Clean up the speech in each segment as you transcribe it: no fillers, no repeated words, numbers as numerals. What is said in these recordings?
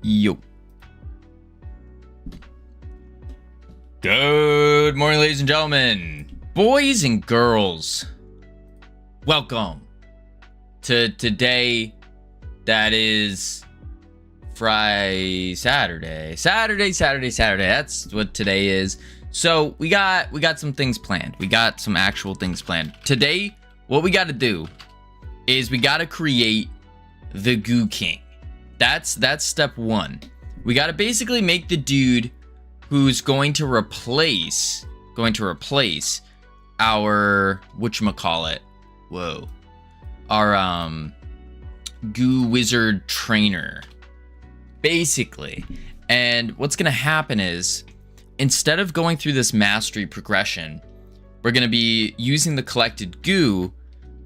Yo. Good morning, ladies and gentlemen, boys and girls. Welcome to today. That is Saturday. That's what today is. So we got some things planned. We got some actual things planned. Today, what we got to do is we got to create the Goo King. That's step one. We got to basically make the dude who's going to replace our whatchamacallit. Whoa. Our Goo Wizard trainer. Basically. And what's going to happen is, instead of going through this mastery progression, we're going to be using the collected goo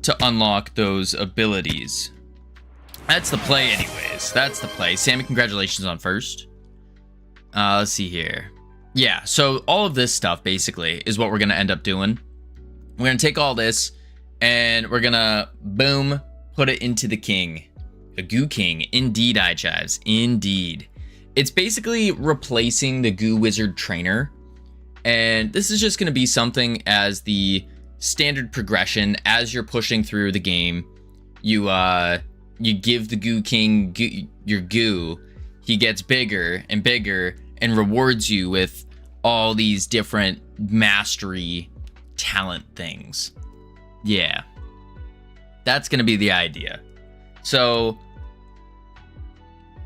to unlock those abilities. That's the play anyways. That's the play. Sammy, congratulations on first. Let's see here. Yeah, so all of this stuff basically is what we're going to end up doing. We're going to take all this and we're going to, boom, put it into the king. A Goo King. Indeed, iChives. Indeed. It's basically replacing the Goo Wizard trainer. And this is just going to be something as the standard progression. As you're pushing through the game, you give the Goo King your goo. He gets bigger and bigger and rewards you with all these different mastery talent things. Yeah. That's going to be the idea. So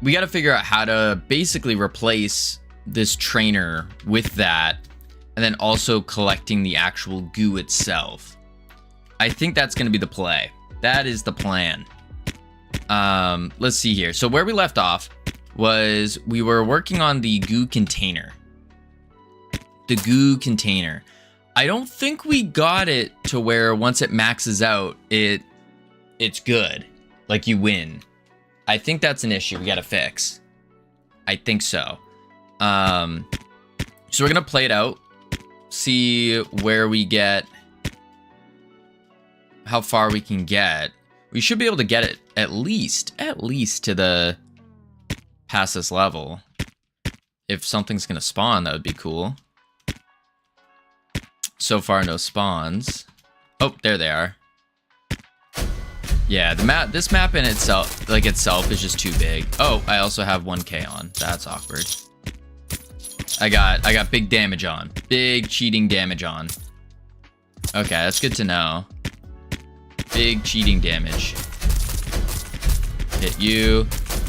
we got to figure out how to basically replace this trainer with that, and then also collecting the actual goo itself. I think that's going to be the play. That is the plan. Let's see here. So where we left off was we were working on the goo container. The goo container. I don't think we got it to where once it maxes out, it's good. Like you win. I think that's an issue we got to fix. I think so. So we're going to play it out. See where we get. How far we can get. We should be able to get it at least to the past this level. If something's going to spawn, that would be cool. So far, no spawns. Oh, there they are. Yeah, this map in itself is just too big. Oh, I also have 1K on. That's awkward. I got big damage on. Big cheating damage on. Okay, that's good to know. Big cheating damage. Hit you.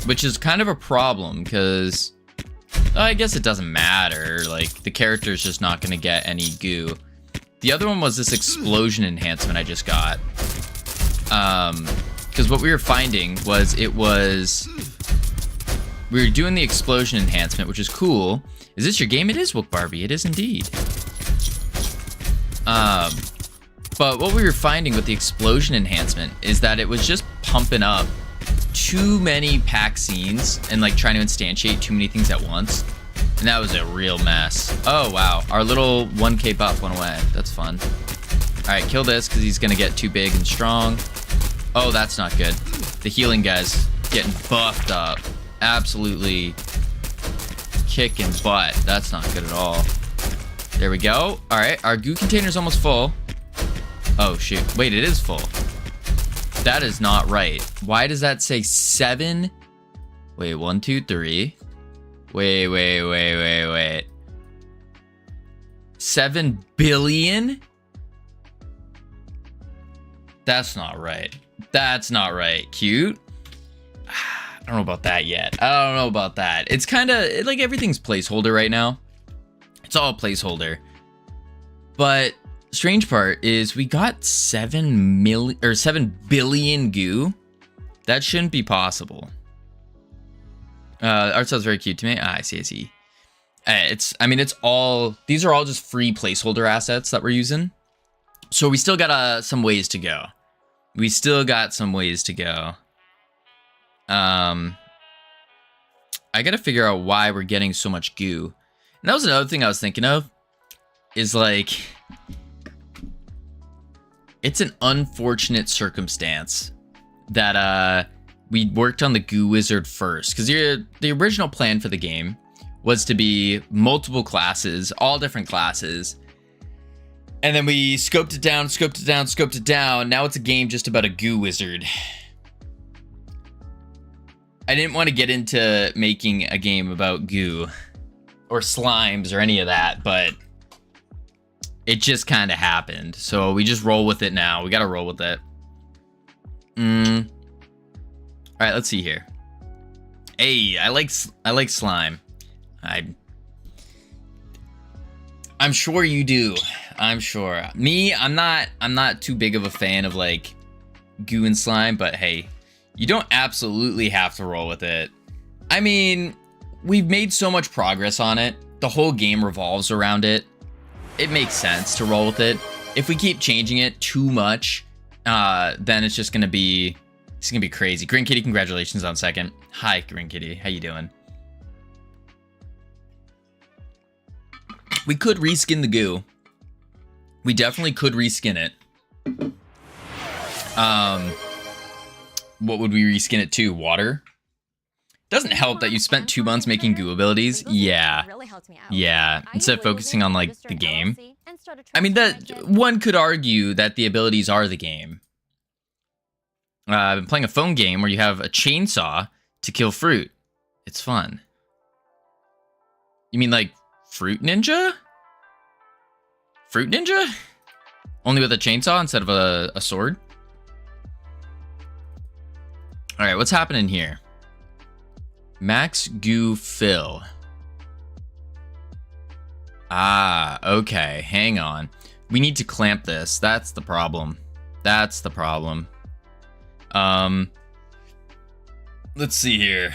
Which is kind of a problem, because I guess it doesn't matter. Like, the character's just not going to get any goo. The other one was this explosion enhancement I just got. Because what we were finding was we were doing the explosion enhancement, which is cool. Is this your game? It is, Wook Barbie. It is indeed. But what we were finding with the explosion enhancement is that it was just pumping up too many pack scenes and like trying to instantiate too many things at once. And that was a real mess. Oh, wow. Our little 1K buff went away. That's fun. All right, kill this because he's going to get too big and strong. Oh, that's not good. The healing guy's getting buffed up. Absolutely kicking butt. That's not good at all. There we go. All right, our goo container's almost full. Oh, shoot. Wait, it is full. That is not right. Why does that say 7? Wait, 1, 2, 3. Wait. 7 billion? That's not right. That's not right. Cute. I don't know about that yet. I don't know about that. It's kind of like everything's placeholder right now. It's all placeholder. But strange part is we got 7 billion goo. That shouldn't be possible. Art style's very cute to me. I see. These are all just free placeholder assets that we're using. So we still got some ways to go. I gotta figure out why we're getting so much goo. And that was another thing I was thinking of. Is like, it's an unfortunate circumstance that we worked on the Goo Wizard first, because the original plan for the game was to be multiple classes, all different classes. And then we scoped it down, scoped it down, scoped it down. Now it's a game just about a Goo Wizard. I didn't want to get into making a game about goo or slimes or any of that, but it just kind of happened. So we just roll with it now. We got to roll with it. All right, let's see here. Hey, I like slime. I'm sure you do. I'm sure. Me, I'm not too big of a fan of like goo and slime, but hey, you don't absolutely have to roll with it. I mean, we've made so much progress on it. The whole game revolves around it. It makes sense to roll with it. If we keep changing it too much, then it's gonna be crazy. Green Kitty, congratulations on second. Hi, Green Kitty. How you doing? We could reskin the goo. We definitely could reskin it. What would we reskin it to? Water? Doesn't help that you spent 2 months making goo abilities. Yeah. Yeah. Instead of focusing on like the game. I mean, that one could argue that the abilities are the game. I've been playing a phone game where you have a chainsaw to kill fruit. It's fun. You mean like Fruit Ninja? Fruit Ninja? Only with a chainsaw instead of a sword? All right, what's happening here? Max Goo Fill. Ah, okay, hang on. We need to clamp this. That's the problem. That's the problem. Let's see here.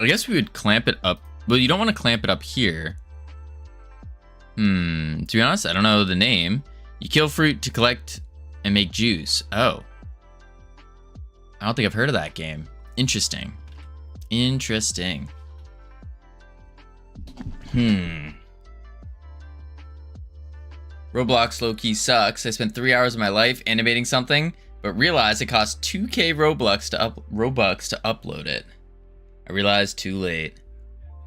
I guess we would clamp it up. Well, you don't want to clamp it up here. To be honest, I don't know the name. You kill fruit to collect and make juice. Oh. I don't think I've heard of that game. Interesting. Interesting. Roblox low-key sucks. I spent 3 hours of my life animating something, but realized it cost 2k Robux to upload it. I realized too late.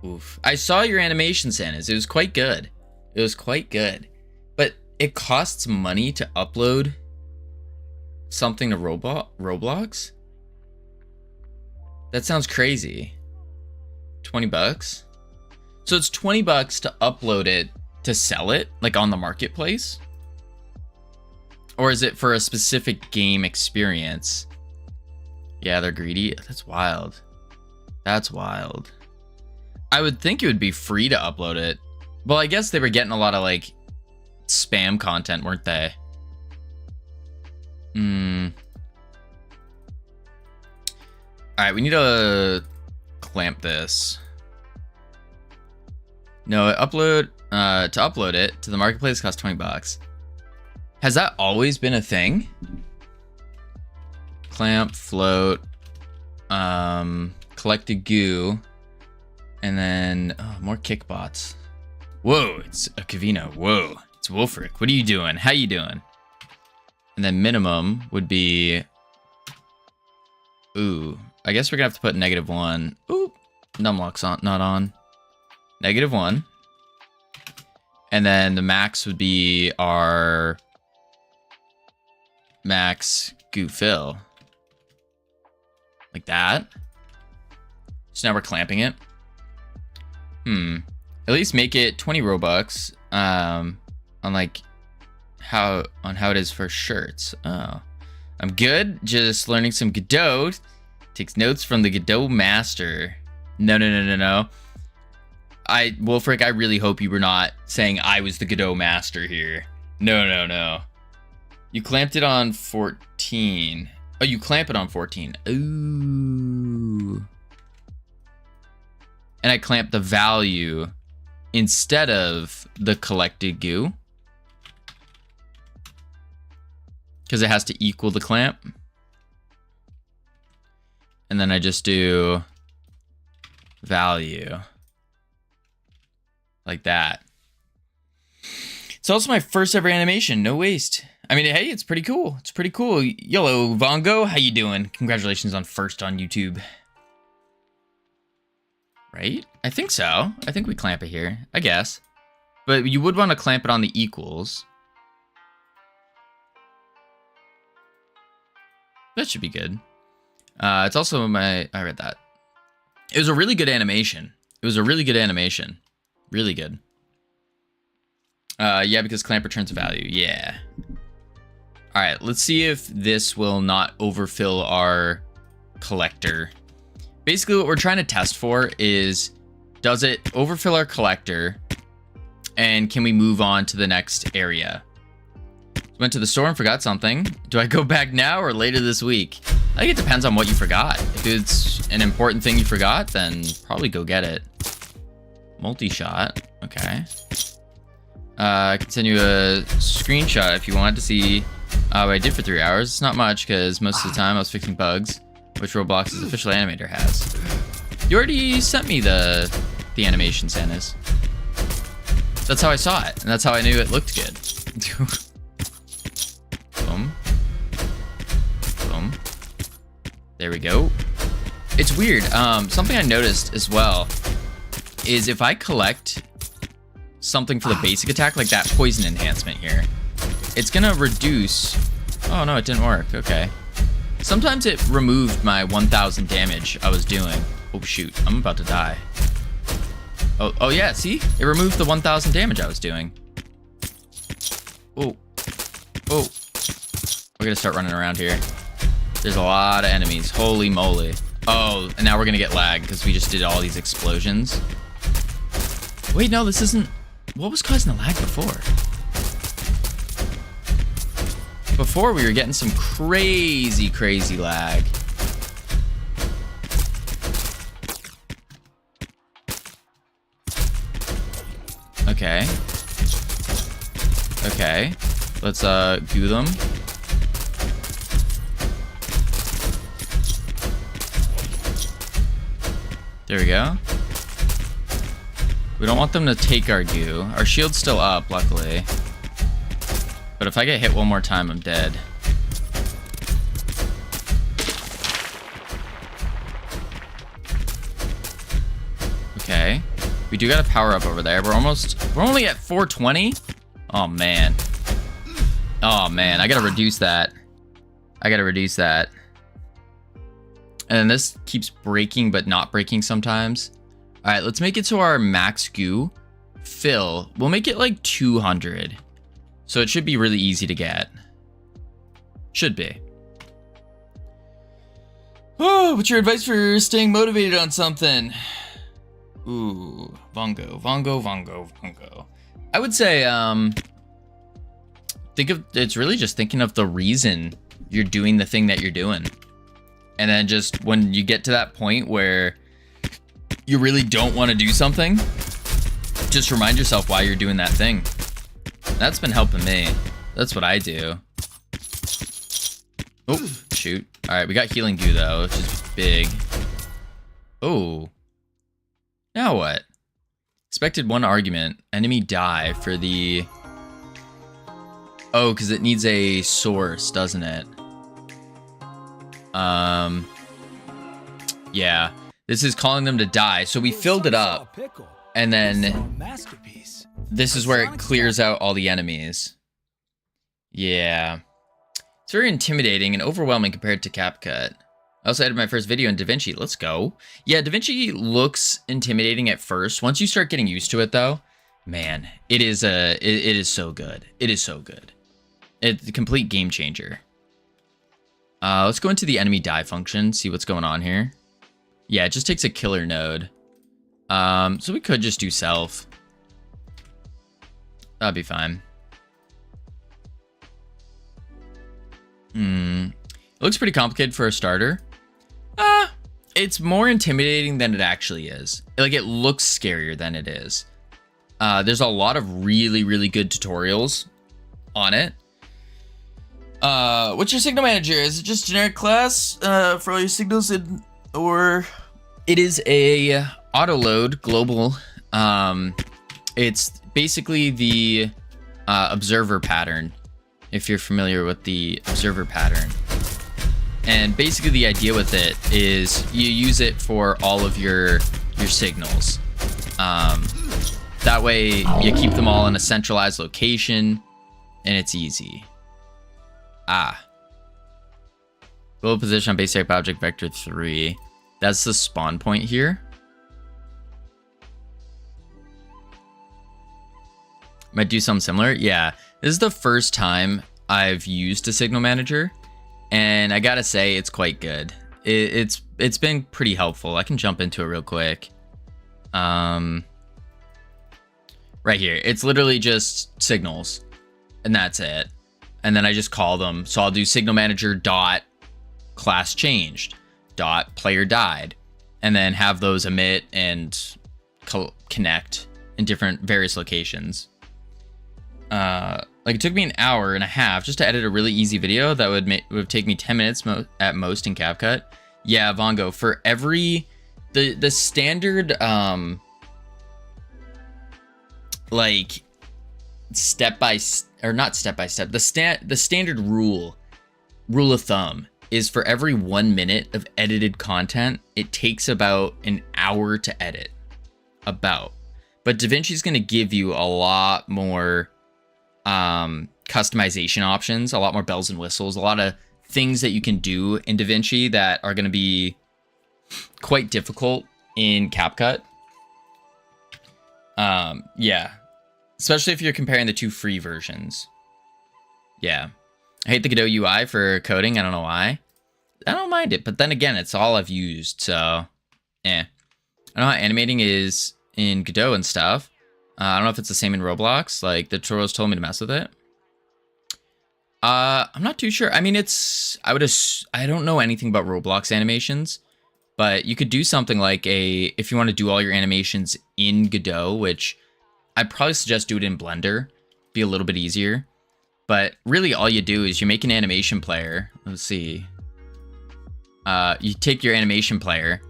Oof. I saw your animation, Santas. It was quite good. It was quite good. But it costs money to upload something to Roblox? That sounds crazy. 20 bucks? So it's 20 bucks to upload it to sell it, like on the marketplace? Or is it for a specific game experience? Yeah, they're greedy. That's wild. That's wild. I would think it would be free to upload it. Well, I guess they were getting a lot of like spam content, weren't they? All right, we need to clamp this. No, to upload it to the marketplace costs 20 bucks. Has that always been a thing? Clamp, float, collected goo, and then more kickbots. Whoa, it's a Covino. Whoa, it's Wolfric. What are you doing? How you doing? And then minimum would be, ooh, I guess we're gonna have to put -1. Ooh, numlock's not on. -1. And then the max would be our max goo fill. Like that. So now we're clamping it. At least make it 20 Robux. On how it is for shirts. Oh. I'm good. Just learning some Godot. Takes notes from the Godot master. No. Wolfric, I really hope you were not saying I was the Godot master here. No. You clamped it on 14. Oh, you clamp it on 14. Ooh. And I clamp the value instead of the collected goo. Because it has to equal the clamp. And then I just do value. Like that. It's also my first ever animation, no waste. I mean, hey, it's pretty cool. It's pretty cool. Yellow Vongo, how you doing? Congratulations on first on YouTube. Right? I think so. I think we clamp it here, I guess. But you would want to clamp it on the equals. That should be good. It's also I read that. It was a really good animation. It was a really good animation. Really good. Yeah, because clamp returns value. Yeah. All right, let's see if this will not overfill our collector. Basically, what we're trying to test for is, does it overfill our collector? And can we move on to the next area? Went to the store and forgot something. Do I go back now or later this week? I think it depends on what you forgot. If it's an important thing you forgot, then probably go get it. Multi-shot. Okay. I can send you a screenshot if you want to see what I did for 3 hours. It's not much because most of the time I was fixing bugs, which Roblox's official animator has. You already sent me the animation, Santas. That's how I saw it, and that's how I knew it looked good. Boom. Boom. There we go. It's weird. Something I noticed as well is if I collect something for the basic attack, like that poison enhancement here, it's gonna reduce... Oh no, it didn't work. Okay. Sometimes it removed my 1000 damage I was doing. Oh shoot, I'm about to die. Oh yeah, see? It removed the 1000 damage I was doing. Oh. Oh. We're gonna start running around here. There's a lot of enemies. Holy moly. Oh, and now we're gonna get lag because we just did all these explosions. Wait, no, this isn't... What was causing the lag before? Before we were getting some crazy, crazy lag. Okay. Okay. Let's do them. There we go. We don't want them to take our goo. Our shield's still up, luckily. But if I get hit one more time, I'm dead. Okay. We do got a power up over there. We're only at 420. Oh man. Oh man, I gotta reduce that. I gotta reduce that. And then this keeps breaking, but not breaking sometimes. All right, let's make it to our max goo fill. We'll make it like 200. So it should be really easy to get. Should be. Oh, what's your advice for staying motivated on something? Ooh, Vongo, Vongo, Vongo, Vongo. I would say, it's really just thinking of the reason you're doing the thing that you're doing. And then just when you get to that point where you really don't want to do something, just remind yourself why you're doing that thing. That's been helping me. That's what I do. Oh, shoot. All right, we got healing goo though, which is big. Oh. Now what? Expected one argument. Enemy die for the... Oh, because it needs a source, doesn't it? Yeah. This is calling them to die. So we filled it up. And then this is where it clears out all the enemies. Yeah. It's very intimidating and overwhelming compared to CapCut. I also added my first video in DaVinci. Let's go. Yeah, DaVinci looks intimidating at first. Once you start getting used to it, though, man, it is so good. It is so good. It's a complete game changer. Let's go into the enemy die function, see what's going on here. Yeah, it just takes a killer node. So we could just do self. That'd be fine. It looks pretty complicated for a starter. It's more intimidating than it actually is. Like, it looks scarier than it is. There's a lot of really, really good tutorials on it. What's your signal manager? Is it just generic class for all your signals, or it is a auto load global? It's basically the observer pattern, if you're familiar with the observer pattern. And basically the idea with it is you use it for all of your signals. That way you keep them all in a centralized location and it's easy. Global position on basic object vector 3. That's the spawn point here. Might do something similar. Yeah, this is the first time I've used a signal manager, and I gotta say it's quite good. It's been pretty helpful. I can jump into it real quick. Right here, it's literally just signals, and that's it. And then I just call them. So I'll do signal manager dot class changed dot player died, and then have those emit and connect in different various locations. Like it took me an hour and a half just to edit a really easy video that would take me 10 minutes at most in CapCut. Yeah, Vongo, for every the standard like step by or not step by step, the standard rule of thumb is for every 1 minute of edited content, it takes about an hour to edit. But DaVinci is going to give you a lot more customization options, a lot more bells and whistles, a lot of things that you can do in DaVinci that are going to be quite difficult in CapCut. Yeah, especially if you're comparing the two free versions. Yeah, I hate the Godot UI for coding. I don't know why. I don't mind it, but then again, it's all I've used, so I know how animating is in Godot and stuff. I don't know if it's the same in Roblox. Like the tutorials told me to mess with it. I'm not too sure. I mean, I don't know anything about Roblox animations, but you could do something like if you want to do all your animations in Godot, which I'd probably suggest do it in Blender, be a little bit easier. But really all you do is you make an animation player. Let's see. You take your animation player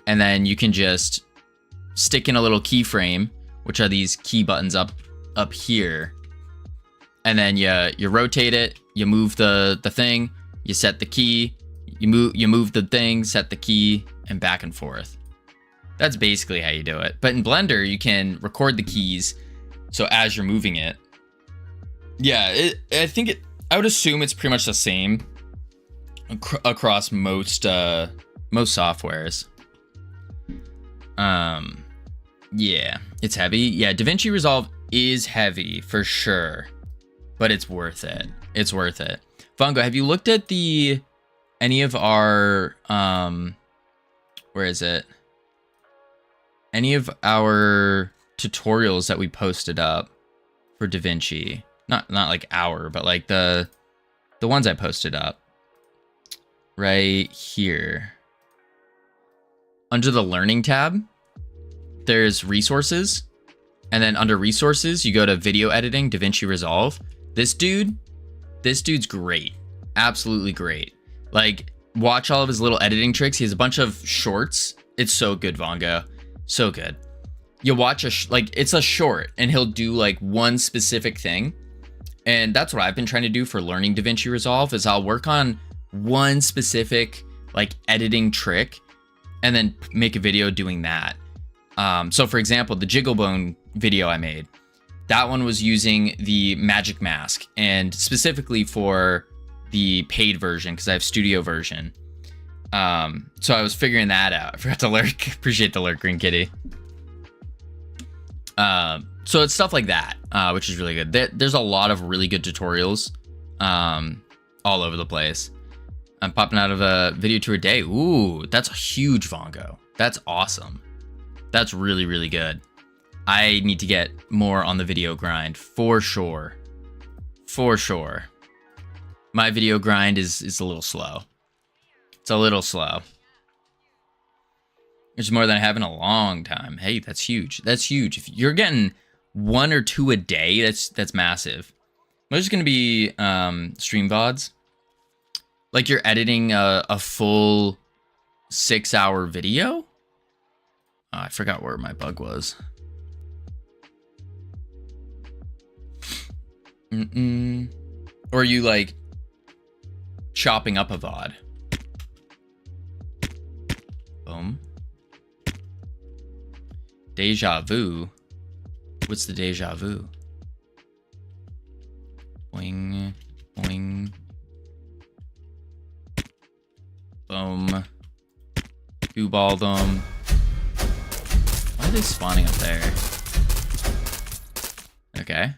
and then you can just stick in a little keyframe, which are these key buttons up here. And then you rotate it, you move the thing, you set the key, you move the thing, set the key, and back and forth. That's basically how you do it. But in Blender, you can record the keys, so as you're moving it. Yeah, I would assume it's pretty much the same across most softwares. Yeah, it's heavy. Yeah, DaVinci Resolve is heavy for sure, but it's worth it. It's worth it. Vongo, have you looked at any of our where is it? Any of our tutorials that we posted up for DaVinci? Not like our, but like the ones I posted up right here. Under the learning tab, there's resources, and then under resources, you go to video editing, DaVinci Resolve. This dude's great. Absolutely great. Like, watch all of his little editing tricks. He has a bunch of shorts. It's so good, Vongo. So good. You watch it's a short, and he'll do like one specific thing. And that's what I've been trying to do for learning DaVinci Resolve is I'll work on one specific like editing trick and then make a video doing that. So for example, the Jiggle Bone video I made, that one was using the magic mask and specifically for the paid version because I have studio version. So I was figuring that out. I forgot to lurk. Appreciate the lurk, Green Kitty. So it's stuff like that, which is really good. There's a lot of really good tutorials all over the place. I'm popping out of a video to a day. Ooh, that's a huge Vongo. That's awesome. That's really, really good. I need to get more on the video grind for sure. For sure. My video grind is a little slow. It's a little slow. It's more than I have in a long time. Hey, that's huge. That's huge. If you're getting 1 or 2 a day, that's massive. Those are going to be stream VODs. Like you're editing a full 6-hour video. Oh, I forgot where my bug was. Or are you like chopping up a VOD? Boom. Deja vu. What's the deja vu? Boing, boing. Boom. Two ball them. Why are they spawning up there? Okay.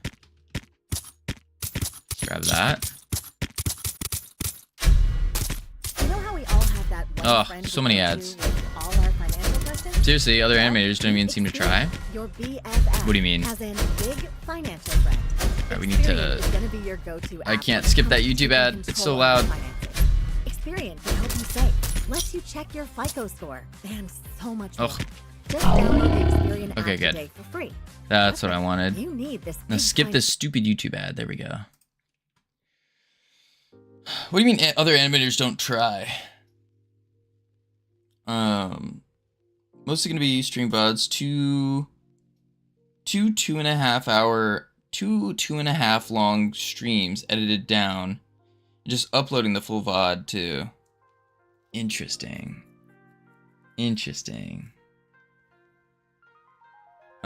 Grab that. You know how we all have that one Oh, so many ads. All our financial questions? Seriously, other animators don't even seem to try. Your BFF What do you mean? As in big financial friend. Alright, we need to... Experian is gonna be your go-to I app can't when it skip that comes to YouTube ad. keeping It's so control loud. of your finances. Experian can help you save. Lets you check your FICO score. And so much more. Ugh. Just download the Experian Okay, app good. today for free. That's what I wanted. You need this Now big skip this stupid YouTube ad. There we go. What do you mean other animators don't try? Mostly gonna be stream VODs, two 2.5 long streams edited down, just uploading the full VOD to. Interesting.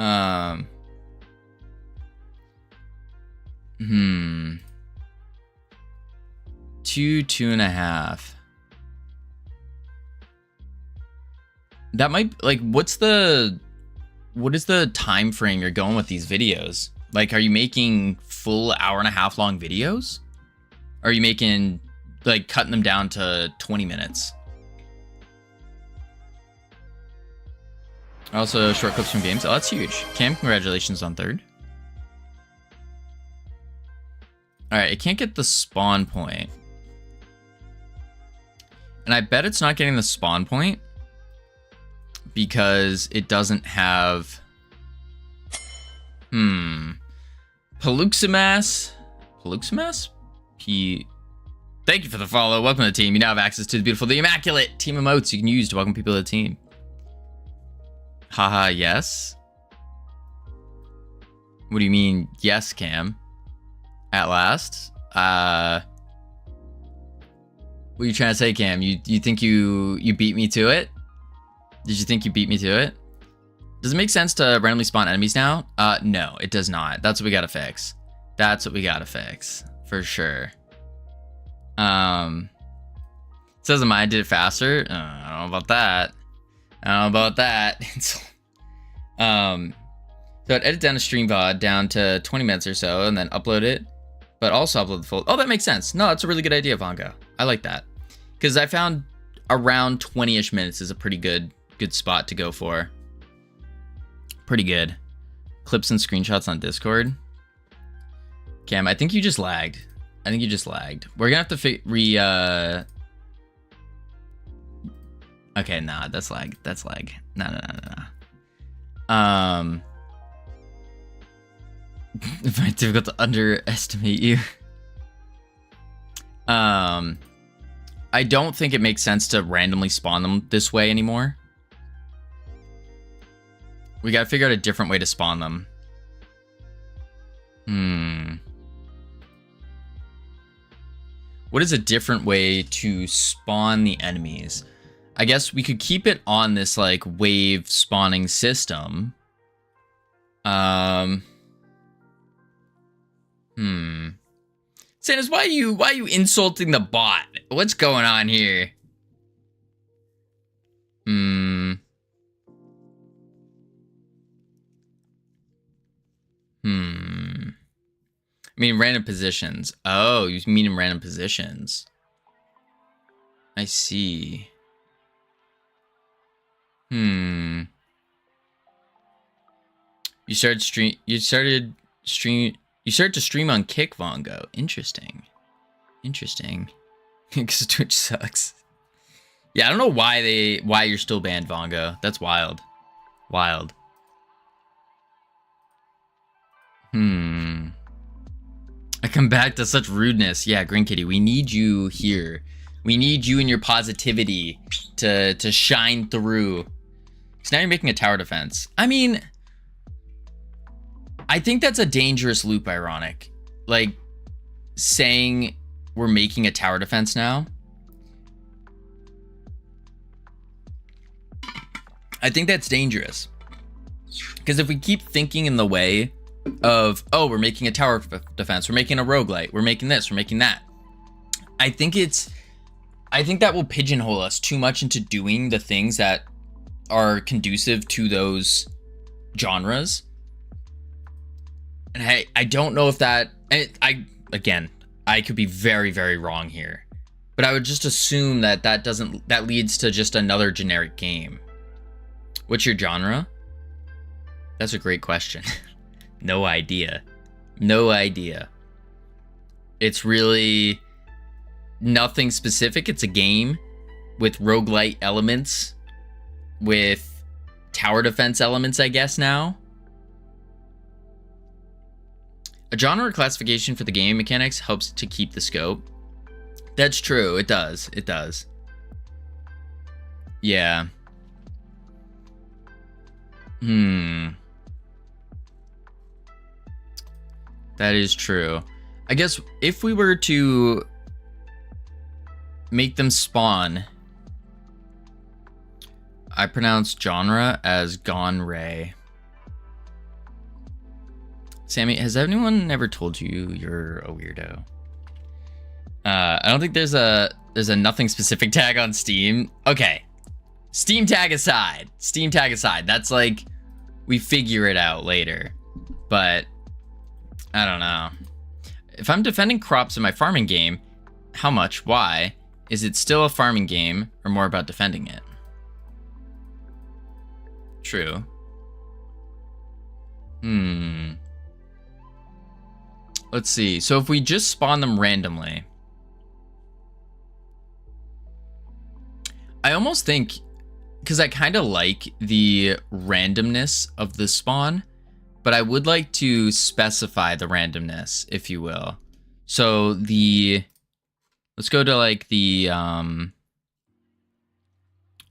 2.5. That might, like, what is the time frame you're going with these videos? Like, are you making full 1.5 hour long videos? Or are you making, like, cutting them down to 20 minutes? Also, short clips from games. Oh, that's huge. Cam, congratulations on 3rd. Alright, it can't get the spawn point. And I bet it's not getting the spawn point because it doesn't have... Paluximas? Thank you for the follow. Welcome to the team. You now have access to the beautiful, the immaculate team emotes you can use to welcome people to the team. Haha, yes. What do you mean, yes, Cam? At last? What are you trying to say, Cam? You think you beat me to it? Did you think you beat me to it? Does it make sense to randomly spawn enemies now? No, it does not. That's what we gotta fix. For sure. It says I did it faster. I don't know about that. So I'd edit down a stream VOD down to 20 minutes or so and then upload it, but also upload the full. Oh, that makes sense. No, that's a really good idea, Vongo. I like that. Because I found around 20-ish minutes is a pretty good spot to go for. Pretty good. Clips and screenshots on Discord. Cam, I think you just lagged. We're gonna have to okay, nah, that's lag. No. It's very difficult to underestimate you. I don't think it makes sense to randomly spawn them this way anymore. We gotta figure out a different way to spawn them. What is a different way to spawn the enemies? I guess we could keep it on this like wave spawning system. Santas, why are you insulting the bot? What's going on here? I mean random positions. Oh, you mean in random positions. I see. You started to stream on Kick, Vongo. Interesting. Because Twitch sucks. Yeah, I don't know why you're still banned, Vongo. That's wild. I come back to such rudeness. Yeah, Green Kitty, we need you here. We need you and your positivity to shine through. So now you're making a tower defense. I mean, I think that's a dangerous loop, Ironic. like saying we're making a tower defense now, I think that's dangerous. Because if we keep thinking in the way of, oh, we're making a tower defense, we're making a roguelite, we're making this, we're making that, I think that will pigeonhole us too much into doing the things that are conducive to those genres. And I don't know if that, I could be very, very wrong here, but I would just assume that leads to just another generic game. What's your genre? That's a great question. No idea. It's really nothing specific. It's a game with roguelite elements, with tower defense elements, I guess now. A genre classification for the game mechanics helps to keep the scope. That's true. It does. Yeah. That is true. I guess if we were to make them spawn, I pronounce genre as Gone Ray. Sammy, has anyone ever told you you're a weirdo? I don't think there's a nothing specific tag on Steam. Okay. Steam tag aside. That's like, we figure it out later. But I don't know. If I'm defending crops in my farming game, how much? Why? Is it still a farming game or more about defending it? True. Let's see. So if we just spawn them randomly, I almost think, because I kind of like the randomness of the spawn, but I would like to specify the randomness, if you will. So let's go to like the,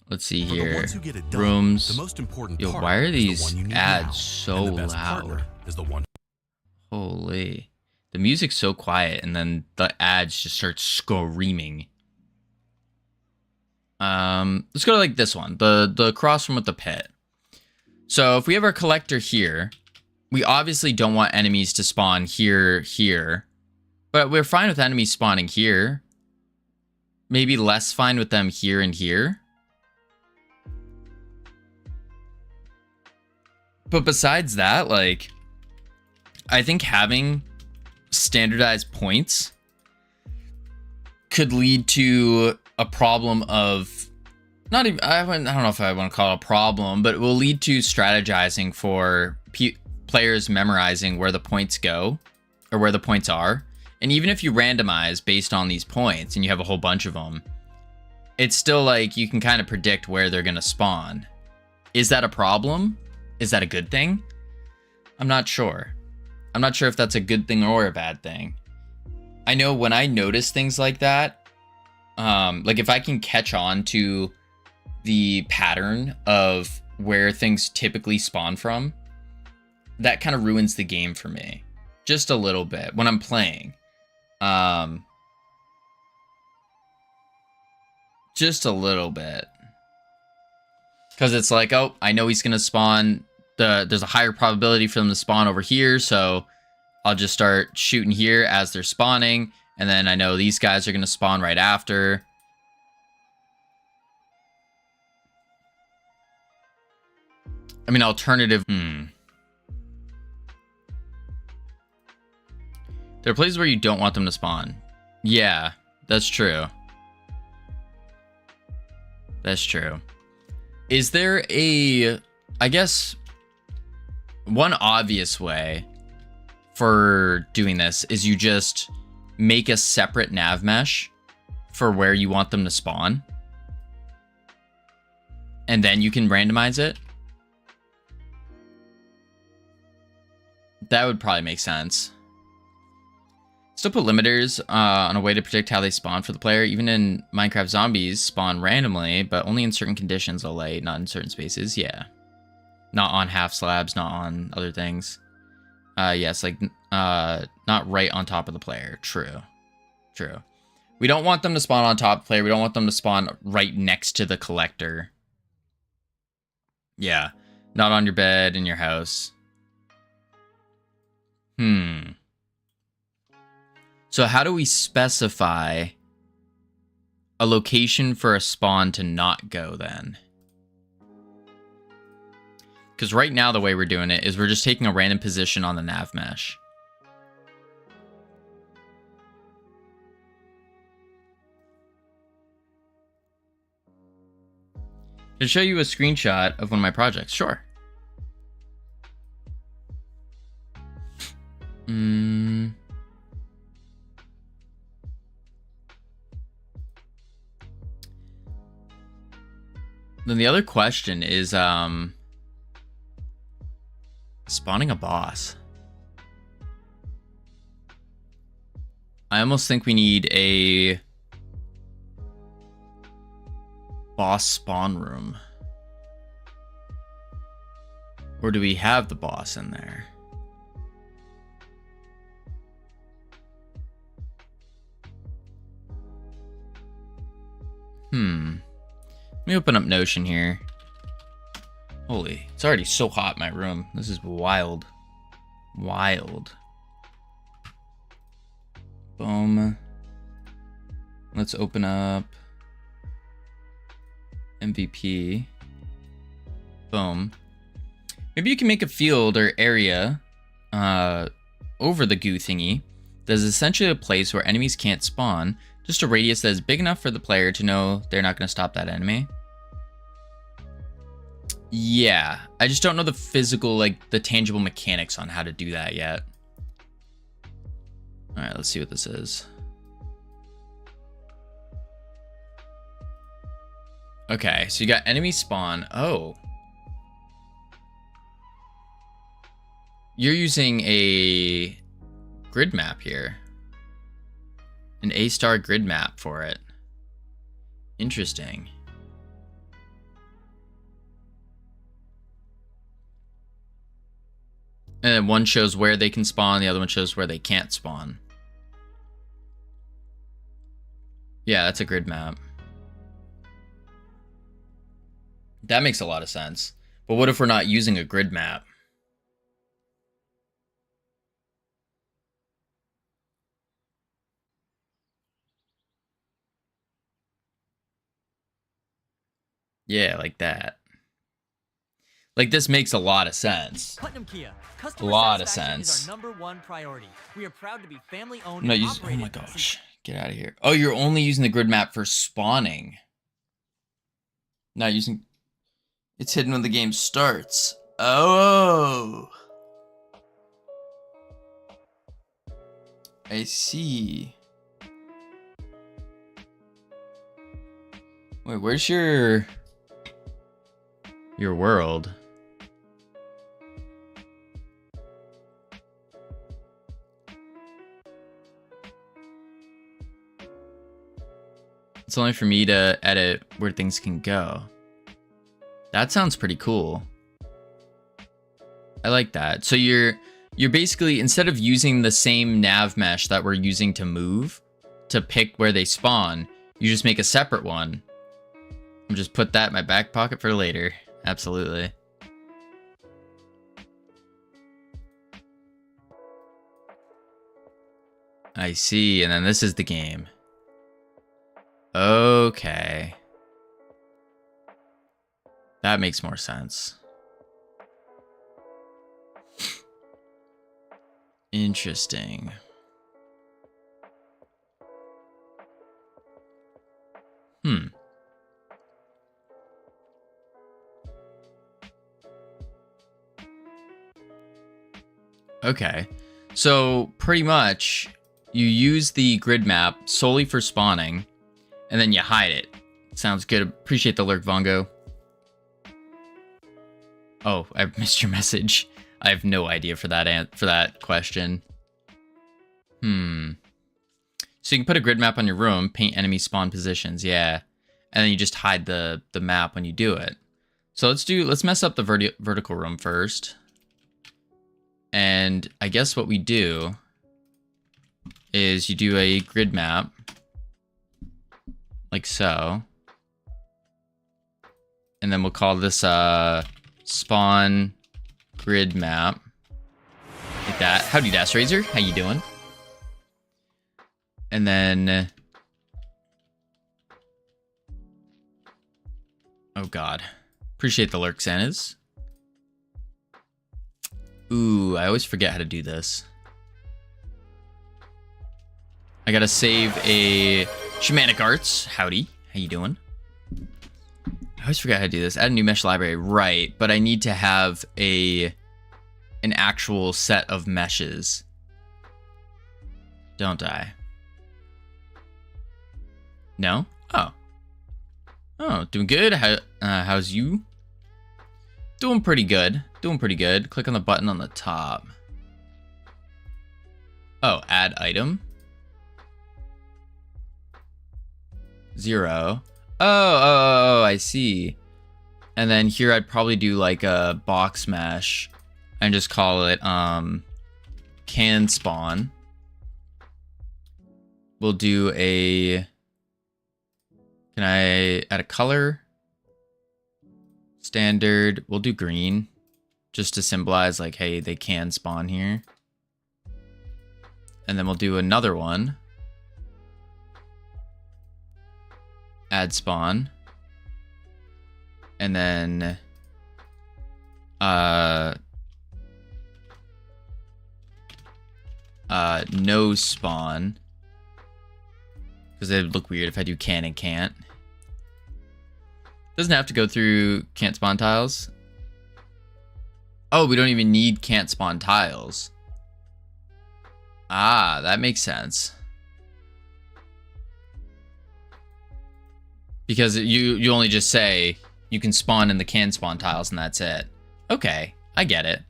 let's see here, rooms. The most important Yo, part why are is the these one you need ads now, so and the best loud? partner is the one. Holy. The music's so quiet, and then the ads just start screaming. Let's go to like this one, the cross one with the pit. So if we have our collector here, we obviously don't want enemies to spawn here, but we're fine with enemies spawning here. Maybe less fine with them here and here. But besides that, like, I think having standardized points could lead to a problem of not even, I don't know if I want to call it a problem, but it will lead to strategizing for players memorizing where the points go or where the points are. And even if you randomize based on these points and you have a whole bunch of them, it's still like you can kind of predict where they're going to spawn. Is that a problem? Is that a good thing? I'm not sure. I'm not sure if that's a good thing or a bad thing. I know when I notice things like that, like if I can catch on to the pattern of where things typically spawn from, that kind of ruins the game for me. Just a little bit when I'm playing. Just a little bit. Because it's like, oh, I know he's going to spawn. There's a higher probability for them to spawn over here, so I'll just start shooting here as they're spawning. And then I know these guys are going to spawn right after. I mean, alternative. There are places where you don't want them to spawn. Yeah, that's true. That's true. Is there a, I guess, one obvious way for doing this is you just make a separate nav mesh for where you want them to spawn. And then you can randomize it. That would probably make sense. Still put limiters on a way to predict how they spawn for the player. Even in Minecraft, zombies spawn randomly, but only in certain conditions, LA, not in certain spaces. Yeah. Not on half slabs, not on other things. Yes, like Not right on top of the player. True. True. We don't want them to spawn on top of the player. We don't want them to spawn right next to the collector. Yeah. Not on your bed in your house. So how do we specify a location for a spawn to not go then? Because right now the way we're doing it is we're just taking a random position on the nav mesh. Can I show you a screenshot of one of my projects? Sure. Then the other question is spawning a boss. I almost think we need a boss spawn room. Or do we have the boss in there? Let me open up Notion here. Holy, it's already so hot in my room. This is wild. Wild. Boom. Let's open up MVP. Boom. Maybe you can make a field or area over the goo thingy that is essentially a place where enemies can't spawn. Just a radius that is big enough for the player to know they're not going to stop that enemy. Yeah, I just don't know the physical, like the tangible mechanics on how to do that yet. All right, let's see what this is. Okay, so you got enemy spawn. Oh. You're using a grid map here. An A-star grid map for it. Interesting. And then one shows where they can spawn, the other one shows where they can't spawn. Yeah, that's a grid map. That makes a lot of sense. But what if we're not using a grid map? Yeah, like that. Like this makes a lot of sense. Putnam Kia. A lot of sense. Is our #1 priority. We are proud to be family owned. I'm not using, oh my gosh. Get out of here. Oh, you're only using the grid map for spawning. Not using... It's hidden when the game starts. Oh. I see. Wait, where's your world? It's only for me to edit where things can go. That sounds pretty cool. I like that. So you're basically, instead of using the same nav mesh that we're using to move, to pick where they spawn, you just make a separate one. And just put that in my back pocket for later. Absolutely. I see, and then this is the game. Okay. That makes more sense. Interesting. Okay. So pretty much you use the grid map solely for spawning and then you hide it. Sounds good. Appreciate the lurk, Vongo. Oh, I missed your message. I have no idea for that question. So you can put a grid map on your room, paint enemy spawn positions, yeah. And then you just hide the map when you do it. So let's mess up the vertical room first. And I guess what we do is you do a grid map like so. And then we'll call this spawn grid map. Like that. Howdy, Das Razor. How you doing? And then... oh, God. Appreciate the lurk, Santas. Ooh, I always forget how to do this. I gotta save a Shamanic Arts. Howdy. How you doing? I always forget how to do this. Add a new mesh library. Right, but I need to have an actual set of meshes. Don't I? No? Oh. Oh, doing good. How's you? Doing pretty good. Doing pretty good. Click on the button on the top. Oh, add item. 0. Oh, I see. And then here I'd probably do like a box mesh and just call it can spawn. We'll do a... can I add a color? Standard. We'll do green just to symbolize like, hey, they can spawn here. And then we'll do another one. Add spawn. And then no spawn, because it would look weird if I do can and can't. Doesn't have to go through can't spawn tiles. Oh, we don't even need can't spawn tiles. Ah, that makes sense. Because you only just say you can spawn in the can spawn tiles and that's it. Okay, I get it.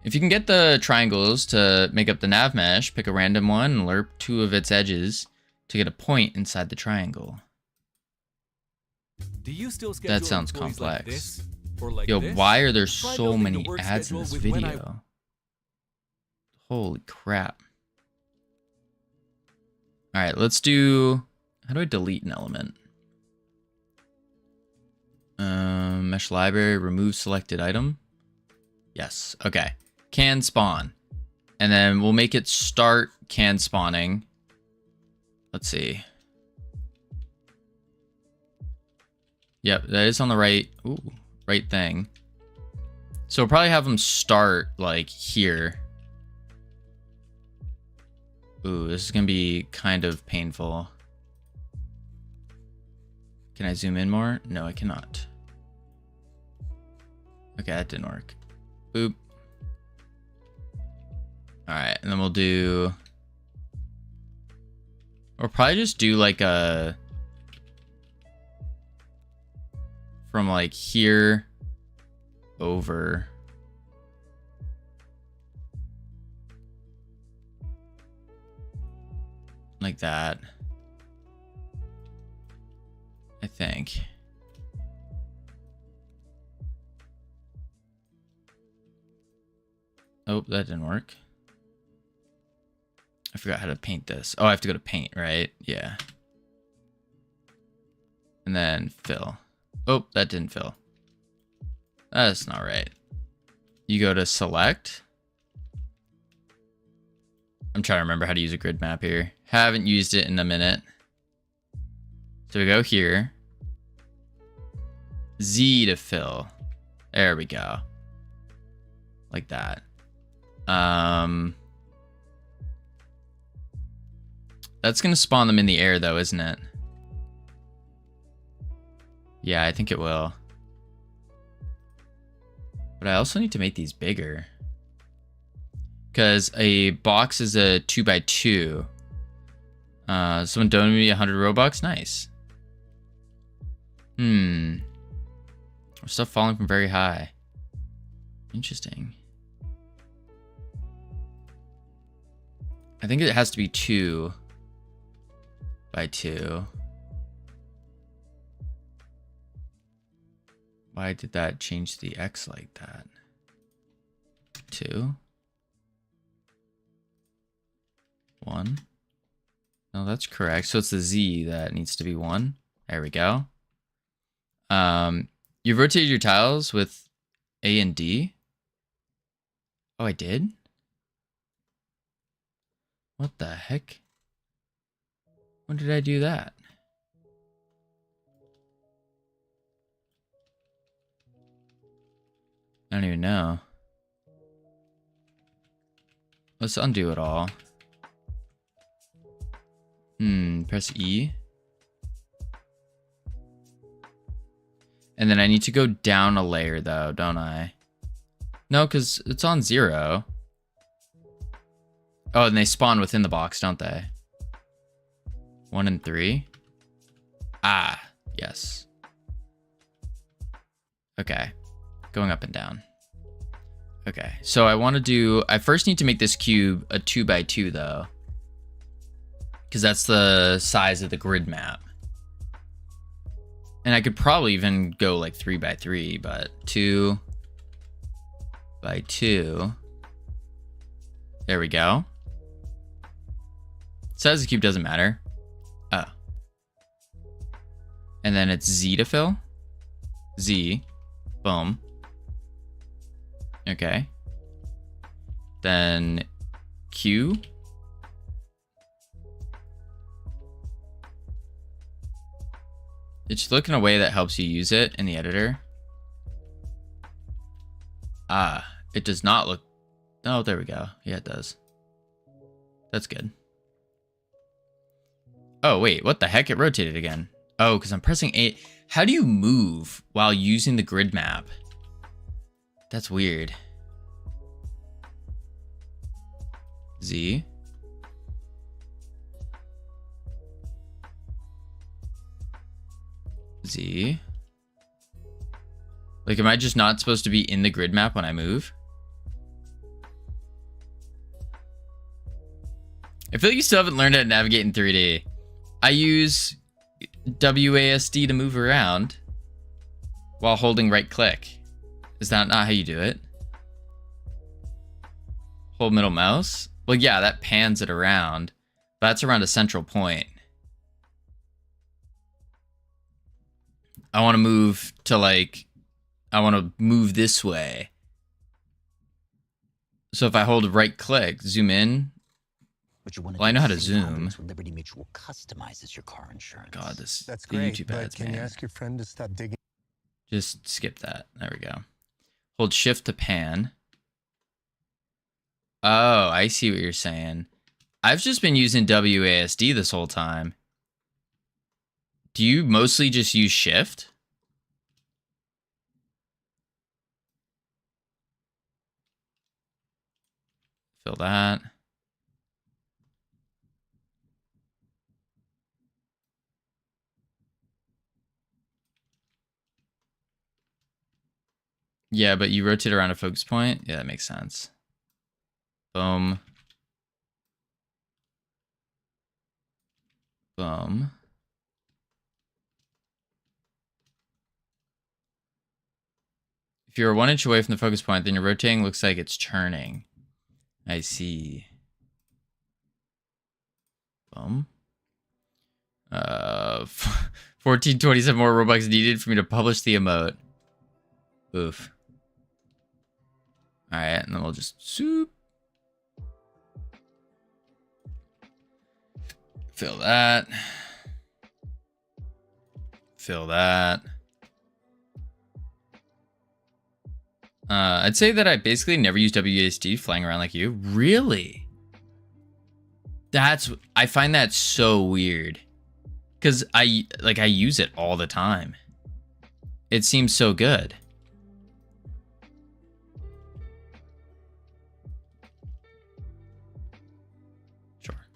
If you can get the triangles to make up the nav mesh, pick a random one and lerp 2 of its edges to get a point inside the triangle. Do you still That sounds complex. like this, or like Yo, this? why are there Try so building many the work ads in schedule this with when video? Holy crap. Alright, let's do... how do I delete an element? Mesh library, remove selected item. Yes, okay. Can spawn. And then we'll make it start can spawning. Let's see. Yep, that is on the right, right thing. So we'll probably have them start like here. Ooh, this is gonna be kind of painful. Can I zoom in more? No, I cannot. Okay, that didn't work. Boop. Alright, and then we'll do... we'll probably just do like a... from like here over... like that. I think. Oh, that didn't work. I forgot how to paint this. Oh, I have to go to paint, right? Yeah. And then fill. Oh, that didn't fill. That's not right. You go to select. I'm trying to remember how to use a grid map here. Haven't used it in a minute. So we go here. Z to fill. There we go. Like that. That's gonna spawn them in the air though, isn't it? Yeah, I think it will. But I also need to make these bigger. Because a box is a 2x2. Someone donated me 100 Robux. Nice. Stuff falling from very high. Interesting. I think it has to be 2 by 2. Why did that change the X like that? 2. 1. No, that's correct. So it's the Z that needs to be 1. There we go. You rotated your tiles with A and D? Oh, I did? What the heck? When did I do that? I don't even know. Let's undo it all. Press E. And then I need to go down a layer though, don't I? No, because it's on 0. Oh, and they spawn within the box, don't they? 1 and 3. Ah, yes. Okay. Going up and down. Okay, so I first need to make this cube a 2x2 though. Because that's the size of the grid map. And I could probably even go like 3x3, but 2x2. There we go. Size of the cube doesn't matter. Oh. And then it's Z to fill. Z. Boom. Okay. Then Q. It's look in a way that helps you use it in the editor. Ah, it does not look. Oh, there we go. Yeah, it does. That's good. Oh, wait, what the heck? It rotated again. Oh, because I'm pressing A. How do you move while using the grid map? That's weird. Z. Z. Like, am I just not supposed to be in the grid map when I move? I feel like you still haven't learned how to navigate in 3D. I use WASD to move around while holding right click. Is that not how you do it? Hold middle mouse? Well, yeah, that pans it around. But that's around a central point. I want to move to like... I want to move this way. So if I hold right click, zoom in. Well, I know how to zoom. Liberty Mutual customizes your car insurance. God, That's the great, YouTube but ads, can man. you ask your friend to stop digging? Just skip that. There we go. Hold shift to pan. Oh, I see what you're saying. I've just been using WASD this whole time. Do you mostly just use shift? Fill that. Yeah, but you rotate around a focus point? Yeah, that makes sense. Boom. Boom. If you're 1 inch away from the focus point, then your rotating looks like it's churning. I see. Boom. 1427 more Robux needed for me to publish the emote. Oof. Alright, and then we'll just soup. Fill that. Fill that. I'd say that I basically never use WASD flying around like you. Really? I find that so weird. Because I use it all the time. It seems so good. Sure.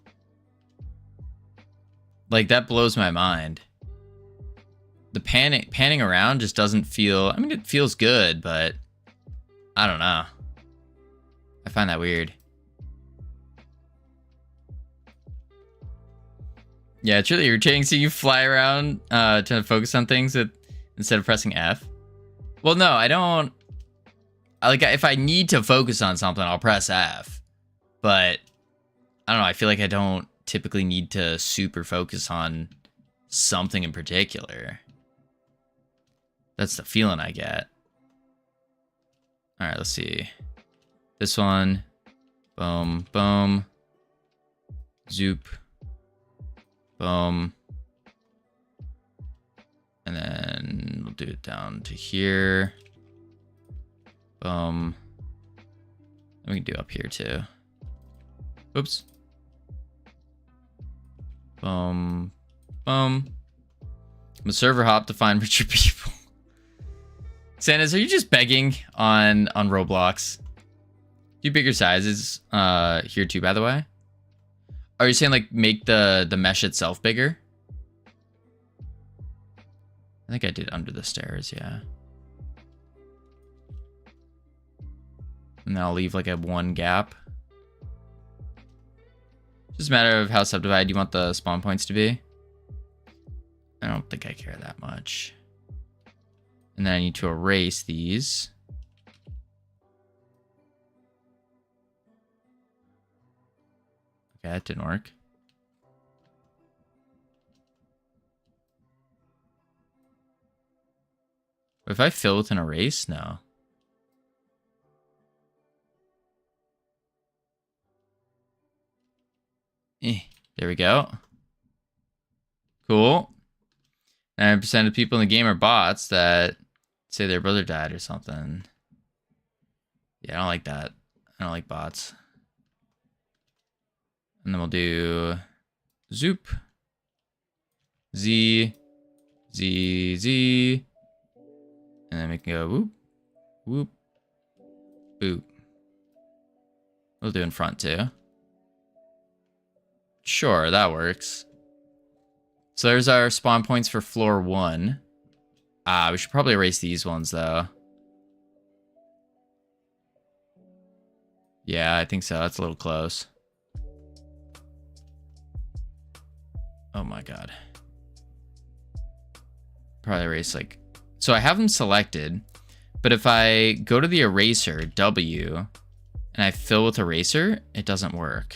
Like, that blows my mind. The panning around just doesn't feel... I mean, it feels good, but... I don't know. I find that weird. Yeah, it's really irritating seeing you fly around trying to focus on things instead of pressing F. Well, no, I don't... Like, if I need to focus on something, I'll press F. But I don't know. I feel like I don't typically need to super focus on something in particular. That's the feeling I get. All right, let's see. This one. Boom, boom. Zoop. Boom. And then we'll do it down to here. Boom. And we can do up here too. Oops. Boom. Boom. I'm a server hop to find richer people. Santas, are you just begging on Roblox? Do bigger sizes here too, by the way? Are you saying like make the mesh itself bigger? I think I did under the stairs, yeah. And then I'll leave like a one gap. Just a matter of how subdivided you want the spawn points to be. I don't think I care that much. And then I need to erase these. Okay, that didn't work. If I fill with an erase, no. There we go. Cool. 9% of people in the game are bots that say their brother died or something. Yeah, I don't like that. I don't like bots. And then we'll do zoop. Z. Z. Z. And then we can go whoop. Whoop. Boop. We'll do in front too. Sure, that works. So there's our spawn points for floor 1. We should probably erase these ones though. Yeah, I think so. That's a little close. Oh my god. Probably erase like... So I have them selected, but if I go to the eraser, W, and I fill with eraser, it doesn't work.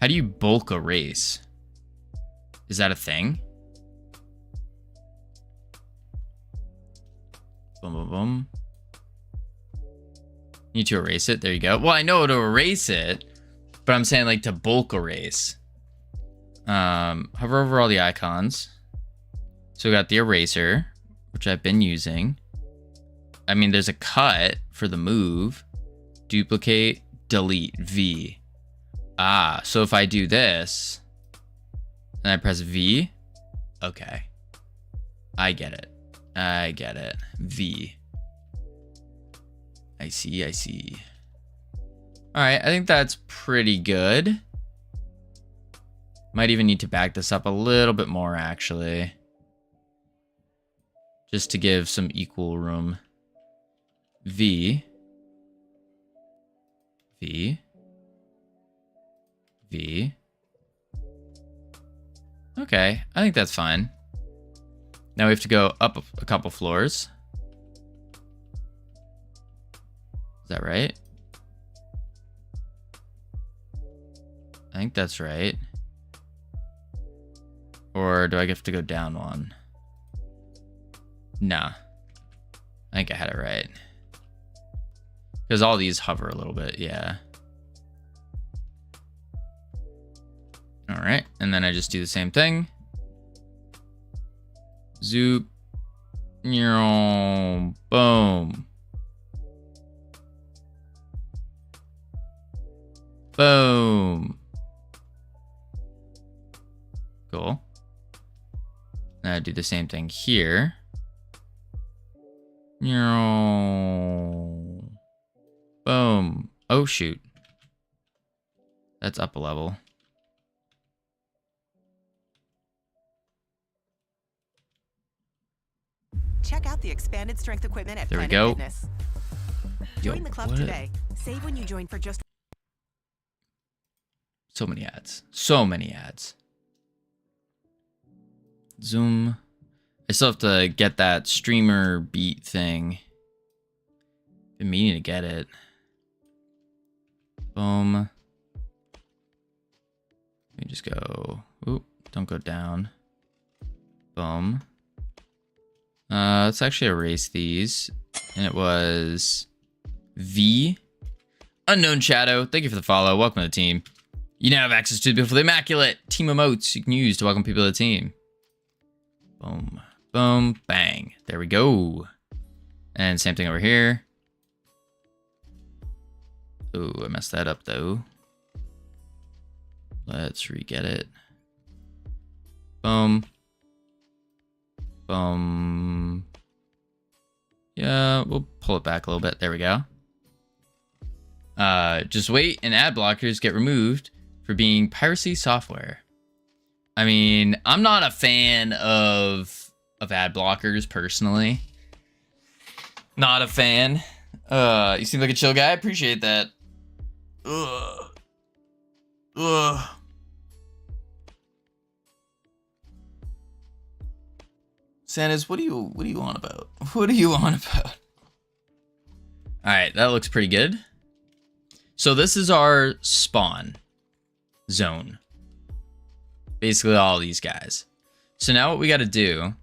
How do you bulk erase? Is that a thing? Boom, boom, boom. Need to erase it. There you go. Well, I know to erase it, but I'm saying like to bulk erase. Hover over all the icons. So we got the eraser, which I've been using. I mean, there's a cut for the move. Duplicate, delete, V. So if I do this, and I press V, okay. I get it. I get it. V. I see, I see. All right, I think that's pretty good. Might even need to back this up a little bit more, actually. Just to give some equal room. V. V. V. Okay, I think that's fine. Now we have to go up a couple floors. Is that right? I think that's right. Or do I have to go down one? Nah. I think I had it right. Because all these hover a little bit, yeah. All right, and then I just do the same thing. Zoop. Boom. Boom. Cool. Now I do the same thing here. Boom. Oh, shoot. That's up a level. Check out the expanded strength equipment at There we Planet go. Fitness. Yo, Join the club what today. Save when you join for just... So many ads. So many ads. Zoom. I still have to get that streamer beat thing. Been meaning to get it. Boom. Let me just go. Oop, don't go down. Boom. Let's actually erase these. And it was V. Unknown Shadow. Thank you for the follow. Welcome to the team. You now have access to the beautiful, immaculate team emotes you can use to welcome people to the team. Boom. Boom. Bang. There we go. And same thing over here. Ooh, I messed that up though. Let's re-get it. Boom. Boom. Yeah, we'll pull it back a little bit. There we go. Just wait and ad blockers get removed for being piracy software. I mean, I'm not a fan of ad blockers personally. Not a fan. You seem like a chill guy. I appreciate that. Ugh. Santas, what do you on about? What are you on about? All right, that looks pretty good. So this is our spawn zone. Basically all these guys. So now what we got to do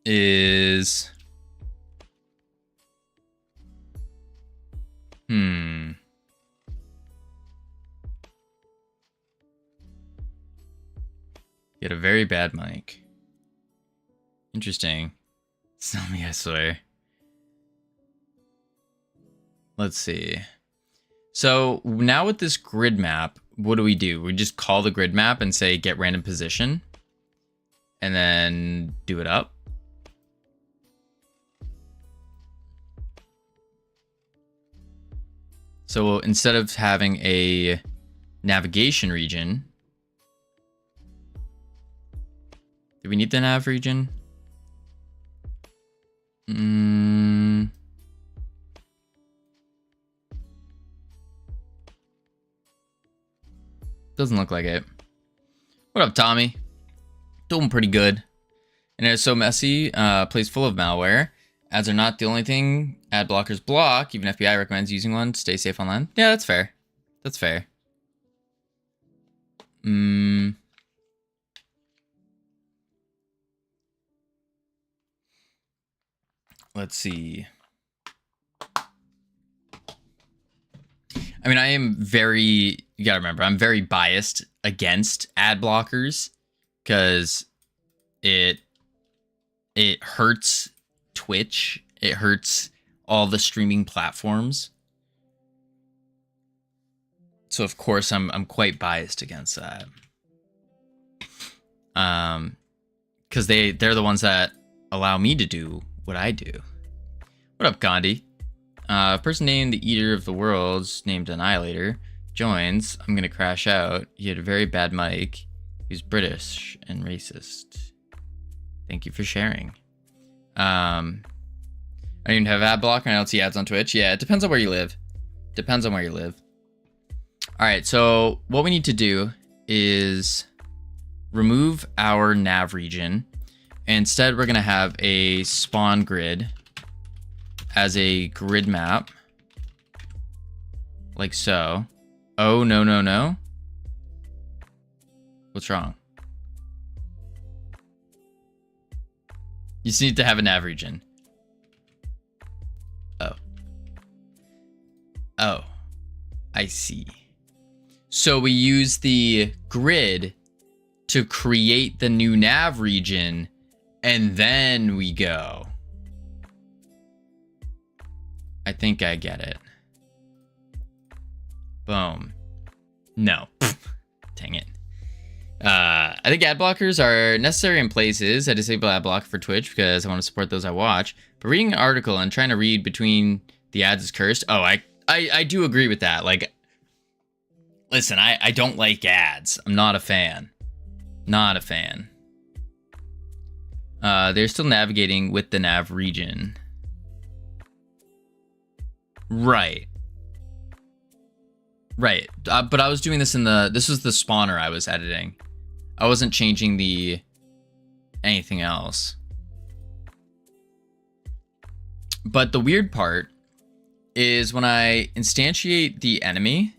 is get a very bad mic. Interesting. It's not me, I swear. Let's see. So now with this grid map, what do? We just call the grid map and say get random position and then do it up. So instead of having a navigation region, do we need the nav region? Doesn't look like it. What up, Tommy? Doing pretty good. And it's so messy. Place full of malware. Ads are not the only thing ad blockers block. Even FBI recommends using one to stay safe online. Yeah, that's fair. That's fair. Let's see. I mean, I am very, you gotta remember, I'm very biased against ad blockers because it hurts Twitch. It hurts all the streaming platforms. So of course I'm quite biased against that. Because they're the ones that allow me to do what I do. What up, Gandhi? A person named the Eater of the Worlds, named Annihilator, joins. I'm gonna crash out. He had a very bad mic. He's British and racist. Thank you for sharing. I don't even have ad blocker. I don't see ads on Twitch. Yeah, it depends on where you live. Depends on where you live. All right, so what we need to do is remove our nav region. Instead, we're gonna have a spawn grid as a grid map, like so. Oh, no, no, no. What's wrong? You just need to have a nav region. Oh. Oh, I see. So we use the grid to create the new nav region, and then we go. I think I get it. Boom. No. Dang it. I think ad blockers are necessary in places. I disable ad block for Twitch because I want to support those I watch. But reading an article and trying to read between the ads is cursed. Oh, I do agree with that. Like, listen, I don't like ads. I'm not a fan. Not a fan. They're still navigating with the nav region. Right. Right. But I was doing this in this was the spawner I was editing. I wasn't changing anything else. But the weird part is when I instantiate the enemy,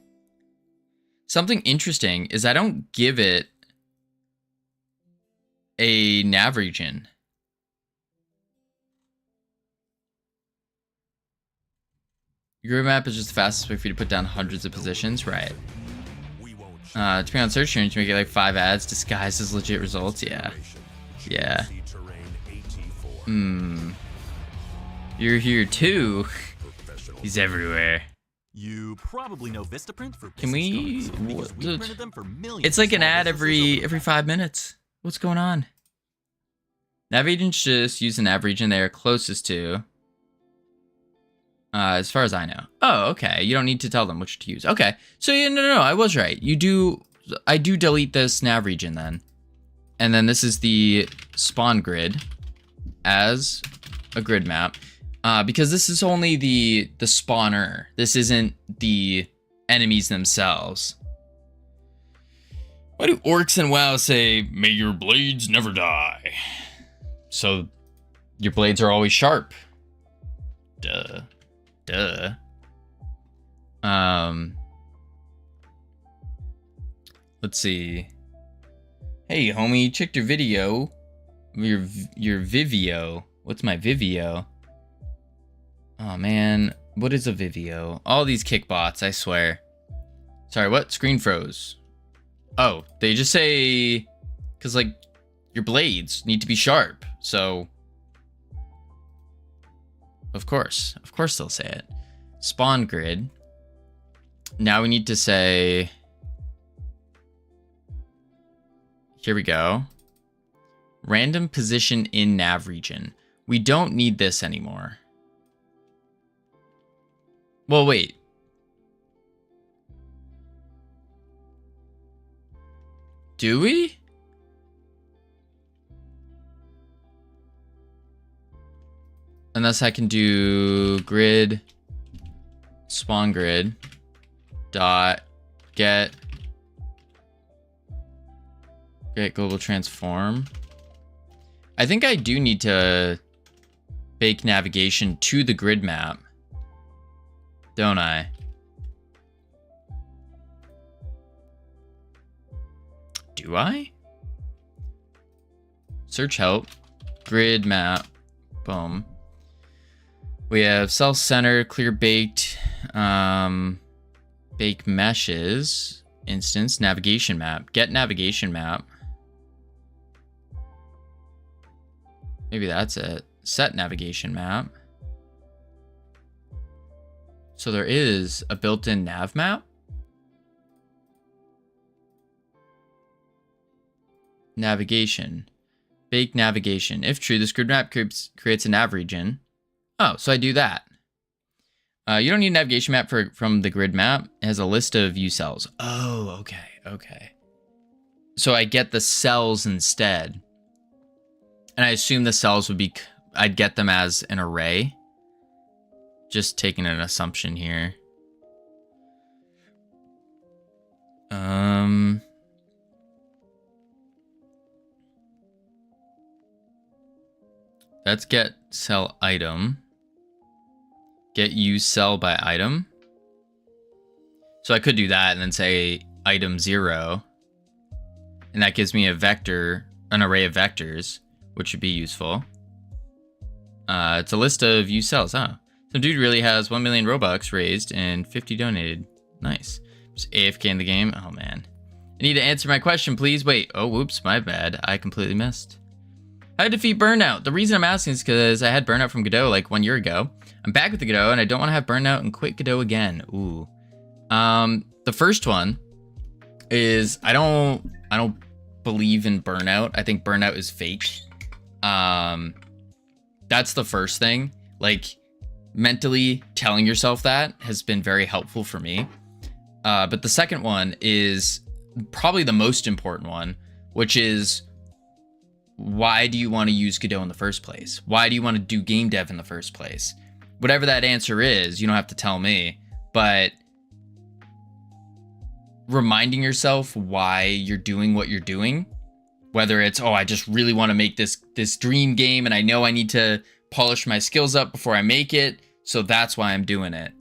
something interesting is I don't give it a nav region. Your map is just the fastest way for you to put down hundreds of positions, right? Depending on search terms, you may get like 5 ads disguised as legit results. Yeah. Yeah. You're here too. He's everywhere. You probably know Vistaprint for Can we? business cards, because we printed them for millions It's like of an small ad businesses every 5 minutes. What's going on? Nav regions just use the nav region they are closest to. As far as I know. Oh, okay. You don't need to tell them which to use. Okay. So yeah, no, I was right. I do delete this nav region then. And then this is the spawn grid as a grid map. Because this is only the spawner. This isn't the enemies themselves. Why do orcs in WoW say, "May your blades never die"? So your blades are always sharp. Duh. Let's see. Hey, homie, checked your video. Your Vivio. What's my Vivio? Oh man, what is a Vivio? All these kickbots, I swear. Sorry, what? Screen froze. Oh, they just say, cause like your blades need to be sharp. So of course they'll say it. Spawn grid. Now we need to say, here we go. Random position in nav region. We don't need this anymore. Well, wait. Do we? Unless I can do grid, spawn grid, dot, get global transform. I think I do need to bake navigation to the grid map, don't I? Do I? Search help, grid map, boom. We have self-center, clear baked, bake meshes, instance, navigation map, get navigation map. Maybe that's it. Set navigation map. So there is a built-in nav map. Navigation. Bake navigation. If true, this grid map creates a nav region. Oh, so I do that. You don't need a navigation map from the grid map. It has a list of view cells. Oh, okay. So I get the cells instead. And I assume the cells would be, I'd get them as an array. Just taking an assumption here. Let's get cell item. Get use cell by item. So I could do that and then say item 0. And that gives me a vector, an array of vectors, which would be useful. It's a list of used cells, huh? Some dude really has 1 million Robux raised and 50 donated. Nice. Just AFK in the game. Oh man. I need to answer my question, please. Wait. Oh, whoops. My bad. I completely missed. How to defeat burnout? The reason I'm asking is because I had burnout from Godot like 1 year ago. I'm back with the Godot and I don't want to have burnout and quit Godot again. Ooh. The first one is I don't believe in burnout. I think burnout is fake. That's the first thing. Like, mentally telling yourself that has been very helpful for me. But the second one is probably the most important one, which is, why do you want to use Godot in the first place? Why do you want to do game dev in the first place? Whatever that answer is, you don't have to tell me, but reminding yourself why you're doing what you're doing, whether it's, oh, I just really want to make this dream game and I know I need to polish my skills up before I make it, so that's why I'm doing it.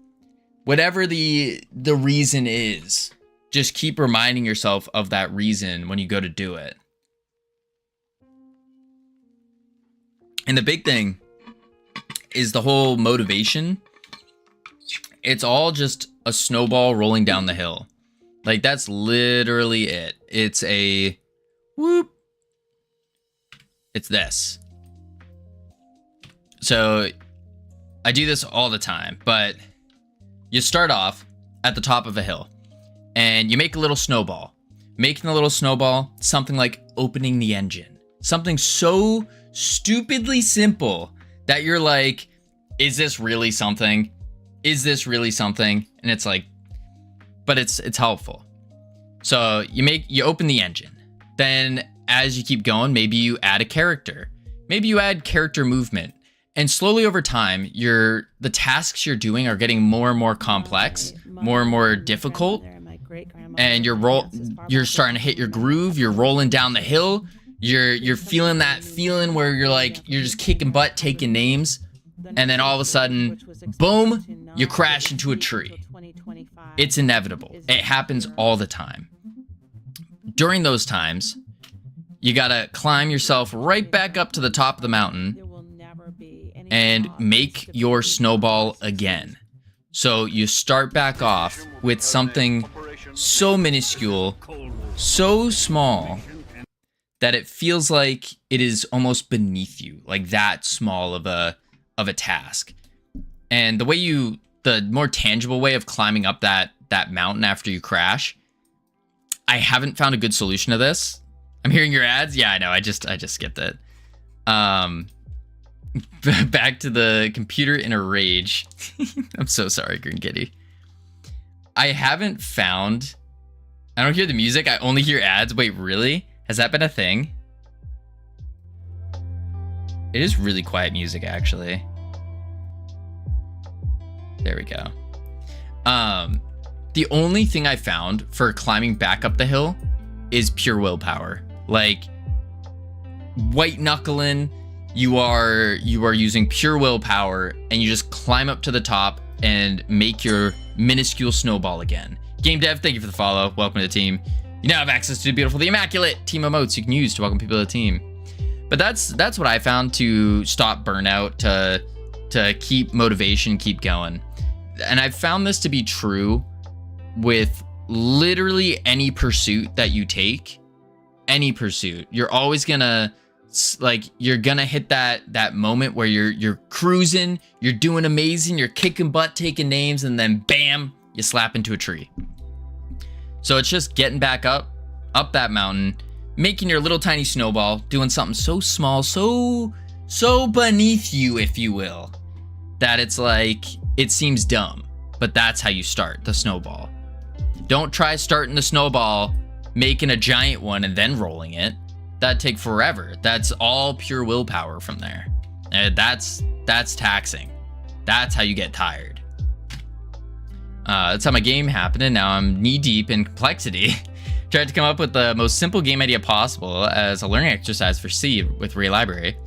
Whatever the reason is, just keep reminding yourself of that reason when you go to do it. And the big thing is the whole motivation. It's all just a snowball rolling down the hill. Like, that's literally it. It's a whoop. It's this. So I do this all the time, but you start off at the top of a hill and you make a little snowball. Making a little snowball, something like opening the engine. Something so stupidly simple that you're like, is this really something? Is this really something? And it's like, but it's helpful. So you open the engine. Then as you keep going, maybe you add a character. Maybe you add character movement. And slowly over time, the tasks you're doing are getting more and more complex, more and more difficult. And you're starting to hit your groove. You're rolling down the hill. You're feeling that feeling where you're just kicking butt, taking names. And then all of a sudden, boom, you crash into a tree. It's inevitable. It happens all the time. During those times, you gotta climb yourself right back up to the top of the mountain and make your snowball again. So you start back off with something so minuscule, so small, that it feels like it is almost beneath you, like that small of a task. And the more tangible way of climbing up that mountain after you crash, I haven't found a good solution to this. I'm hearing your ads. Yeah, I know. I just skipped it. Back to the computer in a rage. I'm so sorry, Green Kitty. I haven't found. I don't hear the music. I only hear ads. Wait, really? Has that been a thing? It is really quiet music, actually. There we go. The only thing I found for climbing back up the hill is pure willpower. Like, white knuckling, you are using pure willpower, and you just climb up to the top and make your minuscule snowball again. Game Dev, thank you for the follow. Welcome to the team. You now have access to the beautiful, the immaculate team emotes you can use to welcome people to the team. But that's what I found to stop burnout, to keep motivation, keep going. And I've found this to be true with literally any pursuit that you take. Any pursuit, you're always gonna you're gonna hit that moment where you're cruising, you're doing amazing, you're kicking butt, taking names, and then bam, you slap into a tree. So it's just getting back up that mountain, making your little tiny snowball, doing something so small, so beneath you, if you will, that it's like, it seems dumb, but that's how you start the snowball. Don't try starting the snowball, making a giant one and then rolling it. That'd take forever. That's all pure willpower from there. And that's taxing. That's how you get tired. That's how my game happened, and now I'm knee deep in complexity. Tried to come up with the most simple game idea possible as a learning exercise for C with Ray Library.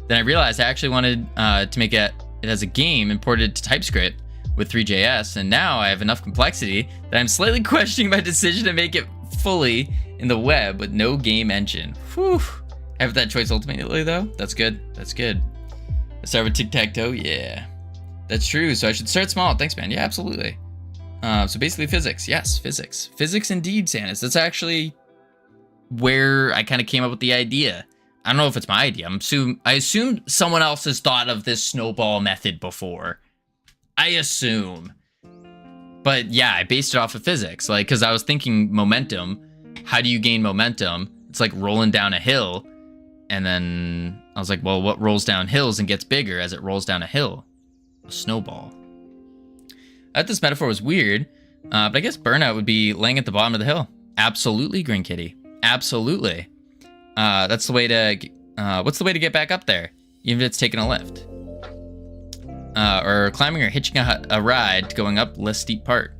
Then I realized I actually wanted to make it as a game imported to TypeScript with 3JS, and now I have enough complexity that I'm slightly questioning my decision to make it fully in the web with no game engine. Whew. Have that choice ultimately, though. That's good. That's good. Let's start with tic-tac-toe. Yeah, that's true. So I should start small. Thanks, man. Yeah, absolutely. So basically physics. Yes, physics. Physics indeed, Sanus. That's actually where I kind of came up with the idea. I don't know if it's my idea. I assume someone else has thought of this snowball method before. I assume. But yeah, I based it off of physics. Like, because I was thinking momentum. How do you gain momentum? It's like rolling down a hill. And then I was like, well, what rolls down hills and gets bigger as it rolls down a hill? A snowball. I thought this metaphor was weird. But I guess burnout would be laying at the bottom of the hill. Absolutely, Green Kitty. Absolutely. That's the way to... what's the way to get back up there? Even if it's taking a lift. Or climbing or hitching a ride going up less steep part.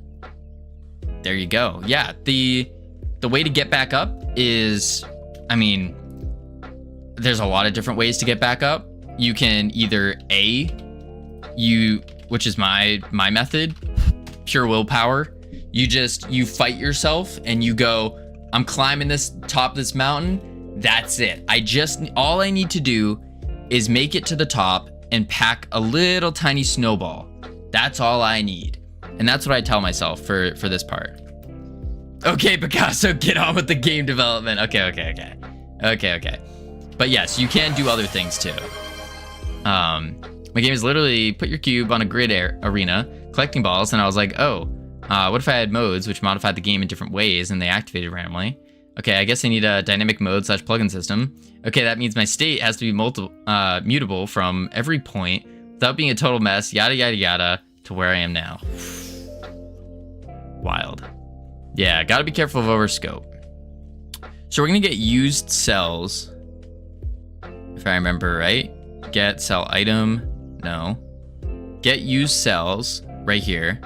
There you go. Yeah, the way to get back up is, I mean, there's a lot of different ways to get back up. You can either which is my method, pure willpower. You fight yourself and you go, I'm climbing this top of this mountain. That's it. All I need to do is make it to the top and pack a little tiny snowball. That's all I need. And that's what I tell myself for this part. Okay, Picasso, get on with the game development. Okay. But yes, you can do other things too. My game is literally put your cube on a grid arena, collecting balls, and I was like, oh, what if I had modes which modified the game in different ways and they activated randomly? Okay, I guess I need a dynamic mode / plugin system. Okay, that means my state has to be mutable from every point without being a total mess, yada yada yada, to where I am now. Wild. Yeah, gotta be careful of overscope. So we're gonna get used cells, if I remember right. Get cell item, no. Get used cells, right here.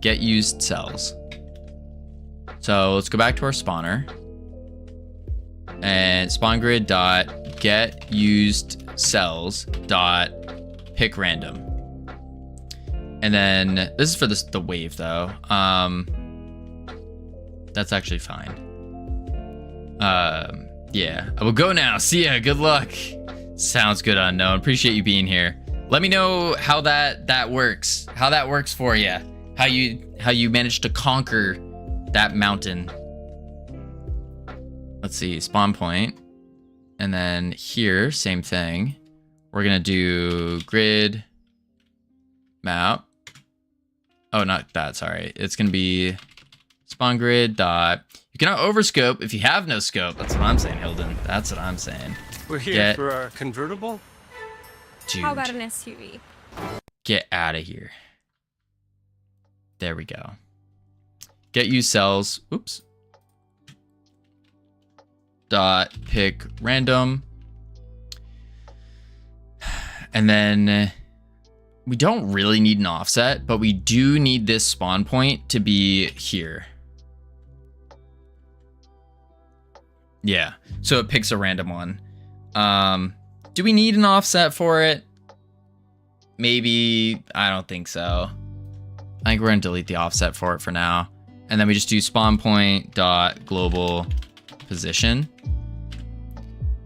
Get used cells. So let's go back to our spawner. And spawn grid dot get used cells dot pick random. And then this is for the wave though. That's actually fine. Yeah, I will go now. See ya. Good luck. Sounds good, unknown. Appreciate you being here. Let me know how that works. How that works for you. How you managed to conquer that mountain. Let's see, spawn point. And then here, same thing. We're gonna do grid map. Oh, not that, sorry. It's gonna be spawn grid dot. You cannot overscope if you have no scope. That's what I'm saying, Hilden. That's what I'm saying. We're here for our convertible? Dude. How about an SUV? Get out of here. There we go. Get used cells. Oops. Dot pick random. And then we don't really need an offset, but we do need this spawn point to be here. Yeah, so it picks a random one. Do we need an offset for it? Maybe. I don't think so. I think we're gonna delete the offset for it for now. And then we just do spawn point dot global position.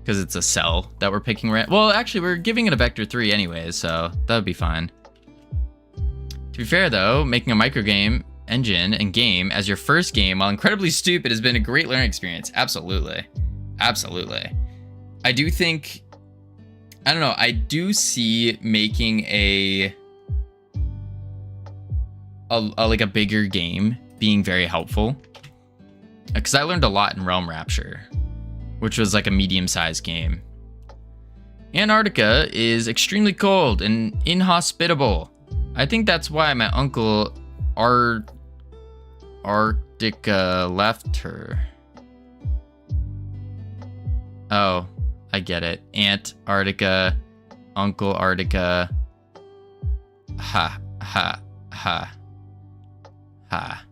Because it's a cell that we're picking. Well, actually, we're giving it a vector 3 anyways, so that would be fine. To be fair, though, making a microgame engine and game as your first game, while incredibly stupid, has been a great learning experience. Absolutely. Absolutely. I do think... I don't know. I do see making a bigger game being very helpful. Because I learned a lot in Realm Rapture, which was like a medium-sized game. Antarctica is extremely cold and inhospitable. I think that's why my uncle Arctica left her. Oh, I get it. Antarctica, Uncle Arctica. Ha, ha, ha. Ha.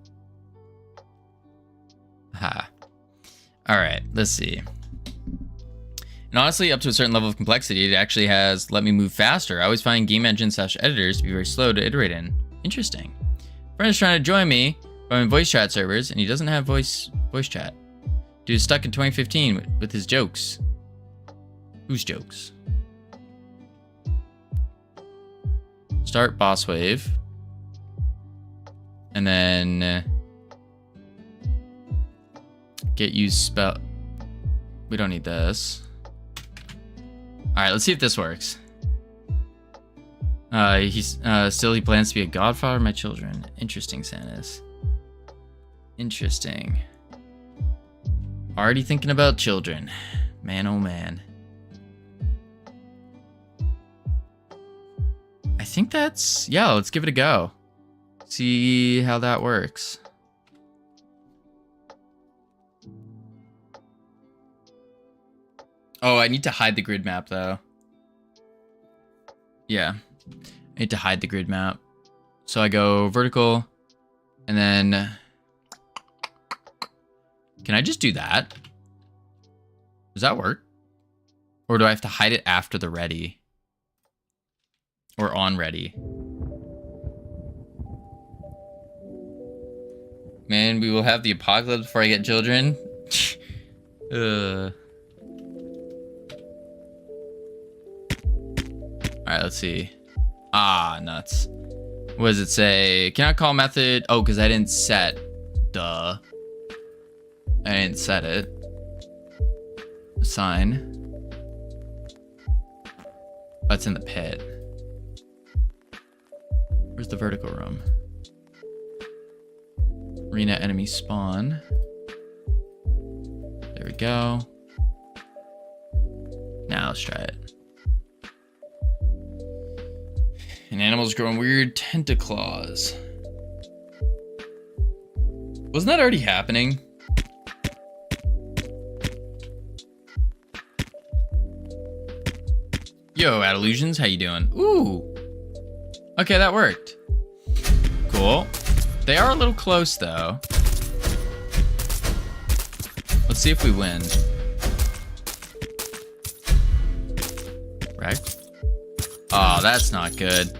Ha. All right, let's see. And honestly, up to a certain level of complexity, it actually has let me move faster. I always find game engine / editors to be very slow to iterate in. Interesting. A friend is trying to join me, but I'm in voice chat servers, and he doesn't have voice chat. Dude is stuck in 2015 with his jokes. Whose jokes? Start boss wave. And then get used spell. We don't need this. All right, let's see if this works. He plans to be a godfather of my children. Interesting, Sanus. Interesting. Already thinking about children. Man, oh man. I think that's... Yeah, let's give it a go. See how that works. Oh, I need to hide the grid map, though. Yeah. I need to hide the grid map. So I go vertical, and then... Can I just do that? Does that work? Or do I have to hide it after the ready? Or on ready? Man, we will have the apocalypse before I get children. Alright, let's see. Ah, nuts. What does it say? Cannot call method. Oh, because I didn't set. Duh. I didn't set it. Assign. That's in the pit. Where's the vertical room? Arena enemy spawn. There we go. Now let's try it. An animal's growing weird tentacles. Wasn't that already happening? Yo, Adillusions, how you doing? Ooh. Okay, that worked. Cool. They are a little close, though. Let's see if we win. Right? Oh, that's not good.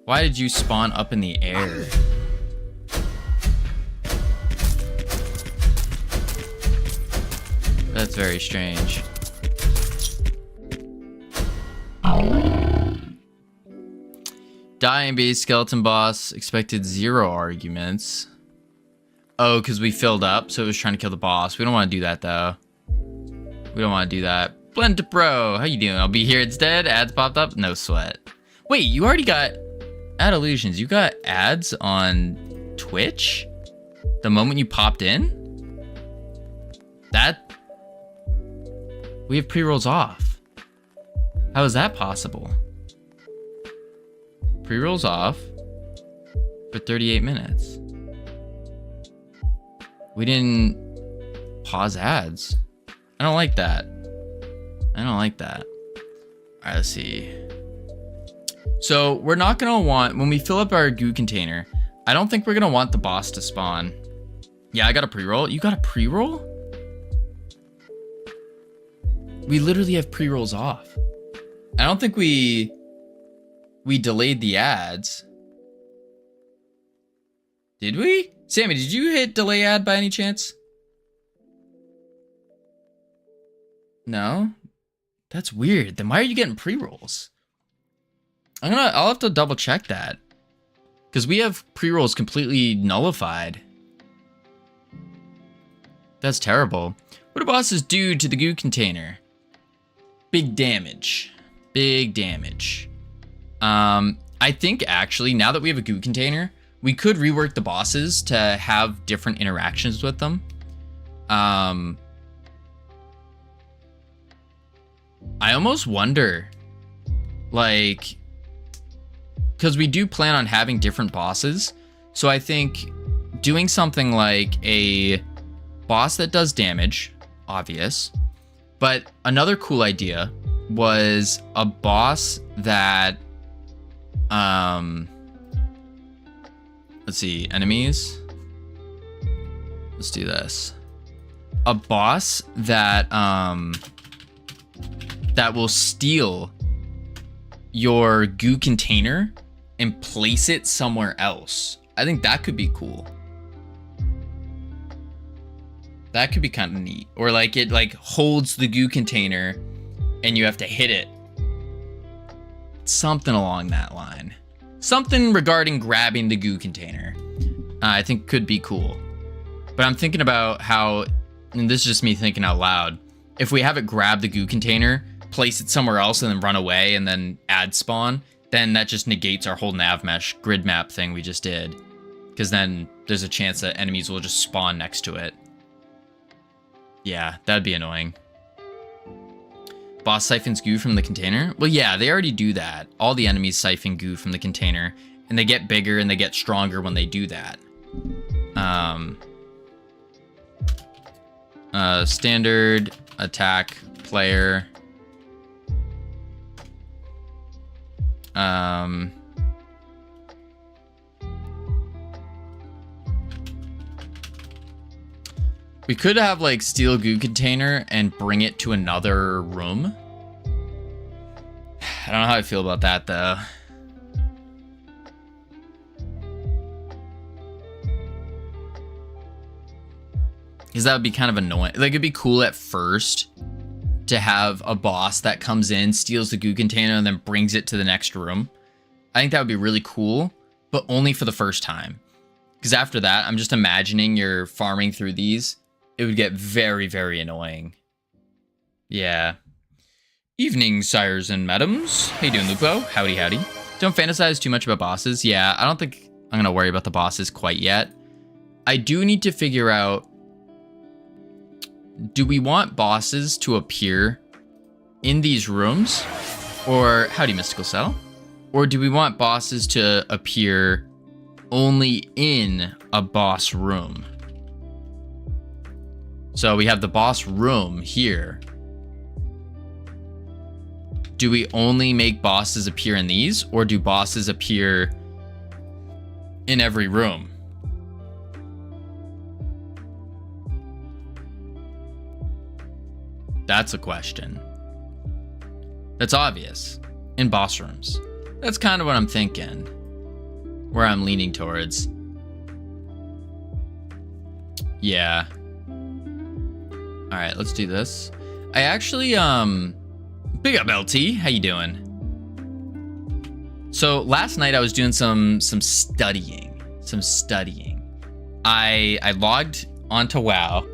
Why did you spawn up in the air? That's very strange. Dying base skeleton boss expected 0 arguments. Oh, because we filled up, so it was trying to kill the boss. We don't want to do that, though. We don't want to do that. Blend to Pro, how you doing? I'll be here instead. Ads popped up. No sweat. Wait, you already got Ad Illusions. You got ads on Twitch the moment you popped in? That we have pre-rolls off. How is that possible? Pre-rolls off for 38 minutes. We didn't pause ads. I don't like that. I don't like that. All right, let's see. So we're not gonna want, when we fill up our goo container, I don't think we're gonna want the boss to spawn. Yeah, I got a pre-roll. You got a pre-roll? We literally have pre-rolls off. I don't think we delayed the ads. Did we? Sammy, did you hit delay ad by any chance? No? That's weird. Then why are you getting pre-rolls? I'll have to double check that. Because we have pre-rolls completely nullified. That's terrible. What do bosses do to the goo container? Big damage. Big damage. I think actually, now that we have a goo container, we could rework the bosses to have different interactions with them. I almost wonder, like, because we do plan on having different bosses. So I think doing something like a boss that does damage, obvious. But another cool idea was a boss that, let's see, enemies. Let's do this. A boss that, that will steal your goo container and place it somewhere else. I think that could be cool. That could be kind of neat. Or like it like holds the goo container and you have to hit it. Something along that line. Something regarding grabbing the goo container. I think could be cool. But I'm thinking about how, and this is just me thinking out loud, if we have it grab the goo container, place it somewhere else and then run away and then add spawn, then that just negates our whole nav mesh grid map thing we just did. Because then there's a chance that enemies will just spawn next to it. Yeah, that'd be annoying. Boss siphons goo from the container? Well, yeah, they already do that. All the enemies siphon goo from the container, and they get bigger and they get stronger when they do that. Standard attack player. We could have like steal goo container and bring it to another room. I don't know how I feel about that though. Because that would be kind of annoying. Like, it'd be cool at first to have a boss that comes in, steals the goo container, and then brings it to the next room. I think that would be really cool, but only for the first time. Because after that, I'm just imagining you're farming through these. It would get very, very annoying. Yeah. Evening, sires and madams. How you doing, Lupo? Howdy, howdy. Don't fantasize too much about bosses. Yeah, I don't think I'm going to worry about the bosses quite yet. I do need to figure out, do we want bosses to appear in these rooms? Or, howdy, Mystical Cell? Or do we want bosses to appear only in a boss room? So we have the boss room here. Do we only make bosses appear in these, or do bosses appear in every room? That's a question. That's obvious. In boss rooms. That's kind of what I'm thinking. Where I'm leaning towards. Yeah. Alright, let's do this. I actually, big up LT, how you doing? So last night I was doing some studying. I logged onto WoW,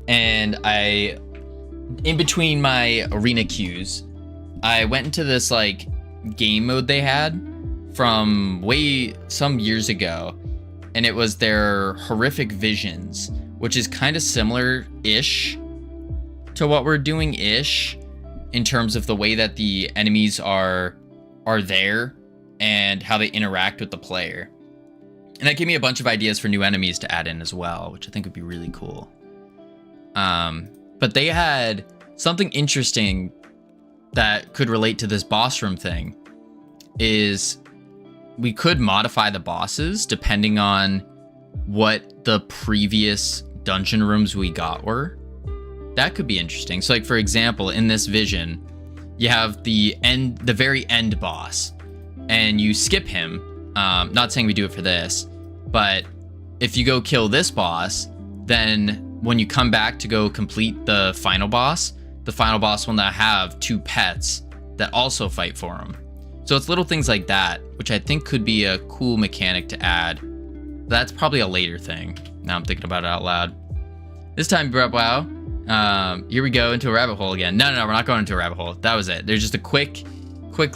and in between my arena queues, I went into this like game mode they had from some years ago, and it was their horrific visions, which is kind of similar-ish to what we're doing-ish in terms of the way that the enemies are there and how they interact with the player. And that gave me a bunch of ideas for new enemies to add in as well, which I think would be really cool. But they had something interesting that could relate to this boss room thing, is we could modify the bosses depending on what the previous dungeon rooms we got were. That could be interesting. So like, for example, in this vision, you have the very end boss, and you skip him. Not saying we do it for this, but if you go kill this boss, then when you come back to go complete the final boss will now have two pets that also fight for him. So it's little things like that, which I think could be a cool mechanic to add. That's probably a later thing. Now I'm thinking about it out loud. This time, wow. Here we go into a rabbit hole again. No, we're not going into a rabbit hole. That was it. There's just a quick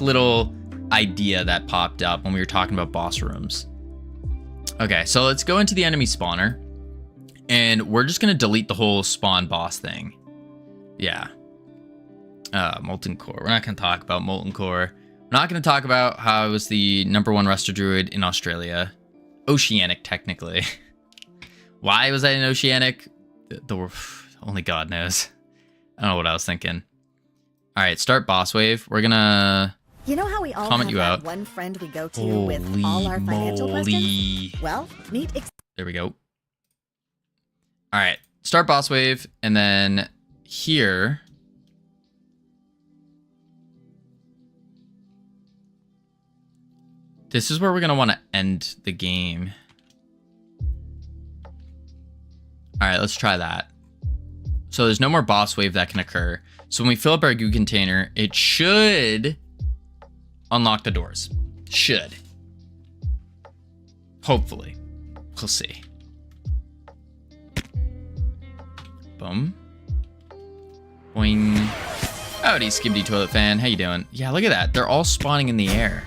little idea that popped up when we were talking about boss rooms. Okay, so let's go into the enemy spawner, and we're just gonna delete the whole spawn boss thing. Yeah. Molten Core. We're not gonna talk about Molten Core. We're not gonna talk about how I was the #1 Ruster Druid in Australia. Oceanic, technically. Why was I in Oceanic? Only God knows. I don't know what I was thinking. All right, start boss wave. We're gonna You know how we all comment have you that out. one friend we go to with all our financial questions? Well, meet There we go. All right, start boss wave, and then here. This is where we're gonna want to end the game. All right, let's try that. So there's no more boss wave that can occur. So when we fill up our goo container, it should unlock the doors. Should. Hopefully. We'll see. Boom. Boing. Howdy, Skibbity Toilet Fan. How you doing? Yeah, look at that. They're all spawning in the air.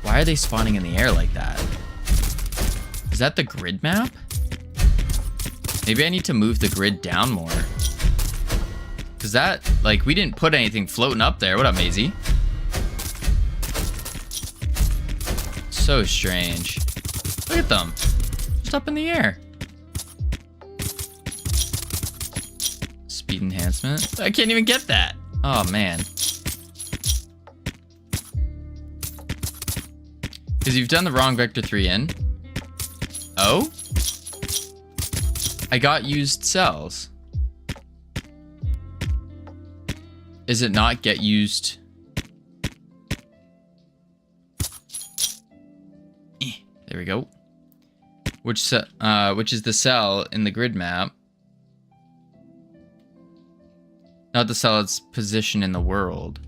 Why are they spawning in the air like that? Is that the grid map? Maybe I need to move the grid down more. Cause that, like, we didn't put anything floating up there. What up, Maisie? So strange. Look at them. Just up in the air. Speed enhancement. I can't even get that. Oh, man. Because you've done the wrong Vector 3 in. Oh? I got used cells. Is it not get used? There we go. Which is the cell in the grid map Not to sell its position in the world.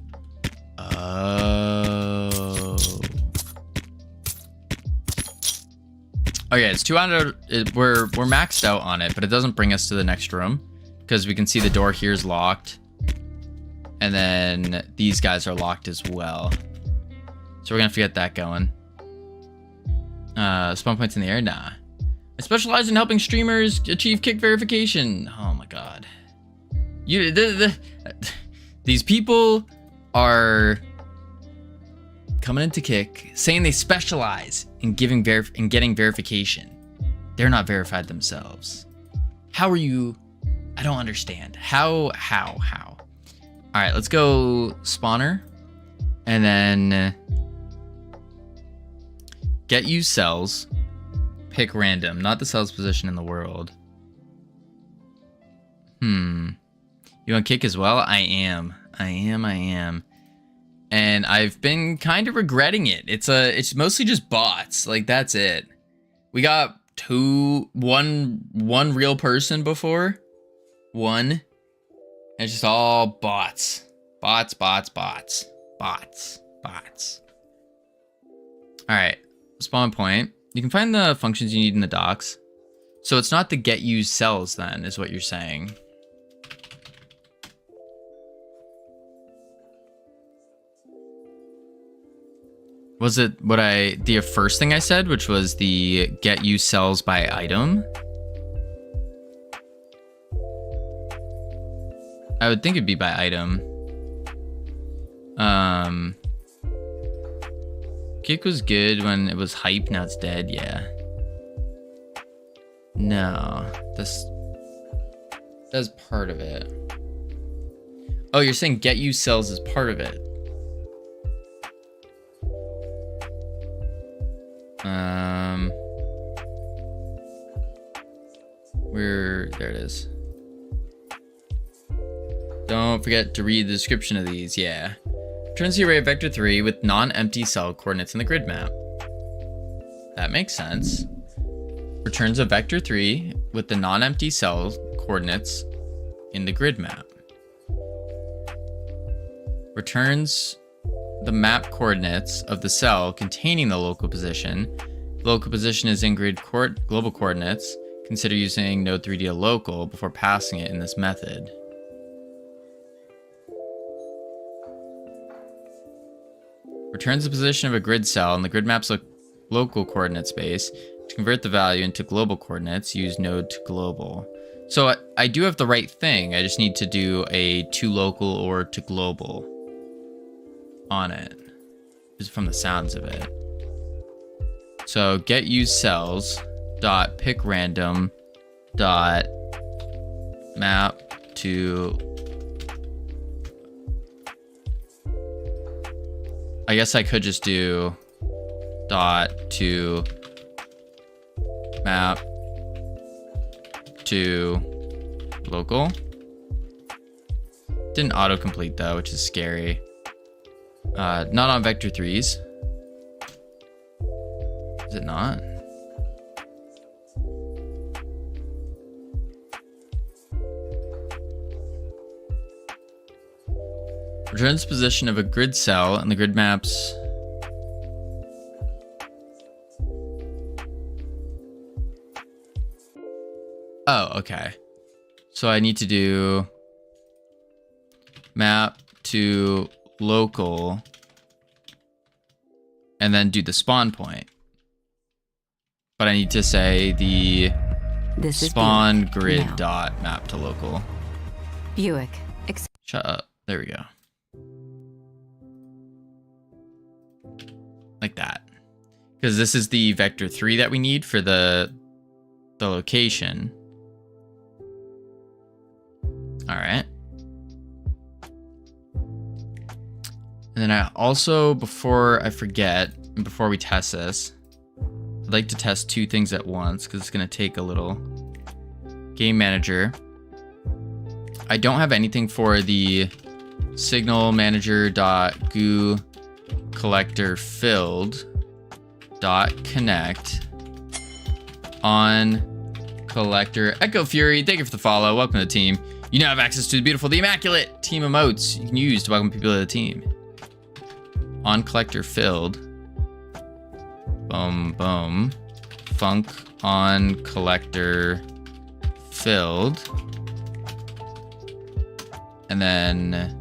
Oh. Okay, it's 200. We're maxed out on it, but it doesn't bring us to the next room because we can see the door here is locked, and then these guys are locked as well. So we're gonna have to get that going. Spawn points in the air, nah. I specialize in helping streamers achieve kick verification. Oh my god. These people are coming into Kick saying they specialize in getting verification. They're not verified themselves. How are you? I don't understand. How? All right, let's go spawner, and then get you cells. Pick random, not the cell's position in the world. You want Kick as well? I am. And I've been kind of regretting it. It's mostly just bots. Like, that's it. We got one real person before. One. And it's just all bots. Bots. Alright. Spawn point. You can find the functions you need in the docs. So it's not the get used cells then, is what you're saying. Was it the first thing I said, which was the get you cells by item? I would think it'd be by item. Kick was good when it was hype, now it's dead, yeah. No, that's part of it. Oh, you're saying get you cells is part of it. There it is. Don't forget to read the description of these, yeah. Returns the array of vector 3 with non-empty cell coordinates in the grid map. That makes sense. Returns a vector 3 with the non-empty cell coordinates in the grid map. Returns the map coordinates of the cell containing the local position. The local position is in grid global coordinates. Consider using node 3D local before passing it in this method. Returns the position of a grid cell in the grid map's local coordinate space. To convert the value into global coordinates, use node to global. So I do have the right thing. I just need to do a to local or to global on it, just from the sounds of it. So get use cells dot pick random dot map to, I guess I could just do dot to map to local. Didn't autocomplete though, which is scary. Not on vector 3s. Is it not? Returns position of a grid cell in the grid maps. Oh, okay. So I need to do map to local and then do the spawn point. But I need to say the spawn grid now. Dot map to local. Buick. Shut up. There we go. Like that. Because this is the vector 3 that we need for the location. Alright. And then I also, before I forget, and before we test this, I'd like to test two things at once because it's going to take a little. Game manager. I don't have anything for the signal manager dot goo collector filled dot connect on collector. Echo Fury, thank you for the follow. Welcome to the team. You now have access to the beautiful, the immaculate team emotes you can use to welcome people to the team. On collector filled. Boom, boom. Funk on collector filled. And then...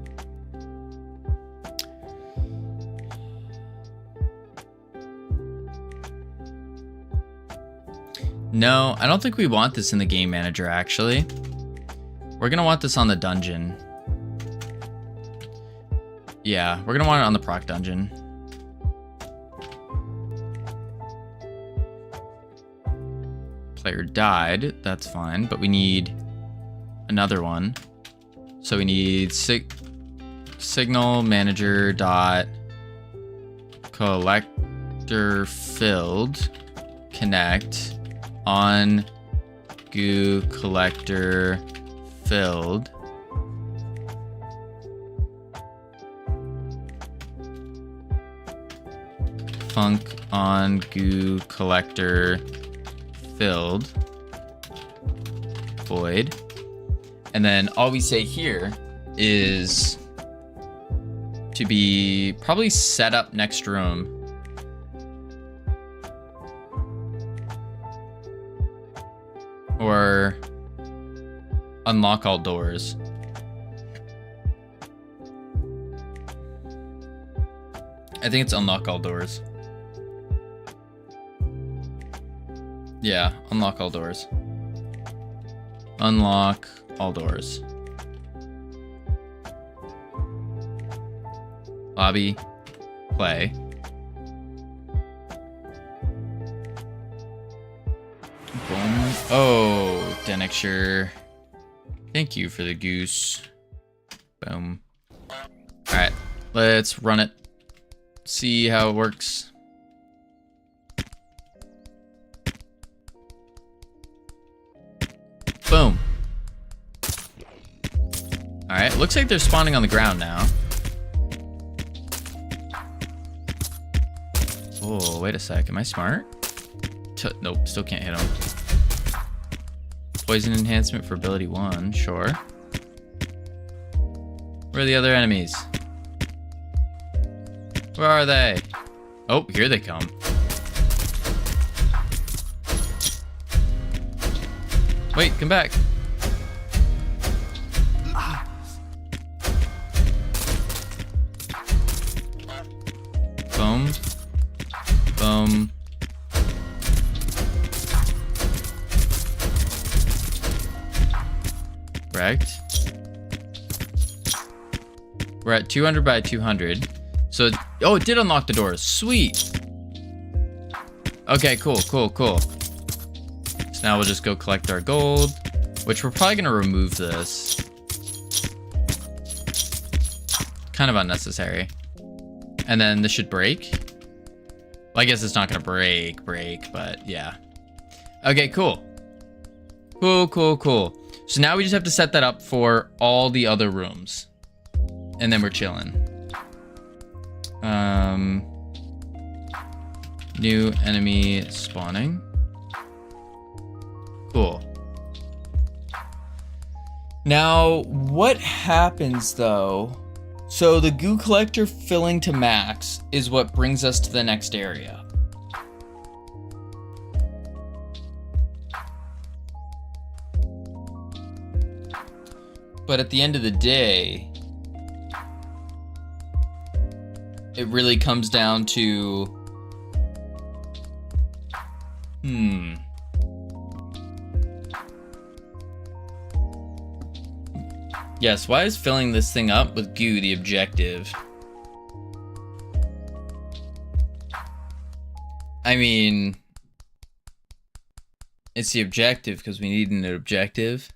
No, I don't think we want this in the game manager, actually. We're gonna want this on the dungeon. Yeah, we're gonna want it on the proc dungeon. Player died, that's fine, but we need another one. So we need signal manager dot collector filled connect on goo collector filled. Funk on goo collector filled void. And then all we say here is to be probably set up next room. Or unlock all doors. I think it's unlock all doors. Yeah, unlock all doors. Unlock all doors. Lobby. Play. Boom. Oh, Denixture. Thank you for the goose. Boom. Alright, let's run it. See how it works. Boom. Alright, looks like they're spawning on the ground now. Oh, wait a sec. Am I smart? Nope, still can't hit him. Poison enhancement for ability 1, sure. Where are the other enemies? Where are they? Oh, here they come. Wait, come back. Boom. Boom. Correct. We're at 200 by 200. So, oh, it did unlock the doors. Sweet. Okay, cool, cool, cool. So now we'll just go collect our gold, which we're probably gonna remove this. Kind of unnecessary. And then this should break. Well, I guess it's not gonna break, but yeah. Okay, cool. Cool. So now we just have to set that up for all the other rooms. And then we're chilling. New enemy spawning. Cool. Now, what happens though? So the goo collector filling to max is what brings us to the next area. But at the end of the day, it really comes down to, Yes, why is filling this thing up with goo the objective? I mean, it's the objective because we need an objective.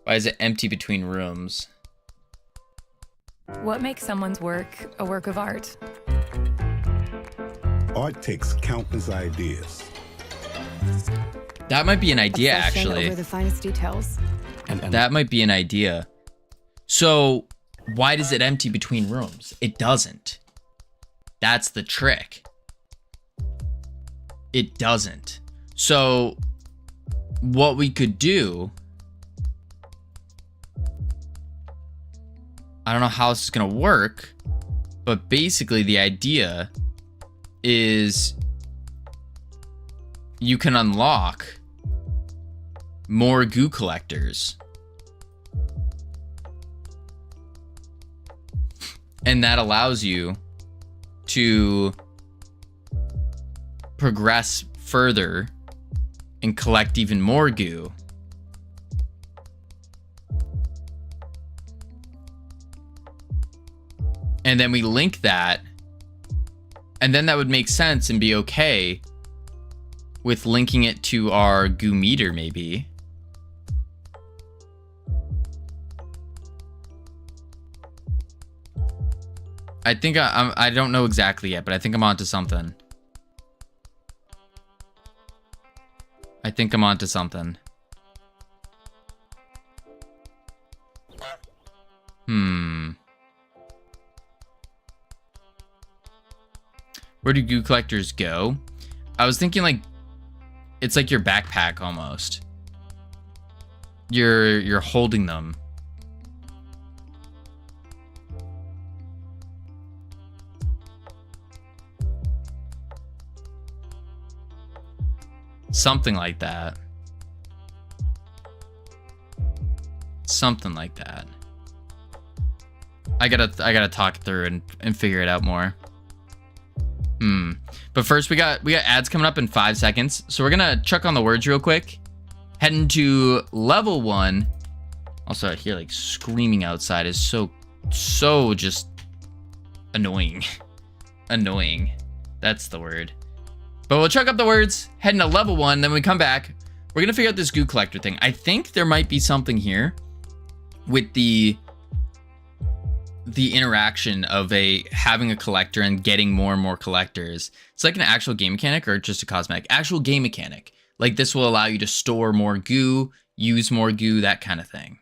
Why is it empty between rooms? What makes someone's work a work of art? Art takes countless ideas. That might be an idea, Obsession actually. over the finest details. That might be an idea. So, why does it empty between rooms? It doesn't. That's the trick. It doesn't. So, what we could do I don't know how this is going to work, but basically the idea is you can unlock more goo collectors. And that allows you to progress further and collect even more goo. And then we link that, and then that would make sense and be okay with linking it to our goo meter, maybe. I think I don't know exactly yet, but I think I'm onto something. I think I'm onto something. Where do goo collectors go? I was thinking like it's like your backpack almost. You're holding them. Something like that. Something like that. I gotta talk through and figure it out more. But first we got ads coming up in 5 seconds. So we're gonna check on the words real quick. Heading to level 1. Also I hear like screaming outside is so just annoying. Annoying. That's the word. But we'll check up the words, heading to level 1, then when we come back, we're gonna figure out this goo collector thing. I think there might be something here with the interaction of having a collector and getting more and more collectors. It's like an actual game mechanic or just a cosmetic? Actual game mechanic. Like this will allow you to store more goo, use more goo, that kind of thing.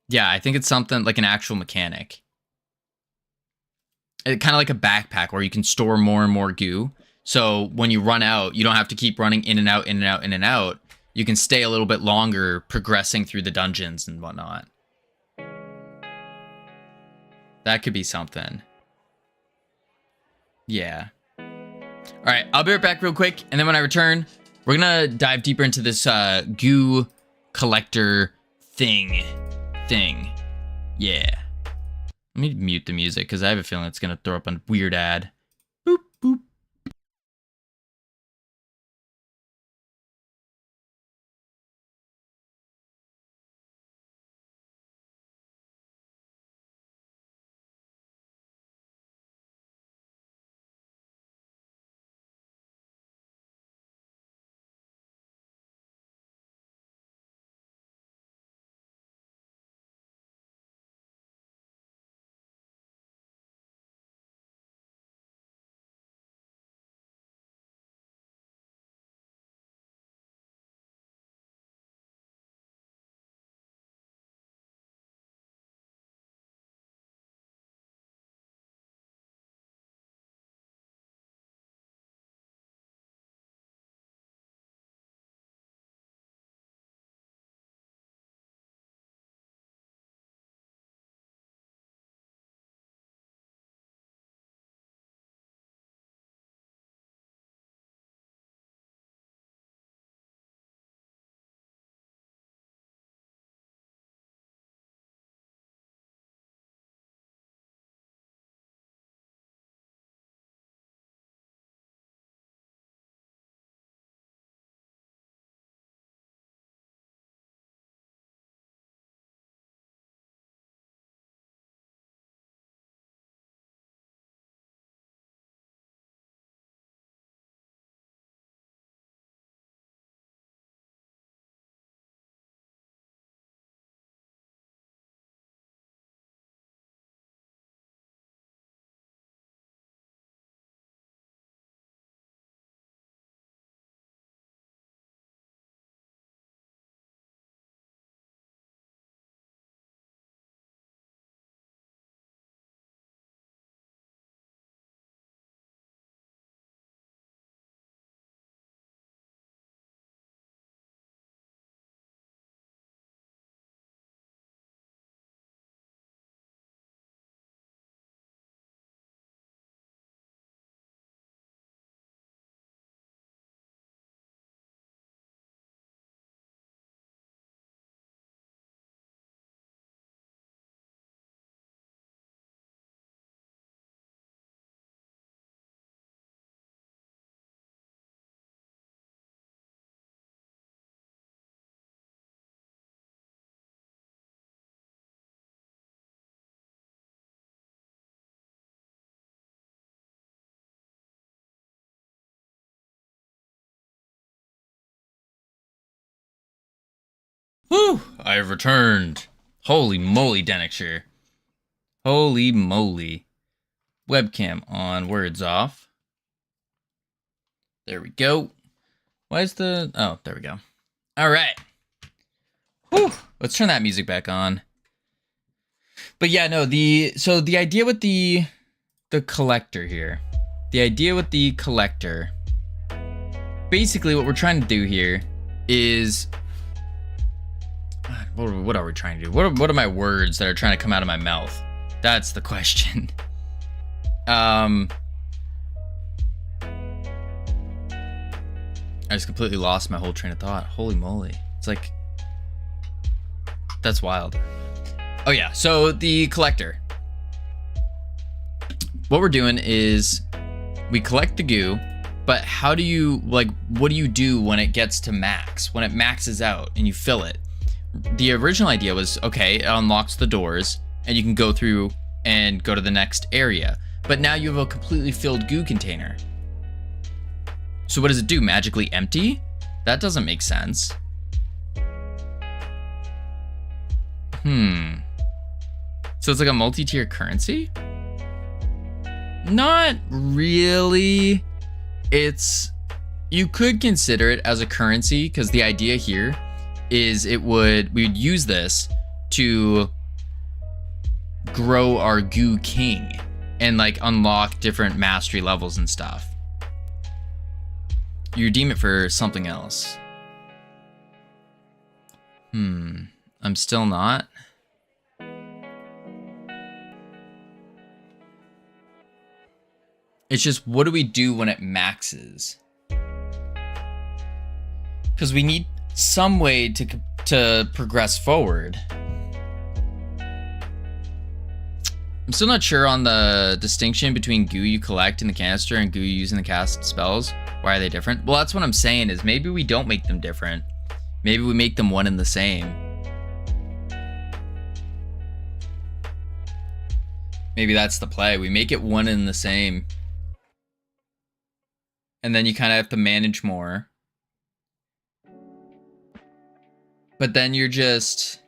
Yeah, I think it's something like an actual mechanic. Kind of like a backpack where you can store more and more goo. So when you run out, you don't have to keep running in and out, in and out, in and out. You can stay a little bit longer progressing through the dungeons and whatnot. That could be something. Yeah. All right, I'll be right back real quick. And then when I return, we're going to dive deeper into this goo collector thing. Yeah. Let me mute the music because I have a feeling it's going to throw up a weird ad. Boop, boop. Whew! I have returned. Holy moly, Denixer. Holy moly. Webcam on, words off. There we go. Why is the... Oh, there we go. All right. Whew! Let's turn that music back on. But yeah, no, so the idea with the collector here. The idea with the collector. Basically, what we're trying to do here is... What are we trying to do? What are my words that are trying to come out of my mouth? That's the question. I just completely lost my whole train of thought. Holy moly. It's like... That's wild. Oh yeah, so the collector. What we're doing is we collect the goo, but how do you, like, what do you do when it gets to max? When it maxes out and you fill it? The original idea was, okay, it unlocks the doors and you can go through and go to the next area. But now you have a completely filled goo container. So what does it do? Magically empty? That doesn't make sense. So it's like a multi-tier currency? Not really. You could consider it as a currency because the idea here is we would use this to grow our goo king and like unlock different mastery levels and stuff. You redeem it for something else. I'm still not. It's just, what do we do when it maxes? Because we need some way to progress forward. I'm still not sure on the distinction between goo you collect in the canister and goo you use in the cast spells. Why are they different? Well, that's what I'm saying, is maybe we don't make them different. Maybe we make them one and the same. Maybe that's the play. We make it one and the same. And then you kind of have to manage more. But then you're just...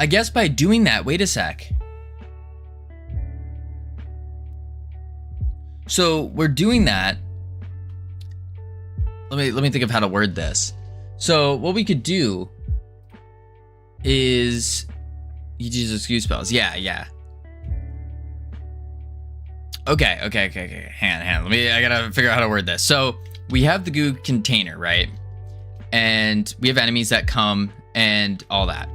I guess by doing that, wait a sec. So we're doing that. Let me think of how to word this. So what we could do is you use excuse spells. Yeah. Okay. Hang on. I gotta figure out how to word this. So we have the goo container, right? And we have enemies that come and all that.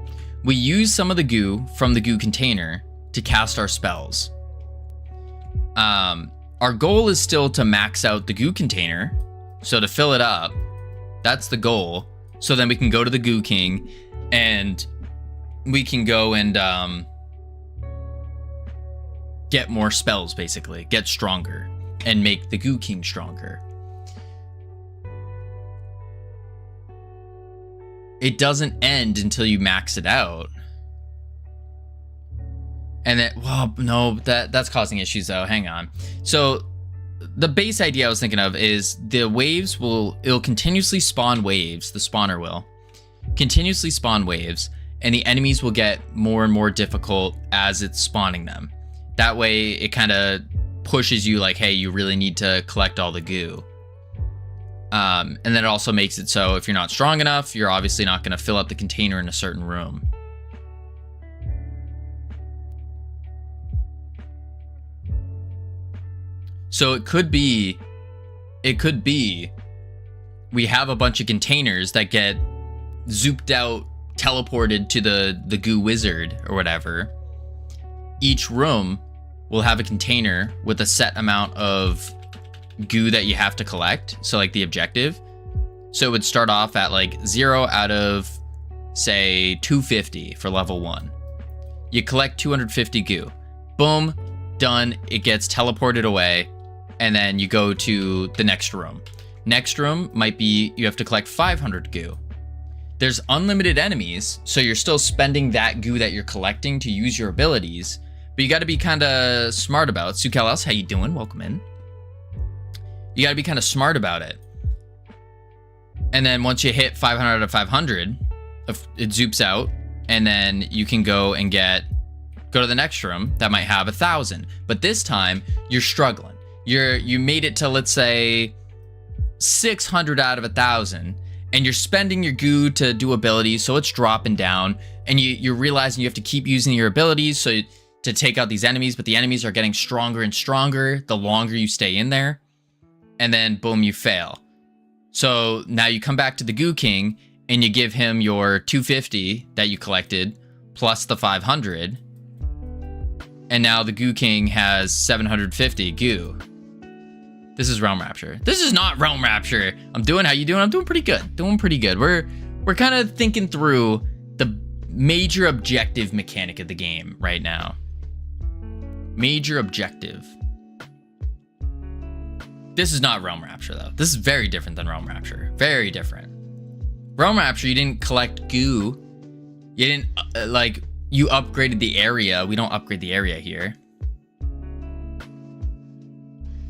We use some of the goo from the goo container to cast our spells. Our goal is still to max out the goo container. So to fill it up, that's the goal. So then we can go to the Goo King and we can go and get more spells, basically. Get stronger and make the Goo King stronger. It doesn't end until you max it out. And then, well, no, that's causing issues though. Hang on. So the base idea I was thinking of is the waves it'll continuously spawn waves. The spawner will continuously spawn waves, and the enemies will get more and more difficult as it's spawning them. That way it kind of pushes you like, hey, you really need to collect all the goo. And then it also makes it so if you're not strong enough, you're obviously not going to fill up the container in a certain room. So it could be we have a bunch of containers that get zooped out, teleported to the goo wizard or whatever. Each room will have a container with a set amount of goo that you have to collect. So like the objective. So it would start off at like 0 out of say 250 for level 1. You collect 250 goo. Boom, done. It gets teleported away. And then you go to the next room. Next room might be you have to collect 500 goo. There's unlimited enemies, so you're still spending that goo that you're collecting to use your abilities, but you got to be kind of smart about it. Sukalos, how you doing? Welcome in. You got to be kind of smart about it. And then once you hit 500 out of 500, it zoops out, and then you can go to the next room that might have 1,000. But this time you're struggling. You made it to, let's say, 600 out of 1,000, and you're spending your goo to do abilities, so it's dropping down, and you're realizing you have to keep using your abilities to take out these enemies, but the enemies are getting stronger and stronger the longer you stay in there, and then boom, you fail. So now you come back to the Goo King, and you give him your 250 that you collected, plus the 500, and now the Goo King has 750 goo. This is Realm Rapture. This is not Realm Rapture. I'm doing, how you doing? I'm doing pretty good. Doing pretty good. We're kind of thinking through the major objective mechanic of the game right now. Major objective. This is not Realm Rapture though. This is very different than Realm Rapture. Very different. Realm Rapture, you didn't collect goo. You didn't, you upgraded the area. We don't upgrade the area here.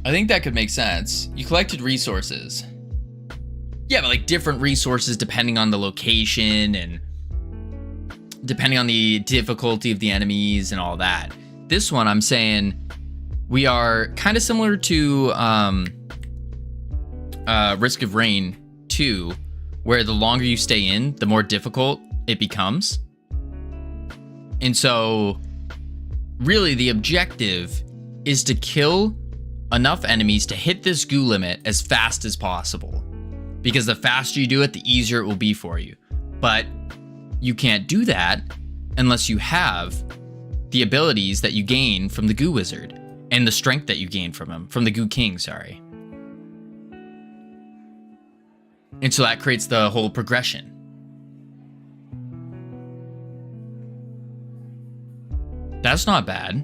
I think that could make sense. You collected resources. Yeah, but different resources depending on the location and depending on the difficulty of the enemies and all that. This one, I'm saying we are kind of similar to Risk of Rain 2, where the longer you stay in, the more difficult it becomes. And so really the objective is to kill enough enemies to hit this goo limit as fast as possible, because the faster you do it, the easier it will be for you. But you can't do that unless you have the abilities that you gain from the Goo Wizard and the strength that you gain from him, from the Goo King, sorry. And so that creates the whole progression. That's not bad.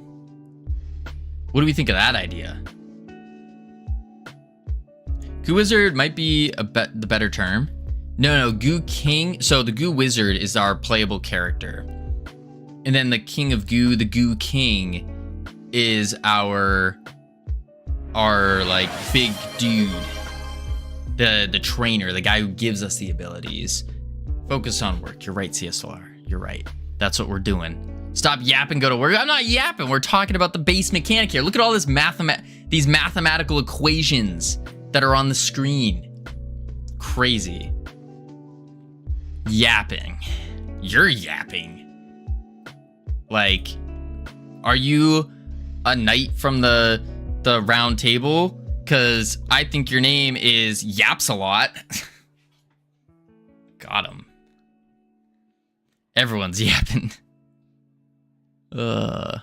What do we think of that idea? Goo Wizard might be the better term. No, Goo King. So the Goo Wizard is our playable character. And then the King of Goo, the Goo King, is our big dude. The trainer, the guy who gives us the abilities. Focus on work. You're right, CSLR. You're right. That's what we're doing. Stop yapping, go to work. I'm not yapping. We're talking about the base mechanic here. Look at all this these mathematical equations that are on the screen. Crazy. Yapping. You're yapping. Are you a knight from the round table? Because I think your name is Yaps a lot. Got him. Everyone's yapping. I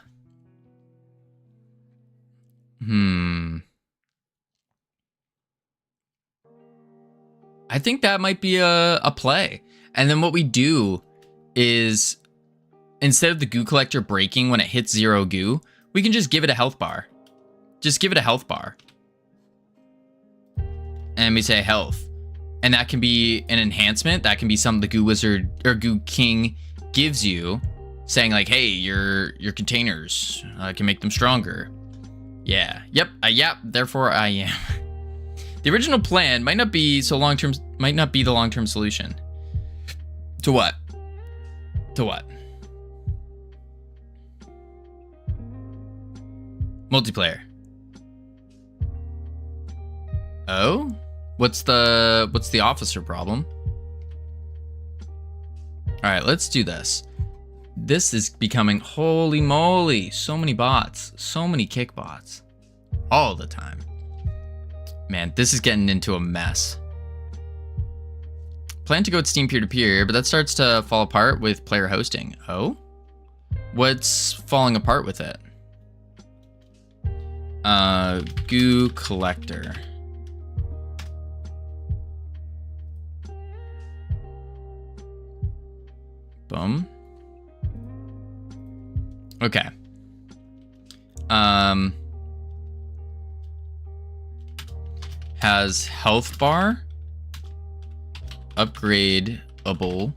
think that might be a play. And then what we do is, instead of the goo collector breaking when it hits 0 goo, we can just give it a health bar. Just give it a health bar. And we say health. And that can be an enhancement. That can be something the Goo Wizard or Goo King gives you, saying hey, your containers, I can make them stronger. Yeah. Yep. Therefore I am. The original plan might not be the long-term solution. To what? To what? Multiplayer. Oh? What's the officer problem? All right, let's do this. This is becoming, holy moly, so many bots, so many kick bots all the time. Man, this is getting into a mess. Plan to go with Steam peer-to-peer, but that starts to fall apart with player hosting. Oh? What's falling apart with it? Goo collector. Boom. Okay. Has health bar, upgradeable,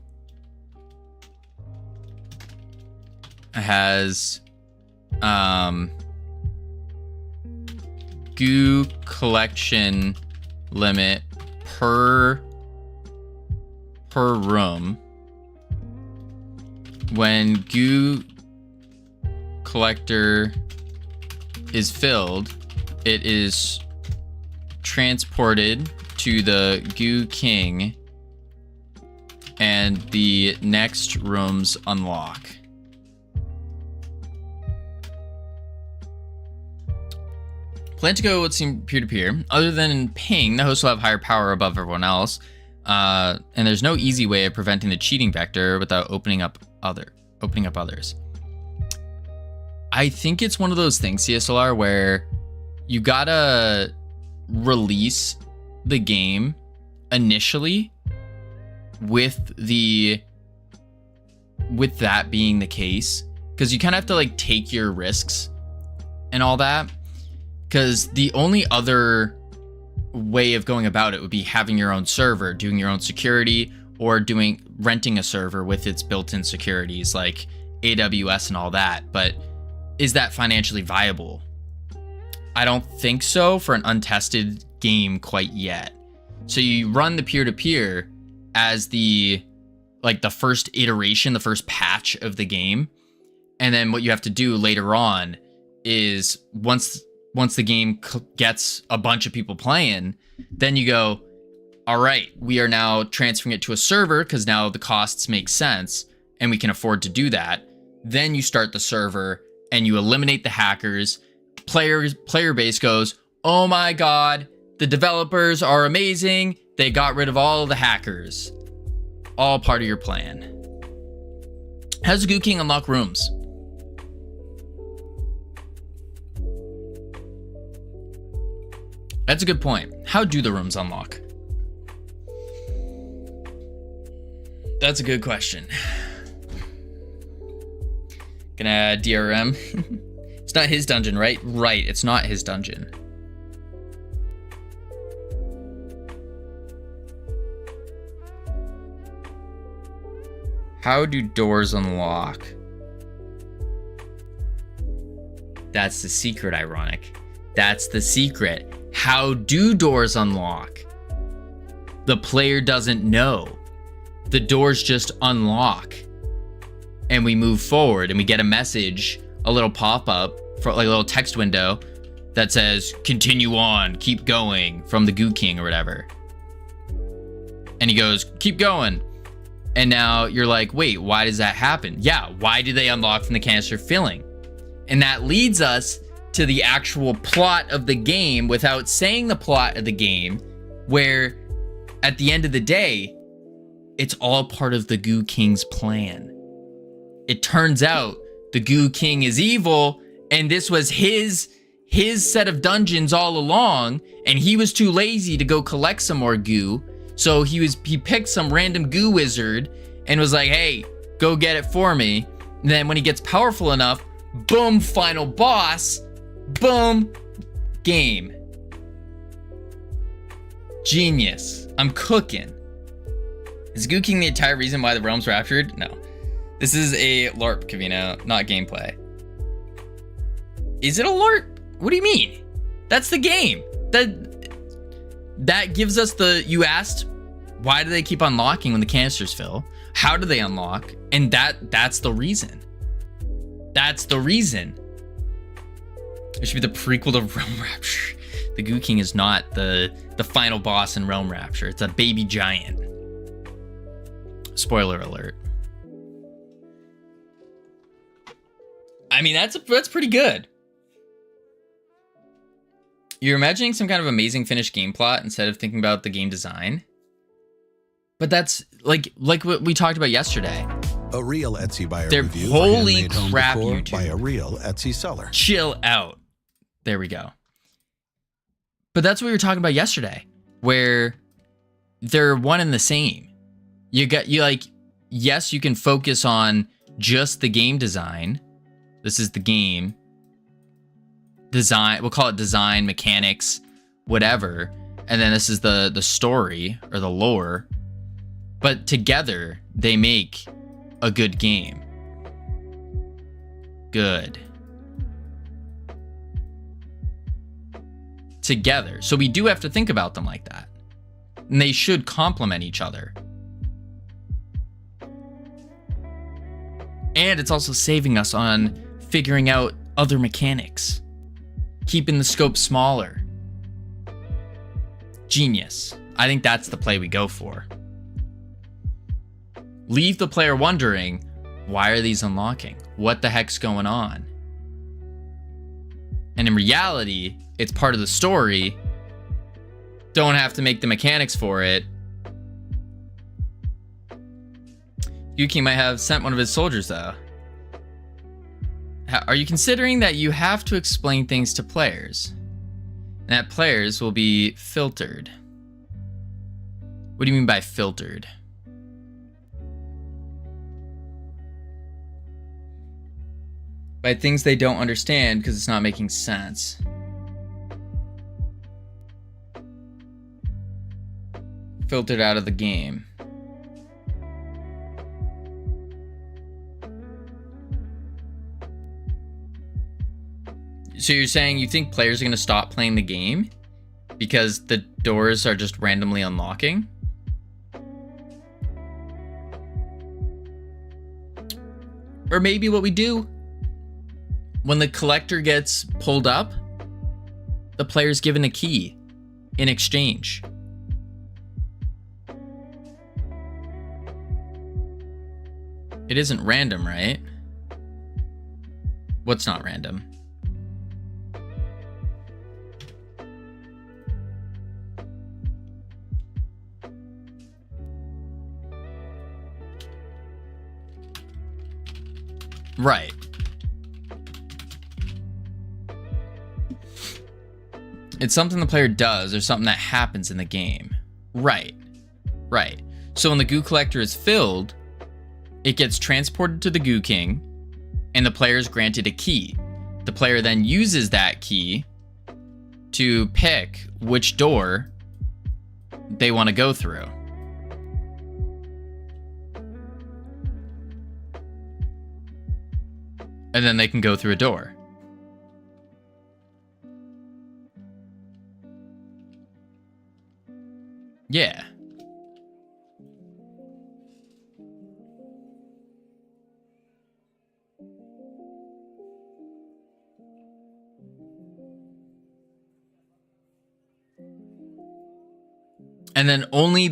has goo collection limit per room. When goo collector is filled, it is transported to the goo king and the next rooms unlock. Plan to go would seem peer-to-peer. Other than in ping, the host will have higher power above everyone else. And there's no easy way of preventing the cheating vector without opening up others. I think it's one of those things, CSLR, where you gotta release the game initially with that being the case, because you kind of have to like take your risks and all that, because the only other way of going about it would be having your own server, doing your own security, or renting a server with its built-in securities like AWS and all that. But is that financially viable? I don't think so for an untested game quite yet. So you run the peer-to-peer as the first iteration, the first patch of the game. And then what you have to do later on is once the game gets a bunch of people playing, then you go, all right, we are now transferring it to a server because now the costs make sense and we can afford to do that. Then you start the server and you eliminate the hackers. Player base goes, oh my God, the developers are amazing. They got rid of all of the hackers. All part of your plan. How does Goo King unlock rooms? That's a good point. How do the rooms unlock? That's a good question. Gonna add DRM. It's not his dungeon, right? Right, it's not his dungeon. How do doors unlock? That's the secret, ironic. That's the secret. How do doors unlock? The player doesn't know. The doors just unlock. And we move forward and we get a message, a little pop-up, for like a little text window that says, continue on, keep going, from the Goo King or whatever. And he goes, keep going. And now you're like, wait, why does that happen? Yeah, why do they unlock from the canister filling? And that leads us to the actual plot of the game without saying the plot of the game, where at the end of the day, it's all part of the Goo King's plan. It turns out the Goo King is evil, and this was his set of dungeons all along, and he was too lazy to go collect some more goo. So he picked some random goo wizard and was like, hey, go get it for me. And then when he gets powerful enough, boom, final boss, boom, game. Genius. I'm cooking. Is Goo King the entire reason why the realms raptured? No. This is a LARP, Covino, not gameplay. Is it a LARP? What do you mean? That's the game. That gives us you asked, why do they keep unlocking when the canisters fill? How do they unlock? And that's the reason. That's the reason. It should be the prequel to Realm Rapture. The Goo King is not the final boss in Realm Rapture. It's a baby giant. Spoiler alert. I mean, that's pretty good. You're imagining some kind of amazing finished game plot instead of thinking about the game design. But that's like what we talked about yesterday. A real Etsy buyer They're review holy for handmade home crap, decor YouTube. by a real Etsy seller. Chill out. There we go. But that's what we were talking about yesterday, where they're one and the same. Yes, you can focus on just the game design. This is the game design. We'll call it design, mechanics, whatever. And then this is the story or the lore. But together they make a good game. Good. together. So we do have to think about them like that. And they should complement each other. And it's also saving us on figuring out other mechanics. Keeping the scope smaller. Genius. I think that's the play we go for. Leave the player wondering, why are these unlocking? What the heck's going on? And in reality, it's part of the story. Don't have to make the mechanics for it. Yuki might have sent one of his soldiers, though. Are you considering that you have to explain things to players? And that players will be filtered. What do you mean by filtered? By things they don't understand because it's not making sense. Filtered out of the game. So you're saying you think players are going to stop playing the game because the doors are just randomly unlocking? Or maybe what we do, when the collector gets pulled up, the player's given a key in exchange. It isn't random, right? What's not random? Right. It's something the player does or something that happens in the game. Right. Right. So when the goo collector is filled, it gets transported to the Goo King, and the player is granted a key. The player then uses that key to pick which door they want to go through. And then they can go through a door. Yeah. And then only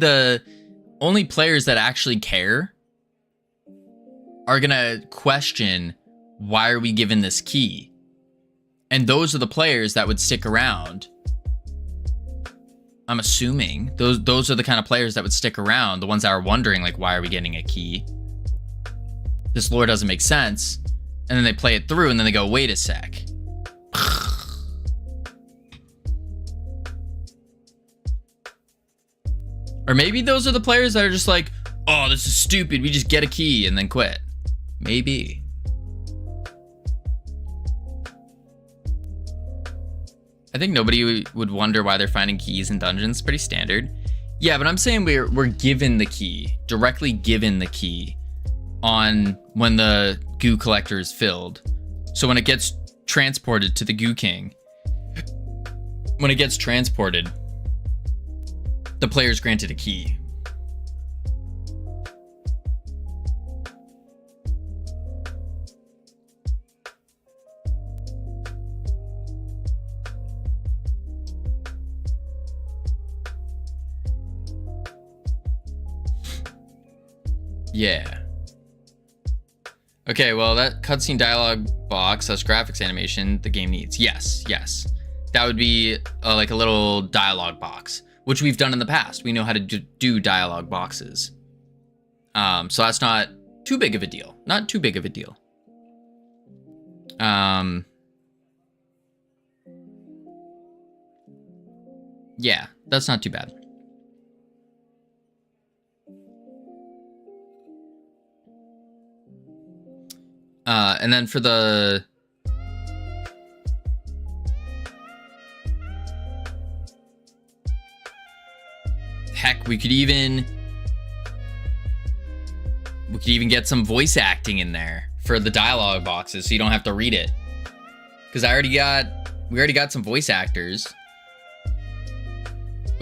players that actually care are gonna question, why are we given this key? And those are the players that would stick around. I'm assuming those are the kind of players that would stick around, the ones that are wondering, like, why are we getting a key? This lore doesn't make sense. And then they play it through and then they go, wait a sec. Or maybe those are the players that are just like, oh, this is stupid, we just get a key and then quit. Maybe. I think nobody would wonder why they're finding keys in dungeons. Pretty standard. Yeah, but I'm saying we're given the key, directly given the key on when the goo collector is filled. So when it gets transported to the Goo King, when it gets transported, the player's granted a key. Yeah. Okay, well, that cutscene dialogue box / graphics animation the game needs. Yes, yes. That would be like a little dialogue box, which we've done in the past. We know how to do dialogue boxes. So that's not too big of a deal. Not too big of a deal. Yeah, that's not too bad. And then for the heck, we could even get some voice acting in there for the dialogue boxes, so you don't have to read it. Because we already got some voice actors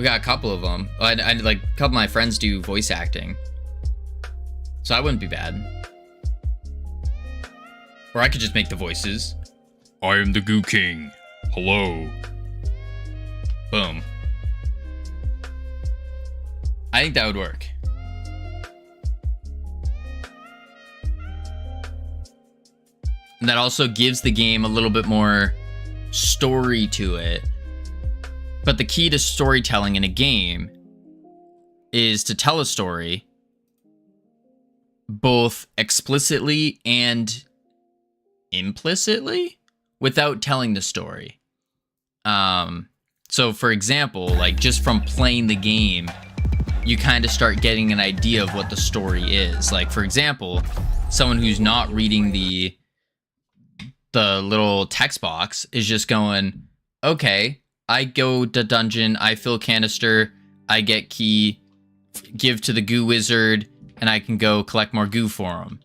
We got a couple of them. I like a couple of my friends do voice acting, so I wouldn't be bad. Or I could just make the voices. I am the Goo King. Hello. Boom. I think that would work. And that also gives the game a little bit more story to it. But the key to storytelling in a game is to tell a story both explicitly and implicitly without telling the story. So for example, like just from playing the game, you kind of start getting an idea of what the story is. Like for example, someone who's not reading the little text box is just going, okay, I go to dungeon, I fill canister, I get key, give to the goo wizard, and I can go collect more goo for him.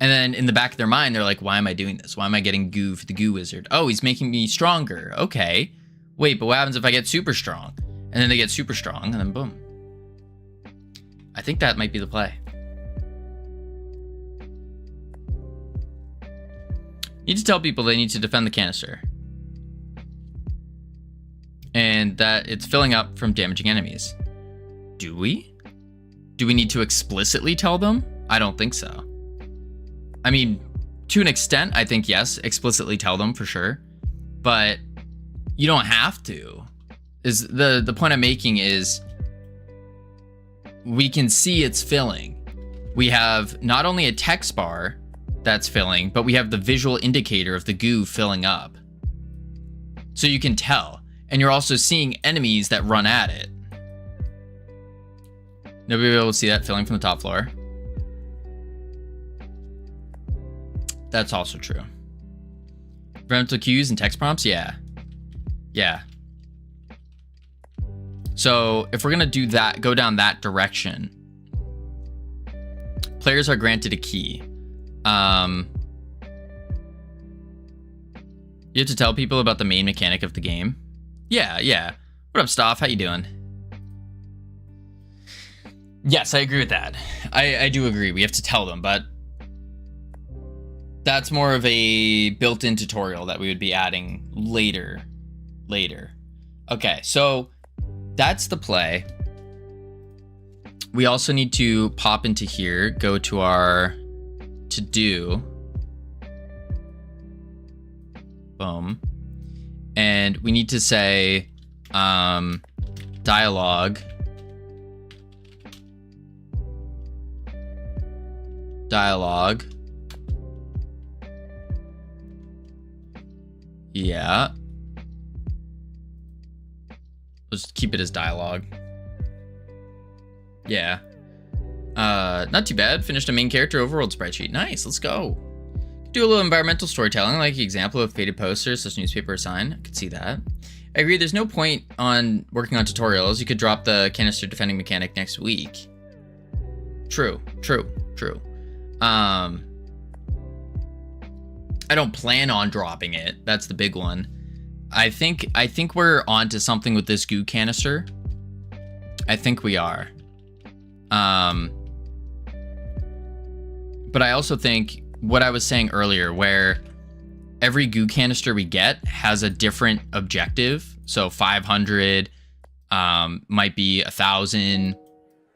And then in the back of their mind, they're like, why am I doing this? Why am I getting goo for the goo wizard? Oh, he's making me stronger. Okay. Wait, but what happens if I get super strong? And then they get super strong, and then boom. I think that might be the play. You need to tell people they need to defend the canister. And that it's filling up from damaging enemies. Do we? Do we need to explicitly tell them? I don't think so. I mean, to an extent, I think yes, explicitly tell them for sure. But you don't have to. Is the point I'm making is we can see it's filling. We have not only a text bar that's filling, but we have the visual indicator of the goo filling up. So you can tell. And you're also seeing enemies that run at it. Nobody will be able to see that filling from the top floor. That's also true. Parental cues and text prompts? Yeah. Yeah. So if we're going to do that, go down that direction, players are granted a key. You have to tell people about the main mechanic of the game. Yeah. What up, Stoff? How you doing? Yes, I agree with that. I do agree. We have to tell them, but that's more of a built-in tutorial that we would be adding later. Okay, so that's the play. We also need to pop into here, go to our to-do. Boom. And we need to say dialogue. Yeah. Let's keep it as dialogue. Yeah. Not too bad. Finished a main character overworld spreadsheet. Nice, let's go. Do a little environmental storytelling, like the example of faded posters, such newspaper sign. I could see that. I agree, there's no point on working on tutorials. You could drop the canister defending mechanic next week. True. I don't plan on dropping it. That's the big one. I think we're onto something with this goo canister. I think we are. But I also think what I was saying earlier, where every goo canister we get has a different objective. So 500 might be 1,000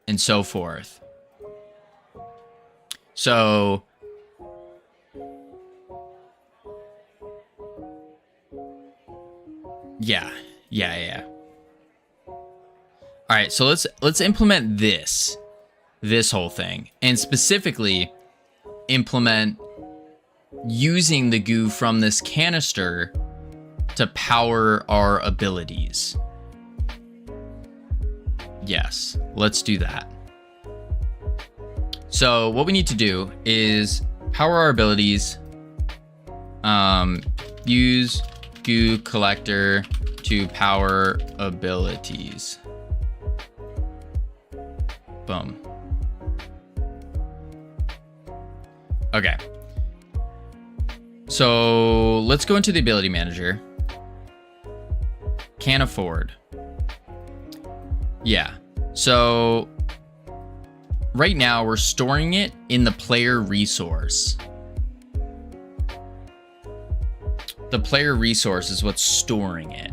and so forth. So yeah. All right, so let's implement this whole thing, and specifically implement using the goo from this canister to power our abilities. Yes, let's do that. So what we need to do is power our abilities. Use goo collector to power abilities. Boom. Okay. So let's go into the ability manager. Can't afford. Yeah. So right now we're storing it in the player resource. The player resource is what's storing it.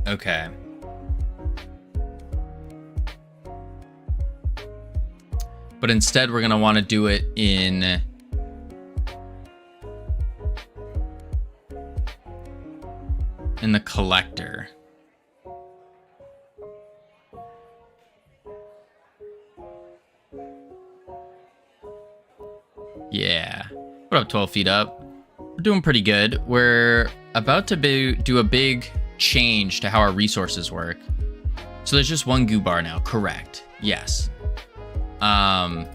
Okay. But instead, we're going to want to do it in the collector. Yeah. What up, 12 feet up? We're doing pretty good. We're about to do a big change to how our resources work. So there's just one goo bar now. Correct. Yes. We're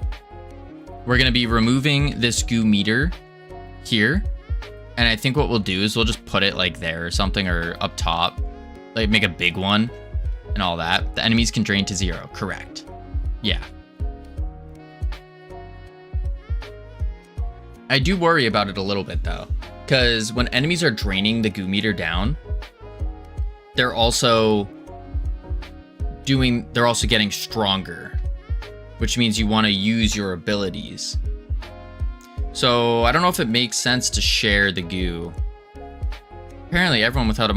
going to be removing this goo meter here. And I think what we'll do is we'll just put it like there or something, or up top, like make a big one and all that. The enemies can drain to 0. Correct. Yeah. I do worry about it a little bit though, because when enemies are draining the goo meter down, they're also getting stronger, which means you want to use your abilities. So I don't know if it makes sense to share the goo. Apparently everyone without a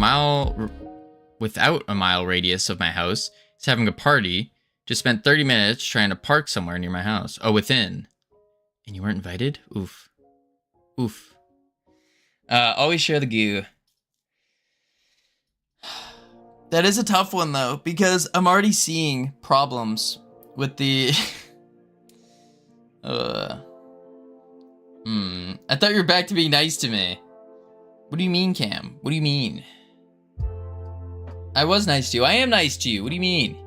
mile radius of my house is having a party. Just spent 30 minutes trying to park somewhere near my house. Oh, within. And you weren't invited? Oof. Oof. Always share the goo. That is a tough one though, because I'm already seeing problems with the I thought you were back to being nice to me. What do you mean, Cam? What do you mean? I was nice to you. I am nice to you. What do you mean?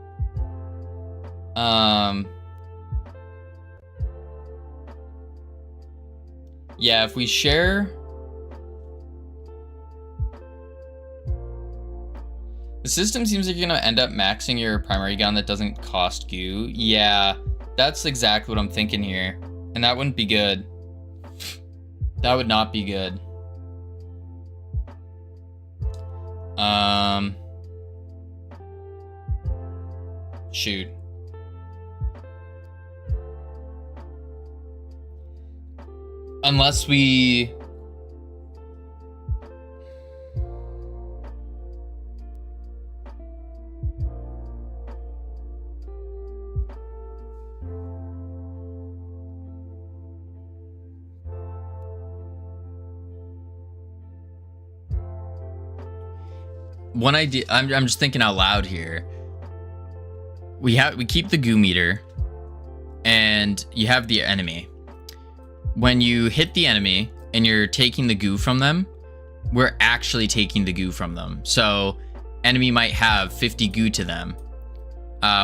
Yeah, if we share, the system seems like you're gonna end up maxing your primary gun that doesn't cost goo. Yeah, that's exactly what I'm thinking here. And that wouldn't be good. That would not be good. Shoot. Unless we... One idea, I'm just thinking out loud here. We keep the goo meter, and you have the enemy. When you hit the enemy and you're taking the goo from them, we're actually taking the goo from them. So enemy might have 50 goo to them.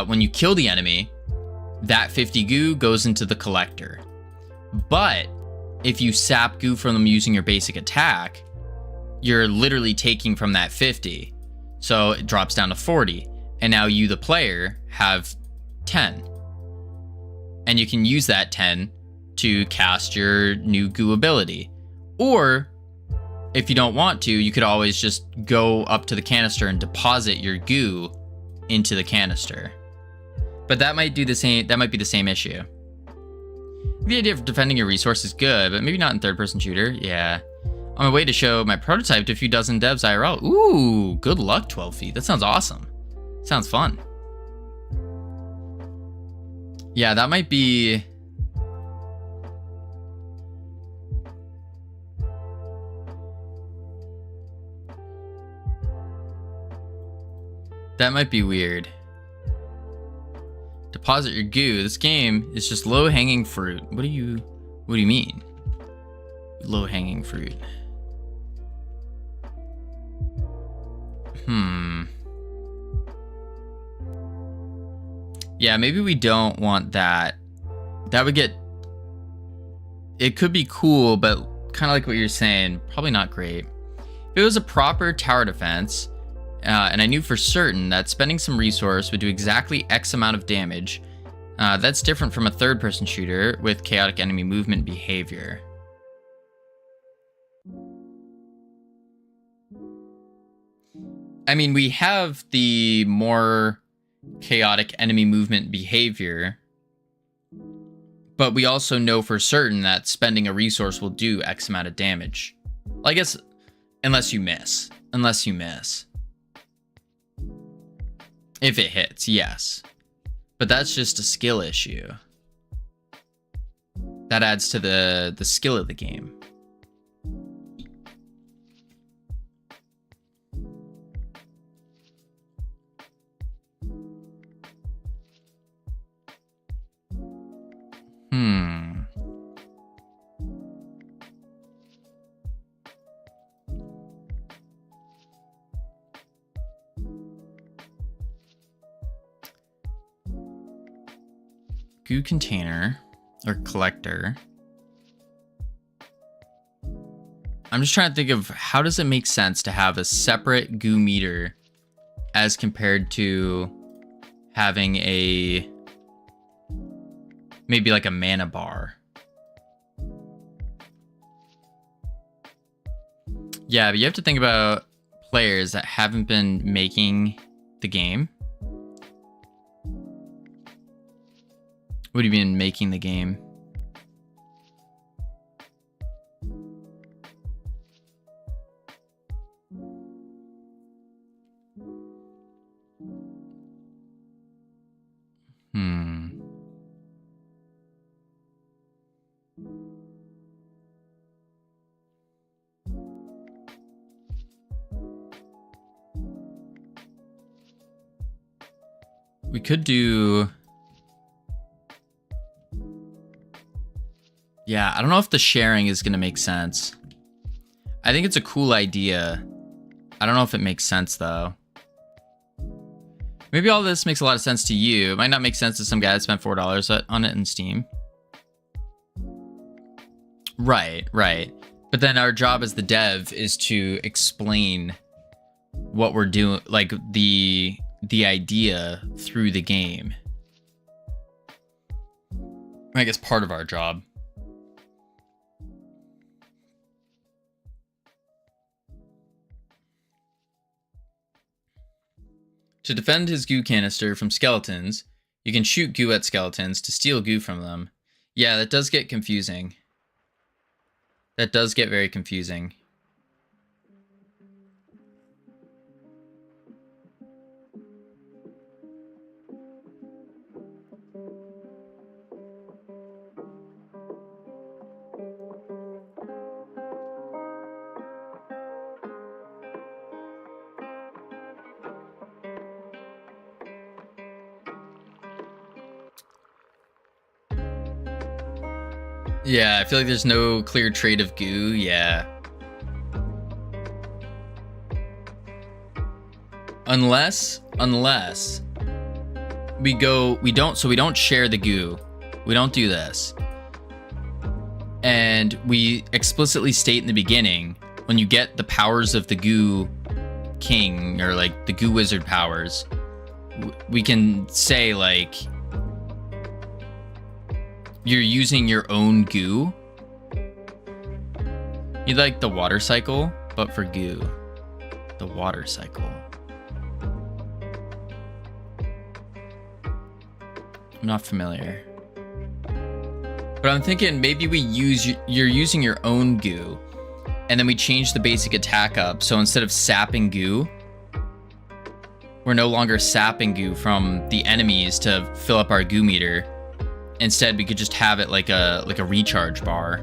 When you kill the enemy, that 50 goo goes into the collector. But if you sap goo from them using your basic attack, you're literally taking from that 50. So it drops down to 40. And now you, the player, have 10. And you can use that 10 to cast your new goo ability. Or if you don't want to, you could always just go up to the canister and deposit your goo into the canister. But that might do the same, that might be the same issue. The idea of defending your resource is good, but maybe not in third-person shooter. Yeah. On my way to show my prototype to a few dozen devs IRL. Ooh, good luck, 12 feet. That sounds awesome. Sounds fun. Yeah, that might be... That might be weird. Deposit your goo. This game is just low-hanging fruit. What do you mean? Low-hanging fruit. Yeah, maybe we don't want that. That would get... It could be cool, but kind of like what you're saying, probably not great. If it was a proper tower defense, and I knew for certain that spending some resource would do exactly X amount of damage, That's different from a third-person shooter with chaotic enemy movement behavior. I mean, we have the more chaotic enemy movement behavior, but we also know for certain that spending a resource will do X amount of damage. Well, I guess, unless you miss. Unless you miss. If it hits, yes. But that's just a skill issue. That adds to the skill of the game. Goo container or collector. I'm just trying to think of how does it make sense to have a separate goo meter as compared to having a maybe like a mana bar. Yeah, but you have to think about players that haven't been making the game. What do you mean making the game? We could do... Yeah, I don't know if the sharing is going to make sense. I think it's a cool idea. I don't know if it makes sense, though. Maybe all this makes a lot of sense to you. It might not make sense to some guy that spent $4 on it in Steam. Right. But then our job as the dev is to explain what we're doing, like the idea through the game. I guess part of our job. To defend his goo canister from skeletons, you can shoot goo at skeletons to steal goo from them. Yeah, that does get confusing. That does get very confusing. Yeah, I feel like there's no clear trade of goo. Yeah. Unless we don't share the goo. We don't do this. And we explicitly state in the beginning, when you get the powers of the goo king, or like the goo wizard powers, we can say like, you're using your own goo. You'd like the water cycle, but for goo. The water cycle. I'm not familiar. But I'm thinking maybe you're using your own goo, and then we change the basic attack up. So instead of sapping goo, we're no longer sapping goo from the enemies to fill up our goo meter. Instead, we could just have it like a recharge bar,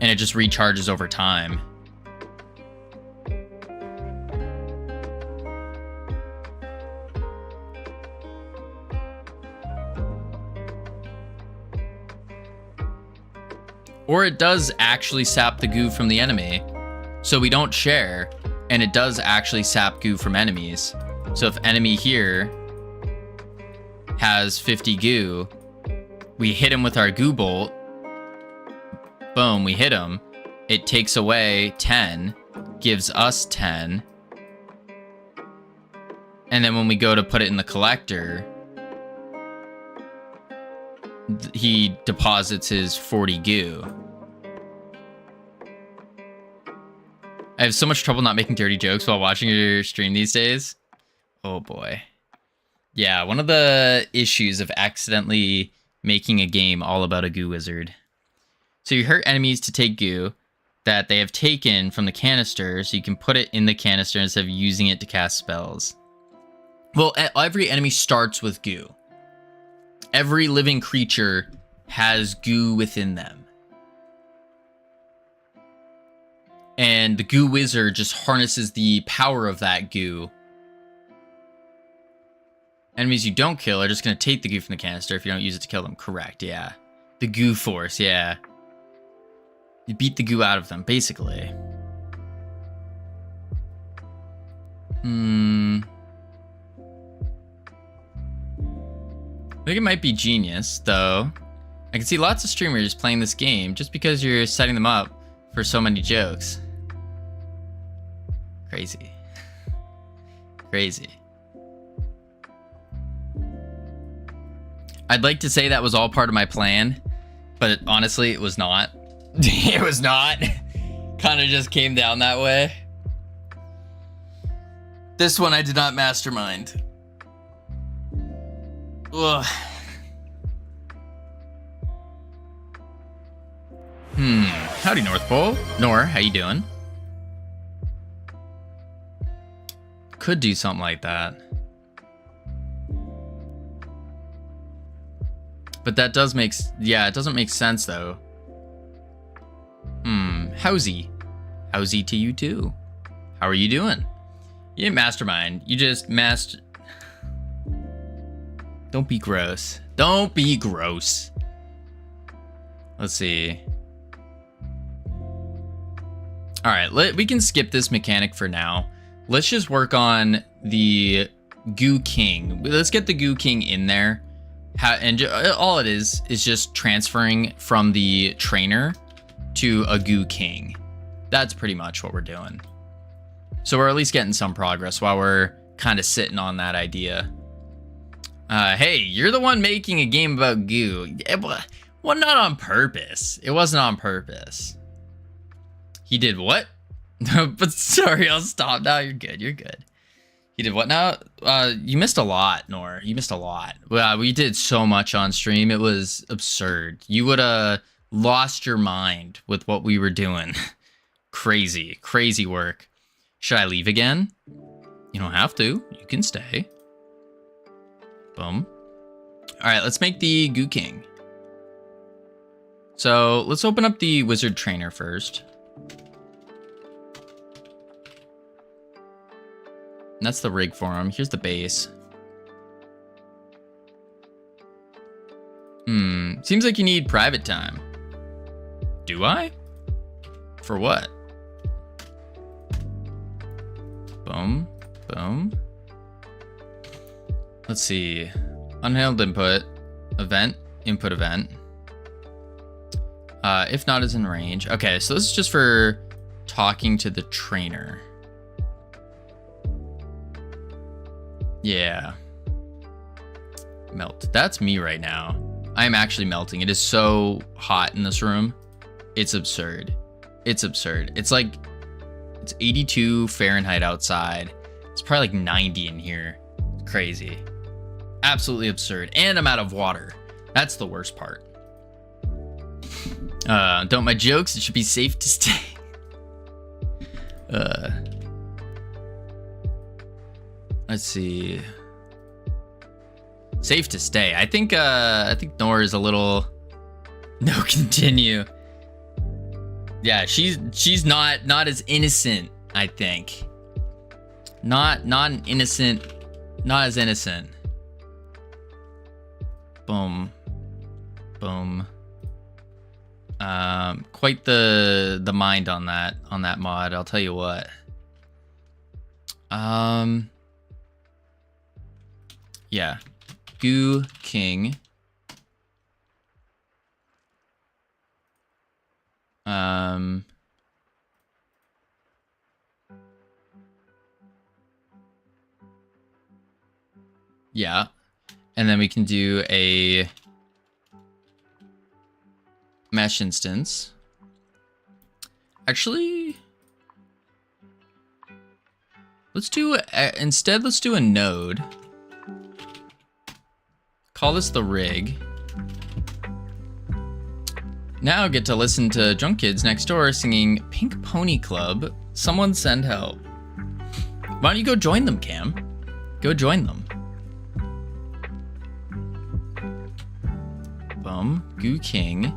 and it just recharges over time. Or it does actually sap the goo from the enemy, so we don't share, and it does actually sap goo from enemies. So if enemy here has 50 goo, we hit him with our goo bolt. Boom, we hit him. It takes away 10, gives us 10. And then when we go to put it in the collector, he deposits his 40 goo. I have so much trouble not making dirty jokes while watching your stream these days. Oh boy. Yeah, one of the issues of accidentally making a game all about a goo wizard. So you hurt enemies to take goo that they have taken from the canister, so you can put it in the canister instead of using it to cast spells. Well, every enemy starts with goo. Every living creature has goo within them. And the goo wizard just harnesses the power of that goo. Enemies you don't kill are just going to take the goo from the canister if you don't use it to kill them. Correct, yeah. The goo force, yeah. You beat the goo out of them, basically. I think it might be genius, though. I can see lots of streamers playing this game just because you're setting them up for so many jokes. Crazy. Crazy. I'd like to say that was all part of my plan, but honestly, it was not. It was not. Kind of just came down that way. This one I did not mastermind. Ugh. Howdy, North Pole. Nor, how you doing? Could do something like that. But that does make... Yeah, it doesn't make sense, though. Howsy. Howsy to you, too. How are you doing? You didn't mastermind. You just Don't be gross. Don't be gross. Let's see. Alright, we can skip this mechanic for now. Let's just work on the Goo King. Let's get the Goo King in there. All it is just transferring from the trainer to a Goo King. That's pretty much what we're doing. So we're at least getting some progress while we're kind of sitting on that idea. Hey, you're the one making a game about goo. Well, not on purpose. It wasn't on purpose. He did what? But sorry, I'll stop now. You're good. You're good. He did what now? You missed a lot, Nor. You missed a lot. We did so much on stream. It was absurd. You would have lost your mind with what we were doing. Crazy, crazy work. Should I leave again? You don't have to. You can stay. Boom. All right, let's make the Goo King. So let's open up the wizard trainer first. And that's the rig for him. Here's the base. Seems like you need private time. Do I? For what? Boom. Boom. Let's see. Unhandled input. Event. Input event. If not, is in range. Okay, so this is just for talking to the trainer. Yeah. Melt. That's me right now. I am actually melting. It is so hot in this room. It's absurd. It's absurd. It's like, it's 82 Fahrenheit outside. It's probably like 90 in here. Crazy. Absolutely absurd. And I'm out of water. That's the worst part. Don't my jokes. It should be safe to stay. Let's see. Safe to stay. I think Nora is a little... No, continue. Yeah, she's not as innocent, I think. Not an innocent, not as innocent. Boom. Boom. Quite the mind on that mod, I'll tell you what. Yeah. Goo King. Yeah. And then we can do a mesh instance. Actually, let's do instead. Let's do a node. Call this the rig. Now I get to listen to drunk kids next door singing Pink Pony Club. Someone send help. Why don't you go join them, Cam? Go join them. Boom. Goo King.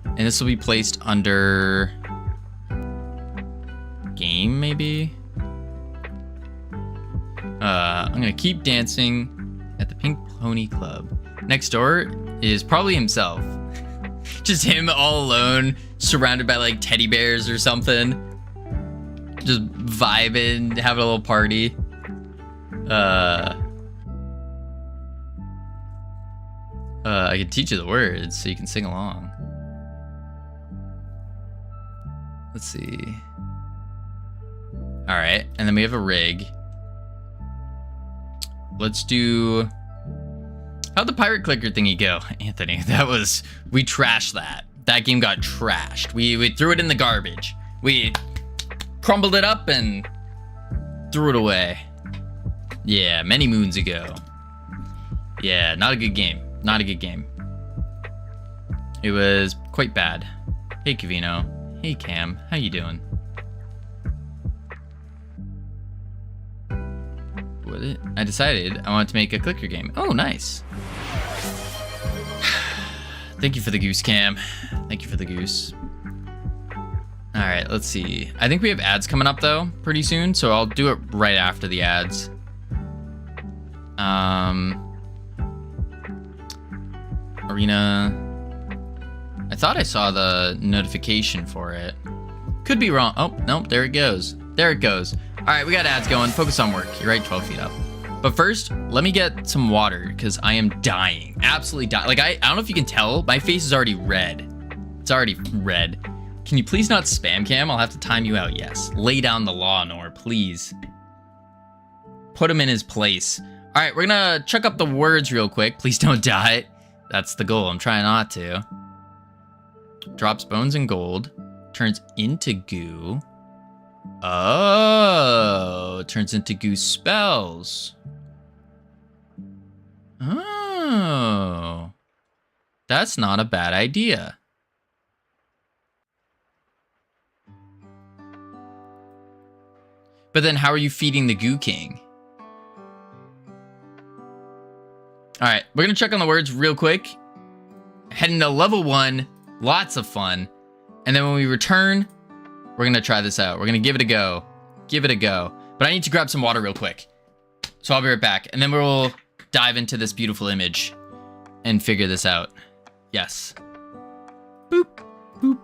And this will be placed under game, maybe? I'm gonna keep dancing at the Pink Pony Club. Next door is probably himself. Just him all alone, surrounded by like teddy bears or something. Just vibing, having a little party. I can teach you the words so you can sing along. Let's see. All right, and then we have a rig. Let's do... How'd the pirate clicker thingy go, Anthony? We trashed that. That game got trashed. We threw it in the garbage. We crumbled it up and threw it away. Yeah, many moons ago. Yeah, not a good game. Not a good game. It was quite bad. Hey, Covino. Hey, Cam. How you doing? I decided I wanted to make a clicker game. Oh, nice. Thank you for the goose, Cam. Thank you for the goose. All right, let's see. I think we have ads coming up though pretty soon, so I'll do it right after the ads. Arena. I thought I saw the notification for it. Could be wrong. Oh, nope, there it goes. There it goes. All right, we got ads going. Focus on work. You're right, 12 feet up. But first, let me get some water because I am dying. Absolutely dying. Like, I don't know if you can tell. My face is already red. It's already red. Can you please not spam cam? I'll have to time you out. Yes. Lay down the law, Nor, please. Put him in his place. All right, we're going to check up the words real quick. Please don't die. That's the goal. I'm trying not to. Drops bones and gold. Turns into goo. Oh, it turns into goo spells. Oh, that's not a bad idea. But then how are you feeding the Goo King? All right, we're going to check on the words real quick. Heading to level 1, lots of fun. And then when we return, we're going to try this out. We're going to give it a go. Give it a go. But I need to grab some water real quick. So I'll be right back. And then we'll dive into this beautiful image and figure this out. Yes. Boop, boop.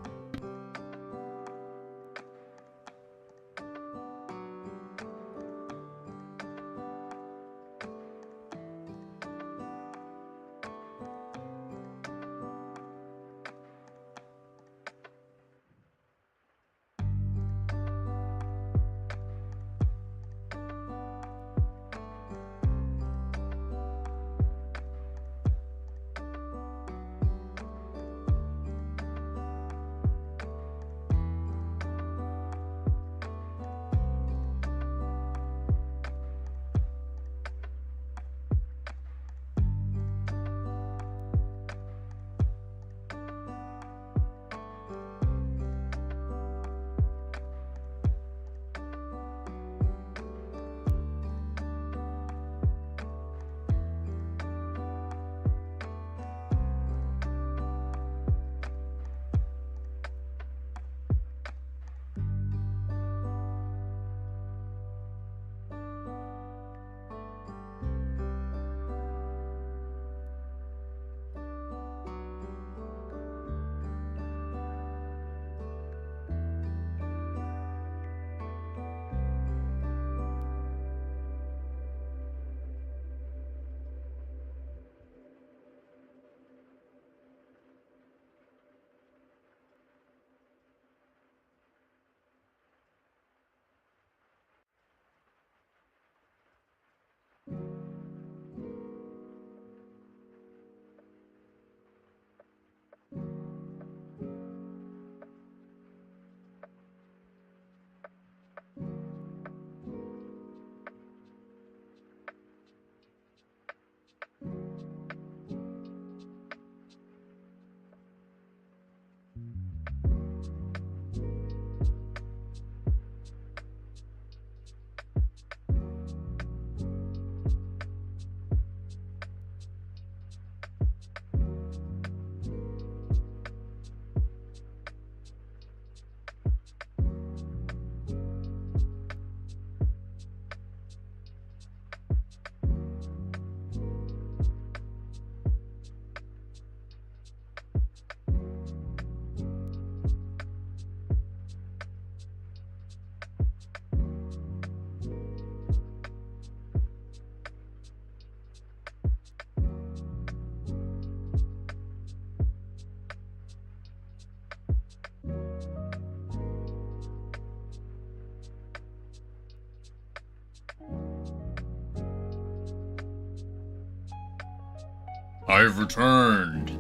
I've returned.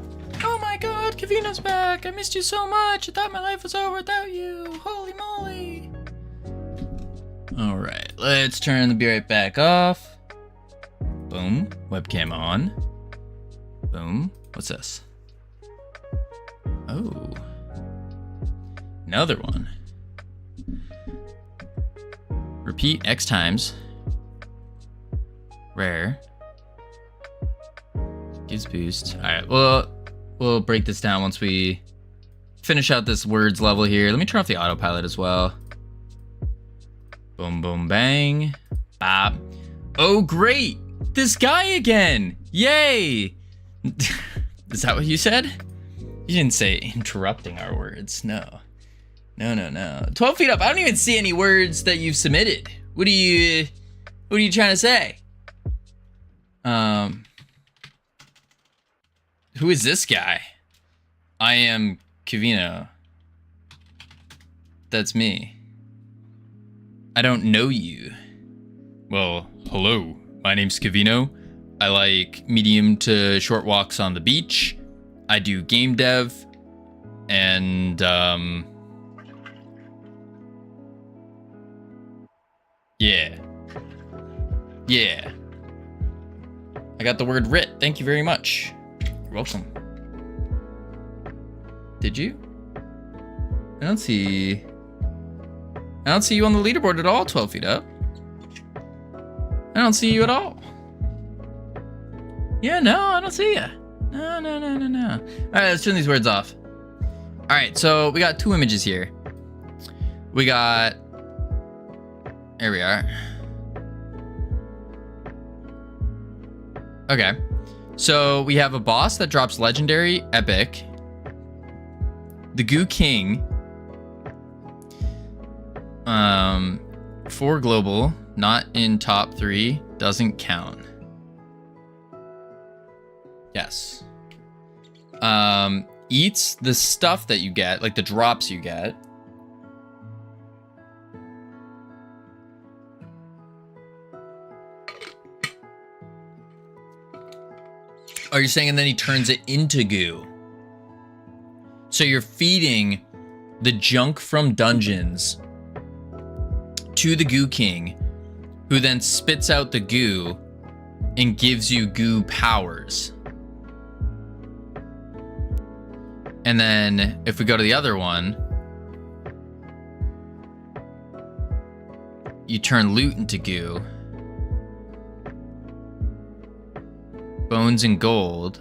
Oh my god, Covino's back. I missed you so much. I thought my life was over without you. Holy moly. All right, let's turn the be right back off. Boom, webcam on. Boom, what's this? Oh, another one. Repeat X times. Rare. Gives boost. All right, well, we'll break this down once we finish out this words level here. Let me turn off the autopilot as well. Boom, boom, bang. Bop. Oh, great. This guy again. Yay. Is that what you said? You didn't say interrupting our words. No. No. 12 feet up. I don't even see any words that you've submitted. What are you trying to say? Who is this guy? I am Covino. That's me. I don't know you. Well, hello. My name's Covino. I like medium to short walks on the beach. I do game dev. And, yeah. I got the word writ. Thank you very much. You're welcome. Did you? I don't see you on the leaderboard at all, 12 feet up. I don't see you at all. Yeah, no, I don't see you. No. All right, let's turn these words off. All right, so we got two images here. There we are. Okay, so we have a boss that drops legendary, epic, the Goo King, 4 global, not in top 3, doesn't count. Yes. Eats the stuff that you get, like the drops you get. Oh, you're saying and then he turns it into goo. So you're feeding the junk from dungeons to the Goo King, who then spits out the goo and gives you goo powers. And then if we go to the other one, you turn loot into goo. Bones and gold.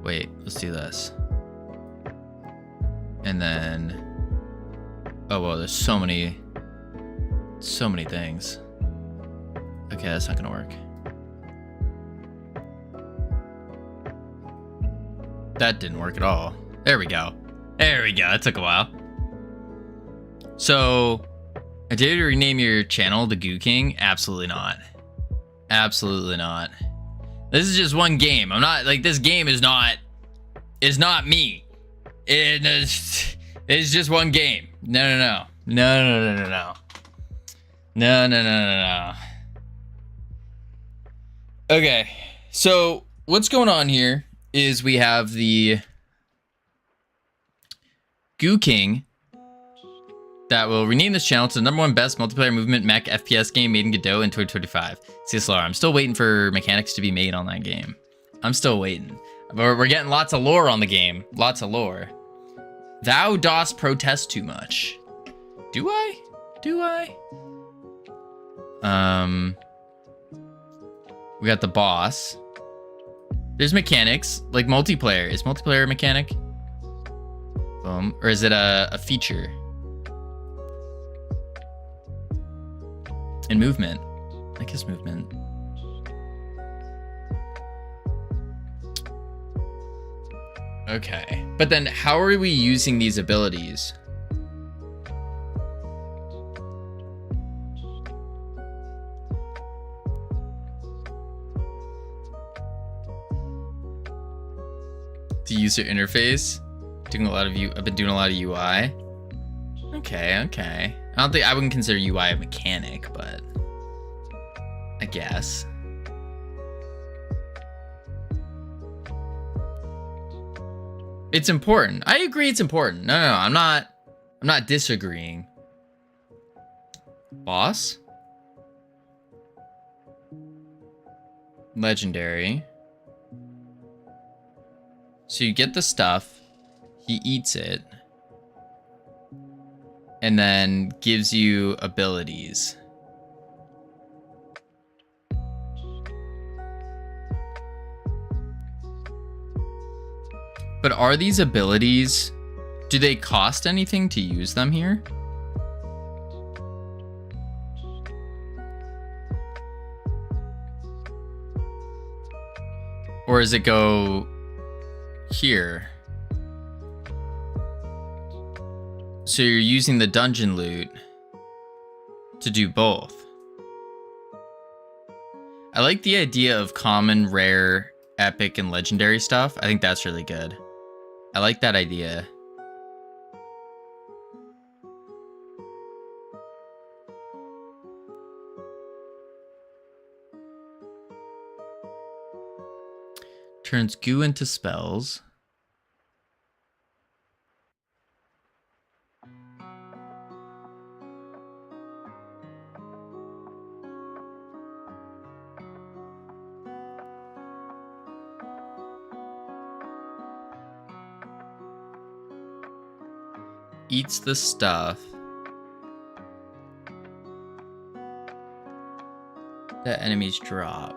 Wait, let's do this. And then, oh well, there's so many things. Okay, that's not gonna work. That didn't work at all. There we go. That took a while. So, I dare you to rename your channel the Goo King? Absolutely not. Absolutely not. This is just one game. I'm not like, this game is not me. It's just one game. No. Okay, so what's going on here is we have the Goo King that will rename this channel to the #1 best multiplayer movement mech FPS game made in Godot in 2025. CSLR. I'm still waiting for mechanics to be made on that game. I'm still waiting. We're getting lots of lore on the game. Lots of lore. Thou dost protest too much. Do I? We got the boss. There's mechanics, like multiplayer. Is multiplayer a mechanic? Boom. Or is it a feature? And movement. I guess movement. Okay. But then how are we using these abilities? The user interface. I've been doing a lot of UI. Okay. I wouldn't consider UI a mechanic, but I guess. It's important. I agree it's important. No, I'm not disagreeing. Boss? Legendary. So you get the stuff, he eats it, and then gives you abilities. But are these abilities, do they cost anything to use them here? Or does it go here? So you're using the dungeon loot to do both. I like the idea of common, rare, epic, and legendary stuff. I think that's really good. I like that idea. Turns goo into spells. Eats the stuff that enemies drop.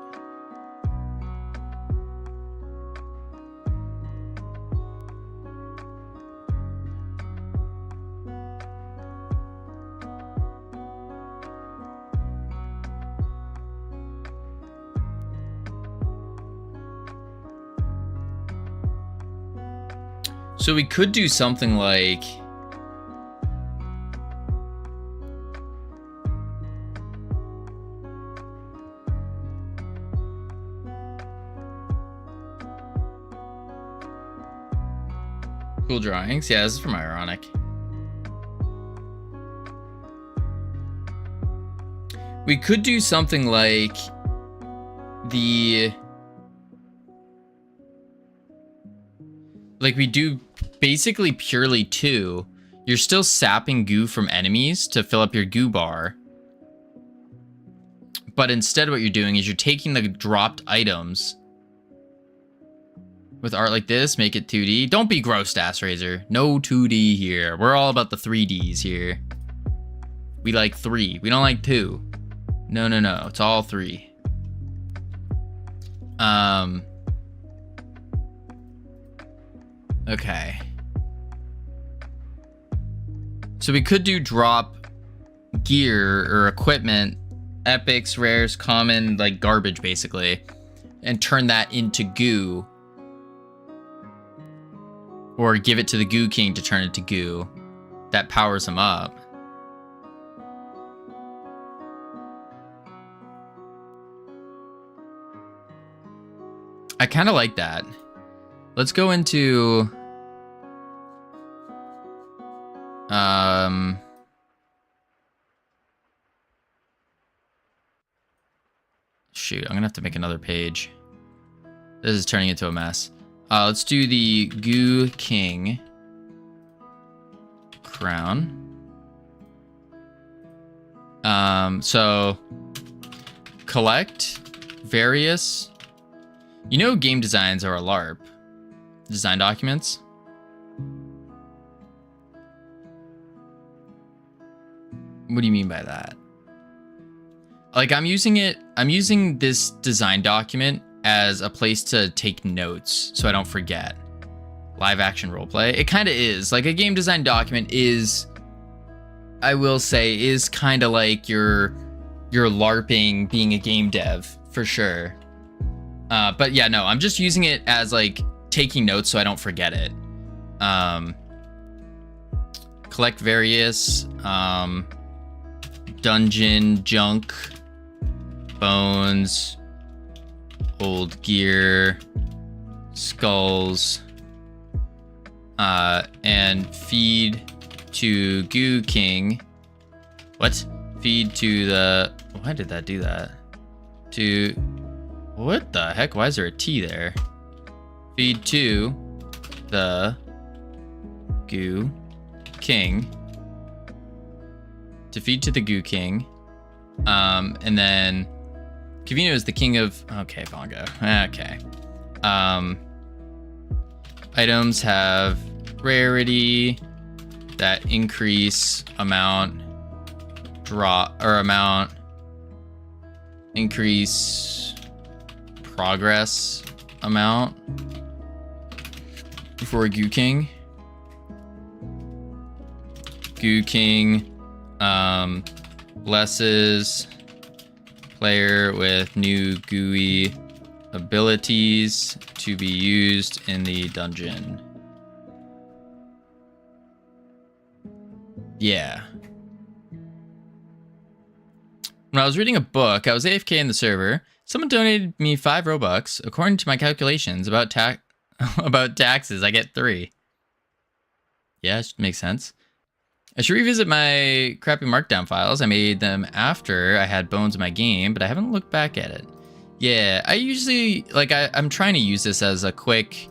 So we could do something like cool drawings. Yeah, this is from Ironic. We could do something like we do basically purely 2. You're still sapping goo from enemies to fill up your goo bar. But instead what you're doing is you're taking the dropped items with art like this, make it 2D. Don't be gross, Ass Razor. No 2D here. We're all about the 3Ds here. We like 3. We don't like 2. No. It's all 3. Okay. So we could do drop gear or equipment, epics, rares, common, like garbage basically, and turn that into goo. Or give it to the Goo King to turn it to goo. That powers him up. I kind of like that. Let's go into... Shoot, I'm gonna have to make another page. This is turning into a mess. Let's do the Goo King crown. So collect various, game designs are a LARP. Design documents. What do you mean by that? Like I'm using this design document as a place to take notes so I don't forget. Live action roleplay. It kind of is. Like a game design document is, I will say, is kind of like your LARPing being a game dev for sure. But yeah, no, I'm just using it as like taking notes so I don't forget it. Collect various dungeon junk, bones, old gear, skulls, and feed to Goo King. What? Feed to the... Why did that do that? To... What the heck? Why is there a T there? Feed to the Goo King. Defeat to the Goo King. And then Covino is the king of... Okay, Bongo. Okay. Items have rarity that increase amount, increase progress amount for Goo King. Goo King blesses player with new gooey abilities to be used in the dungeon. Yeah. When I was reading a book, I was AFK in the server. Someone donated me 5 Robux. According to my calculations about taxes, I get 3. Yeah, it makes sense. I should revisit my crappy markdown files. I made them after I had bones in my game, but I haven't looked back at it. Yeah, I usually, like, I'm trying to use this as a quick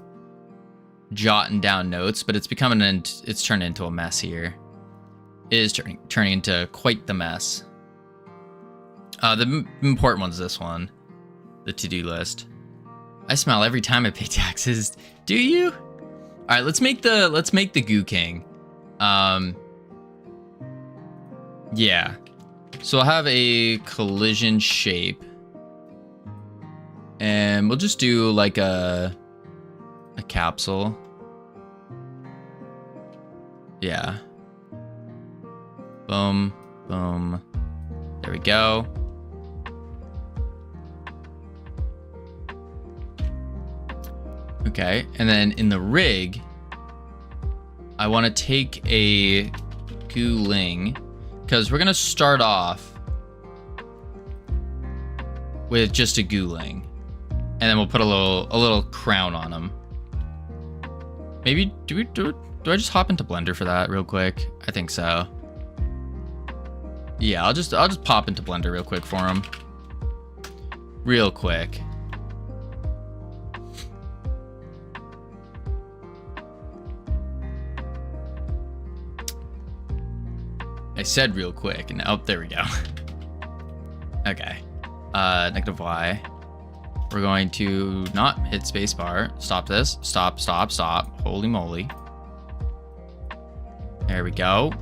jotting down notes, but it's turned into a mess here. It is turning into quite the mess. The important one's this one, the to-do list. I smile every time I pay taxes. Do you? All right, let's make the Goo King. Yeah. So I'll have a collision shape. And we'll just do like a capsule. Yeah. Boom, boom. There we go. Okay, and then in the rig, I want to take a Gooling, because we're gonna start off with just a Gooling, and then we'll put a little crown on him. Maybe do I just hop into Blender for that real quick? I think so. Yeah, I'll just pop into Blender real quick for him. Real quick. I said real quick, and oh, there we go. Okay. Negative Y. We're going to not hit spacebar. Stop this. Stop, stop, stop. Holy moly. There we go.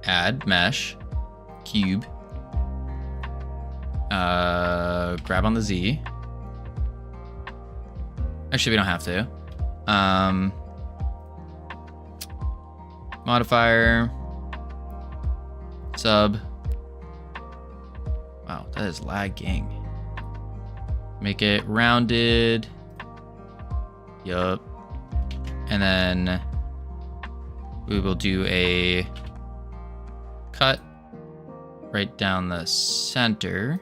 Add mesh. Cube. Grab on the Z. Actually, we don't have to. Modifier. Sub. Wow, that is lagging. Make it rounded. Yup. And then we will do a cut right down the center.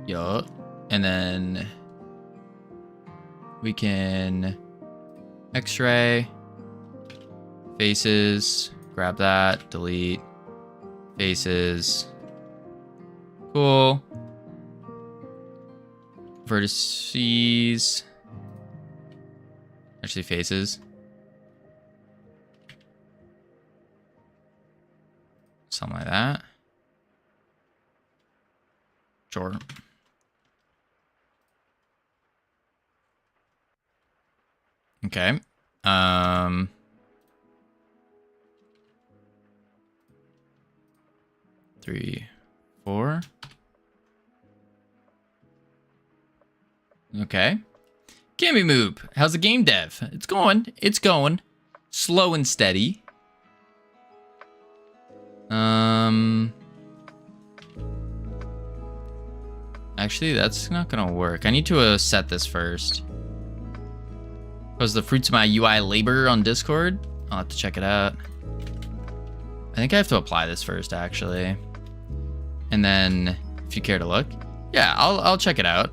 Yup. And then we can X-ray. Faces, grab that, delete, faces, cool, vertices, actually faces, something like that, sure. Okay, 3, 4. Okay. Gammy Moob, how's the game dev? It's going. It's going. Slow and steady. Actually, that's not gonna work. I need to set this first. Was the fruits of my UI labor on Discord? I'll have to check it out. I think I have to apply this first, actually. And then, if you care to look, yeah, I'll check it out.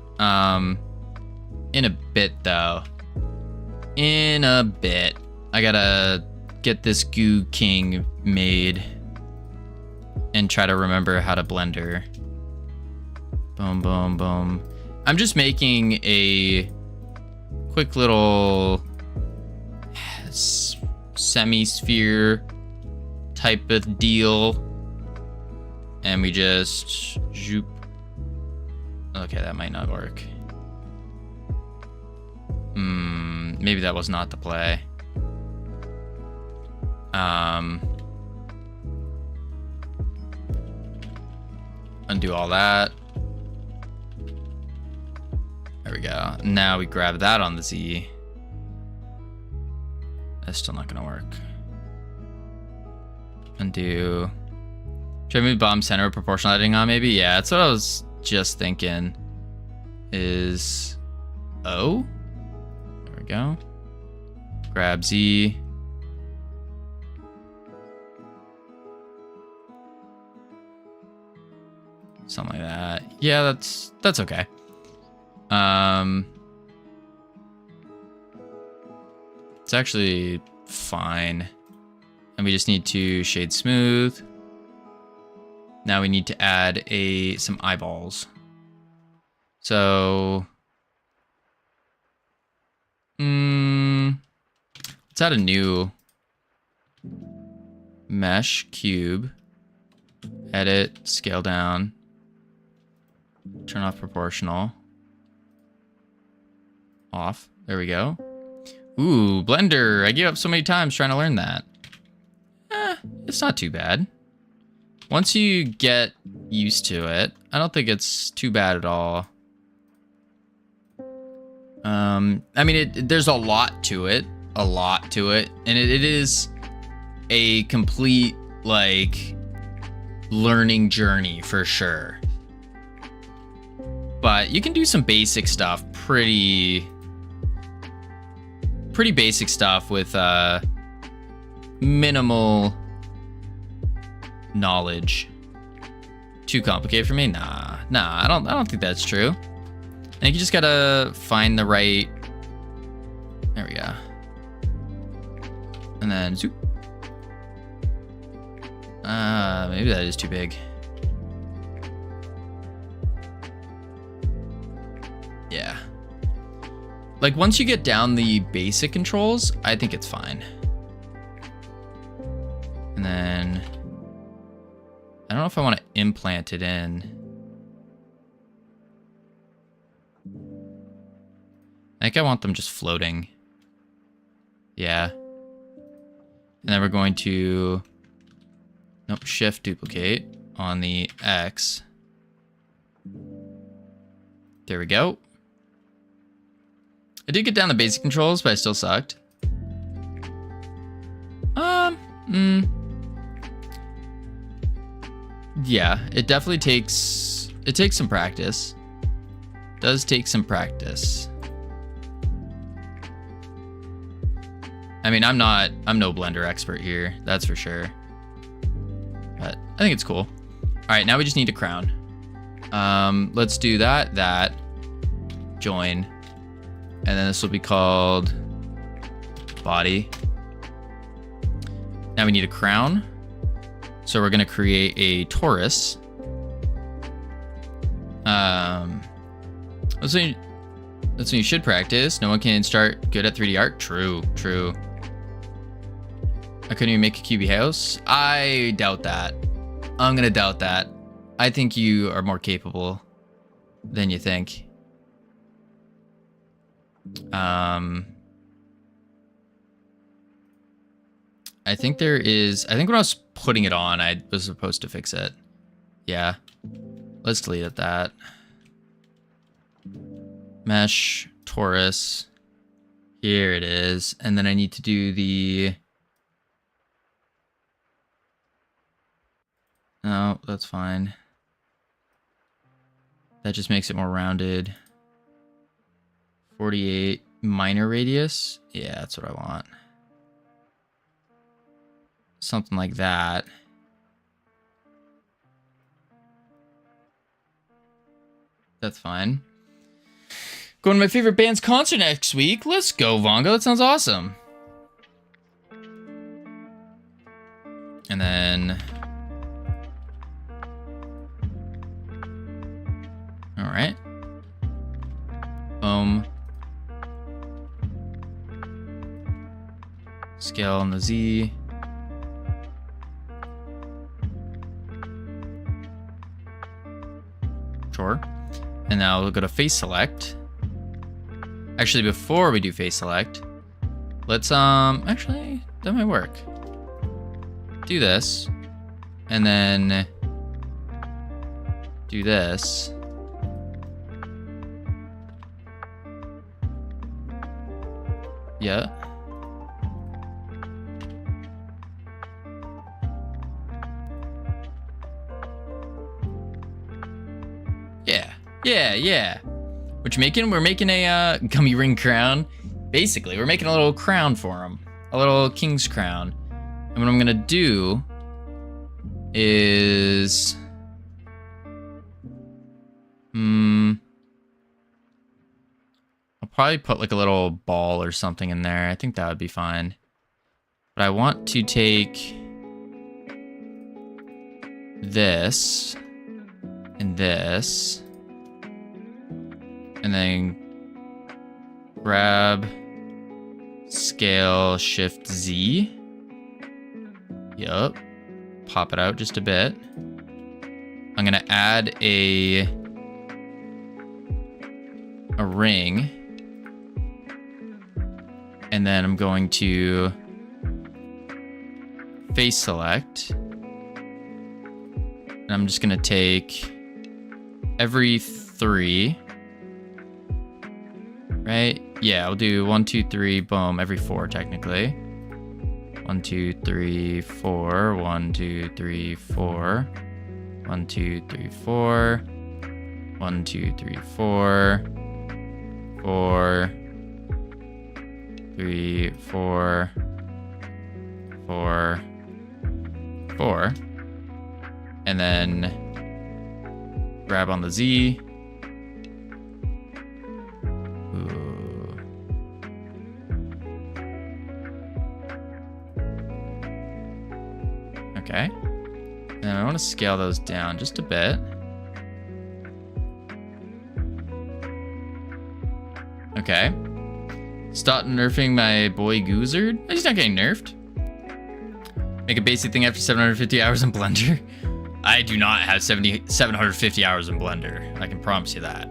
In a bit, though. In a bit. I gotta get this Goo King made and try to remember how to Blender. Boom, boom, boom. I'm just making a quick little semi-sphere type of deal. And we just zoop. Okay, that might not work. Maybe that was not the play. Undo all that. There we go. Now we grab that on the Z. That's still not gonna work. Undo. Should I move bottom center with proportional editing on maybe? Yeah, that's what I was just thinking. Is O? There we go. Grab Z. Something like that. Yeah, that's okay. It's actually fine. And we just need to shade smooth. Now we need to add some eyeballs. So let's add a new mesh cube. Edit, scale down. Turn off proportional. Off. There we go. Ooh, Blender. I gave up so many times trying to learn that. It's not too bad. Once you get used to it, I don't think it's too bad at all. I mean, there's a lot to it. And it is a complete, like, learning journey for sure. But you can do some basic stuff, pretty basic stuff with minimal knowledge. Too complicated for me? Nah, I don't think that's true. I think you just gotta find the right. There we go. And then zoop. Maybe that is too big. Yeah. Like, once you get down the basic controls, I think it's fine. And then I don't know if I want to implant it in. I think I want them just floating. Yeah. And then we're going to shift duplicate on the X. There we go. I did get down the basic controls, but I still sucked. Yeah, it definitely takes some practice. Does take some practice. I mean, I'm no Blender expert here, that's for sure. But I think it's cool. All right, now we just need a crown. Let's do that, join. And then this will be called body. Now we need a crown. So we're gonna create a torus. That's when you should practice. No one can start good at 3D art. True. I couldn't even make a cubey house. I doubt that. I'm gonna doubt that. I think you are more capable than you think. I think when I was putting it on, I was supposed to fix it. Yeah. Let's delete it, that. Mesh, torus. Here it is. And then I need to do the... No, that's fine. That just makes it more rounded. 48 minor radius. Yeah, that's what I want. Something like that. That's fine. Going to my favorite band's concert next week. Let's go, Vongo. That sounds awesome. And then... All right. Boom. Scale on the Z. Sure. And now we'll go to face select. Actually, before we do face select, let's actually that might work. Do this, and then do this. Yeah. Yeah. We're making a gummy ring crown. Basically, we're making a little crown for him. A little king's crown. And what I'm gonna do is... I'll probably put like a little ball or something in there. I think that would be fine. But I want to take this and this, and then grab, scale, shift Z. Yup. Pop it out just a bit. I'm gonna add a ring. And then I'm going to face select. And I'm just gonna take every 3. Right? Yeah, I'll do 1, 2, 3, boom, every 4 technically. 1, 2, 3, 4. 1, 2, 3, 4. 1, 2, 3, 4. 1, 2, 3, 4. 4. 3, 4. 4. 4. And then grab on the Z. Ooh. Okay. And I want to scale those down just a bit. Okay. Stop nerfing my boy Goozard. He's not getting nerfed. Make a basic thing after 750 hours in Blender. I do not have 750 hours in Blender. I can promise you that.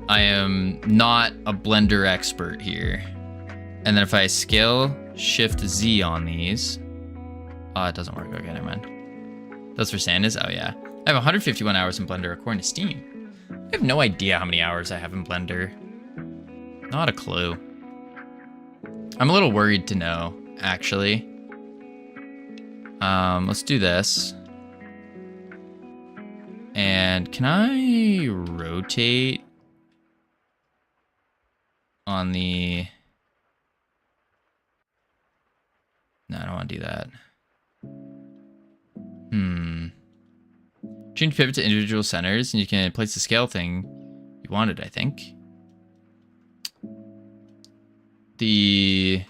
I am not a Blender expert here. And then if I scale Shift Z on these. Oh, it doesn't work. Okay, never mind. That's for Sandus? Oh, yeah. I have 151 hours in Blender according to Steam. I have no idea how many hours I have in Blender. Not a clue. I'm a little worried to know, actually. Let's do this. And can I rotate on the... No, I don't want to do that. Change pivot to individual centers, and you can place the scale thing you wanted, I think. I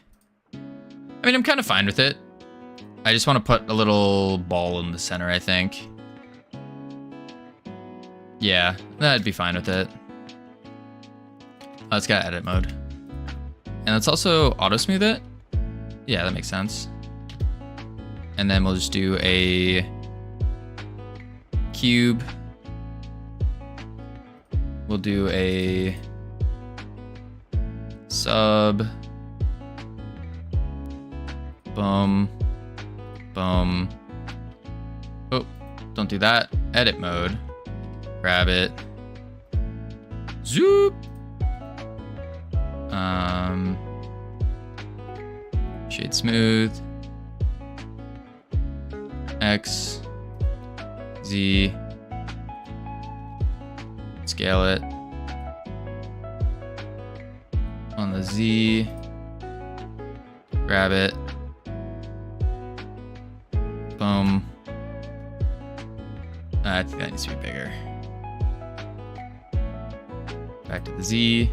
mean, I'm kind of fine with it. I just want to put a little ball in the center, I think. Yeah, that'd be fine with it. Oh, it's got edit mode. And let's also auto smooth it. Yeah, that makes sense. And then we'll just do a cube. We'll do a sub. Boom. Boom. Oh, don't do that. Edit mode. Grab it. Zoop. Shade smooth. X. Z. Scale it. On the Z. Grab it. Boom. I think that needs to be bigger. Back to the Z.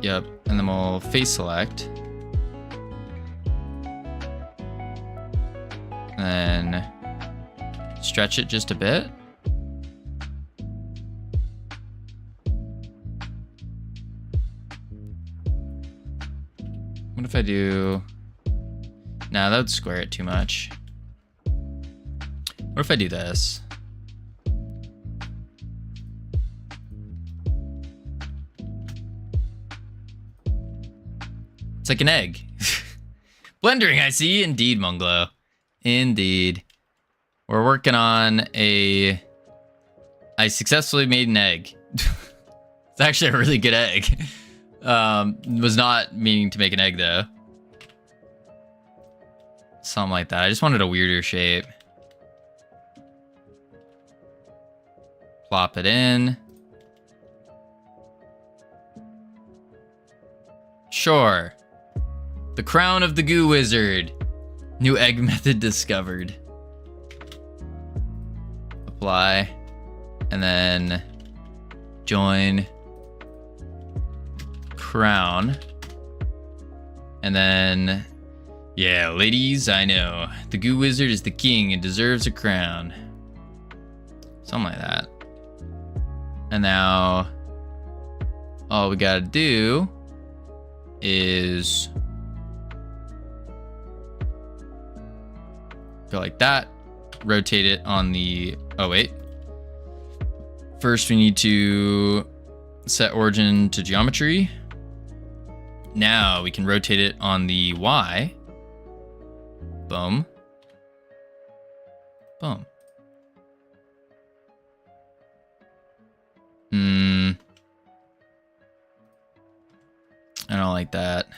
Yep, and then we'll face select. And then stretch it just a bit. What if I do... Nah, that would square it too much. What if I do this? It's like an egg. Blendering, I see. Indeed, Munglo. Indeed. We're working on a... I successfully made an egg. It's actually a really good egg. Was not meaning to make an egg, though. Something like that. I just wanted a weirder shape. Plop it in. Sure. The crown of the goo wizard. New egg method discovered. Apply. And then join crown. And then, yeah, ladies, I know. The goo wizard is the king and deserves a crown. Something like that. And now all we gotta do is go like that, rotate it on the, oh wait. First we need to set origin to geometry. Now we can rotate it on the Y. Boom. Boom. I don't like that.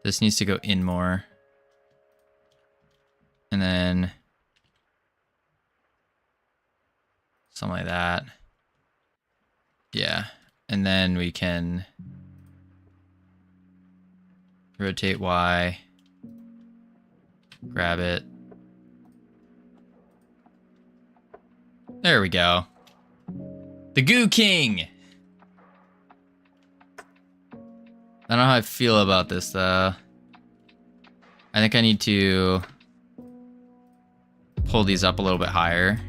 This needs to go in more. And then something like that. Yeah. And then we can rotate Y. Grab it. There we go. The Goo King! I don't know how I feel about this, though. I think I need to pull these up a little bit higher.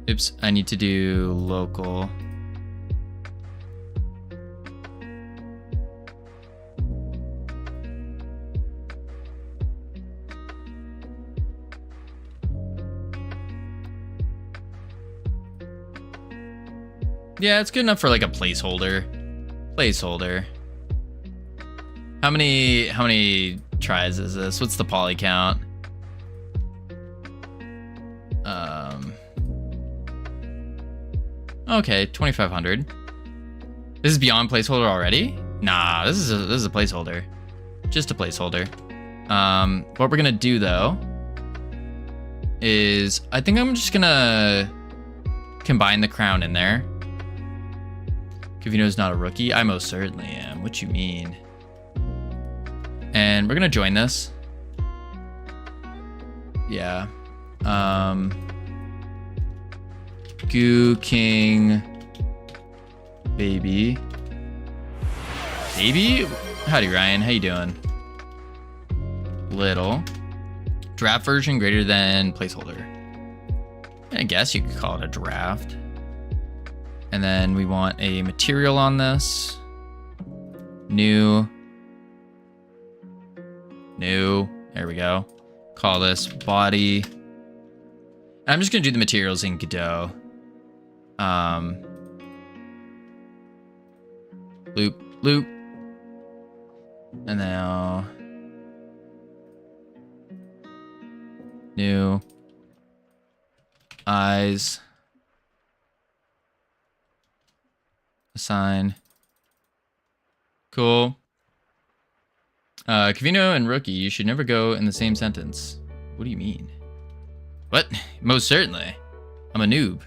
Oops, I need to do local. Yeah, it's good enough for like a placeholder. Placeholder. How many tries is this? What's the poly count? Okay, 2,500. This is beyond placeholder already? Nah, this is a placeholder. Just a placeholder. What we're gonna do though is I think I'm just gonna combine the crown in there. Covino's not a rookie. I most certainly am. What you mean? And we're gonna join this. Yeah. Goo King baby. Baby? Howdy Ryan, how you doing? Little. Draft version greater than placeholder. I guess you could call it a draft. And then we want a material on this. New. There we go. Call this body. And I'm just gonna do the materials in Godot. Loop. And now new eyes. Assign. Cool. Covino and rookie, you should never go in the same sentence. What do you mean? What? Most certainly. I'm a noob.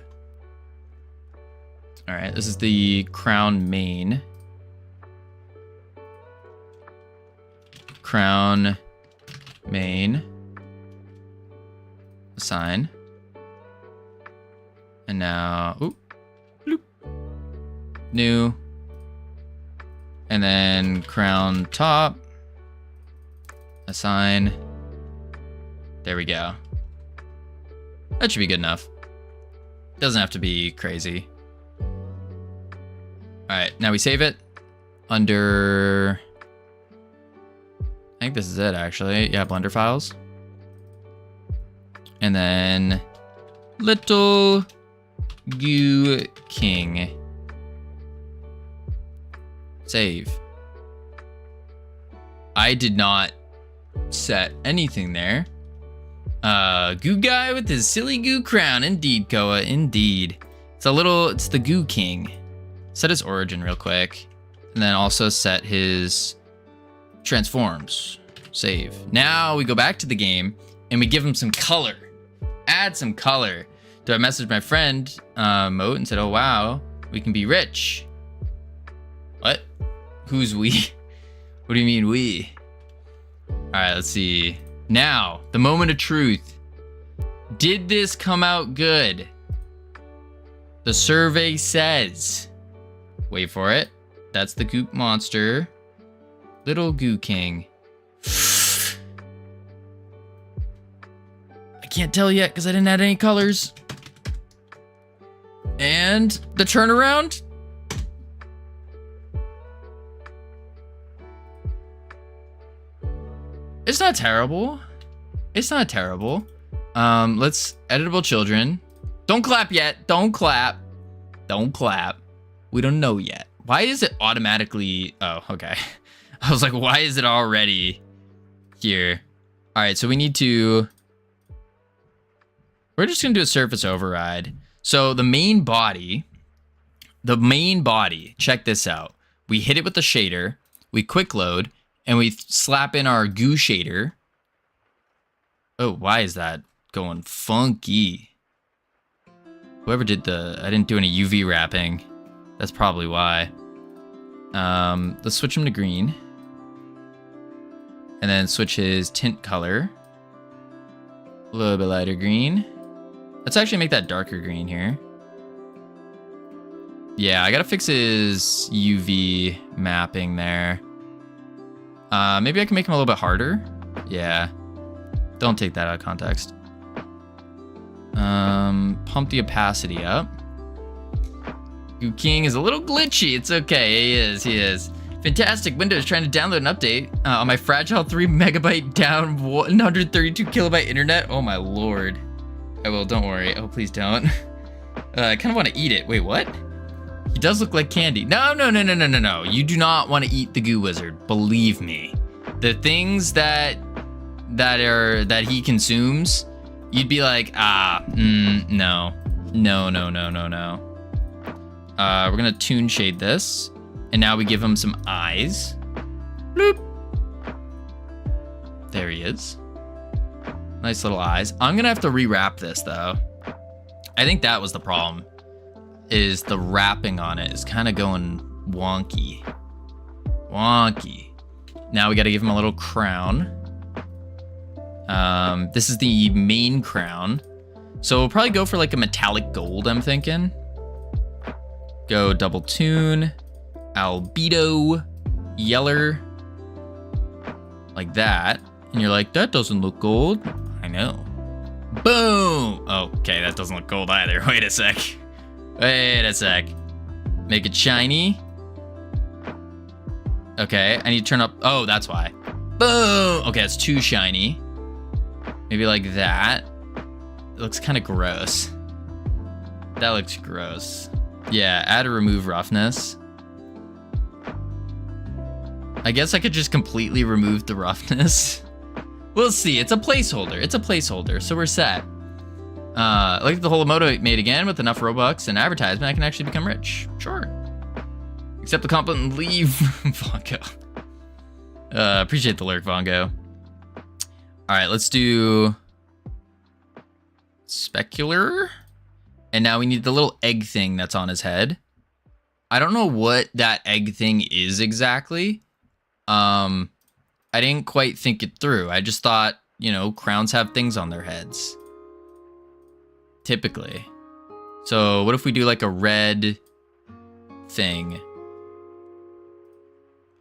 All right, this is the crown main. Crown main. Assign. And now, oop. New. And then crown top. Assign. There we go. That should be good enough. Doesn't have to be crazy. All right, now we save it under, I think this is it actually. Yeah, Blender files. And then little goo king. Save. I did not set anything there. Goo guy with his silly goo crown. Indeed, Koa, indeed. It's the goo king. Set his origin real quick. And then also set his transforms. Save. Now we go back to the game and we give him some color. Add some color. Do I message my friend, Moat, and said, oh wow, we can be rich. What? Who's we? What do you mean we? All right, let's see. Now, the moment of truth. Did this come out good? The survey says. Wait for it. That's the goop monster. Little goo king. I can't tell yet because I didn't add any colors. And the turnaround. It's not terrible. It's not terrible. Let's editable children. Don't clap yet. Don't clap. Don't clap. We don't know yet. Why is it automatically? Oh, okay. I was like, why is it already here? All right, so we need to. We're just gonna do a surface override. So the main body. Check this out. We hit it with the shader. We quick load. And we slap in our goo shader. Oh, why is that going funky? Whoever did I didn't do any UV wrapping. That's probably why. Let's switch him to green. And then switch his tint color. A little bit lighter green. Let's actually make that darker green here. Yeah, I gotta fix his UV mapping there. Maybe I can make him a little bit harder. Yeah. Don't take that out of context. Pump the opacity up. Goo King is a little glitchy. It's okay. He is. Fantastic. Windows trying to download an update on my fragile 3 megabyte down 132 kilobyte internet. Oh my lord. I will. Don't worry. Oh, please don't. I kind of want to eat it. Wait, what? He does look like candy. No. You do not want to eat the goo wizard. Believe me. The things that he consumes, you'd be like, no. We're gonna toon shade this, and now we give him some eyes. Bloop. There he is. Nice little eyes. I'm gonna have to rewrap this though. I think that was the problem. Is the wrapping on it is kind of going wonky. Now we got to give him a little crown. This is the main crown. So we'll probably go for like a metallic gold, I'm thinking. Go double tune, albedo, yeller. Like that. And you're like, that doesn't look gold. I know. Boom! Oh, okay, that doesn't look gold either. Wait a sec. Make it shiny. Okay, I need to turn up. Oh, that's why. Boom! Okay, it's too shiny. Maybe like that. It looks kind of gross. That looks gross. Yeah, add or remove roughness. I guess I could just completely remove the roughness. We'll see. It's a placeholder. So we're set. Like the whole emote made again with enough Robux and advertisement, I can actually become rich. Sure. Accept the compliment and leave, Vongo. Appreciate the lurk, Vongo. All right, let's do specular. And now we need the little egg thing that's on his head. I don't know what that egg thing is exactly. I didn't quite think it through. I just thought, crowns have things on their heads. Typically. So what if we do like a red thing?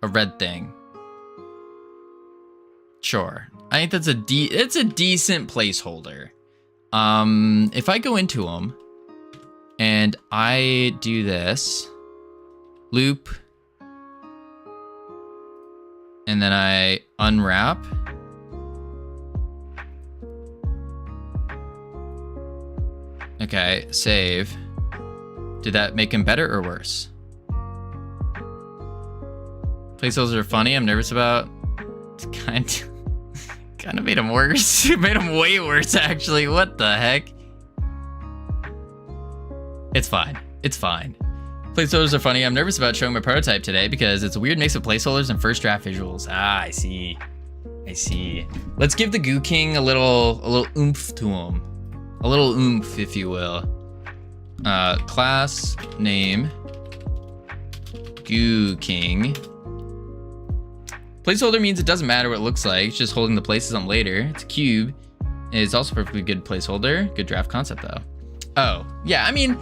A red thing. Sure. I think that's it's a decent placeholder. If I go into him And I do this. Loop. And then I unwrap. Okay, save. Did that make him better or worse? Placeholders are funny. I'm nervous about. It's kind of made him worse. It made him way worse, actually. What the heck? It's fine. It's fine. Placeholders are funny. I'm nervous about showing my prototype today because it's a weird mix of placeholders and first draft visuals. Ah, I see. I see. Let's give the Goo King a little oomph to him. A little oomph, if you will. Class name Goo King. Placeholder means it doesn't matter what it looks like. It's just holding the places on later. It's a cube. It's also a perfectly good placeholder. Good draft concept, though. Oh, yeah. I mean,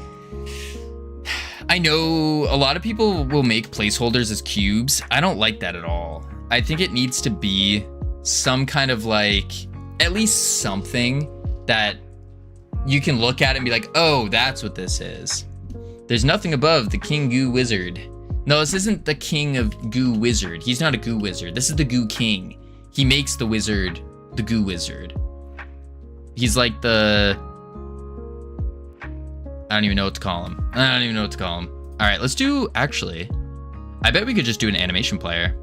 I know a lot of people will make placeholders as cubes. I don't like that at all. I think it needs to be some kind of like, at least something that you can look at it and be like, oh, that's what this is. There's nothing above the King Goo Wizard. No, this isn't the King of Goo Wizard. He's not a Goo Wizard. This is the Goo King. He makes the wizard the Goo Wizard. He's like the... I don't even know what to call him. I don't even know what to call him. All right, let's do... Actually, I bet we could just do an animation player.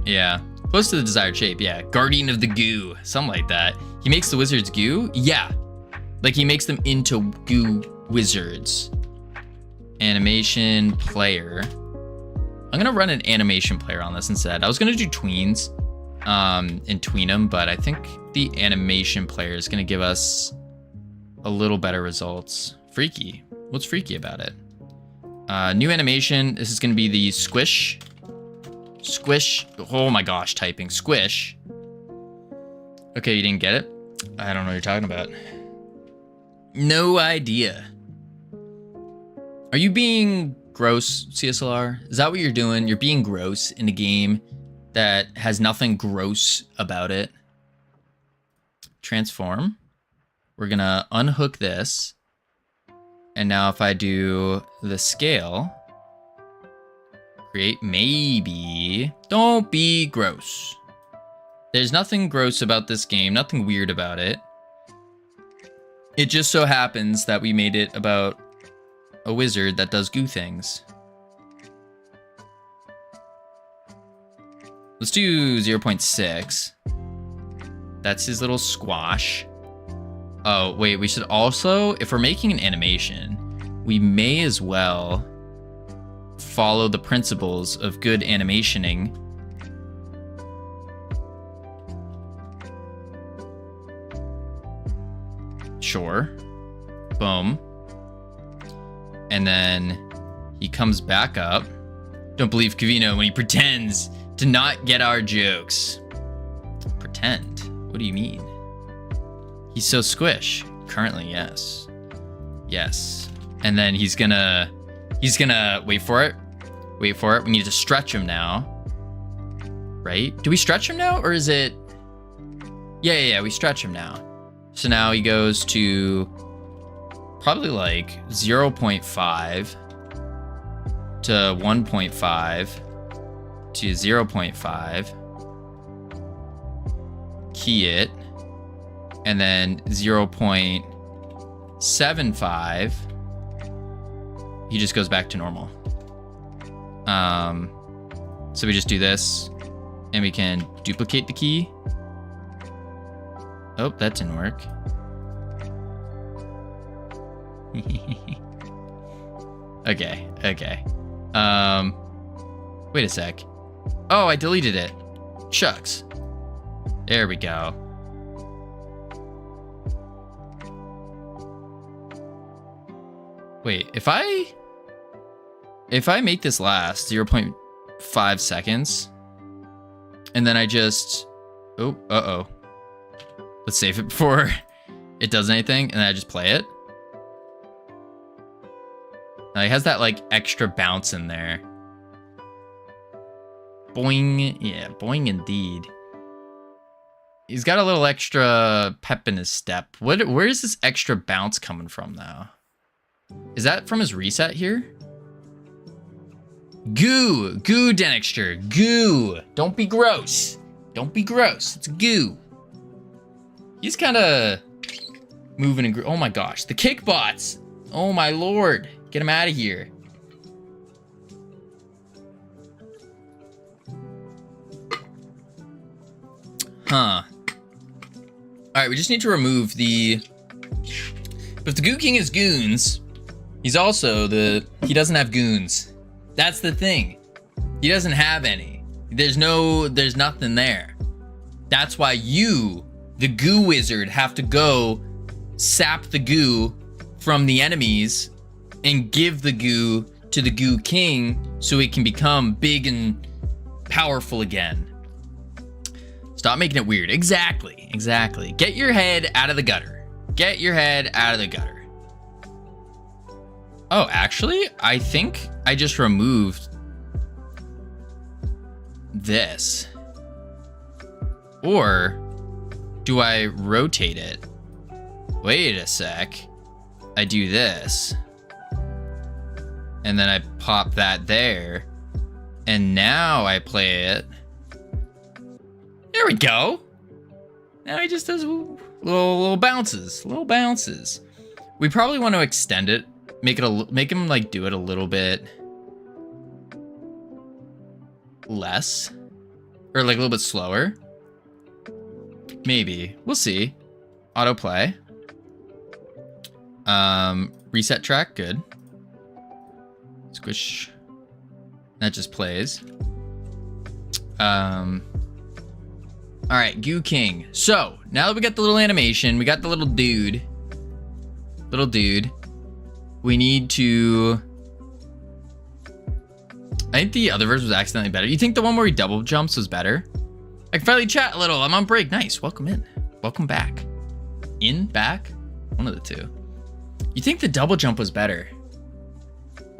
Yeah. Close to the desired shape, yeah. Guardian of the Goo. Something like that. He makes the wizards goo? Yeah. Like, he makes them into goo wizards. Animation player. I'm gonna run an animation player on this instead. I was gonna do tweens and tween them, but I think the animation player is gonna give us a little better results. Freaky. What's freaky about it? New animation. This is gonna be the squish. Squish. Oh my gosh, typing. Squish. Okay, you didn't get it? I don't know what you're talking about. No idea. Are you being gross, CSLR? Is that what you're doing? You're being gross in a game that has nothing gross about it. Transform. We're gonna unhook this. And now if I do the scale, create maybe, don't be gross. There's nothing gross about this game, nothing weird about it. It just so happens that we made it about a wizard that does goo things. Let's do 0.6. That's his little squash. Oh, wait, we should also, if we're making an animation, we may as well follow the principles of good animationing. Sure. Boom. And then he comes back up. Don't believe Covino when he pretends to not get our jokes. Pretend? What do you mean? He's so squish. Currently, yes. Yes. And then he's gonna wait for it. Wait for it. We need to stretch him now. Right? Do we stretch him now? Or is it... Yeah, we stretch him now. So now he goes to probably like 0.5 to 1.5 to 0.5. Key it. And then 0.75. He just goes back to normal. So we just do this and we can duplicate the key. Oh, that didn't work. Okay. Wait a sec. Oh, I deleted it. Shucks. There we go. Wait, if I make this last 0.5 seconds, and then I just, oh, let's save it before it does anything, and then I just play it. Now it has that like extra bounce in there. Boing, yeah, boing indeed. He's got a little extra pep in his step. Where is this extra bounce coming from now? Is that from his reset here? Goo Denexter, goo. Don't be gross. Don't be gross. It's goo. He's kind of moving and oh my gosh, the kick bots. Oh my lord, get him out of here. Huh. All right, we just need to remove the. But if the Goo King is goons, he's also he doesn't have goons. That's the thing. He doesn't have any. There's nothing there. That's why you, the goo wizard, have to go sap the goo from the enemies and give the goo to the Goo King so it can become big and powerful again. Stop making it weird. Exactly. Get your head out of the gutter. Get your head out of the gutter. Oh, actually, I think I just removed this. Or do I rotate it? Wait a sec. I do this. And then I pop that there. And now I play it. There we go. Now he just does little bounces. We probably want to extend it. Make him like do it a little bit less, or like a little bit slower. Maybe we'll see. Autoplay. Reset track. Good. Squish. That just plays. All right, Goo King. So now that we got the little animation, we got the little dude. We need to. I think the other version was accidentally better. You think the one where he double jumps was better? I can finally chat a little. I'm on break. Nice. Welcome in. Welcome back. Back? One of the two. You think the double jump was better?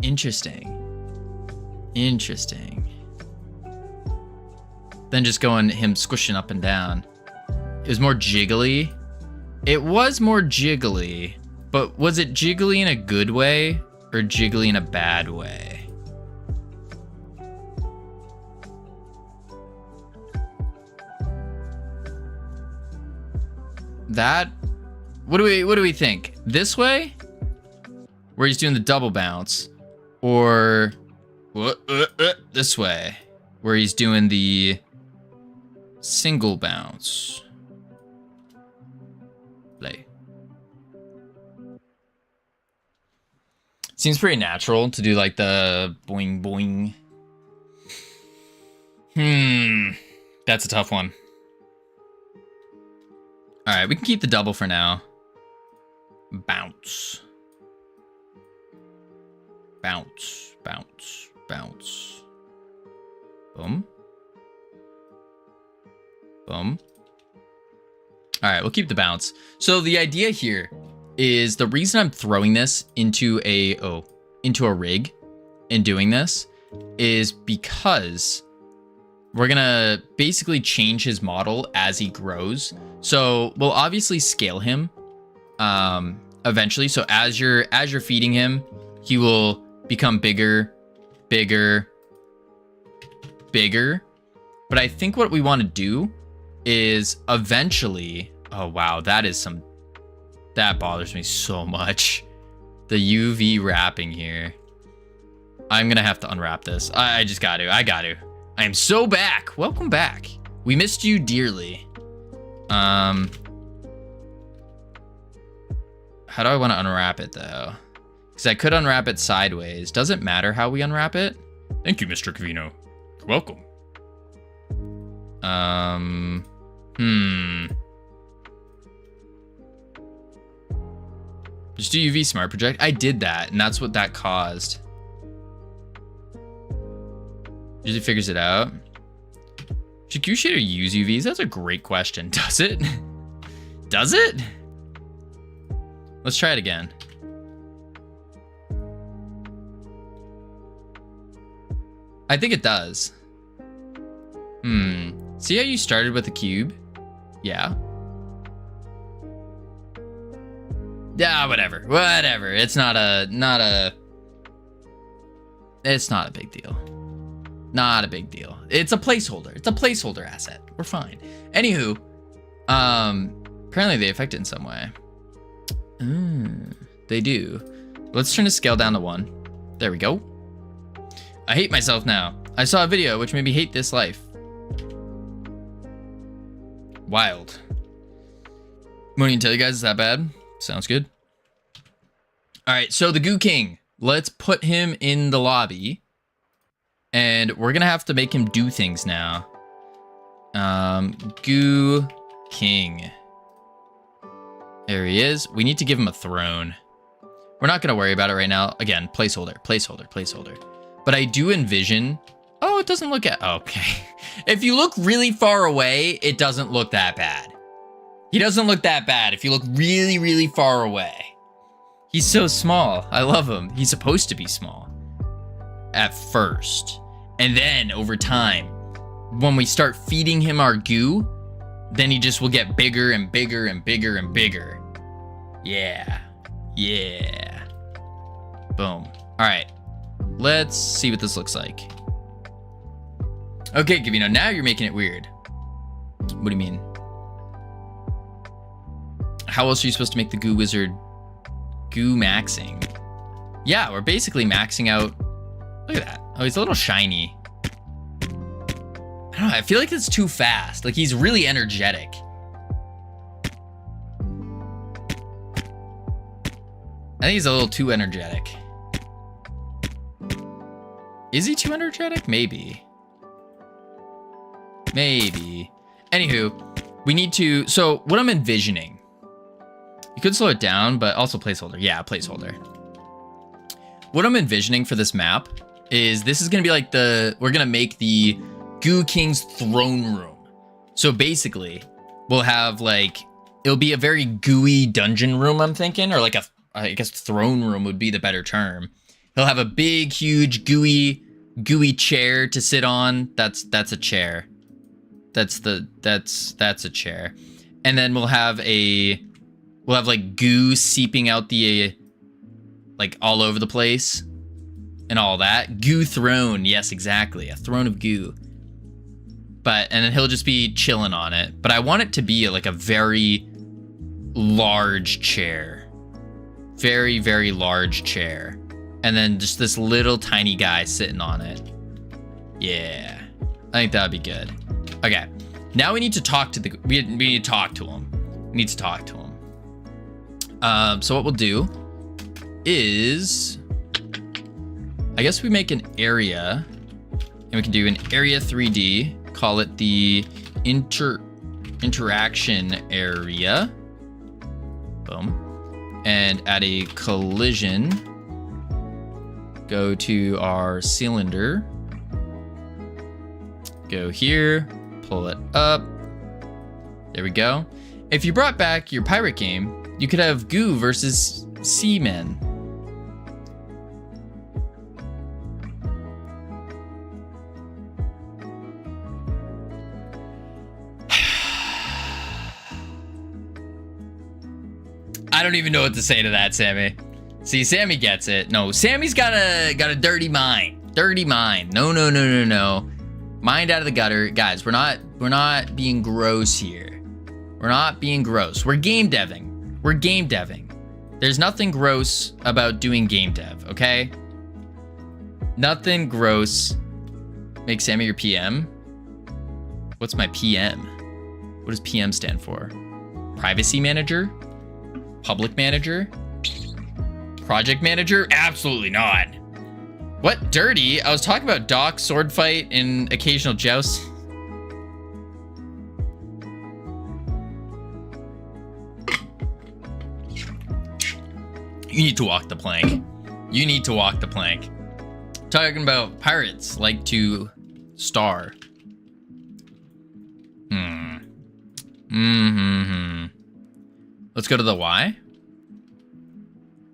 Interesting. Then just going him squishing up and down. It was more jiggly. But was it jiggly in a good way or jiggly in a bad way? What do we think? This way? Where he's doing the double bounce, or this way where he's doing the single bounce? Play. Seems pretty natural to do like the boing boing. That's a tough one. All right, we can keep the double for now. Bounce. Bounce, bounce, bounce. Boom. Boom. All right, we'll keep the bounce. So the idea here is the reason I'm throwing this into a rig and doing this is because we're gonna basically change his model as he grows. So we'll obviously scale him eventually. So as you're feeding him, he will become bigger. But I think what we want to do is eventually, oh wow, that bothers me so much. The UV wrapping here. I'm gonna have to unwrap this. I just got to. I am so back. Welcome back. We missed you dearly. How do I want to unwrap it though? Because I could unwrap it sideways. Does it matter how we unwrap it? Thank you, Mr. Covino. You're welcome. Just do UV smart project. I did that, and that's what that caused. Usually figures it out. Should Q shader use UVs? That's a great question. Does it? Does it? Let's try it again. I think it does. See how you started with a cube? Yeah. Yeah, whatever. Whatever. It's not a big deal. Not a big deal. It's a placeholder. It's a placeholder asset. We're fine. Anywho, apparently they affect it in some way. They do. Let's turn the scale down to 1. There we go. I hate myself now. I saw a video which made me hate this life. Wild. Won't even tell you guys it's that bad. Sounds good. All right, so the Goo King. Let's put him in the lobby. And we're gonna have to make him do things now. Goo King. There he is. We need to give him a throne. We're not gonna worry about it right now. Again, placeholder. But I do envision... Oh, it doesn't look at... Okay. If you look really far away, it doesn't look that bad. He doesn't look that bad if you look really, really far away. He's so small. I love him. He's supposed to be small. At first. And then, over time, when we start feeding him our goo, then he just will get bigger and bigger and bigger and bigger. Yeah. Yeah. Boom. Alright. Let's see what this looks like. Okay, Covino, now you're making it weird. What do you mean? How else are you supposed to make the Goo Wizard goo maxing? Yeah, we're basically maxing out. Look at that. Oh, he's a little shiny. I don't know. I feel like it's too fast. Like, he's really energetic. I think he's a little too energetic. Is he too energetic? Maybe. Maybe. Anywho, we need to... So, what I'm envisioning... You could slow it down, but also placeholder. Yeah, placeholder. What I'm envisioning for this map is this is going to be like the... We're going to make the Goo King's throne room. So basically, we'll have like... It'll be a very gooey dungeon room, I'm thinking. Or like a... I guess throne room would be the better term. He'll have a big, huge, gooey chair to sit on. That's a chair. That's a chair. And then we'll have like goo seeping out the like all over the place and all that. Goo throne. Yes, exactly. A throne of goo. And then he'll just be chilling on it. But I want it to be like a very large chair. Very, very large chair. And then just this little tiny guy sitting on it. Yeah. I think that'd be good. Okay. Now we need to talk to we need to talk to him. We need to talk to him. So what we'll do is, I guess we make an area, and we can do an area 3D, call it the interaction area. Boom. And add a collision. Go to our cylinder. Go here, pull it up. There we go. If you brought back your pirate game, you could have Goo versus Seamen. I don't even know what to say to that, Sammy. See, Sammy gets it. No, Sammy's got a dirty mind. Dirty mind. No. Mind out of the gutter. Guys, we're not being gross here. We're not being gross. We're game deving. We're game deving. There's nothing gross about doing game dev, okay? Nothing gross. Make Sammy your PM. What's my PM? What does PM stand for? Privacy manager? Public manager? Project manager? Absolutely not. What? Dirty? I was talking about dock, sword fight, and occasional jousts. You need to walk the plank. You need to walk the plank. Talking about pirates like to star. Let's go to the Y.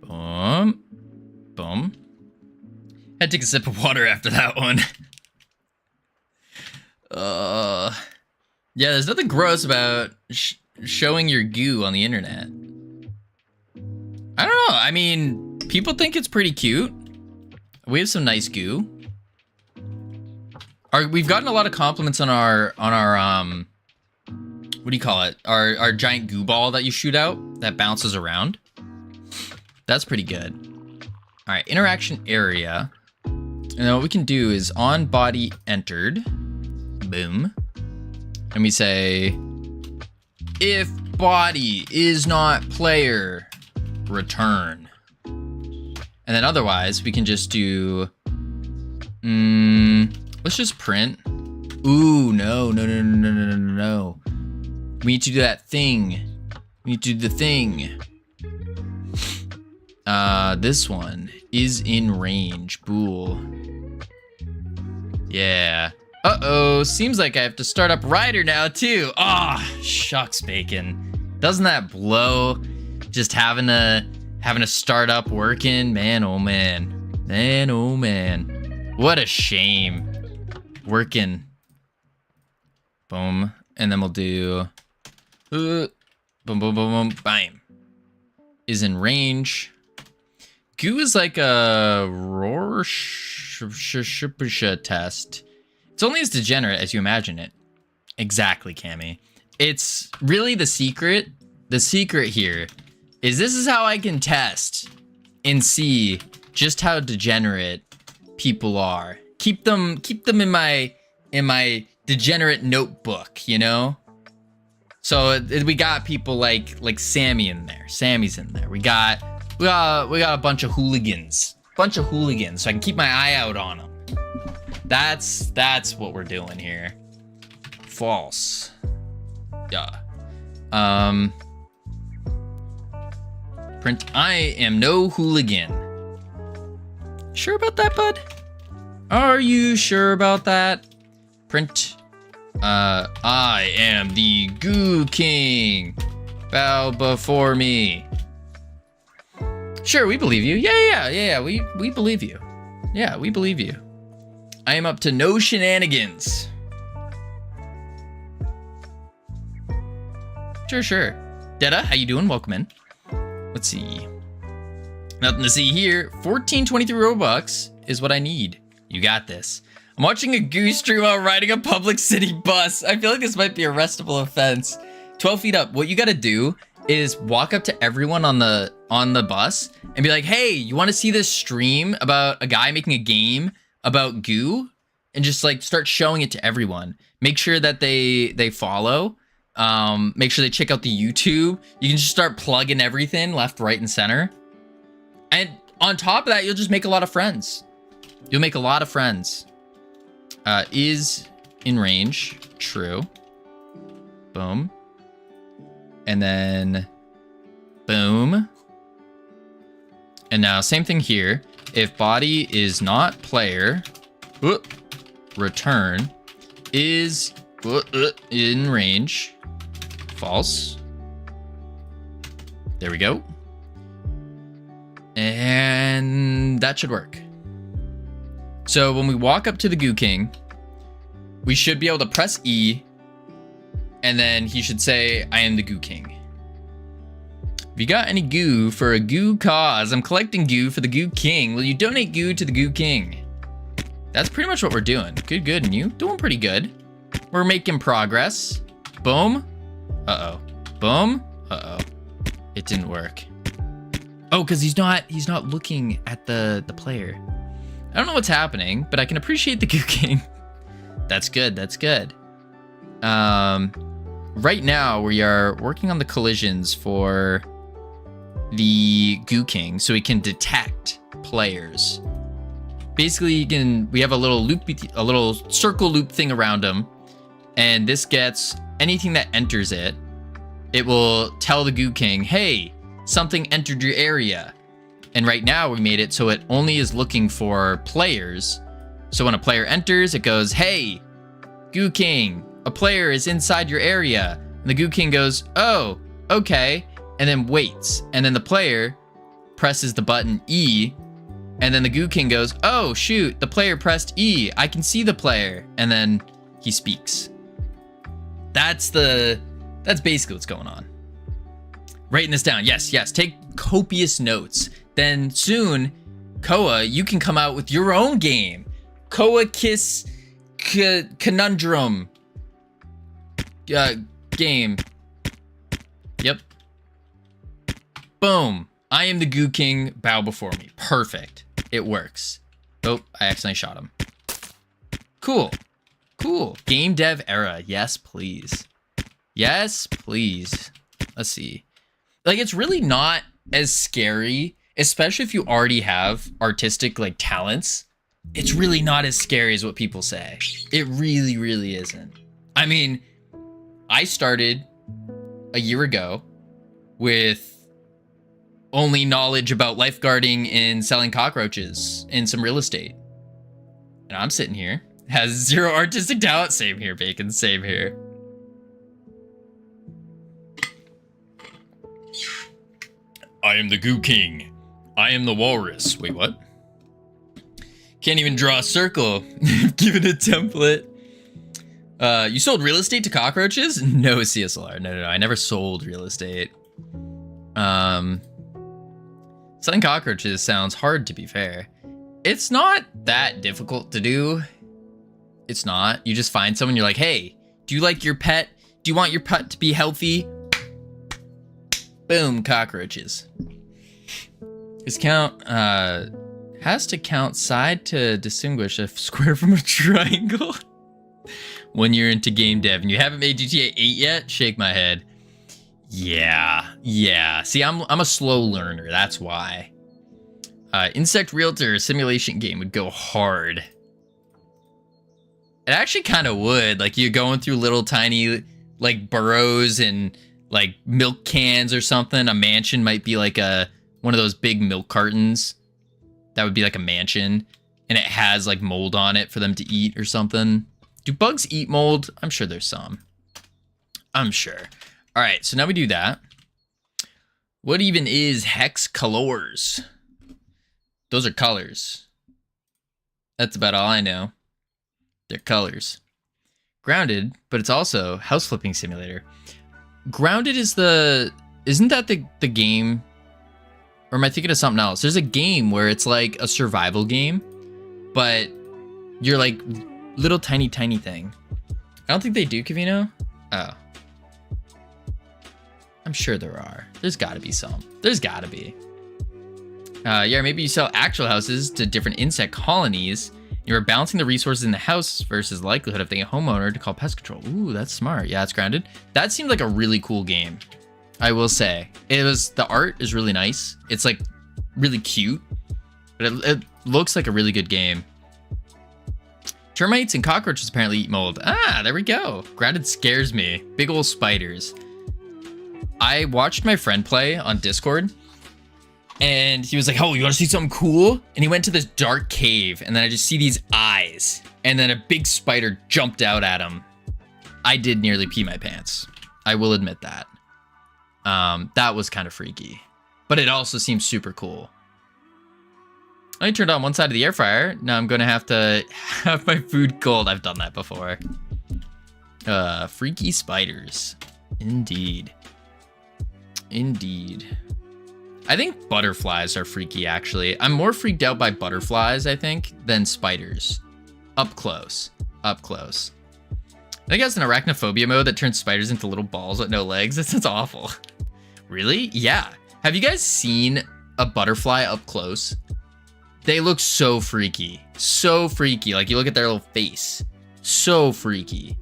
Boom. Boom. Had to take a sip of water after that one. Yeah, there's nothing gross about showing your goo on the internet. I mean, people think it's pretty cute. We have some nice goo. We've gotten a lot of compliments on our what do you call it? Our giant goo ball that you shoot out that bounces around. That's pretty good. All right, interaction area. And then what we can do is on body entered, boom. And we say, if body is not player, return. And then otherwise we can just do, let's just print. Ooh, no. We need to do that thing. We need to do the thing. This one is in range. Bool. Yeah. Uh-oh, seems like I have to start up Ryder now too. Ah, oh, shucks bacon. Doesn't that blow? Just having to start up working? Man, oh man. Man, oh man. What a shame. Working. Boom. And then we'll do boom, boom, boom, boom, bam. Is in range. Goo is like a Rorschach test. It's only as degenerate as you imagine it. Exactly, Cammy. It's really the secret. The secret here is this is how I can test and see just how degenerate people are. Keep them in my degenerate notebook, you know? So we got people like Sammy in there. Sammy's in there. We got a bunch of hooligans. So I can keep my eye out on them. That's what we're doing here. False. Yeah. Print, I am no hooligan. Sure about that, bud? Are you sure about that? Print, I am the Goo King. Bow before me. Sure, we believe you. Yeah, we believe you. Yeah, we believe you. I am up to no shenanigans. Sure. Detta, how you doing? Welcome in. Let's see. Nothing to see here. 1423 Robux is what I need. You got this. I'm watching a goose stream while riding a public city bus. I feel like this might be a arrestable offense. 12 feet up. What you gotta do is walk up to everyone on the bus and be like, hey, you want to see this stream about a guy making a game about goo? And just like start showing it to everyone. Make sure that they follow. Make sure they check out the YouTube. You can just start plugging everything left, right, and center. And on top of that, you'll just make a lot of friends. You'll make a lot of friends. Is in range. True. Boom. And then boom. And now same thing here. If body is not player, return is in range. False. There we go. And that should work. So when we walk up to the Goo King, we should be able to press E, and then he should say, I am the Goo King. If you got any goo for a goo cause, I'm collecting goo for the Goo King. Will you donate goo to the Goo King? That's pretty much what we're doing. Good. And you? Doing pretty good. We're making progress. Boom. Uh-oh. Boom. Uh-oh. It didn't work. Oh, because he's not looking at the player. I don't know what's happening, but I can appreciate the Goo King. That's good. Right now we are working on the collisions for the Goo King so we can detect players. Basically, we have a little circle loop thing around him, and this gets anything that enters it. It will tell the Goo King, hey, something entered your area. And right now we made it so it only is looking for players. So when a player enters, it goes, hey, Goo King, a player is inside your area. And the Goo King goes, oh, okay. And then waits. And then the player presses the button E. And then the Goo King goes, oh, shoot, the player pressed E. I can see the player. And then he speaks. That's basically what's going on. Writing this down. Yes, yes. Take copious notes. Then soon, Koa, you can come out with your own game. Koa Kiss Conundrum game. Yep. Boom. I am the Goo King. Bow before me. Perfect. It works. Oh, I accidentally shot him. Cool. Cool. Game dev era. Yes, please. Yes, please. Let's see. Like, it's really not as scary, especially if you already have artistic, like, talents. It's really not as scary as what people say. It really, really isn't. I mean, I started a year ago with only knowledge about lifeguarding and selling cockroaches in some real estate. And I'm sitting here, has zero artistic talent. Same here, Bacon, same here. I am the Goo King. I am the walrus. Wait, what? Can't even draw a circle. Give it a template. You sold real estate to cockroaches? No, CSLR. No. I never sold real estate. Selling cockroaches sounds hard, to be fair. It's not that difficult to do. It's not. You just find someone, you're like, hey, do you like your pet? Do you want your pet to be healthy? Boom, cockroaches. This count has to count side to distinguish a square from a triangle. When you're into game dev and you haven't made GTA 8 yet, shake my head. Yeah. See, I'm a slow learner. That's why. Insect Realtor simulation game would go hard. It actually kind of would. Like, you're going through little tiny, like, burrows and, like, milk cans or something. A mansion might be like one of those big milk cartons. That would be like a mansion. And it has, like, mold on it for them to eat or something. Do bugs eat mold? I'm sure there's some. I'm sure. All right, so now we do that. What even is hex colors? Those are colors. That's about all I know. They're colors. Grounded, but it's also house flipping simulator. Grounded is isn't that the game? Or am I thinking of something else? There's a game where it's like a survival game, but you're like little tiny thing. I don't think they do, Covino. Oh. I'm sure there are. There's gotta be some. There's gotta be. Yeah, maybe you sell actual houses to different insect colonies. You're balancing the resources in the house versus the likelihood of being a homeowner to call pest control. Ooh, that's smart. Yeah, it's grounded. That seemed like a really cool game. I will say. The art is really nice. It's like really cute, but it looks like a really good game. Termites and cockroaches apparently eat mold. Ah, there we go. Grounded scares me. Big old spiders. I watched my friend play on Discord, and he was like, oh, you want to see something cool? And he went to this dark cave, and then I just see these eyes, and then a big spider jumped out at him. I did nearly pee my pants. I will admit that. That was kind of freaky, but it also seems super cool. I turned on one side of the air fryer. Now I'm going to have my food cold. I've done that before. Freaky spiders. Indeed. I think butterflies are freaky, actually. I'm more freaked out by butterflies, I think, than spiders. Up close. I think that's an arachnophobia mode that turns spiders into little balls with no legs. That sounds awful. Really? Yeah. Have you guys seen a butterfly up close? They look so freaky. So freaky. Like, you look at their little face. So freaky.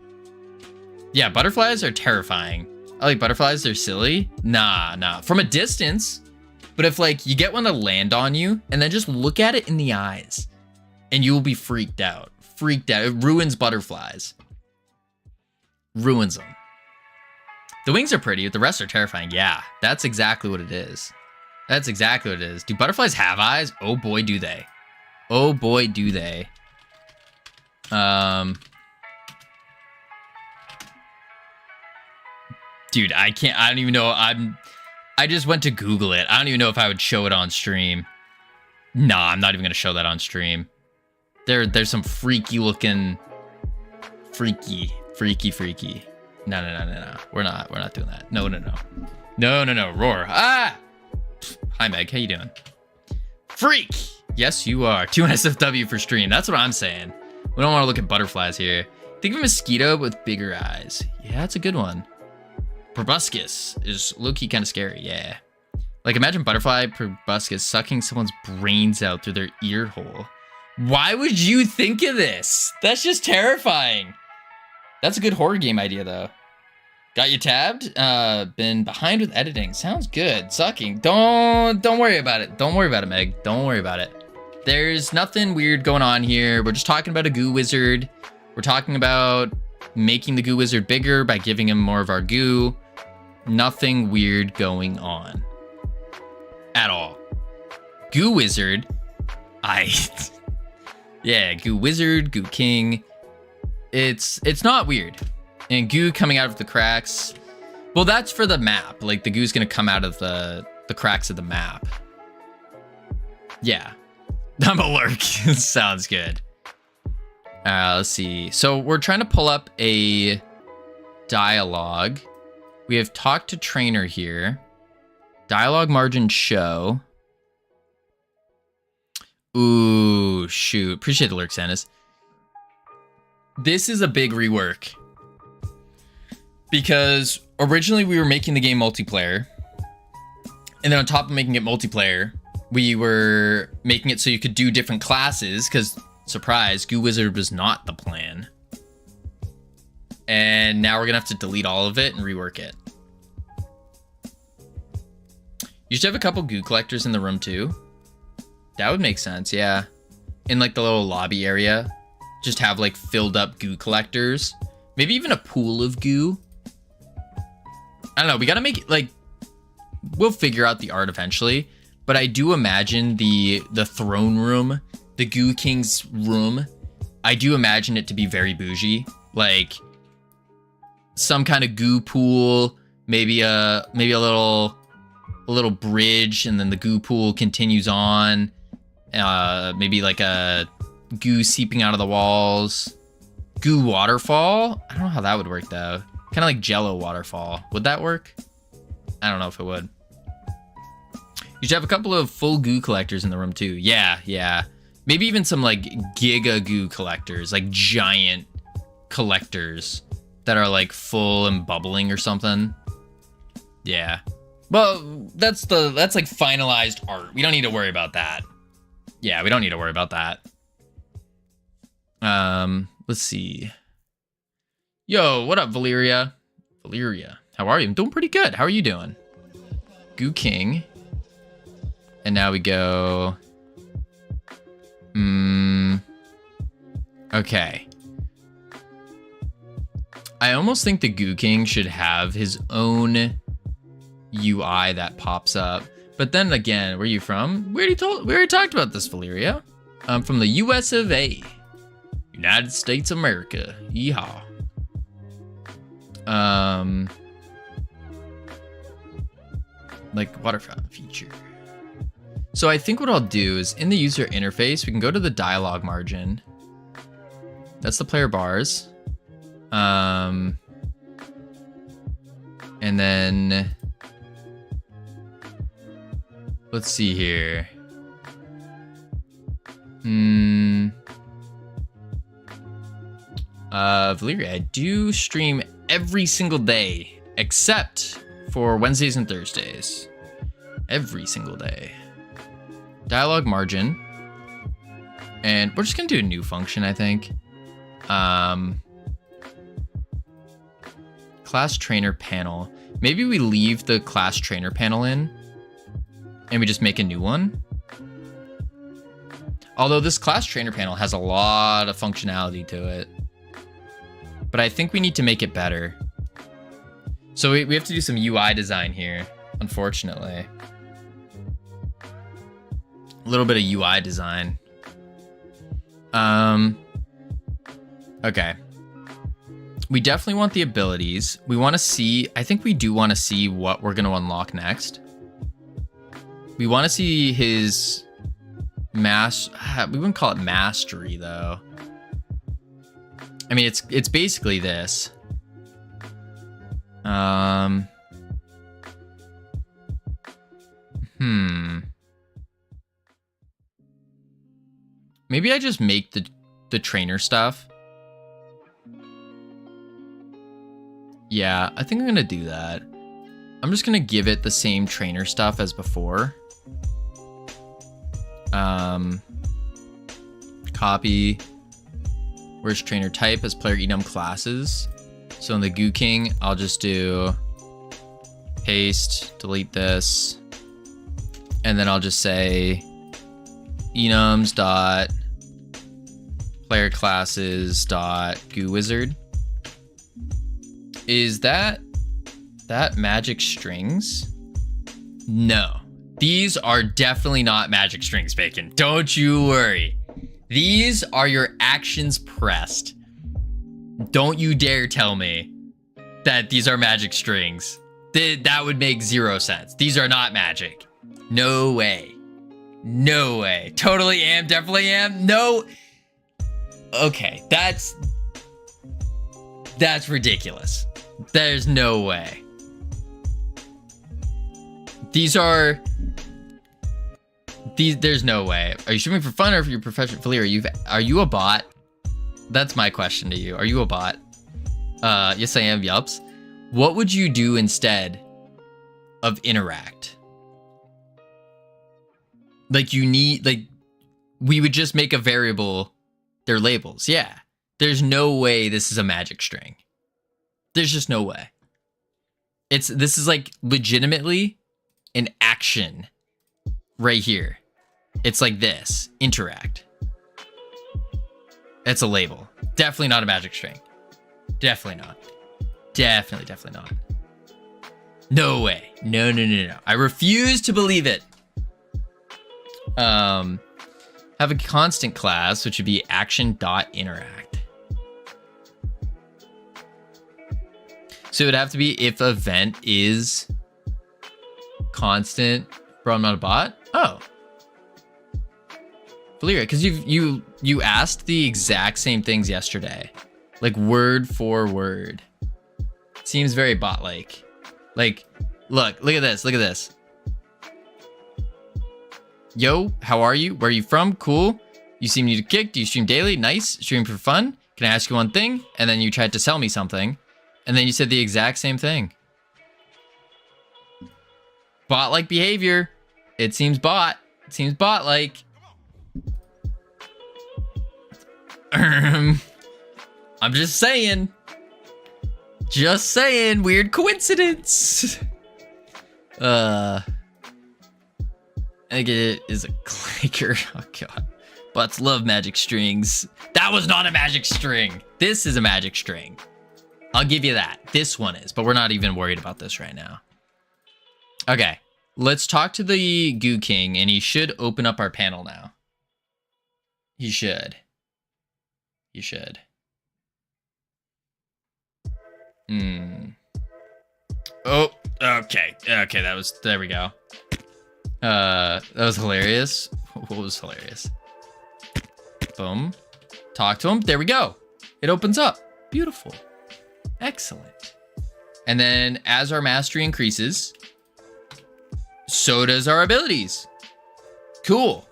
Yeah, butterflies are terrifying. I like butterflies. They're silly. Nah. From a distance. But if, like, you get one to land on you, and then just look at it in the eyes, and you will be freaked out. It ruins butterflies. Ruins them. The wings are pretty, but the rest are terrifying. Yeah, that's exactly what it is. Do butterflies have eyes? Oh boy, do they. Dude, I don't even know. I just went to Google it. I don't even know if I would show it on stream. Nah, I'm not even gonna show that on stream. There's some freaky looking, freaky. No. We're not doing that. No. No, roar. Ah! Hi, Meg. How you doing? Freak! Yes, you are. 2 SFW for stream. That's what I'm saying. We don't want to look at butterflies here. Think of a mosquito with bigger eyes. Yeah, that's a good one. Proboscis is low-key kind of scary. Yeah. Like, imagine butterfly proboscis sucking someone's brains out through their ear hole. Why would you think of this? That's just terrifying. That's a good horror game idea, though. Got you tabbed? Been behind with editing. Sounds good. Sucking. Don't worry about it. Don't worry about it, Meg. Don't worry about it. There's nothing weird going on here. We're just talking about a goo wizard. We're talking about making the goo wizard bigger by giving him more of our goo. Nothing weird going on. At all. Goo wizard. Yeah, goo wizard, goo king. It's not weird. And goo coming out of the cracks. Well, that's for the map. Like, the goo's gonna come out of the cracks of the map. Yeah. I'm a lurk. Sounds good. Let's see. So we're trying to pull up a dialogue. We have talk to trainer here. Dialogue margin show. Ooh, shoot. Appreciate the lurk, Sanus. This is a big rework. Because originally we were making the game multiplayer. And then on top of making it multiplayer, we were making it so you could do different classes. Because, surprise, Goo Wizard was not the plan. And now we're going to have to delete all of it and rework it. You should have a couple goo collectors in the room too. That would make sense, yeah. In like the little lobby area. Just have like filled up goo collectors. Maybe even a pool of goo. I don't know, we gotta make it like... We'll figure out the art eventually. But I do imagine the throne room, the Goo King's room, I do imagine it to be very bougie. Like some kind of goo pool, maybe a little bridge, and then the goo pool continues on. Maybe like a goo seeping out of the walls. Goo waterfall? I don't know how that would work though. Kind of like Jello waterfall. Would that work? I don't know if it would. You should have a couple of full goo collectors in the room too. Yeah. Maybe even some like giga goo collectors, like giant collectors that are like full and bubbling or something. Yeah. Well, that's like finalized art. We don't need to worry about that. Yeah, we don't need to worry about that. Let's see. Yo, what up, Valeria? Valeria, how are you? I'm doing pretty good. How are you doing? Goo King. And now we go... Okay. I almost think the Goo King should have his own UI that pops up. But then again, where are you from? We already talked about this, Valeria. I'm from the US of A. United States of America. Yeehaw. Like waterfountain feature. So I think what I'll do is in the user interface, we can go to the dialogue margin. That's the player bars. And then let's see here. Valeria, I do stream every single day except for Wednesdays and Thursdays. Every single day. Dialogue margin. And we're just gonna do a new function, I think. Class trainer panel. Maybe we leave the class trainer panel in and we just make a new one. Although this class trainer panel has a lot of functionality to it. But I think we need to make it better. So we have to do some UI design here, unfortunately. A little bit of UI design. Okay. We definitely want the abilities. We want to see, I think we do want to see what we're going to unlock next. We want to see his we wouldn't call it mastery though. I mean, it's basically this. Maybe I just make the trainer stuff. Yeah, I think I'm gonna do that. I'm just gonna give it the same trainer stuff as before. Copy. Where's trainer type as player enum classes? So in the Goo King, I'll just do paste, delete this, and then I'll just say enums dot player classes dot goo wizard. Is that magic strings? No, these are definitely not magic strings, Bacon. Don't you worry. These are your actions pressed. Don't you dare tell me that these are magic strings. That would make zero sense. These are not magic. No way. No way. Totally am, definitely am. No. Okay, that's ridiculous. There's no way. There's no way. Are you streaming for fun or for your profession? Valir, are you a bot? That's my question to you. Are you a bot? Yes, I am. Yups. What would you do instead of interact? Like we would just make a variable their labels. Yeah. There's no way this is a magic string. There's just no way. This is like legitimately an action right here. It's like this. Interact. It's a label. Definitely not a magic string. Definitely not. Definitely not. No way. No. I refuse to believe it. Have a constant class, which would be action.interact. So it would have to be if event is constant. Bro, I'm not a bot? Oh. Valyria, because you asked the exact same things yesterday. Like word for word. Seems very bot-like. Like, look at this. Yo, how are you? Where are you from? Cool. You seem new to Kick. Do you stream daily? Nice. Stream for fun? Can I ask you one thing? And then you tried to sell me something. And then you said the exact same thing. Bot-like behavior. It seems bot. It seems bot-like. I'm just saying. Just saying. Weird coincidence. I think it is a clicker. Oh, God. Bots love magic strings. That was not a magic string. This is a magic string. I'll give you that. This one is, but we're not even worried about this right now. Okay. Let's talk to the Goo King, and he should open up our panel now. He should. He should. Oh, okay. Okay, there we go. That was hilarious. What was hilarious? Boom. Talk to him. There we go. It opens up. Beautiful. Excellent. And then as our mastery increases, so does our abilities. Cool.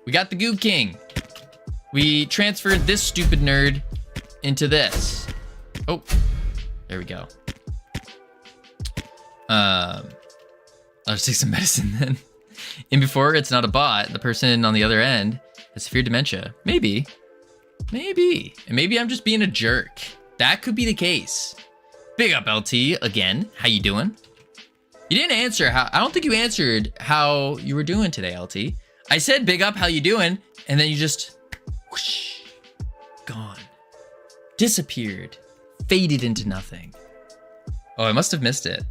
We got the Goo King. We transferred this stupid nerd into this. Oh, there we go. I'll just take some medicine then. And before it's not a bot, the person on the other end has severe dementia. Maybe. And maybe I'm just being a jerk. That could be the case. Big up, LT, again. How you doing? You didn't answer I don't think you answered how you were doing today, LT. I said big up, how you doing? And then you just whoosh, gone. Disappeared. Faded into nothing. Oh, I must have missed it.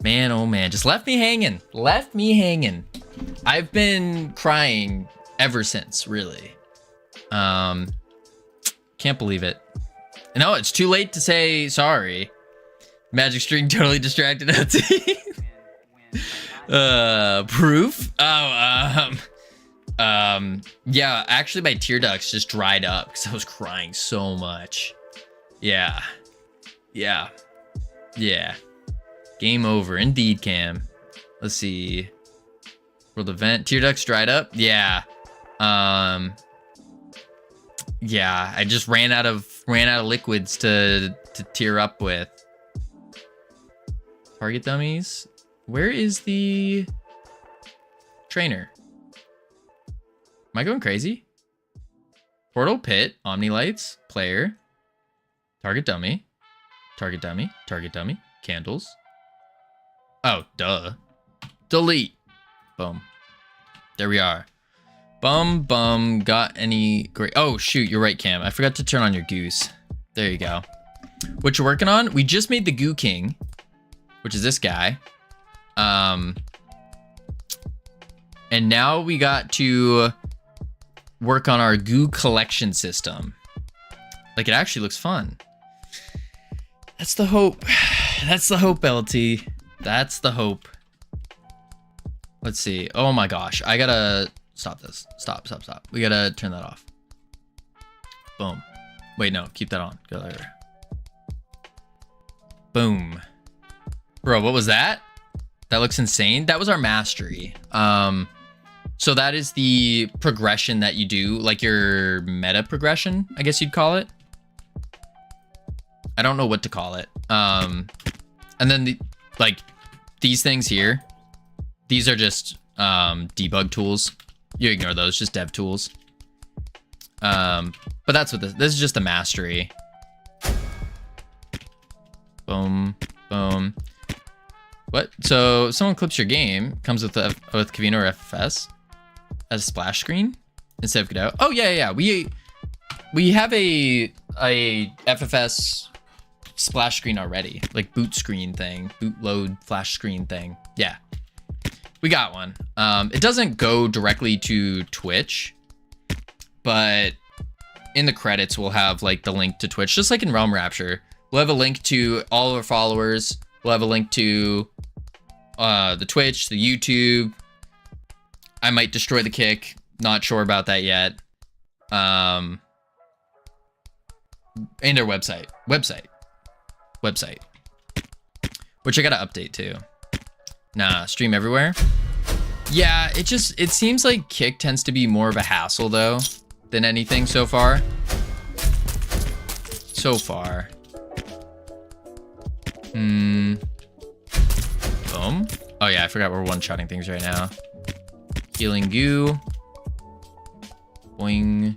Man, oh man, just left me hanging. Left me hanging. I've been crying ever since, really. Can't believe it. No, it's too late to say sorry. Magic string totally distracted LT. Proof? Oh, yeah, actually my tear ducts just dried up because I was crying so much. Yeah. Game over. Indeed, Cam. Let's see. World event. Tear ducts dried up. Yeah. Yeah, I just ran out of liquids to tear up with. Target dummies. Where is the trainer? Am I going crazy? Portal, pit, omni lights, player, target dummy, target dummy, target dummy, candles. Oh, duh. Delete. Boom. There we are. Bum. Got any great... Oh, shoot. You're right, Cam. I forgot to turn on your goose. There you go. What you're working on? We just made the Goo King, which is this guy. And now we got to work on our goo collection system. Like, it actually looks fun. That's the hope. That's the hope, LT. That's the hope. Let's see. Oh my gosh. I gotta stop this. Stop. We gotta turn that off. Boom. Wait, no. Keep that on. Go there. Boom. Bro, what was that? That looks insane. That was our mastery. So that is the progression that you do, like your meta progression, I guess you'd call it. I don't know what to call it. And then these things here, these are just debug tools. You ignore those, just dev tools. But that's what this is, just a mastery. Boom. What? So if someone clips your game, comes with Covino or FFS as a splash screen instead of Godot. Oh yeah. We have a FFS splash screen already, like boot screen thing, boot load flash screen thing. Yeah, we got one. It doesn't go directly to Twitch, but in the credits we'll have like the link to Twitch, just like in Realm Rapture. We'll have a link to all of our followers. We'll have a link to the Twitch, the YouTube. I might destroy the kick. Not sure about that yet. And our website. Which I gotta update too. Nah, stream everywhere. Yeah, it seems like kick tends to be more of a hassle though than anything so far. Boom. Oh yeah, I forgot we're one-shotting things right now. Healing goo. Boing.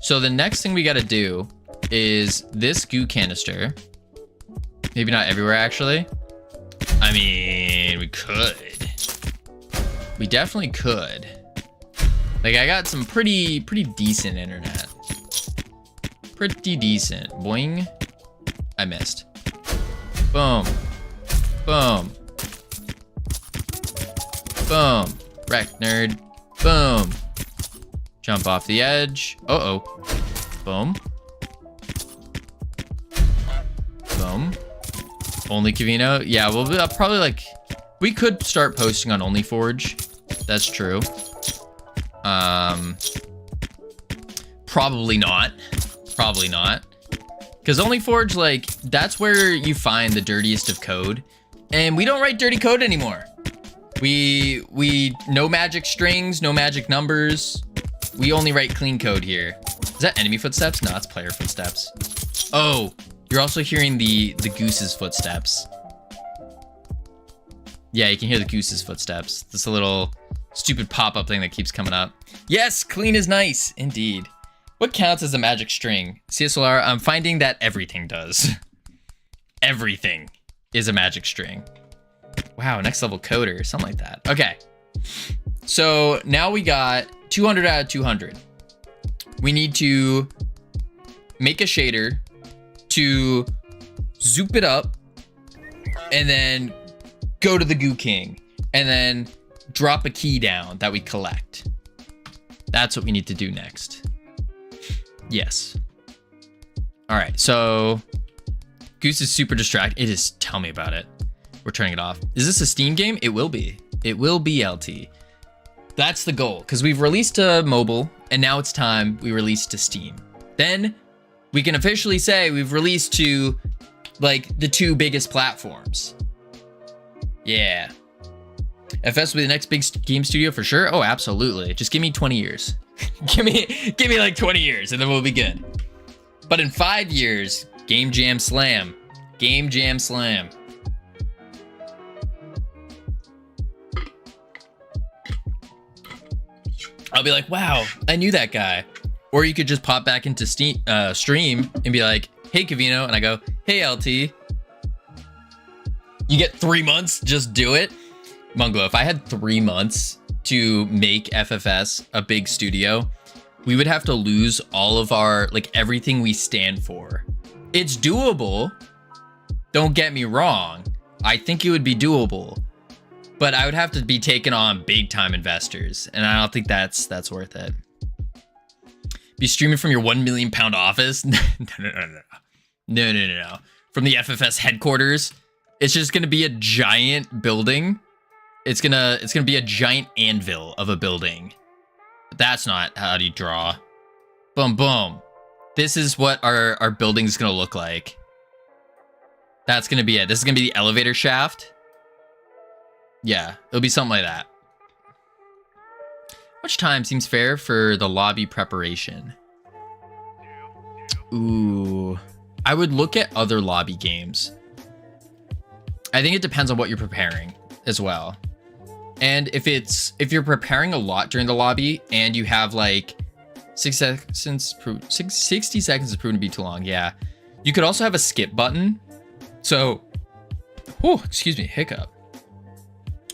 So the next thing we gotta do is this goo canister. Maybe not everywhere, actually. I mean, we could. We definitely could. Like, I got some pretty decent internet. Pretty decent. Boing. I missed. Boom. Wreck, nerd. Boom. Jump off the edge. Uh-oh. Boom. Only Covino. Yeah, we'll probably like... We could start posting on OnlyForge. That's true. Probably not. Because OnlyForge, like, that's where you find the dirtiest of code. And we don't write dirty code anymore. We no magic strings, no magic numbers. We only write clean code here. Is that enemy footsteps? No, it's player footsteps. Oh, you're also hearing the goose's footsteps. Yeah, you can hear the goose's footsteps. This a little stupid pop-up thing that keeps coming up. Yes, clean is nice, indeed. What counts as a magic string? CSLR, I'm finding that everything does. Everything is a magic string. Wow, next level coder, something like that. Okay, so now we got 200 out of 200. We need to make a shader to zoop it up and then go to the Goo King and then drop a key down that we collect. That's what we need to do next. Yes. All right, so Goose is super distracted. It is, tell me about it. We're turning it off. Is this a Steam game? It will be. It will be, LT. That's the goal, because we've released to mobile, and now it's time we release to Steam. Then we can officially say we've released to, like, the two biggest platforms. Yeah. FS will be the next big game studio for sure. Oh, absolutely. Just give me 20 years. give me like 20 years and then we'll be good. But in 5 years, Game Jam Slam. Game Jam Slam. I'll be like, wow, I knew that guy. Or you could just pop back into stream and be like, hey, Covino. And I go, hey, LT. You get 3 months, just do it. Mungo, if I had 3 months to make FFS a big studio, we would have to lose all of our, like, everything we stand for. It's doable. Don't get me wrong. I think it would be doable. But I would have to be taking on big time investors. And I don't think that's worth it. Be streaming from your £1 million office? No. From the FFS headquarters. It's just gonna be a giant building. It's gonna be a giant anvil of a building. That's not how you draw. Boom, boom. This is what our building's gonna look like. That's gonna be it. This is gonna be the elevator shaft. Yeah, it'll be something like that. How much time seems fair for the lobby preparation? Ooh, I would look at other lobby games. I think it depends on what you're preparing as well. And if you're preparing a lot during the lobby and you have like 60 seconds is proven to be too long. Yeah, you could also have a skip button. So, oh, excuse me, hiccup.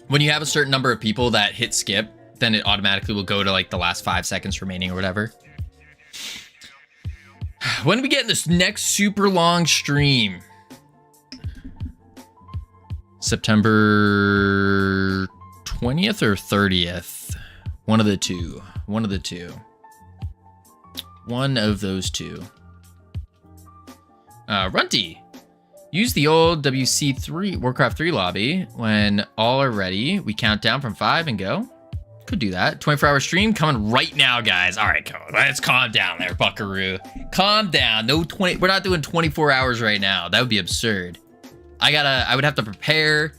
When you have a certain number of people that hit skip, then it automatically will go to like the last 5 seconds remaining or whatever. When do we get this next super long stream? September 20th or 30th? One of the two. One of the two. One of those two. Runty. Use the old WC3 Warcraft 3 lobby. When all are ready, we count down from 5 and go. Could do that. 24-hour stream coming right now, guys. All right, let's calm down there, buckaroo. Calm down. No 20. We're not doing 24 hours right now. That would be absurd. I would have to prepare.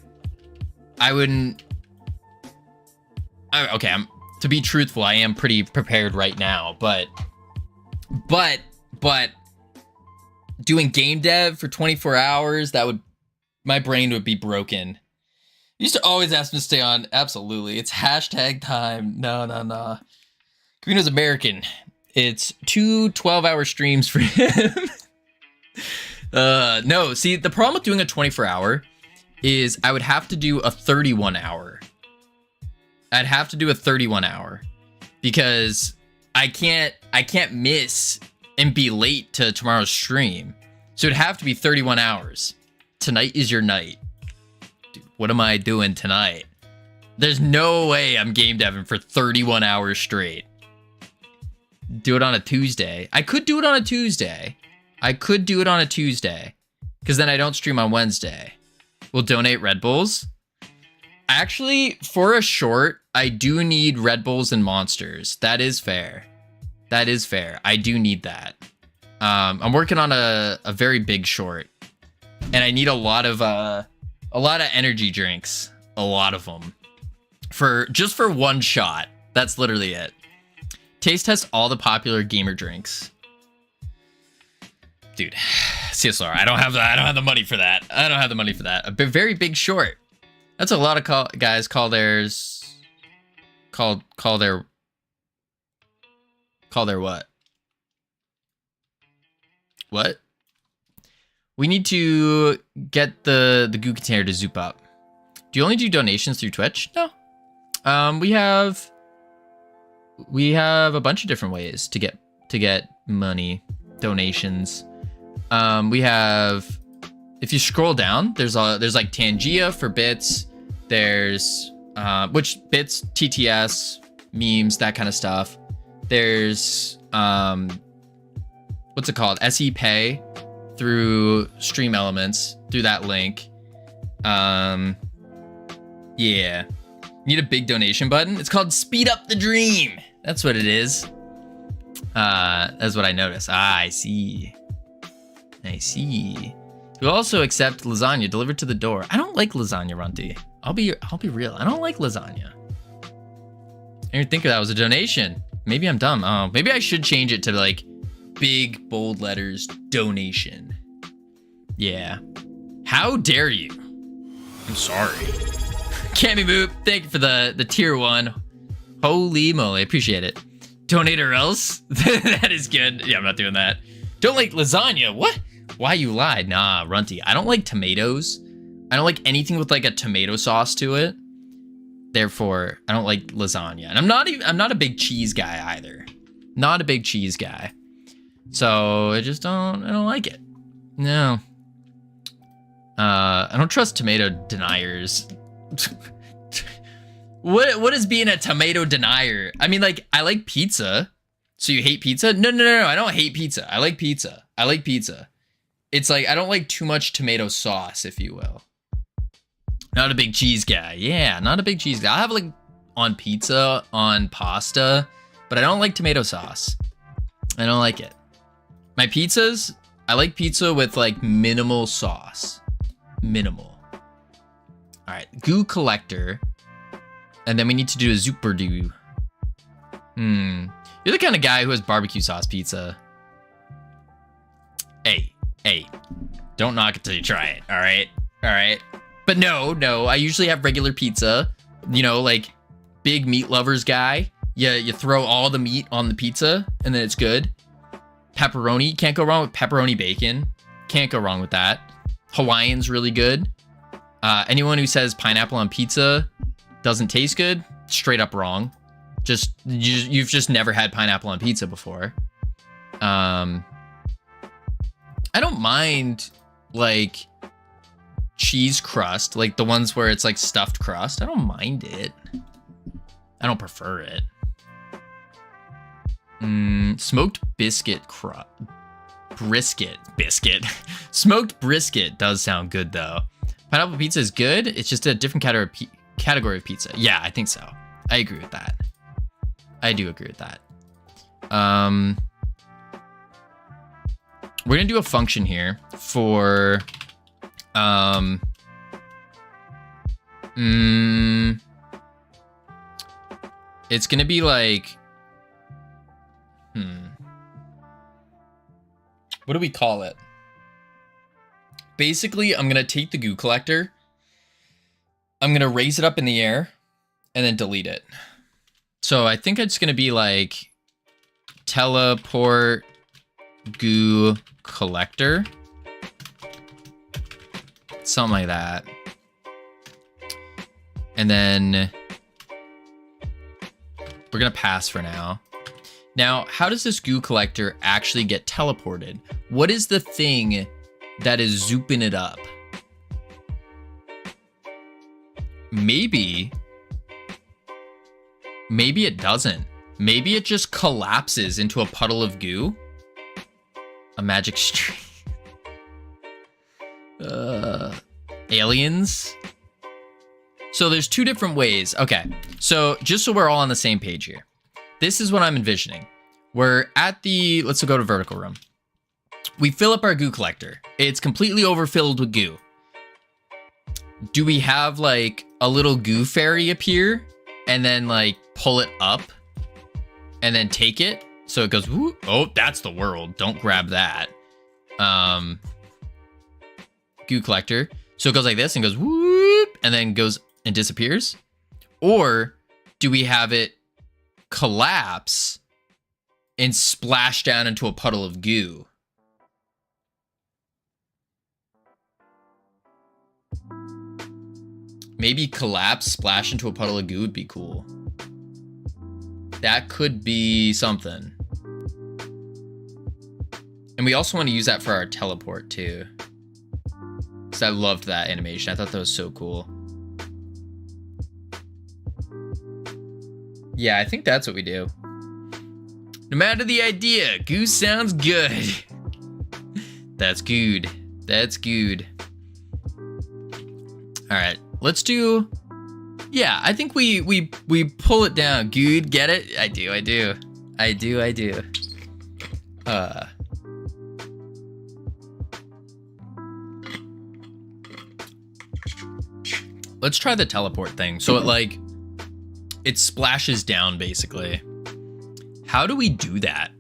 Okay, to be truthful, I am pretty prepared right now, but doing game dev for 24 hours, my brain would be broken. You used to always ask me to stay on. Absolutely. It's hashtag time. No. Covino's American. It's 2 12-hour streams for him. No, see, the problem with doing a 24-hour is I would have to do a 31-hour. I'd have to do a 31-hour because I can't miss and be late to tomorrow's stream. So it'd have to be 31 hours. Tonight is your night. Dude, what am I doing tonight? There's no way I'm game deving for 31 hours straight. Do it on a Tuesday. I could do it on a Tuesday. Because then I don't stream on Wednesday. We'll donate Red Bulls. Actually, for a short, I do need Red Bulls and Monsters. That is fair. I do need that. I'm working on a very big short, and I need a lot of energy drinks, a lot of them, for one shot. That's literally it. Taste test all the popular gamer drinks. Dude, CSR, I don't have the money for that. A very big short. That's a lot of guys call their what? What? We need to get the goo container to zoop up. Do you only do donations through Twitch? No. We have a bunch of different ways to get money, donations. We have, if you scroll down, there's like Tangia for bits. There's which bits, TTS, memes, that kind of stuff. There's what's it called? SE Pay through Stream Elements through that link. Yeah. Need a big donation button? It's called Speed Up the Dream. That's what it is. That's what I noticed. I see. We also accept lasagna delivered to the door. I don't like lasagna, Runty. I'll be real. I don't like lasagna. I didn't think that was a donation. Maybe I'm dumb. Oh, maybe I should change it to like big bold letters donation. Yeah. How dare you? I'm sorry. Cammy Boop, thank you for the tier 1. Holy moly, appreciate it. Donate or else? That is good. Yeah, I'm not doing that. Don't like lasagna. What? Why you lied? Nah, Runty. I don't like tomatoes. I don't like anything with like a tomato sauce to it. Therefore, I don't like lasagna. And I'm not a big cheese guy either. Not a big cheese guy. So I don't like it. No. I don't trust tomato deniers. What is being a tomato denier? I mean, like, I like pizza. So you hate pizza? No. I don't hate pizza. I like pizza. I like pizza. It's like, I don't like too much tomato sauce, if you will. Not a big cheese guy. Yeah, not a big cheese guy. I'll have like on pizza, on pasta, but I don't like tomato sauce. I don't like it. My pizzas, I like pizza with like minimal sauce. Minimal. All right, goo collector. And then we need to do a super do. You're the kind of guy who has barbecue sauce pizza. Hey, don't knock it till you try it, all right? But no, I usually have regular pizza, you know, like big meat lovers guy. You throw all the meat on the pizza and then it's good. Pepperoni, can't go wrong with pepperoni bacon. Can't go wrong with that. Hawaiian's really good. Anyone who says pineapple on pizza doesn't taste good, straight up wrong. You've just never had pineapple on pizza before. I don't mind like cheese crust, like the ones where it's like stuffed crust. I don't mind it. I don't prefer it. Smoked biscuit biscuit. Smoked brisket does sound good though. Pineapple pizza is good. It's just a different category of pizza. Yeah, I think so. I agree with that. I do agree with that. We're gonna do a function here for it's gonna be like what do we call it? Basically, I'm gonna take the goo collector, I'm gonna raise it up in the air, and then delete it. So I think it's gonna be like teleport goo collector, something like that. And then we're gonna pass for now. Now, how does this goo collector actually get teleported? What is the thing that is zooping it up? Maybe it doesn't. Maybe it just collapses into a puddle of goo. A magic stream. Aliens. So there's two different ways. Okay, so just so we're all on the same page here. This is what I'm envisioning. We're at the, let's go to vertical room. We fill up our goo collector. It's completely overfilled with goo. Do we have like a little goo fairy appear and then like pull it up and then take it? So it goes, whoop. Oh, that's the world. Don't grab that. Goo collector. So it goes like this and goes whoop and then goes and disappears. Or do we have it collapse and splash down into a puddle of goo? Maybe collapse, splash into a puddle of goo would be cool. That could be something. And we also want to use that for our teleport too. Because I loved that animation. I thought that was so cool. Yeah, I think that's what we do. No matter the idea, goo sounds good. That's good. That's good. All right, let's do. Yeah, I think we pull it down. Good, get it? I do. Let's try the teleport thing. So it splashes down basically. How do we do that?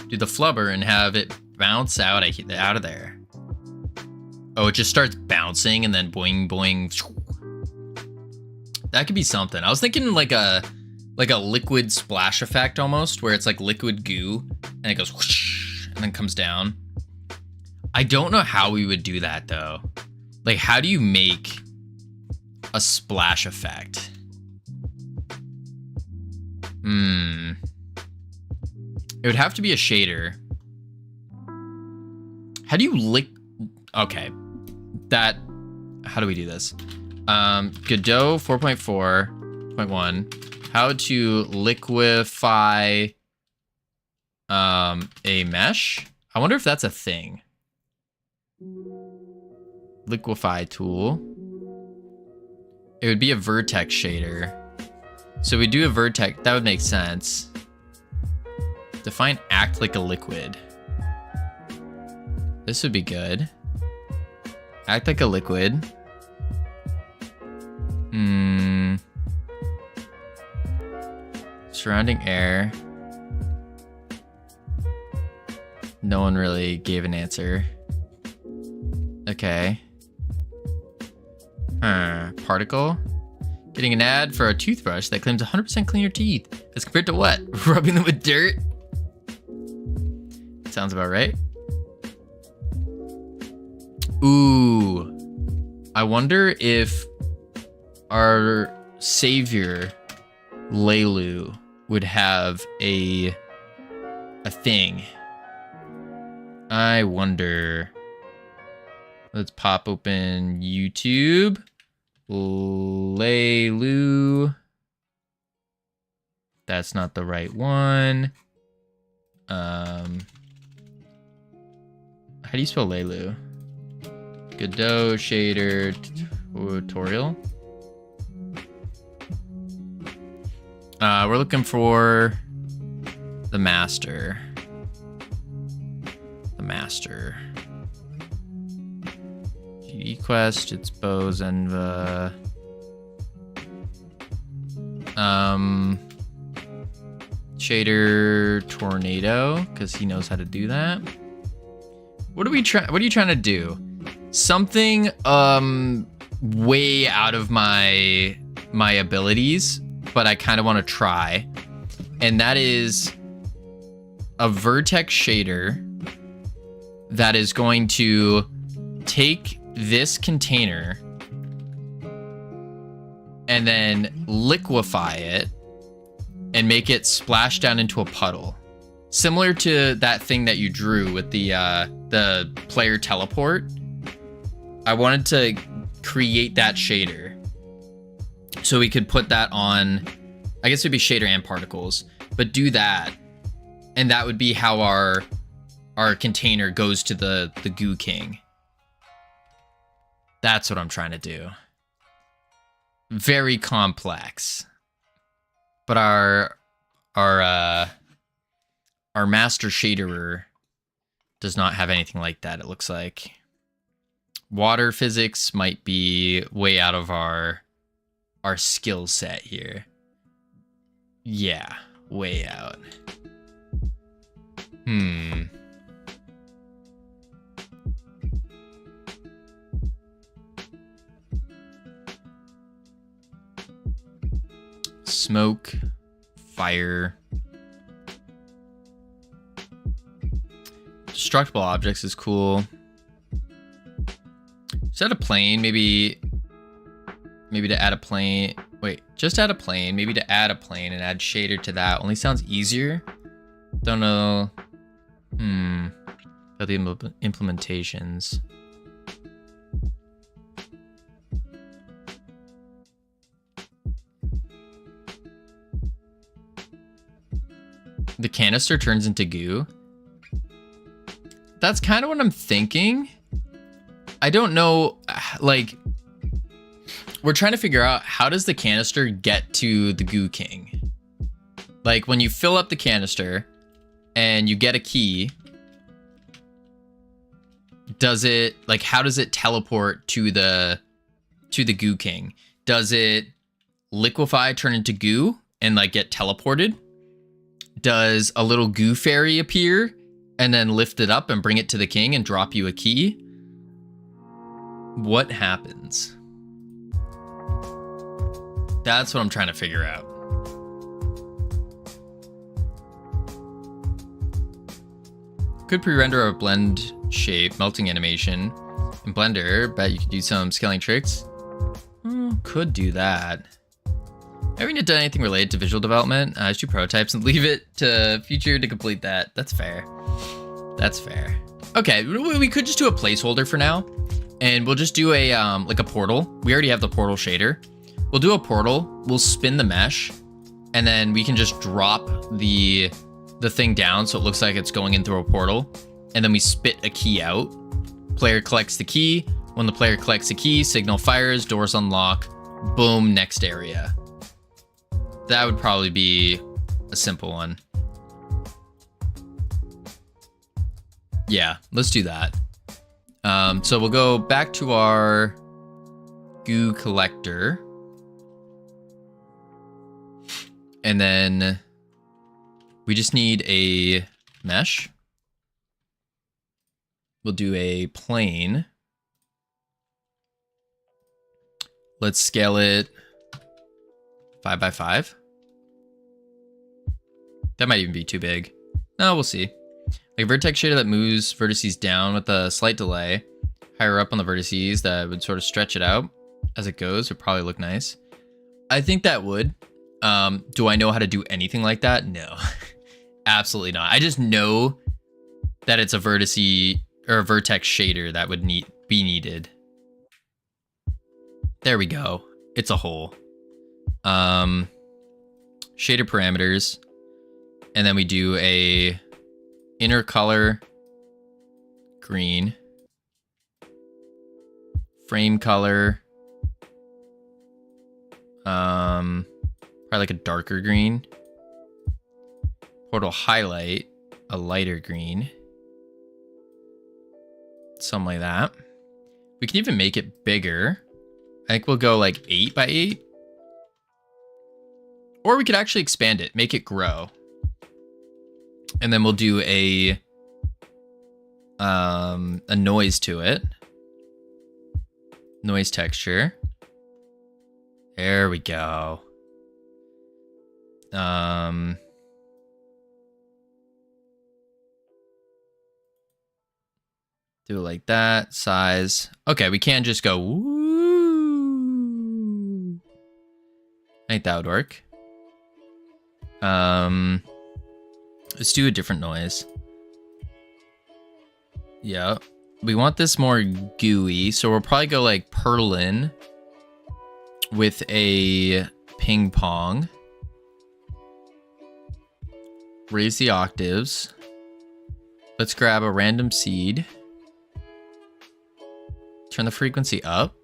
Do the flubber and have it bounce out of there. Oh, it just starts bouncing and then boing boing. That could be something. I was thinking like a liquid splash effect almost, where it's like liquid goo and it goes whoosh and then comes down. I don't know how we would do that though. Like, how do you make a splash effect? It would have to be a shader. How do you okay. How do we do this? Godot 4.4.1. How to liquefy a mesh? I wonder if that's a thing. Liquefy tool. It would be a vertex shader. So we do a vertex, that would make sense. Define act like a liquid. This would be good. Act like a liquid. Surrounding air. No one really gave an answer. Okay. Particle. Getting an ad for a toothbrush that claims 100% cleaner teeth. As compared to what? Rubbing them with dirt? Sounds about right. Ooh. I wonder if our savior, Leilu, would have a thing. I wonder. Let's pop open YouTube. Leilu. That's not the right one. How do you spell Leilu? Godot shader tutorial. We're looking for the master. The master. GD quest, it's bows and shader tornado, because he knows how to do that. What are you trying to do? Something way out of my abilities, but I kind of want to try. And that is a vertex shader that is going to take this container and then liquefy it and make it splash down into a puddle. Similar to that thing that you drew with the player teleport. I wanted to create that shader so we could put that on, I guess it'd be shader and particles, but do that. And that would be how our container goes to the Goo King. That's what I'm trying to do. Very complex. But our master shaderer does not have anything like that, it looks like. Water physics might be way out of our skill set here. Yeah, way out. Smoke, fire. Destructible objects is cool. Just add a plane, maybe to add a plane. Wait, just add a plane, maybe to add a plane and add shader to that. Only sounds easier. Don't know. About the implementations. The canister turns into goo. That's kind of what I'm thinking. I don't know, like, we're trying to figure out how does the canister get to the Goo King? Like, when you fill up the canister and you get a key, does it, like, how does it teleport to the to the Goo King, does it liquefy, turn into goo, and like get teleported? Does a little goo fairy appear and then lift it up and bring it to the king and drop you a key? What happens? That's what I'm trying to figure out. Could pre-render a blend shape, melting animation in Blender. Bet you could do some scaling tricks. Could do that. I haven't done anything related to visual development. Just do prototypes and leave it to future to complete that. That's fair. That's fair. Okay, we could just do a placeholder for now, and we'll just do a like a portal. We already have the portal shader. We'll do a portal. We'll spin the mesh, and then we can just drop the thing down so it looks like it's going in through a portal, and then we spit a key out. Player collects the key. When the player collects the key, signal fires, doors unlock. Boom, next area. That would probably be a simple one. Yeah, let's do that. So we'll go back to our goo collector. And then we just need a mesh. We'll do a plane. Let's scale it 5 by 5. That might even be too big. No, we'll see. Like a vertex shader that moves vertices down with a slight delay. Higher up on the vertices that would sort of stretch it out as it goes would probably look nice. I think that would. Do I know how to do anything like that? No, absolutely not. I just know that it's a vertice or a vertex shader that would be needed. There we go. It's a hole. Shader parameters. And then we do a inner color green. Frame color. Probably like a darker green. Portal highlight, a lighter green. Something like that. We can even make it bigger. I think we'll go like 8 by 8. Or we could actually expand it, make it grow. And then we'll do a noise to it. Noise texture. There we go. Do it like that. Size. Okay, we can just go woo. I think that would work. Let's do a different noise. Yeah. We want this more gooey, so we'll probably go like purlin with a ping pong. Raise the octaves. Let's grab a random seed. Turn the frequency up.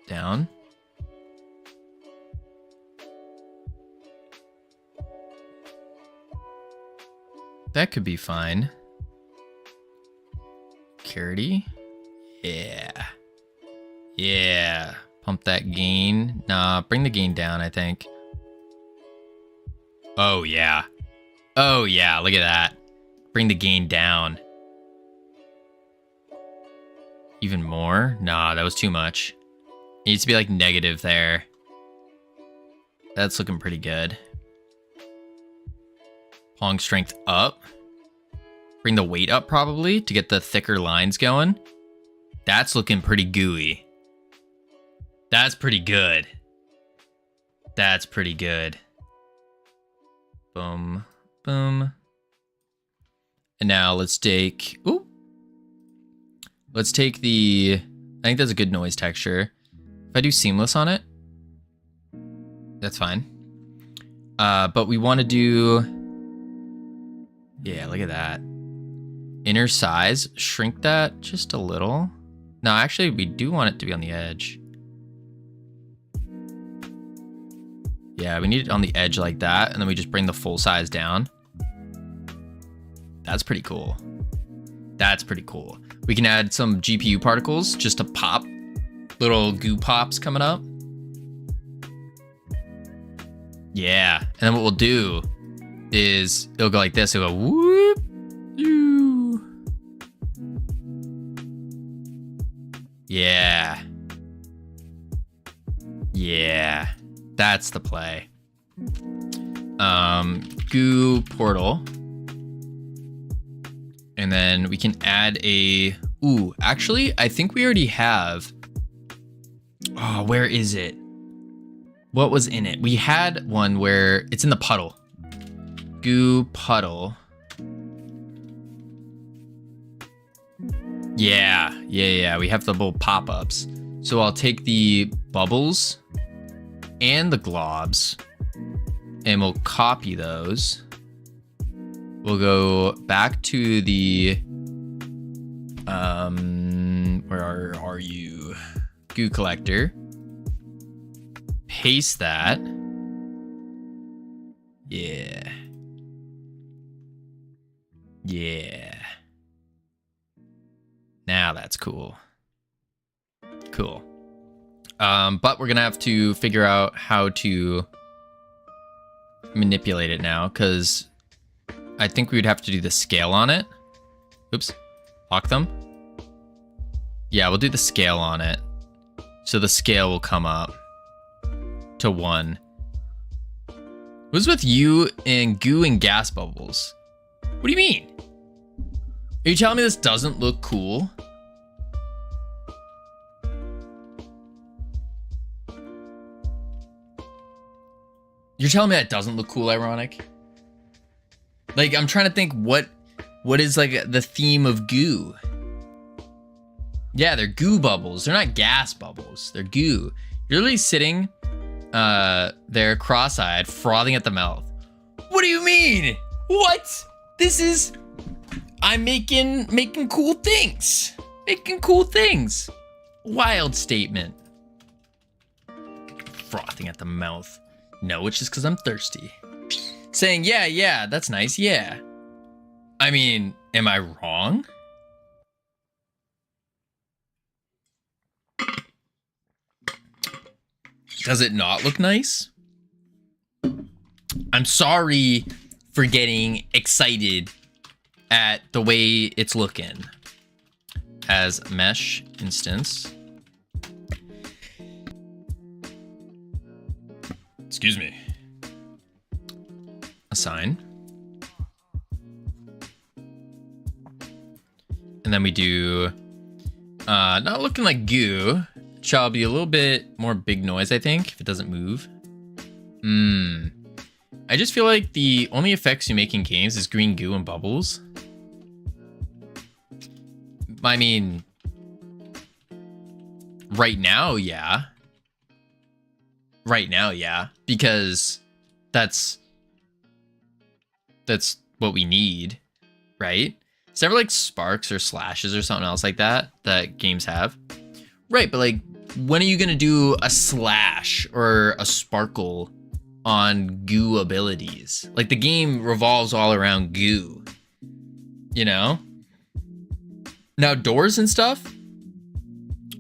Down. That could be fine. Clarity. Yeah. Yeah. Pump that gain. Nah, bring the gain down, I think. Oh, yeah. Oh, yeah. Look at that. Bring the gain down. Even more? Nah, that was too much. It needs to be like negative there. That's looking pretty good. Pong strength up. Bring the weight up probably to get the thicker lines going. That's looking pretty gooey. That's pretty good. That's pretty good. Boom, boom. And now let's take, ooh. Let's take the, I think that's a good noise texture. If I do seamless on it, that's fine. But we want to do, yeah, look at that. Inner size, shrink that just a little. No, actually, we do want it to be on the edge. Yeah, we need it on the edge like that, and then we just bring the full size down. That's pretty cool. That's pretty cool. We can add some GPU particles just to pop little goo pops coming up. Yeah, and then what we'll do is it'll go like this. It'll go whoop, you. Yeah. Yeah, that's the play. Goo portal. And then we can add a, ooh, actually, I think we already have, oh, where is it? What was in it? We had one where it's in the puddle. Goo puddle. Yeah. We have the little pop-ups. So I'll take the bubbles and the globs and we'll copy those. We'll go back to the, where are you? Goo collector. Paste that. Yeah. Now that's cool. Cool. But we're gonna have to figure out how to manipulate it now, because I think we would have to do the scale on it. Oops. Lock them. Yeah, we'll do the scale on it. So the scale will come up to 1. What's with you and goo and gas bubbles? What do you mean? Are you telling me this doesn't look cool? You're telling me that doesn't look cool, Ironic? Like, I'm trying to think what is like the theme of goo. Yeah, they're goo bubbles. They're not gas bubbles. They're goo. You're literally sitting there cross-eyed, frothing at the mouth. What do you mean? What? This is... I'm making cool things. Making cool things. Wild statement. Frothing at the mouth. No, it's just because I'm thirsty. Saying, yeah, that's nice, yeah. I mean, am I wrong? Does it not look nice? I'm sorry for getting excited at the way it's looking. As mesh instance. Excuse me. Assign. And then we do, not looking like goo. Shall be a little bit more big noise, I think, if it doesn't move. I just feel like the only effects you make in games is green goo and bubbles. I mean, right now, yeah. Right now, yeah. Because that's what we need, right? Is there ever like sparks or slashes or something else like that games have? Right, but like, when are you gonna do a slash or a sparkle on goo abilities? Like, the game revolves all around goo, you know? Now, doors and stuff,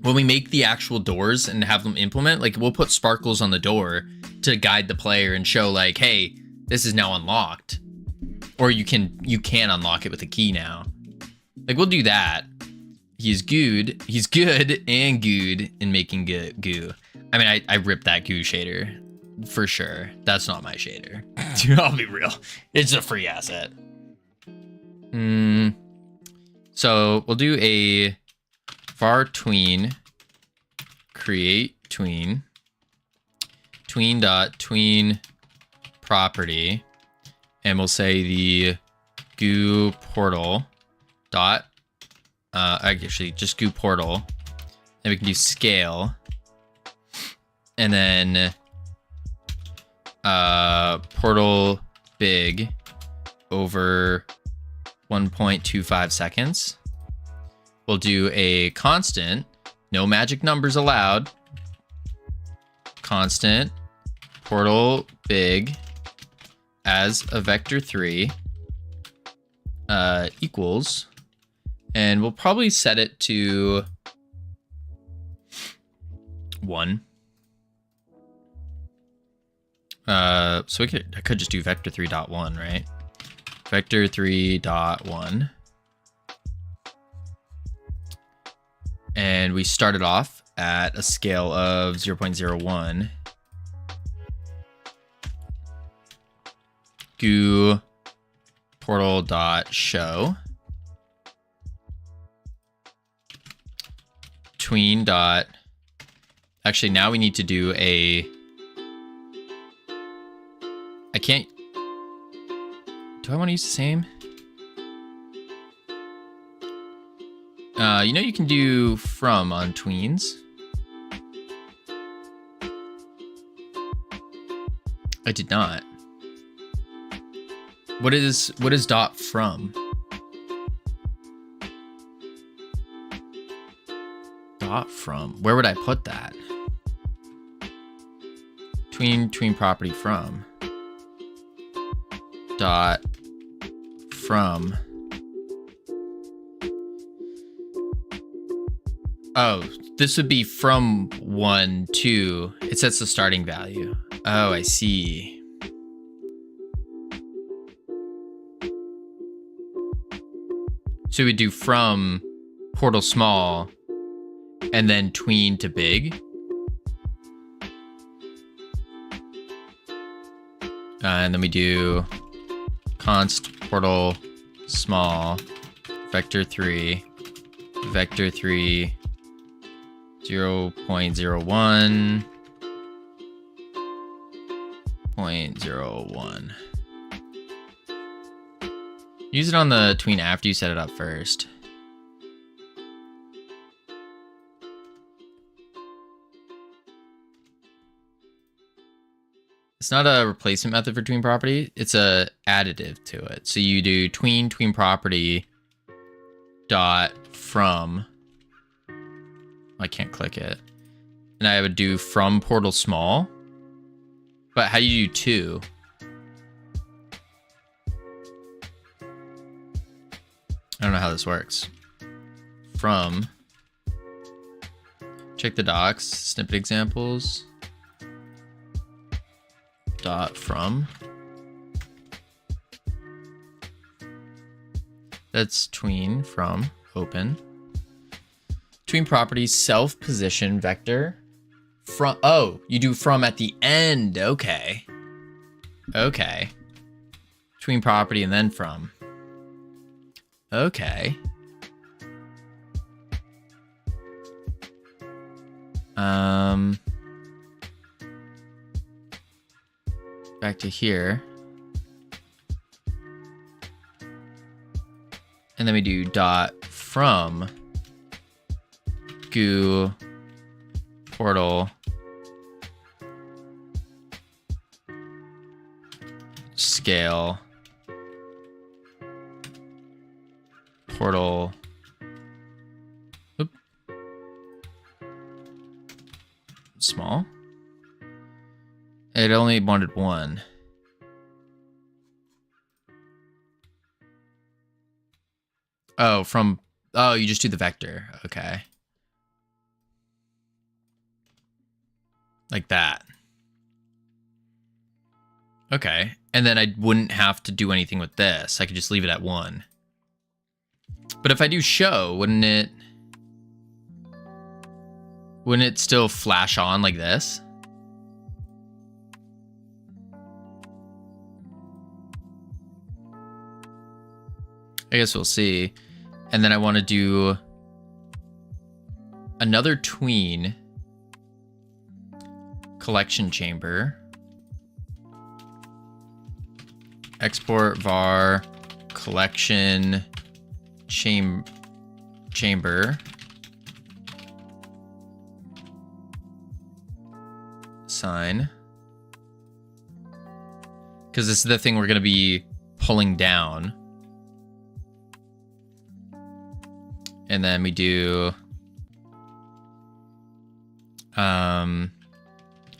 when we make the actual doors and have them implement, like, we'll put sparkles on the door to guide the player and show like, hey, this is now unlocked. Or you can unlock it with a key now. Like, we'll do that. He's good and good in making goo. I mean, I ripped that goo shader for sure. That's not my shader. I'll be real. It's a free asset. So we'll do a var tween create tween dot tween property, and we'll say the goo portal dot actually just goo portal, and we can do scale, and then portal big over 1.25 seconds. We'll do a constant, no magic numbers allowed, constant portal big as a vector 3 equals, and we'll probably set it to 1. So I could just do vector3.1, right? Vector3.1. And we started off at a scale of 0.01. Goo portal dot show tween dot. Actually, now we need to do a. I can't. Do I want to use the same? You know you can do from on tweens. I did not. What is dot from? Dot from. Where would I put that? Tween property from. Dot from. Oh, this would be from 1 to. It sets the starting value. Oh, I see. So we do from portal small and then tween to big. And then we do const portal small vector3 0.01 0.01. Use it on the tween after you set it up first. It's not a replacement method for tween property. It's a additive to it. So you do tween property dot from. I can't click it. And I would do from portal small. But how do you do 2? I don't know how this works. From. Check the docs, snippet examples. Dot from. That's tween from open. Tween properties self position vector. From. Oh, you do from at the end. Okay. Okay. Tween property and then from. Okay. Back to here. And then we do dot from goo portal scale portal. Oop. Small. It only wanted 1. Oh, from. Oh, you just do the vector. Okay. Like that. Okay. And then I wouldn't have to do anything with this. I could just leave it at 1. But if I do show, wouldn't it still flash on like this? I guess we'll see. And then I want to do another tween collection chamber. Export var collection chamber. Sign. Because this is the thing we're going to be pulling down. And then we do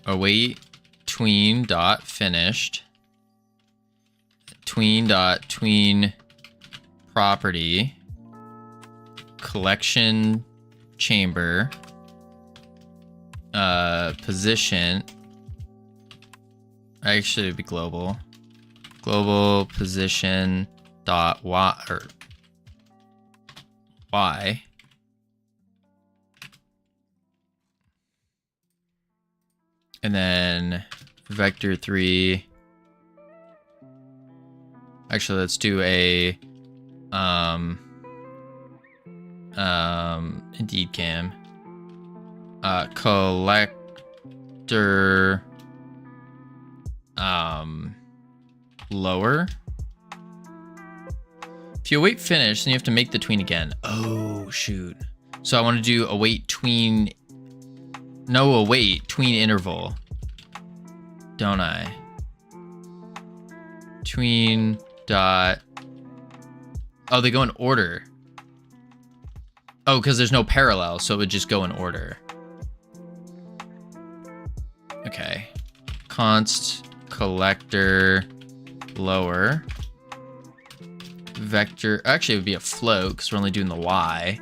await tween dot finished tween property collection chamber position. Actually, it'd be global. Global position dot y or y. And then vector 3. Actually, let's do a indeed cam. Collector lower. If you await finish, then you have to make the tween again. Oh shoot. So I want to do await tween. No, await tween interval. Don't I? Tween dot. Oh, they go in order. Oh, because there's no parallel, so it would just go in order. Okay. Const collector lower. Vector. Actually, it would be a float because we're only doing the y.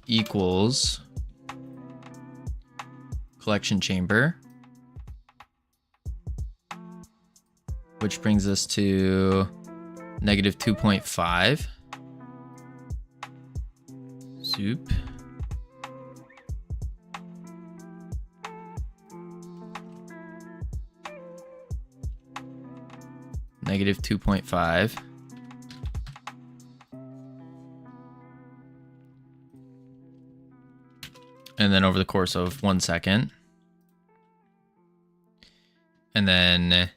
Equals collection chamber. Which brings us to negative 2.5. Soup. Negative 2.5. And then over the course of 1 second. And then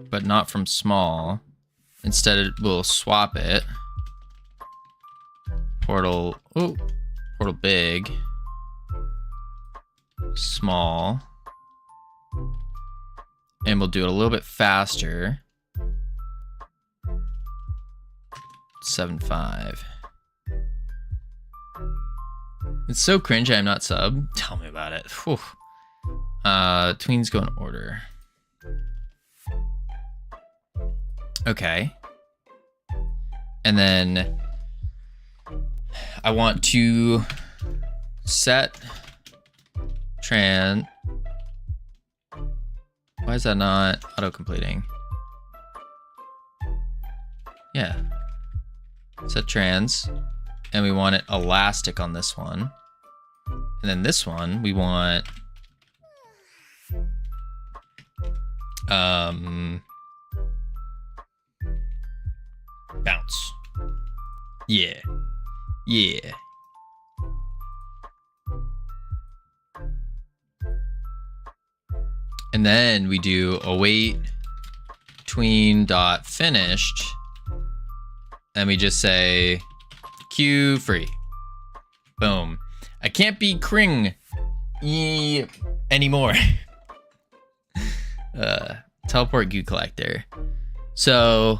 but not from small. Instead, we'll swap it. Portal, oh, portal big, small, and we'll do it a little bit faster. 7.5. It's so cringe I'm not sub. Tell me about it. Whew. Tweens go in order. Okay. And then I want to set tran. Why is that not auto-completing? Yeah. Set trans. And we want it elastic on this one. And then this one, we want bounce. Yeah. Yeah. And then we do await tween dot finished. And we just say queue free. Boom. I can't be cring anymore. Teleport goo collector. So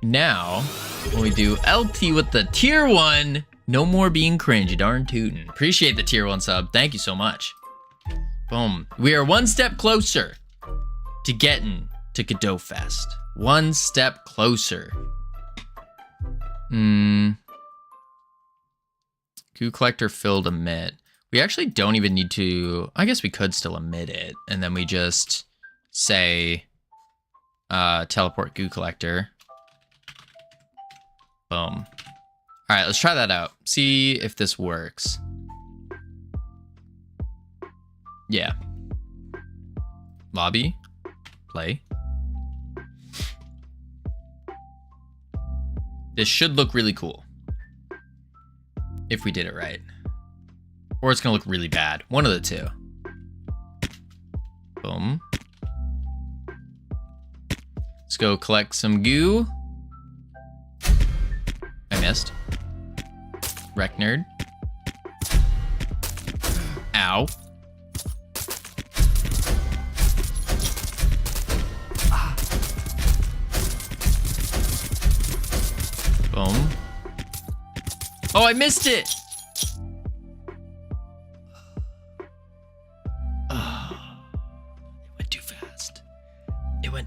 now when we do LT with the tier 1, no more being cringe, darn tootin'. Appreciate the tier 1 sub. Thank you so much. Boom. We are one step closer to getting to Godot Fest. One step closer. Goo collector filled emit. We actually don't even need to, I guess we could still emit it. And then we just say teleport goo collector. Boom. All right, let's try that out. See if this works. Yeah. Lobby. Play. This should look really cool. If we did it right. Or it's gonna look really bad. One of the two. Boom. Let's go collect some goo. I missed. Wreck nerd. Ow. Boom. Oh, I missed it.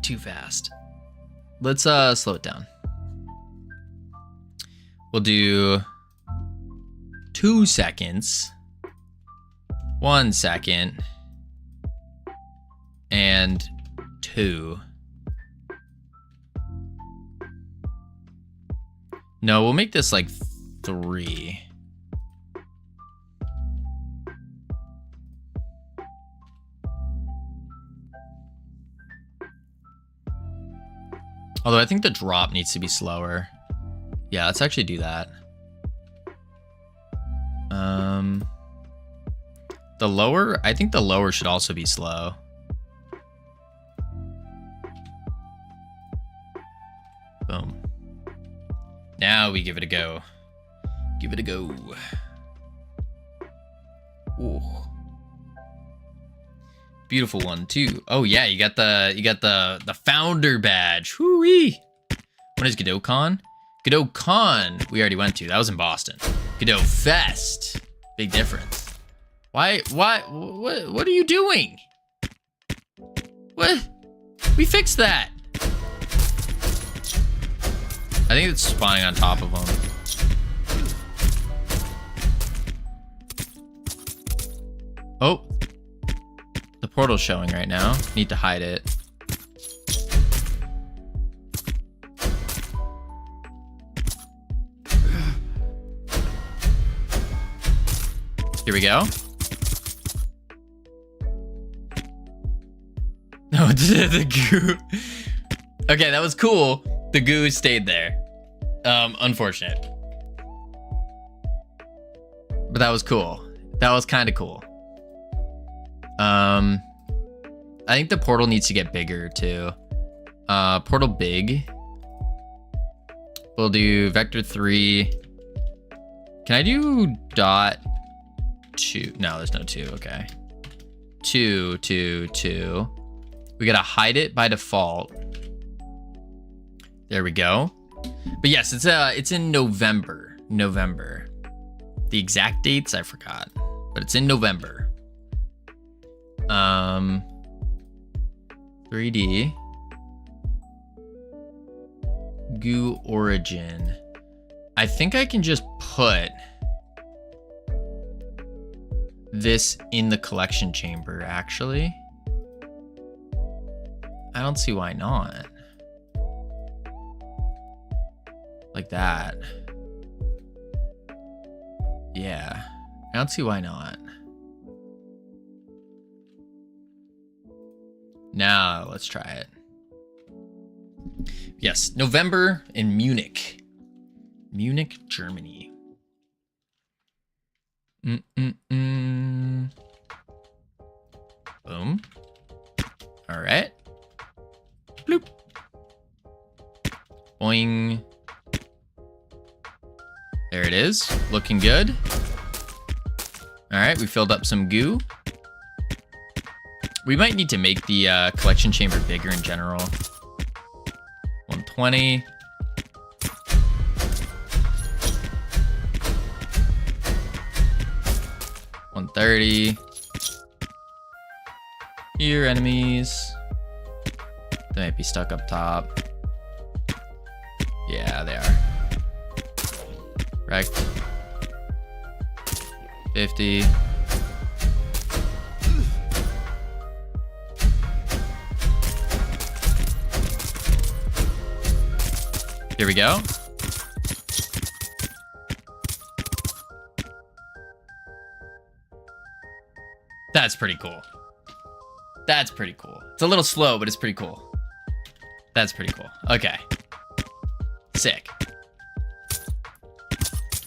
went too fast. Let's slow it down. We'll do 2 seconds, 1 second, and 2. No, we'll make this like 3. Although I think the drop needs to be slower. Yeah, let's actually do that. The lower, I think the lower should also be slow. Boom. Now we give it a go. Give it a go. Ooh. Beautiful one too. Oh yeah, you got the founder badge. Whoo-wee. When is Godot Con? Godot Con we already went to. That was in Boston. Godot Fest. Big difference. What are you doing? What? We fixed that. I think it's spawning on top of them. Oh. The portal's showing right now. Need to hide it. Here we go. No, the goo. Okay, that was cool. The goo stayed there. Unfortunate. But that was cool. That was kind of cool. I think the portal needs to get bigger too. Portal big. We'll do vector 3. Can I do dot 2? No, there's no 2. Okay. 2, 2, 2. We gotta hide it by default. There we go. But yes, it's in November. November. The exact dates I forgot, but it's in November. 3D. Goo origin. I think I can just put this in the collection chamber, actually. I don't see why not. Like that. Yeah. I don't see why not. Now let's try it. Yes, November in Munich. Munich, Germany. Boom. All right. Bloop. Boing. There it is. Looking good. All right, we filled up some goo. We might need to make the collection chamber bigger in general. 120. $130. Here, enemies. They might be stuck up top. Yeah, they are. Wrecked. 50. Here we go. That's pretty cool. That's pretty cool. It's a little slow, but it's pretty cool. That's pretty cool. Okay. Sick.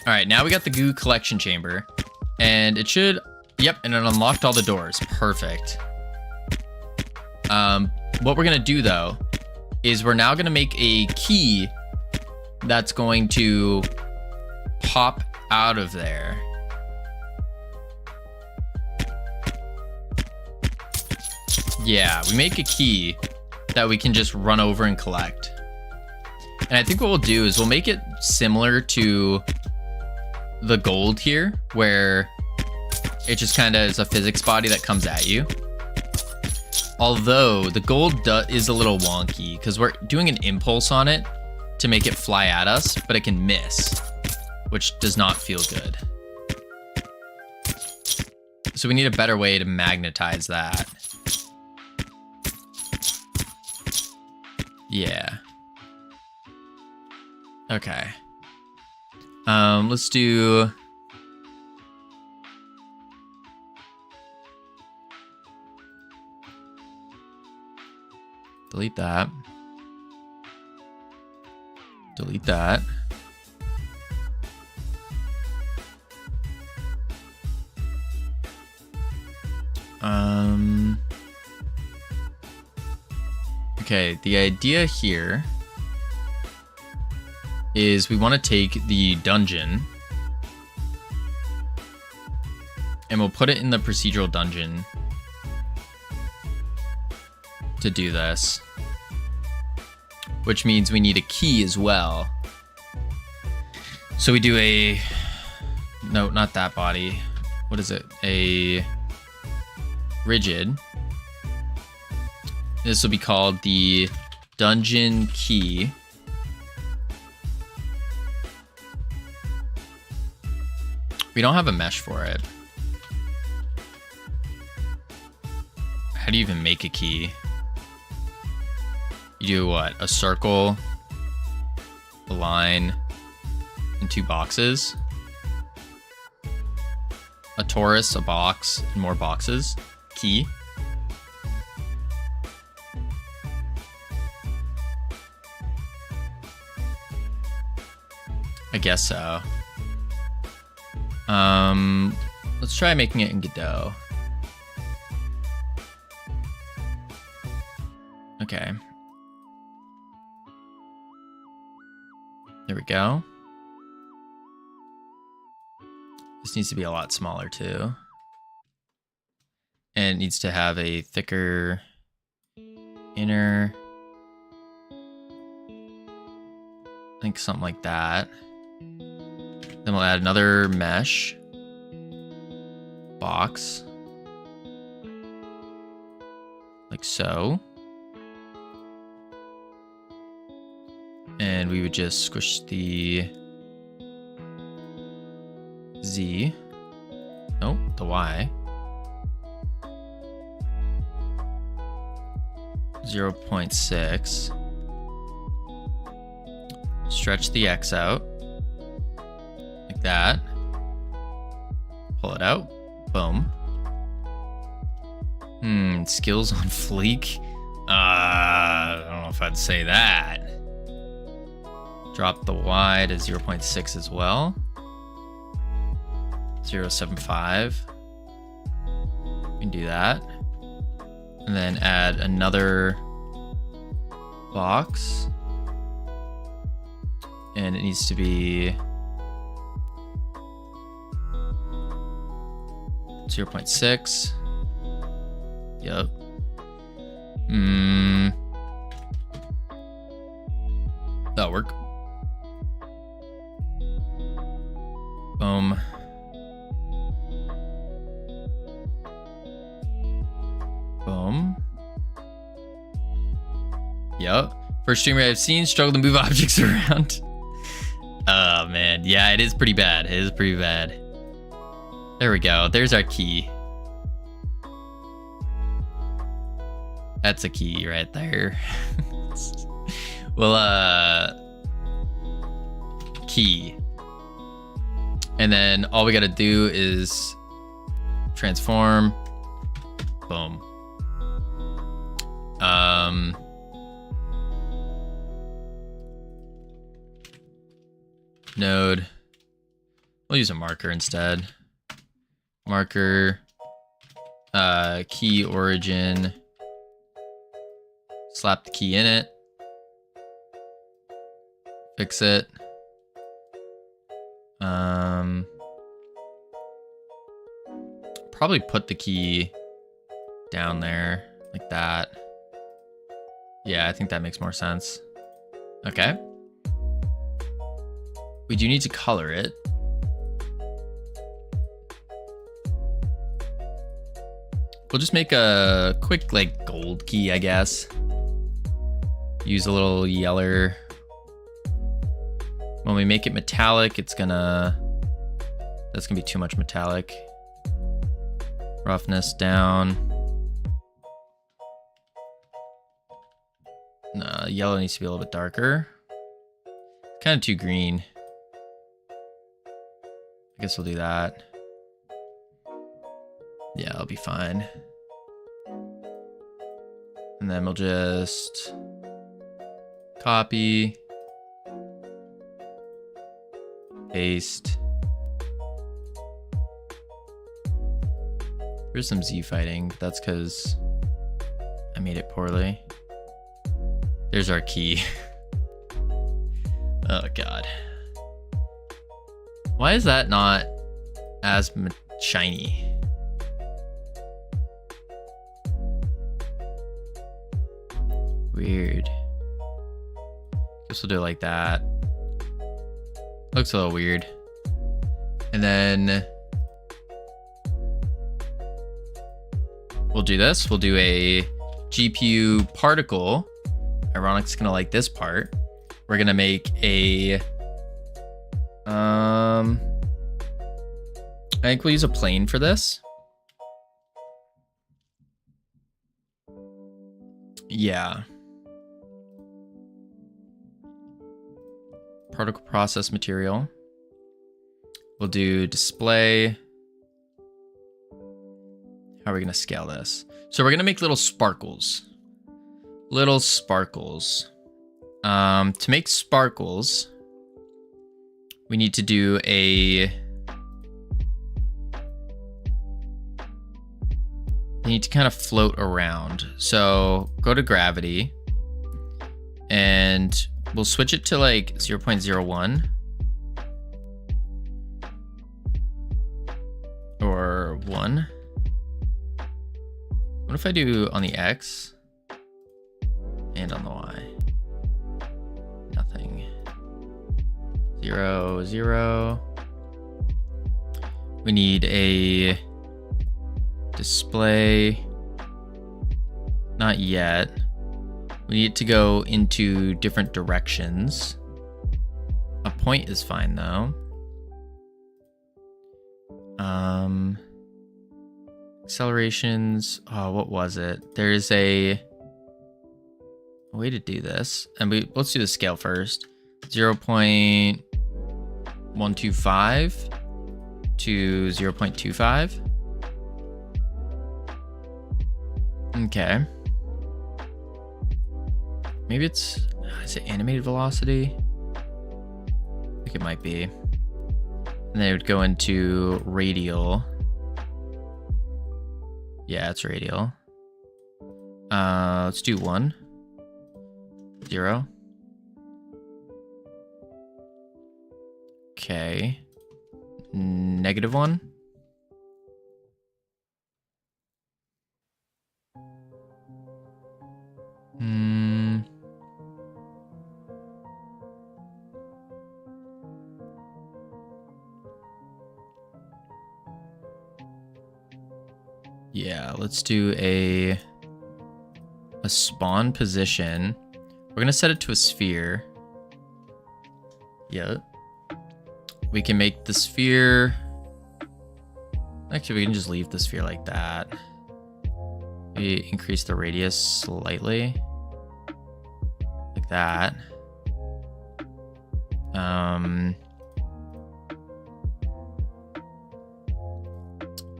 All right, now we got the goo collection chamber. And it should... Yep, and it unlocked all the doors. Perfect. What we're going to do, though, is we're now going to make a key that's going to pop out of there. Yeah, we make a key that we can just run over and collect. And I think what we'll do is we'll make it similar to the gold here, where it just kind of is a physics body that comes at you. Although the gold is a little wonky because we're doing an impulse on it to make it fly at us, but it can miss, which does not feel good. So we need a better way to magnetize that. Yeah. Okay. Let's do... Delete that. Delete that. Okay, the idea here is we want to take the dungeon and we'll put it in the procedural dungeon to do this, which means we need a key as well. So we do a, no, not that body. What is it? A rigid. This will be called the dungeon key. We don't have a mesh for it. How do you even make a key? You do what? A circle, a line, and 2 boxes. A torus, a box, and more boxes. Key. I guess so. Let's try making it in Godot. Okay. There we go. This needs to be a lot smaller too. And it needs to have a thicker inner. I think something like that. Then we'll add another mesh box. Like so. And we would just squish the Z. Nope, the Y. 0.6. Stretch the X out. Like that. Pull it out. Boom. Skills on fleek. I don't know if I'd say that. Drop the Y to 0.6 as well. 0.75. We can do that. And then add another box. And it needs to be 0.6. Yep. That'll work. Boom. Boom. Yep. First streamer I've seen struggle to move objects around. Oh man, yeah, it is pretty bad. It is pretty bad. There we go. There's our key. That's a key right there. Well, key. And then all we gotta do is transform. Boom. Node. We'll use a marker instead. Marker. Key origin. Slap the key in it. Fix it. Probably put the key down there like that. Yeah, I think that makes more sense. Okay. We do need to color it. we'll just make a quick like gold key, I guess. Use a little yeller. When we make it metallic, that's gonna be too much metallic. Roughness down. No, yellow needs to be a little bit darker. Kind of too green. I guess we'll do that. Yeah, it'll be fine. And then we'll just copy, paste. There's some Z fighting, but that's because I made it poorly. There's our key. Oh god. Why is that not as shiny? Weird. Guess we'll do it like that. Looks a little weird. And then we'll do this. We'll do a GPU particle. Ironic's gonna like this part. We're gonna make a I think we'll use a plane for this. Yeah. Particle process material. We'll do display. How are we gonna scale this? So we're gonna make little sparkles. Little sparkles. To make sparkles, we need to do they need to kind of float around. So go to gravity and we'll switch it to like 0.01 or 1. What if I do on the X and on the Y? Nothing. 0, 0. We need a display. Not yet. We need to go into different directions. A point is fine though. Accelerations. Oh, what was it? There's a way to do this. And let's do the scale first. 0.125 to 0.25. Okay. Maybe is it animated velocity? I think it might be. And then it would go into radial. Yeah, it's radial. Let's do 1. 0. Okay. -1. Yeah, let's do a spawn position. We're gonna set it to a sphere. Yeah. We can make the sphere. Actually, we can just leave the sphere like that. We increase the radius slightly. Like that.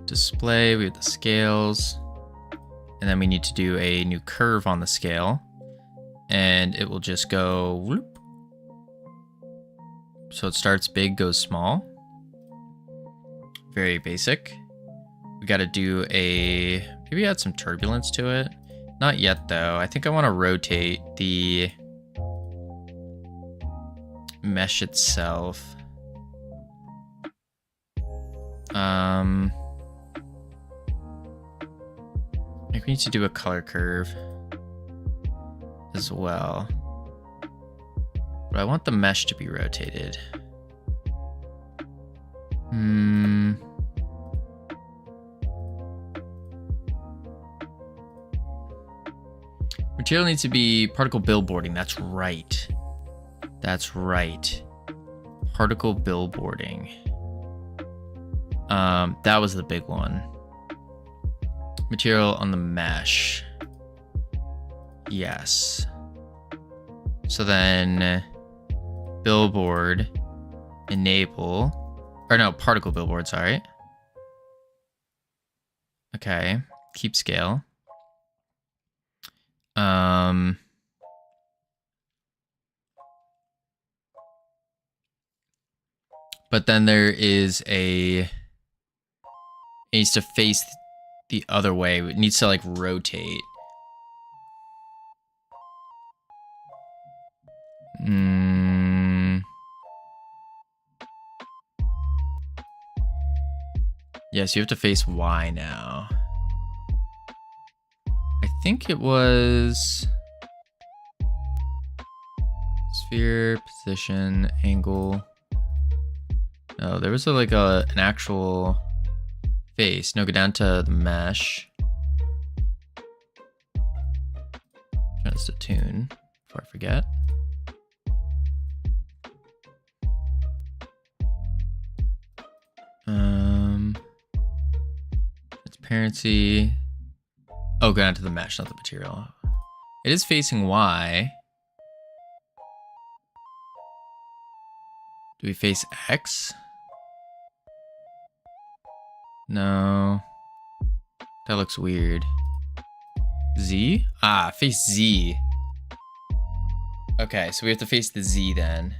Display, we have the scales. And then we need to do a new curve on the scale. And it will just go whoop. So it starts big, goes small. Very basic. We got to do maybe add some turbulence to it. Not yet though. I think I want to rotate the mesh itself. I think we need to do a color curve as well. But I want the mesh to be rotated. Material needs to be particle billboarding. That's right. That's right. Particle billboarding. That was the big one. Material on the mesh. Yes. So then billboard enable, or no, particle billboard, sorry. Okay, keep scale. But then there is it needs to face the other way. It needs to like rotate. Yes, you have to face Y now. I think it was sphere, position, angle. No, there was an actual face. No, go down to the mesh. Turn this to tune before I forget. Transparency. Oh, go down to the mesh, not the material. It is facing Y. Do we face X? No. That looks weird. Z? Ah, face Z. Okay, so we have to face the Z then.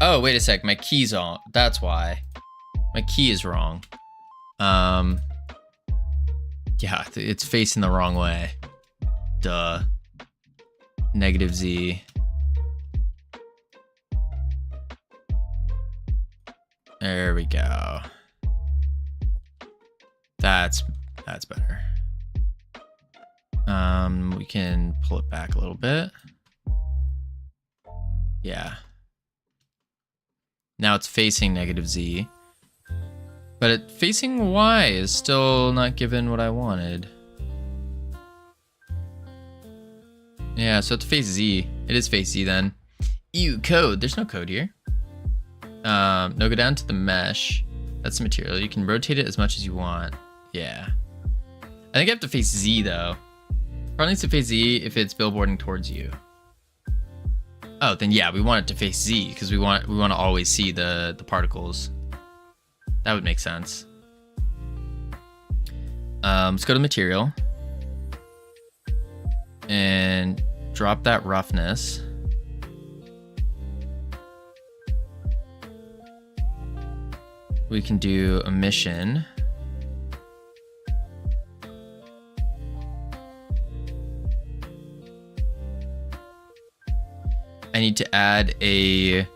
Oh, wait a sec. My key's on. That's why. My key is wrong. Yeah, it's facing the wrong way. Duh. Negative Z. There we go. That's better. We can pull it back a little bit. Yeah. Now it's facing negative Z. But facing Y is still not given what I wanted. Yeah, so it's face Z. It is face Z then. Ew, code. There's no code here. No, go down to the mesh. That's the material. You can rotate it as much as you want. Yeah. I think I have to face Z though. Probably needs to face Z if it's billboarding towards you. Oh, then yeah, we want it to face Z because we want to always see the particles. That would make sense. Let's go to material and drop that roughness. We can do emission. I need to add a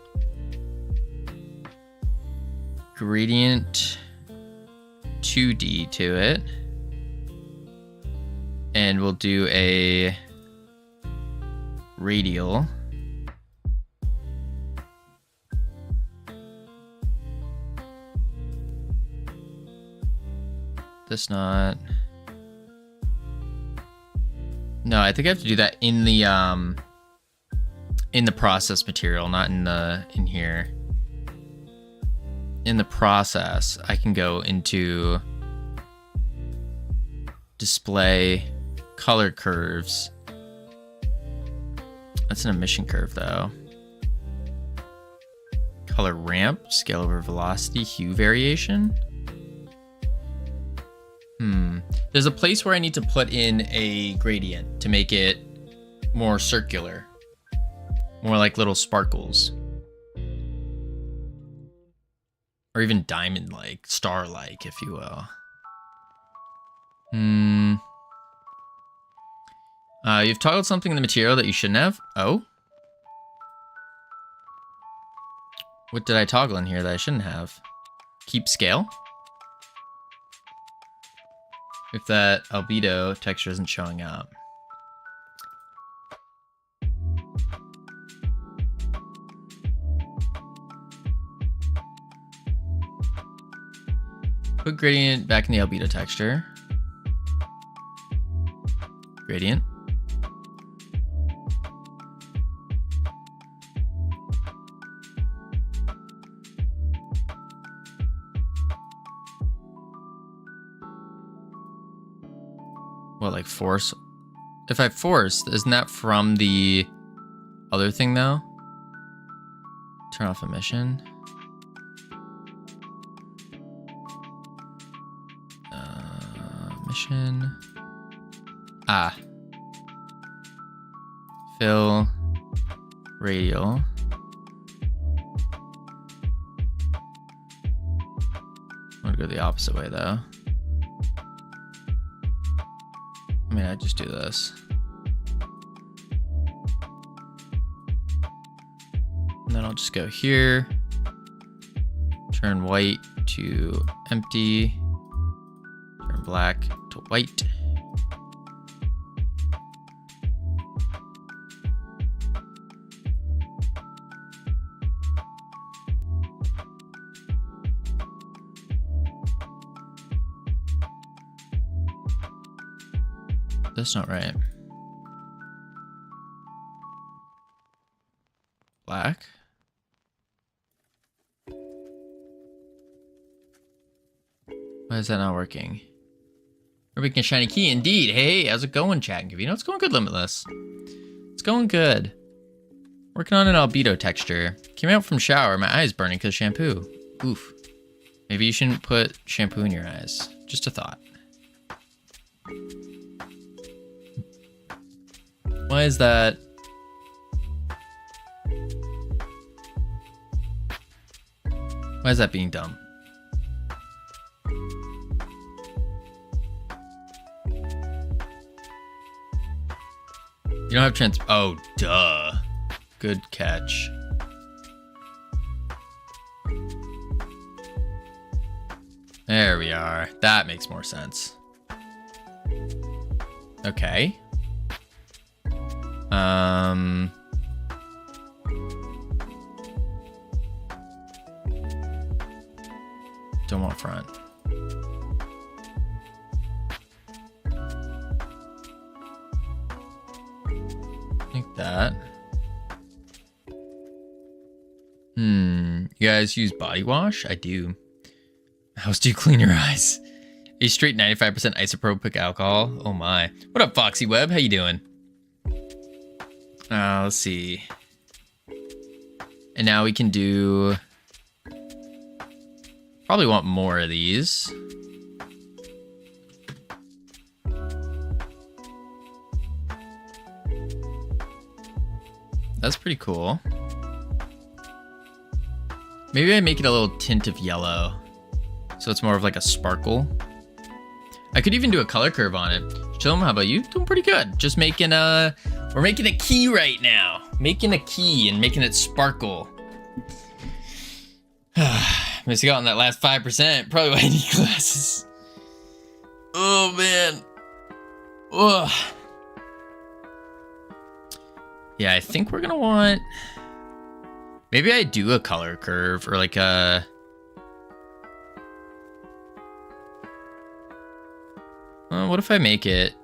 gradient 2D to it. And we'll do a radial. That's not... No, I think I have to do that in the process material, not in here. In the process, I can go into display color curves. That's an emission curve though. Color ramp, scale over velocity, hue variation. There's a place where I need to put in a gradient to make it more circular. More like little sparkles. Or even diamond-like, star-like, if you will. You've toggled something in the material that you shouldn't have. Oh? What did I toggle in here that I shouldn't have? Keep scale? If that albedo texture isn't showing up. Put gradient back in the albedo texture. Gradient. like force. If I force, isn't that from the other thing though? Turn off emission. Mission. Fill radial. I'm gonna go the opposite way though. I mean, I just do this. And then I'll just go here. Turn white to empty. Turn black to white. That's not right. Black. Why is that not working? We're making a shiny key indeed. Hey, how's it going, chat and Covino? It's going good, Limitless. It's going good. Working on an albedo texture. Came out from shower. My eyes burning because shampoo. Oof. Maybe you shouldn't put shampoo in your eyes. Just a thought. Why is that? Why is that being dumb? You don't have trans. Oh, duh. Good catch. There we are. That makes more sense. Okay. Don't want front. Like that. You guys use body wash? I do. How else do you clean your eyes? A straight 95% isopropic alcohol. Oh my. What up, Foxy Web? How you doing? Let's see. And now we can do... Probably want more of these. That's pretty cool. Maybe I make it a little tint of yellow, so it's more of like a sparkle. I could even do a color curve on it. Chillum, how about you? Doing pretty good. Just making we're making a key right now. Making a key and making it sparkle. Missing out on that last 5%. Probably why I need glasses. Oh man. Ugh. Yeah, I think we're gonna want... Maybe I do a color curve or like a... what if I make it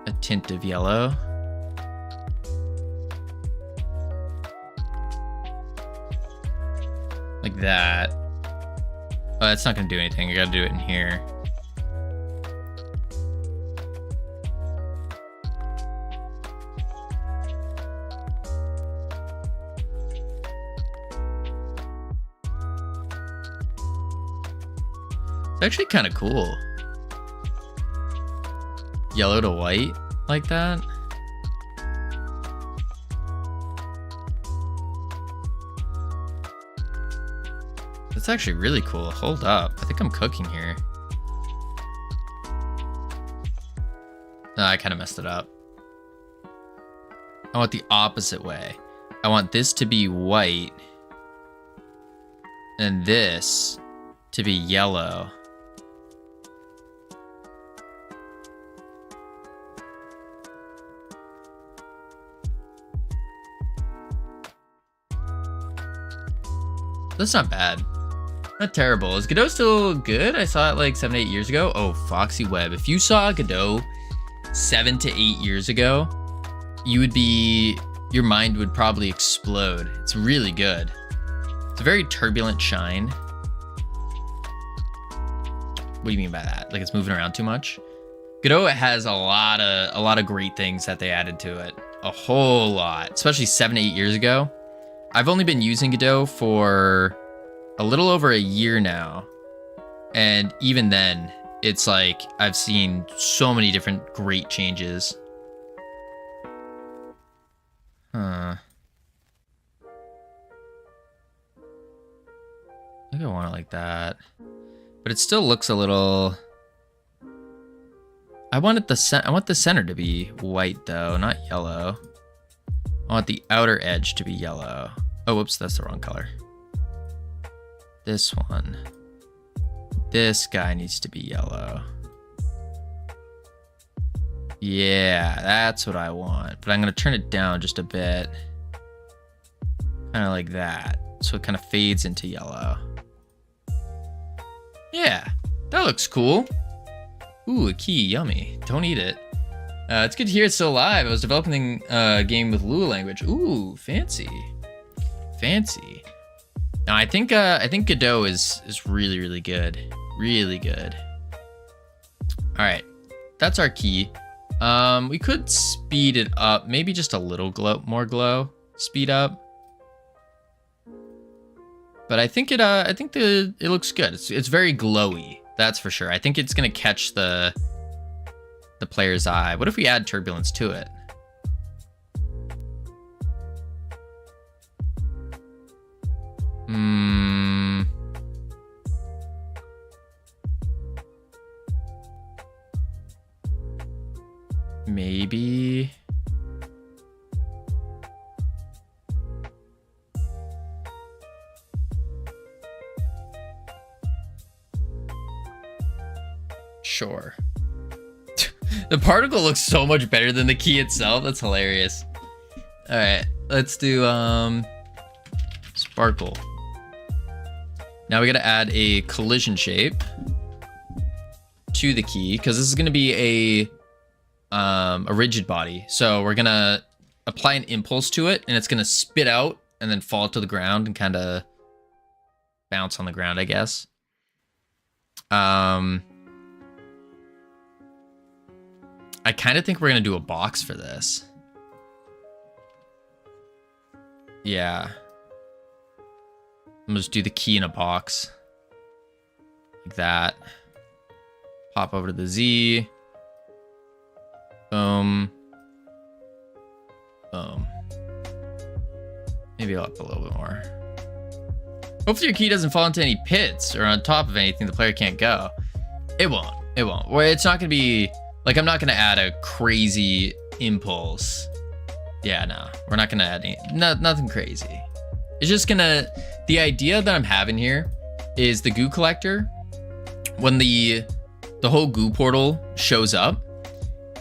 a tint of yellow? Like that. Oh, that's not gonna do anything. I gotta do it in here. It's actually kind of cool. Yellow to white like that. That's actually really cool. Hold up. I think I'm cooking here. No, I kind of messed it up. I want the opposite way. I want this to be white and this to be yellow. That's not bad. Not terrible. Is Godot still good? I saw it like 7 to 8 years ago. Oh, Foxy Web. If you saw Godot 7 to 8 years ago, you would be... Your mind would probably explode. It's really good. It's a very turbulent shine. What do you mean by that? Like it's moving around too much? Godot has a lot of great things that they added to it. A whole lot, especially 7 to 8 years ago. I've only been using Godot for a little over a year now. And even then, it's like I've seen so many different great changes. Huh. I think I want it like that. But it still looks a little... I want the center to be white though, not yellow. I want the outer edge to be yellow. Oh, whoops, that's the wrong color. This one. This guy needs to be yellow. Yeah, that's what I want. But I'm gonna turn it down just a bit. Kind of like that. So it kind of fades into yellow. Yeah, that looks cool. Ooh, a key, yummy. Don't eat it. It's good to hear it's still alive. I was developing a game with Lua language. Ooh, fancy. Fancy. Now I think Godot is really, really good. Really good. Alright. That's our key. We could speed it up. Maybe just a little more glow. Speed up. But I think it looks good. It's very glowy. That's for sure. I think it's gonna catch the player's eye. What if we add turbulence to it? Maybe. Sure. The particle looks so much better than the key itself. That's hilarious. All right, let's do sparkle. Now we got to add a collision shape to the key because this is going to be a rigid body. So we're going to apply an impulse to it and it's going to spit out and then fall to the ground and kind of bounce on the ground, I guess. I kind of think we're going to do a box for this. Yeah. I'm going to just do the key in a box. Like that. Pop over to the Z. Boom. Boom. Maybe up a little bit more. Hopefully your key doesn't fall into any pits or on top of anything the player can't go. It won't. It won't. Well, it's not going to be... Like, I'm not going to add a crazy impulse. Yeah, no. We're not going to add any... nothing crazy. It's just going to... The idea that I'm having here is the goo collector. When the whole goo portal shows up,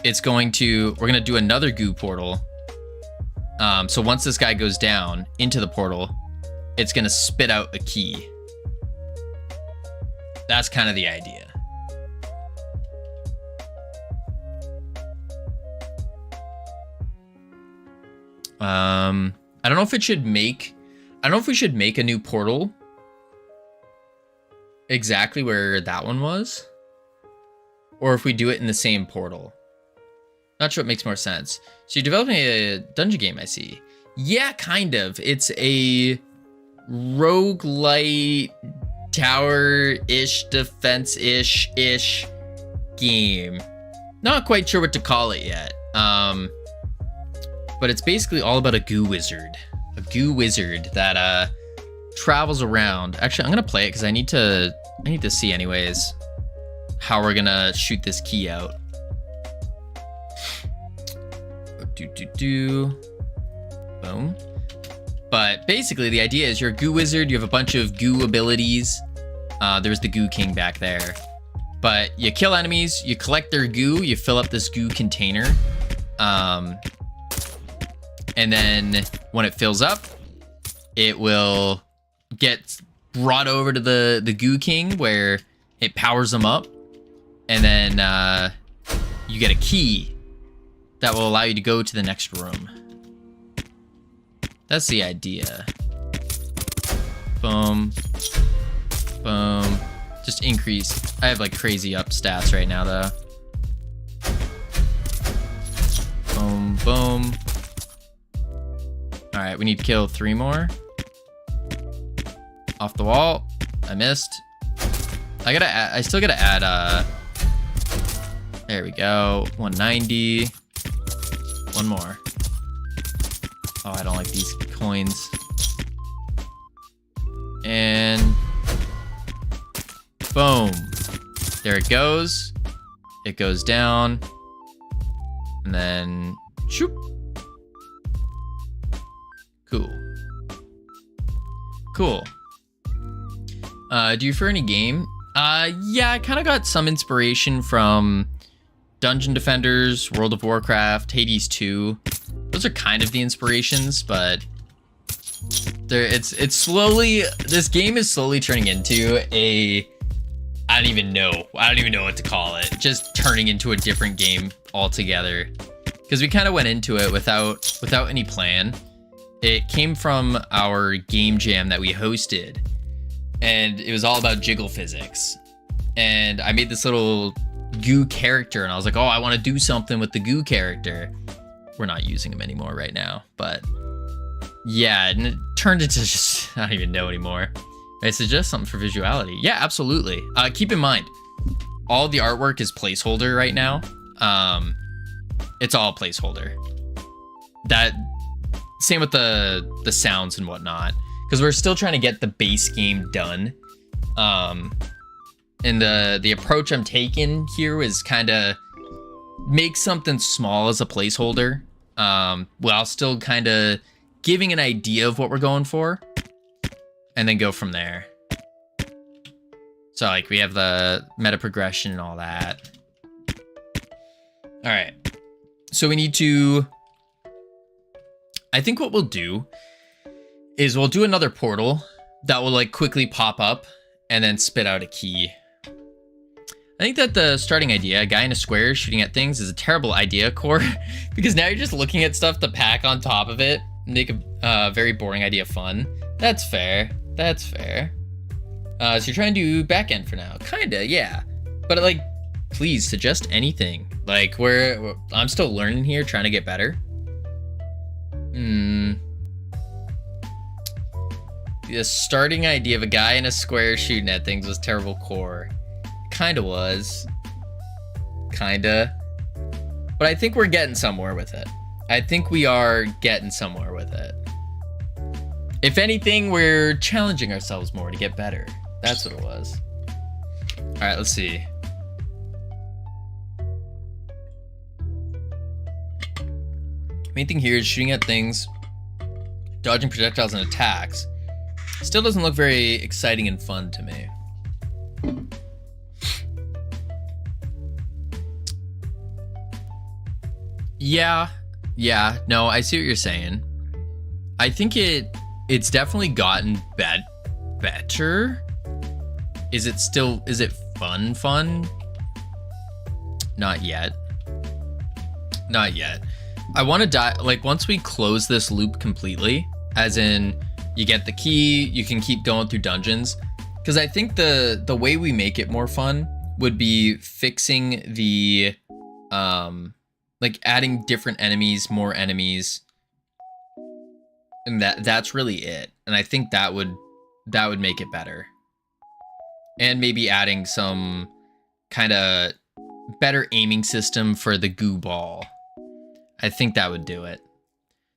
it's going to... We're going to do another goo portal. So once this guy goes down into the portal, it's going to spit out a key. That's kind of the idea. I don't know if it should make... I don't know if we should make a new portal exactly where that one was, or if we do it in the same portal. Not sure what makes more sense. So you're developing a dungeon game, I see. Yeah, kind of. It's a roguelite tower-ish, defense-ish game. Not quite sure what to call it yet. But it's basically all about a goo wizard. A goo wizard that travels around. Actually, I'm gonna play it because I need to see anyways how we're gonna shoot this key out. Boom. But basically the idea is you're a goo wizard, you have a bunch of goo abilities. There's the goo king back there. But you kill enemies, you collect their goo, you fill up this goo container. And then when it fills up, it will get brought over to the Goo King where it powers them up. And then you get a key that will allow you to go to the next room. That's the idea. Boom. Boom. Just increase. I have like crazy up stats right now though. boom. All right, we need to kill 3 more. Off the wall. I missed. I still gotta add, there we go. 190. 1 more. Oh, I don't like these coins. And boom. There it goes. It goes down. And then shoop. Cool. Cool. Do you prefer any game? Yeah, I kind of got some inspiration from Dungeon Defenders, World of Warcraft, Hades 2. Those are kind of the inspirations, but it's slowly, this game is slowly turning into a, I don't even know what to call it. Just turning into a different game altogether. Because we kind of went into it without any plan. It came from our game jam that we hosted, and it was all about jiggle physics. And I made this little goo character, and I was like, oh, I want to do something with the goo character. We're not using him anymore right now, but yeah, and it turned into just, I don't even know anymore. I suggest something for visuality. Yeah, absolutely. Keep in mind, all the artwork is placeholder right now. It's all placeholder. That same with the sounds and whatnot, because we're still trying to get the base game done. And the approach I'm taking here is kind of make something small as a placeholder, while still kind of giving an idea of what we're going for, and then go from there. So like we have the meta progression and all that. All right. So we need to, I think what we'll do is we'll do another portal that will like quickly pop up and then spit out a key. I think that the starting idea, a guy in a square shooting at things, is a terrible idea, Core, because now you're just looking at stuff to pack on top of it, make a very boring idea fun. That's fair. That's fair. So you're trying to do back end for now. Kinda, yeah. But like, please suggest anything. Like I'm still learning here, trying to get better. The starting idea of a guy in a square shooting at things was terrible, Core. Kinda was. Kinda. But I think we're getting somewhere with it. I think we are getting somewhere with it. If anything, we're challenging ourselves more to get better. That's what it was. All right, let's see. Main thing here is shooting at things, dodging projectiles and attacks. Still doesn't look very exciting and fun to me. Yeah, no, I see what you're saying. I think it's definitely gotten better. Is it fun? Not yet. I want to die, like once we close this loop completely, as in you get the key, you can keep going through dungeons. Because I think the way we make it more fun would be fixing the, like adding different enemies, more enemies. And that's really it. And I think that would make it better. And maybe adding some kind of better aiming system for the goo ball. I think that would do it.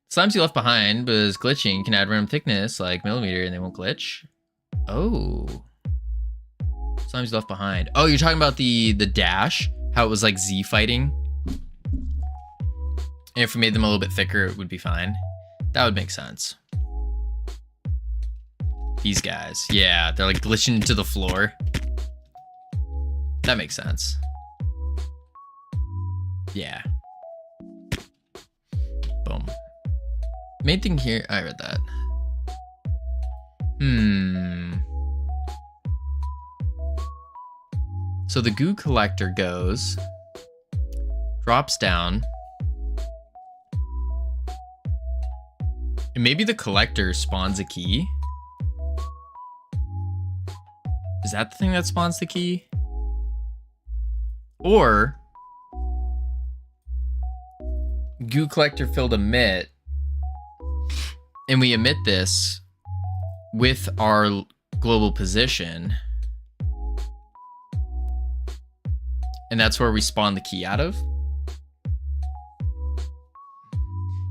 Slimes you left behind was glitching. You can add random thickness like millimeter and they won't glitch. Oh. Slimes you left behind. Oh, you're talking about the dash? How it was like Z fighting? And if we made them a little bit thicker, it would be fine. That would make sense. These guys. Yeah, they're like glitching into the floor. That makes sense. Yeah. Boom. Main thing here, I read that. So the goo collector goes, drops down, and maybe the collector spawns a key. Is that the thing that spawns the key? Or goo collector filled emit, and we emit this with our global position, and that's where we spawn the key out of.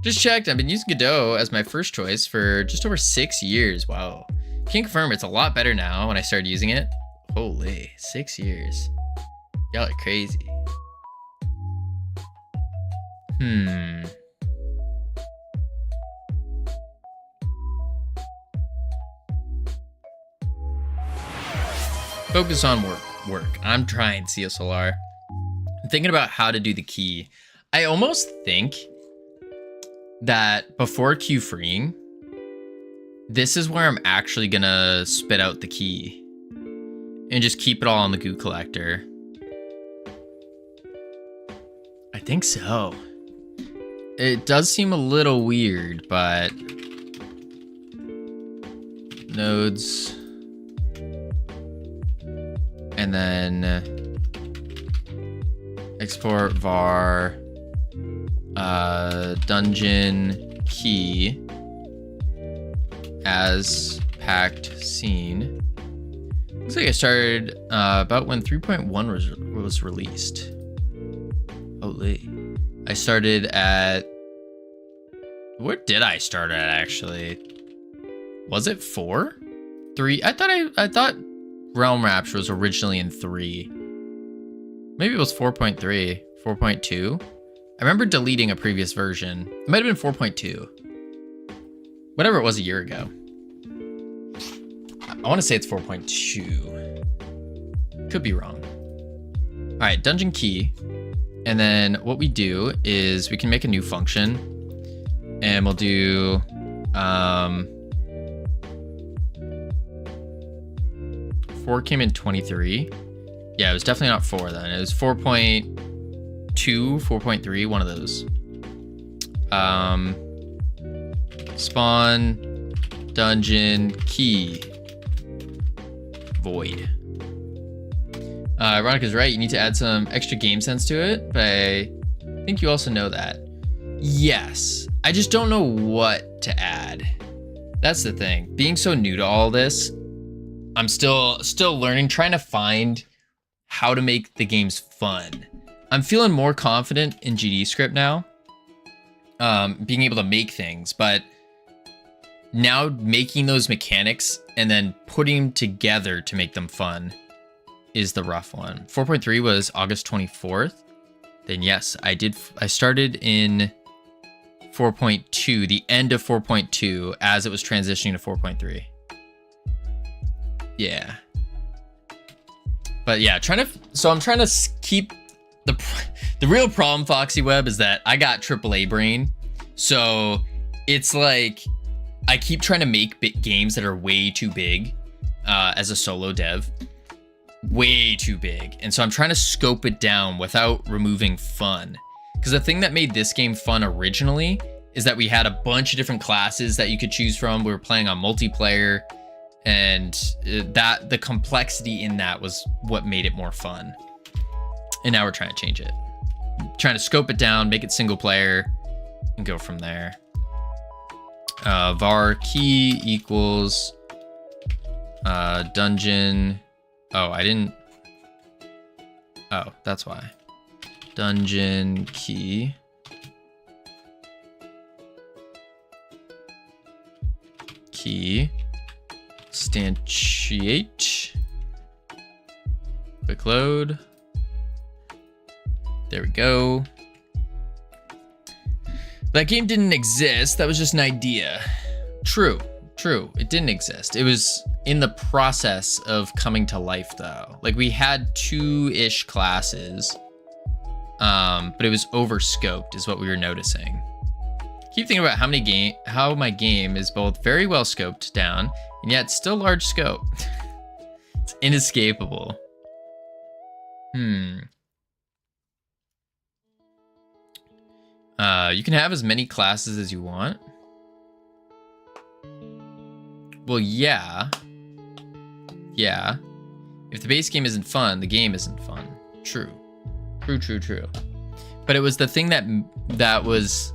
Just checked. I've been using Godot as my first choice for just over 6 years. Wow. Can confirm it's a lot better now when I started using it. Holy, 6 years. Y'all are crazy. Focus on work. I'm trying CSLR. I'm thinking about how to do the key. I almost think that before Q freeing, this is where I'm actually gonna spit out the key and just keep it all on the goo collector. I think so. It does seem a little weird, but nodes, and then export var dungeon key as packed scene. Looks like I started about when 3.1 was released. Holy. I started at... Where did I start at, actually? Was it 4? 3? I thought Realm Rapture was originally in 3. Maybe it was 4.3, 4.2. I remember deleting a previous version. It might have been 4.2. Whatever it was a year ago. I want to say it's 4.2. Could be wrong. All right, dungeon key. And then what we do is we can make a new function, and we'll do 4 came in 23. Yeah, it was definitely not 4 then. It was 4.2, 4.3, one of those. Spawn dungeon key void. Ironic is right, you need to add some extra game sense to it, but I think you also know that. Yes, I just don't know what to add. That's the thing. Being so new to all this, I'm still learning, trying to find how to make the games fun. I'm feeling more confident in GD script now, being able to make things, but now making those mechanics and then putting them together to make them fun is the rough one. 4.3 was August 24th. Then yes, I started in 4.2, the end of 4.2, as it was transitioning to 4.3. Yeah. But yeah, I'm trying to keep the real problem, Foxy Web, is that I got AAA brain. So it's like I keep trying to make big games that are way too big as a solo dev. Way too big. And so I'm trying to scope it down without removing fun. Because the thing that made this game fun originally is that we had a bunch of different classes that you could choose from. We were playing on multiplayer, and that the complexity in that was what made it more fun. And now we're trying to change it. Trying to scope it down, make it single player, and go from there. Var key equals dungeon. Oh, I didn't. Oh, that's why. Dungeon key. Key. Instantiate. Quick load. There we go. That game didn't exist. That was just an idea. True. It didn't exist. It was in the process of coming to life, though. Like, we had 2-ish classes, but it was overscoped is what we were noticing. Keep thinking about how my game is both very well scoped down and yet still large scope. It's inescapable. You can have as many classes as you want. Well, yeah. If the base game isn't fun, the game isn't fun. True. But it was the thing that was,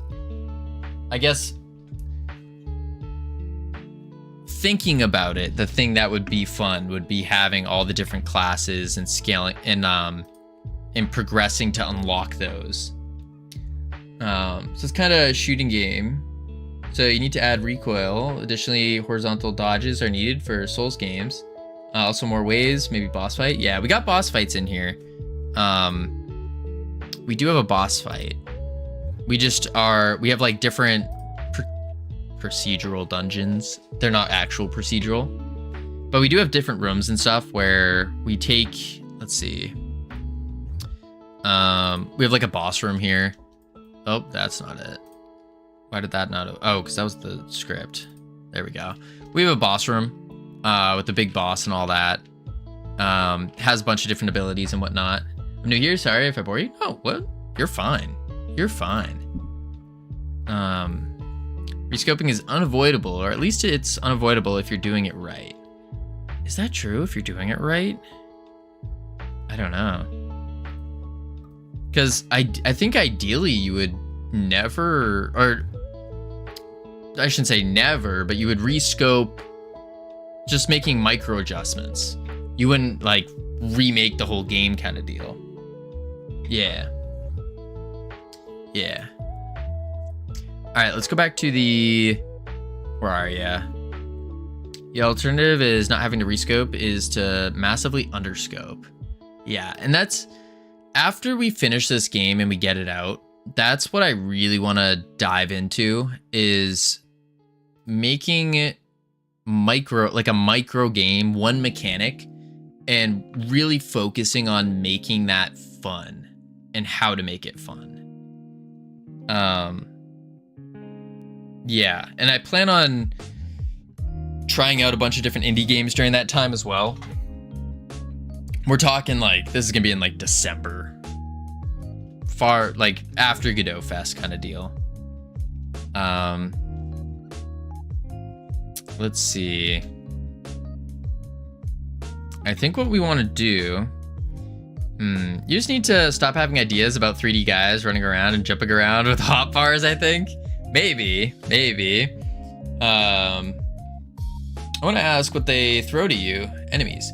I guess, thinking about it, the thing that would be fun would be having all the different classes and scaling and progressing to unlock those. So it's kind of a shooting game. So you need to add recoil. Additionally, horizontal dodges are needed for Souls games. Also more waves, maybe boss fight. Yeah, we got boss fights in here. We do have a boss fight. We have like different procedural dungeons. They're not actual procedural, but we do have different rooms and stuff where we take, let's see. We have like a boss room here. Oh, that's not it. Why did that not? Oh, because that was the script. There we go. We have a boss room with the big boss and all that. Has a bunch of different abilities and whatnot. I'm new here. Sorry if I bore you. Oh, what? You're fine. You're fine. Rescoping is unavoidable, or at least it's unavoidable if you're doing it right. Is that true if you're doing it right? I don't know. Because I think ideally you would never, or I shouldn't say never, but you would rescope just making micro adjustments. You wouldn't like remake the whole game kind of deal. Yeah. Yeah. All right, let's go back to the, where are ya? The alternative is not having to rescope is to massively underscope. Yeah, and that's, after we finish this game and we get it out, that's what I really want to dive into, is making it like a micro game, one mechanic, and really focusing on making that fun and how to make it fun. Yeah, and I plan on trying out a bunch of different indie games during that time as well. We're talking like, this is gonna be in like December. Far, like after Godot Fest kind of deal. Let's see. I think what we want to do, you just need to stop having ideas about 3D guys running around and jumping around with hotbars, I think. Maybe. I want to ask what they throw to you. Enemies,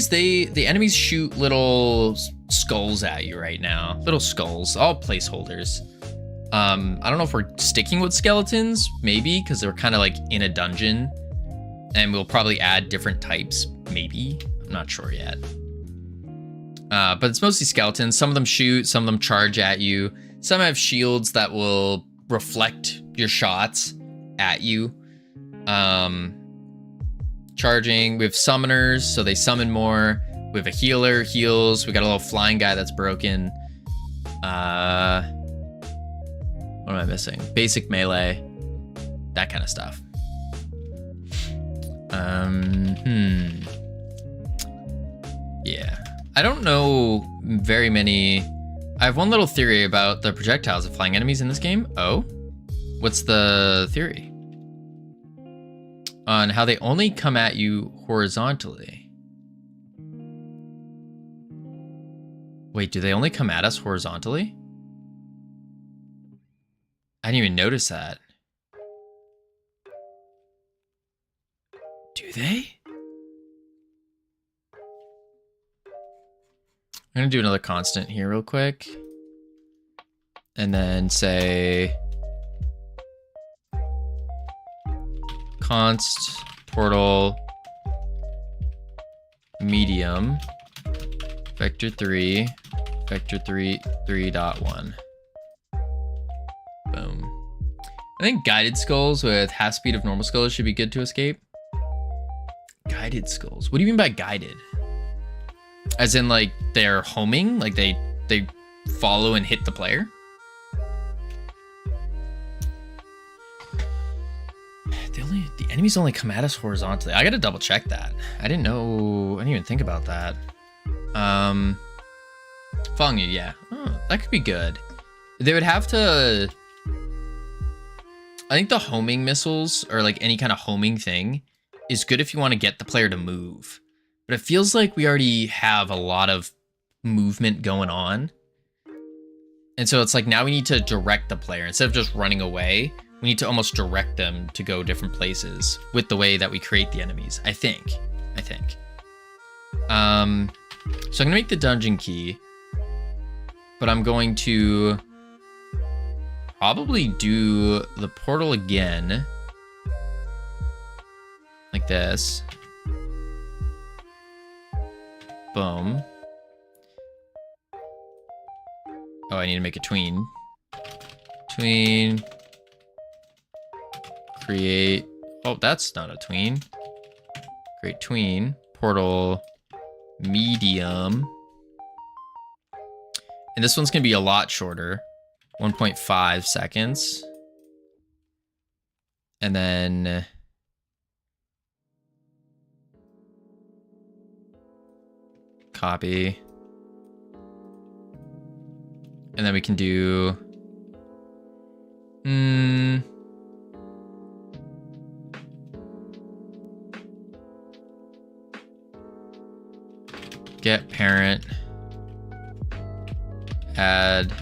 the enemies shoot little skulls at you right now. Little skulls, all placeholders. I don't know if we're sticking with skeletons, maybe, because they're kind of like in a dungeon, and we'll probably add different types, maybe. I'm not sure yet. But it's mostly skeletons. Some of them shoot, some of them charge at you. Some have shields that will reflect your shots at you. Charging. We have summoners, so they summon more. We have a healer, heals. We got a little flying guy that's broken. What am I missing? Basic melee. That kind of stuff. Yeah. I don't know very many. I have one little theory about the projectiles of flying enemies in this game. Oh? What's the theory? On how they only come at you horizontally. Wait, do they only come at us horizontally? I didn't even notice that. Do they? I'm gonna do another constant here real quick. And then say const portal medium vector 3 3.1. Boom. I think guided skulls with half speed of normal skulls should be good to escape. Guided skulls. What do you mean by guided? As in like they're homing, like they follow and hit the player? The enemies only come at us horizontally. I gotta double check that. I didn't even think about that. Following you, yeah. Oh, that could be good. They would have to, I think the homing missiles, or like any kind of homing thing, is good if you want to get the player to move. But it feels like we already have a lot of movement going on. And so it's like now we need to direct the player. Instead of just running away, we need to almost direct them to go different places with the way that we create the enemies, I think. So I'm gonna make the dungeon key, but I'm going to probably do the portal again. Like this. Boom. Oh, I need to make a tween. Tween. Create. Oh, that's not a tween. Create tween. Portal. Medium. And this one's going to be a lot shorter. 1.5 seconds. And then... copy. And then we can do... get parent. Add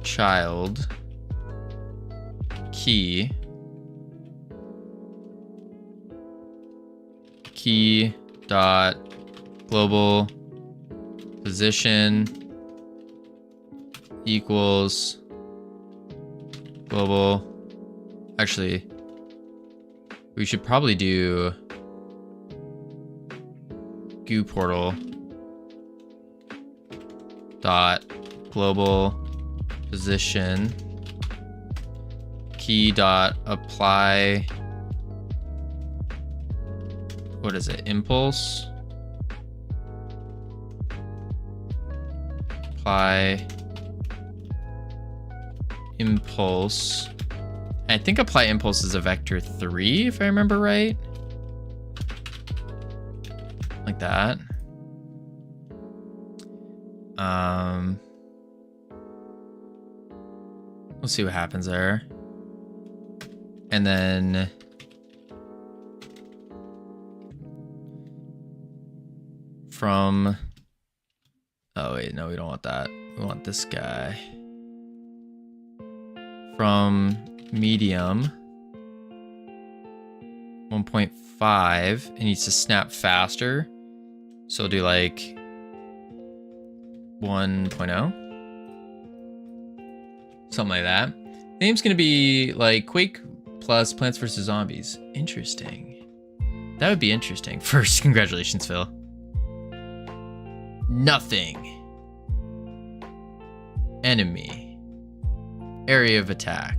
child. Key. Key dot global position equals global. Actually, we should probably do goo portal dot global position key dot apply. What is it? Impulse. Apply impulse. I think apply impulse is a vector 3, if I remember right. Like that. We'll see what happens there. And then from, oh wait, no, we don't want that. We want this guy. From medium 1.5, it needs to snap faster. So we'll do like 1.0. Something like that. The name's gonna be like Quake plus Plants vs. Zombies. Interesting. That would be interesting. First, congratulations, Phil. Nothing. Enemy. Area of attack.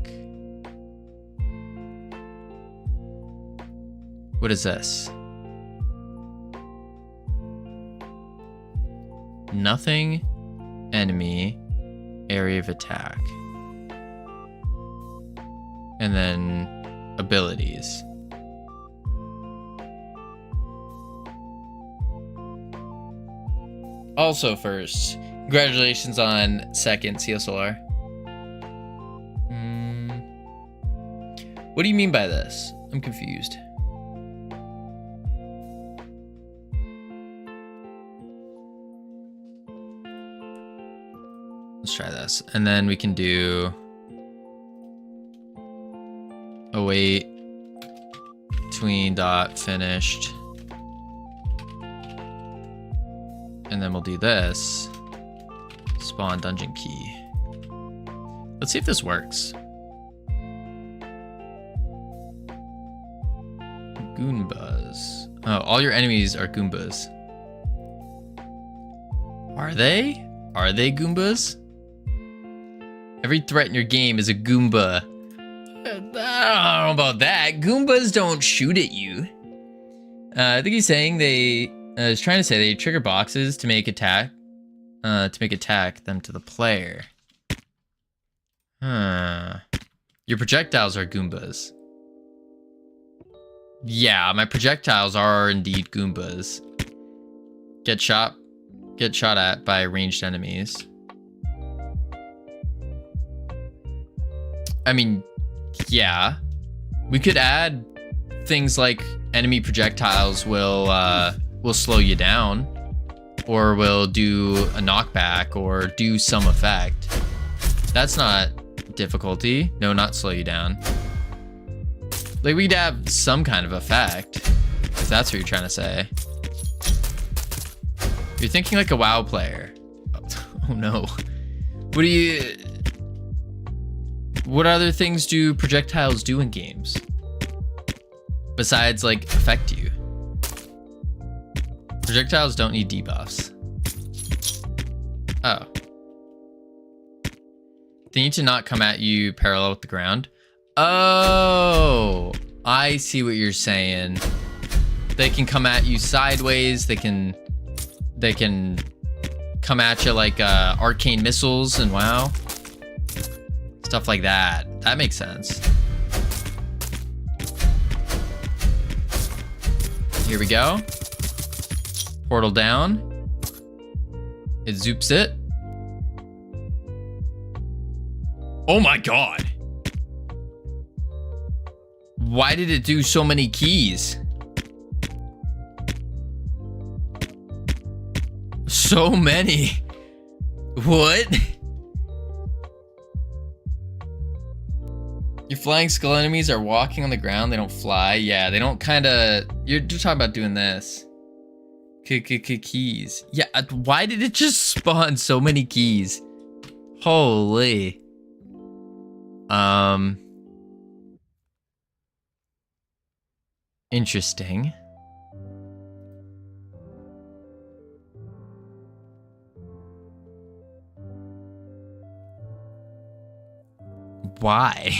What is this? Nothing. Enemy. Area of attack. And then abilities. Also first, congratulations on second CSLR. What do you mean by this? I'm confused. Let's try this. And then we can do await tween dot finished. And then we'll do this. Spawn dungeon key. Let's see if this works. Goombas. Oh, all your enemies are Goombas. Are they? Are they Goombas? Every threat in your game is a Goomba. I don't know about that. Goombas don't shoot at you. I think he's saying they... he's trying to say they trigger boxes to make attack them to the player. Your projectiles are Goombas. Yeah, my projectiles are indeed Goombas. Get shot at by ranged enemies. I mean, yeah. We could add things like enemy projectiles will slow you down. or will do a knockback or do some effect. That's not difficulty. No, not slow you down. Like, we'd have some kind of effect, if that's what you're trying to say. You're thinking like a WoW player. Oh no. What other things do projectiles do in games? Besides, like, affect you? Projectiles don't need debuffs. Oh. They need to not come at you parallel with the ground. Oh, I see what you're saying. They can come at you sideways. They can come at you like arcane missiles and WoW. Stuff like that. That makes sense. Here we go. Portal down. It zoops it. Oh my god. Why did it do so many keys? So many. What? Your flying skull enemies are walking on the ground. They don't fly. Yeah, they don't kind of... You're talking about doing this. Keys. Yeah, why did it just spawn so many keys? Holy. Interesting. Why?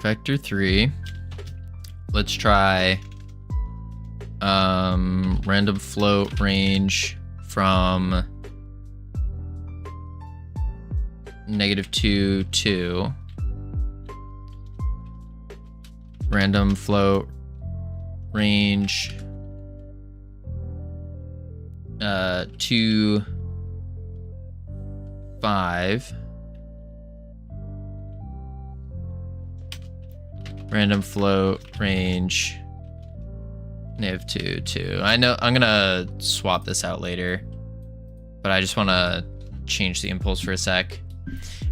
Vector 3. Let's try random float range from -2 to random float range 2 5 random float range -2 2. I know I'm gonna swap this out later, but I just want to change the impulse for a sec.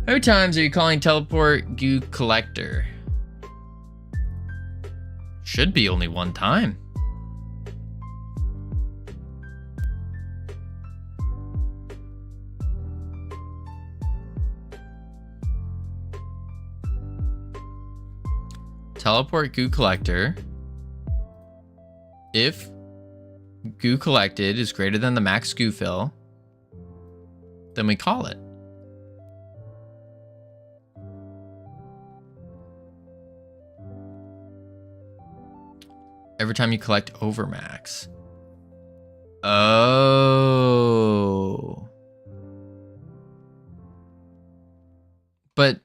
How many times are you calling teleport goo collector? Should be only one time. Teleport goo collector. If goo collected is greater than the max goo fill, then we call it. Every time you collect over max. Oh. But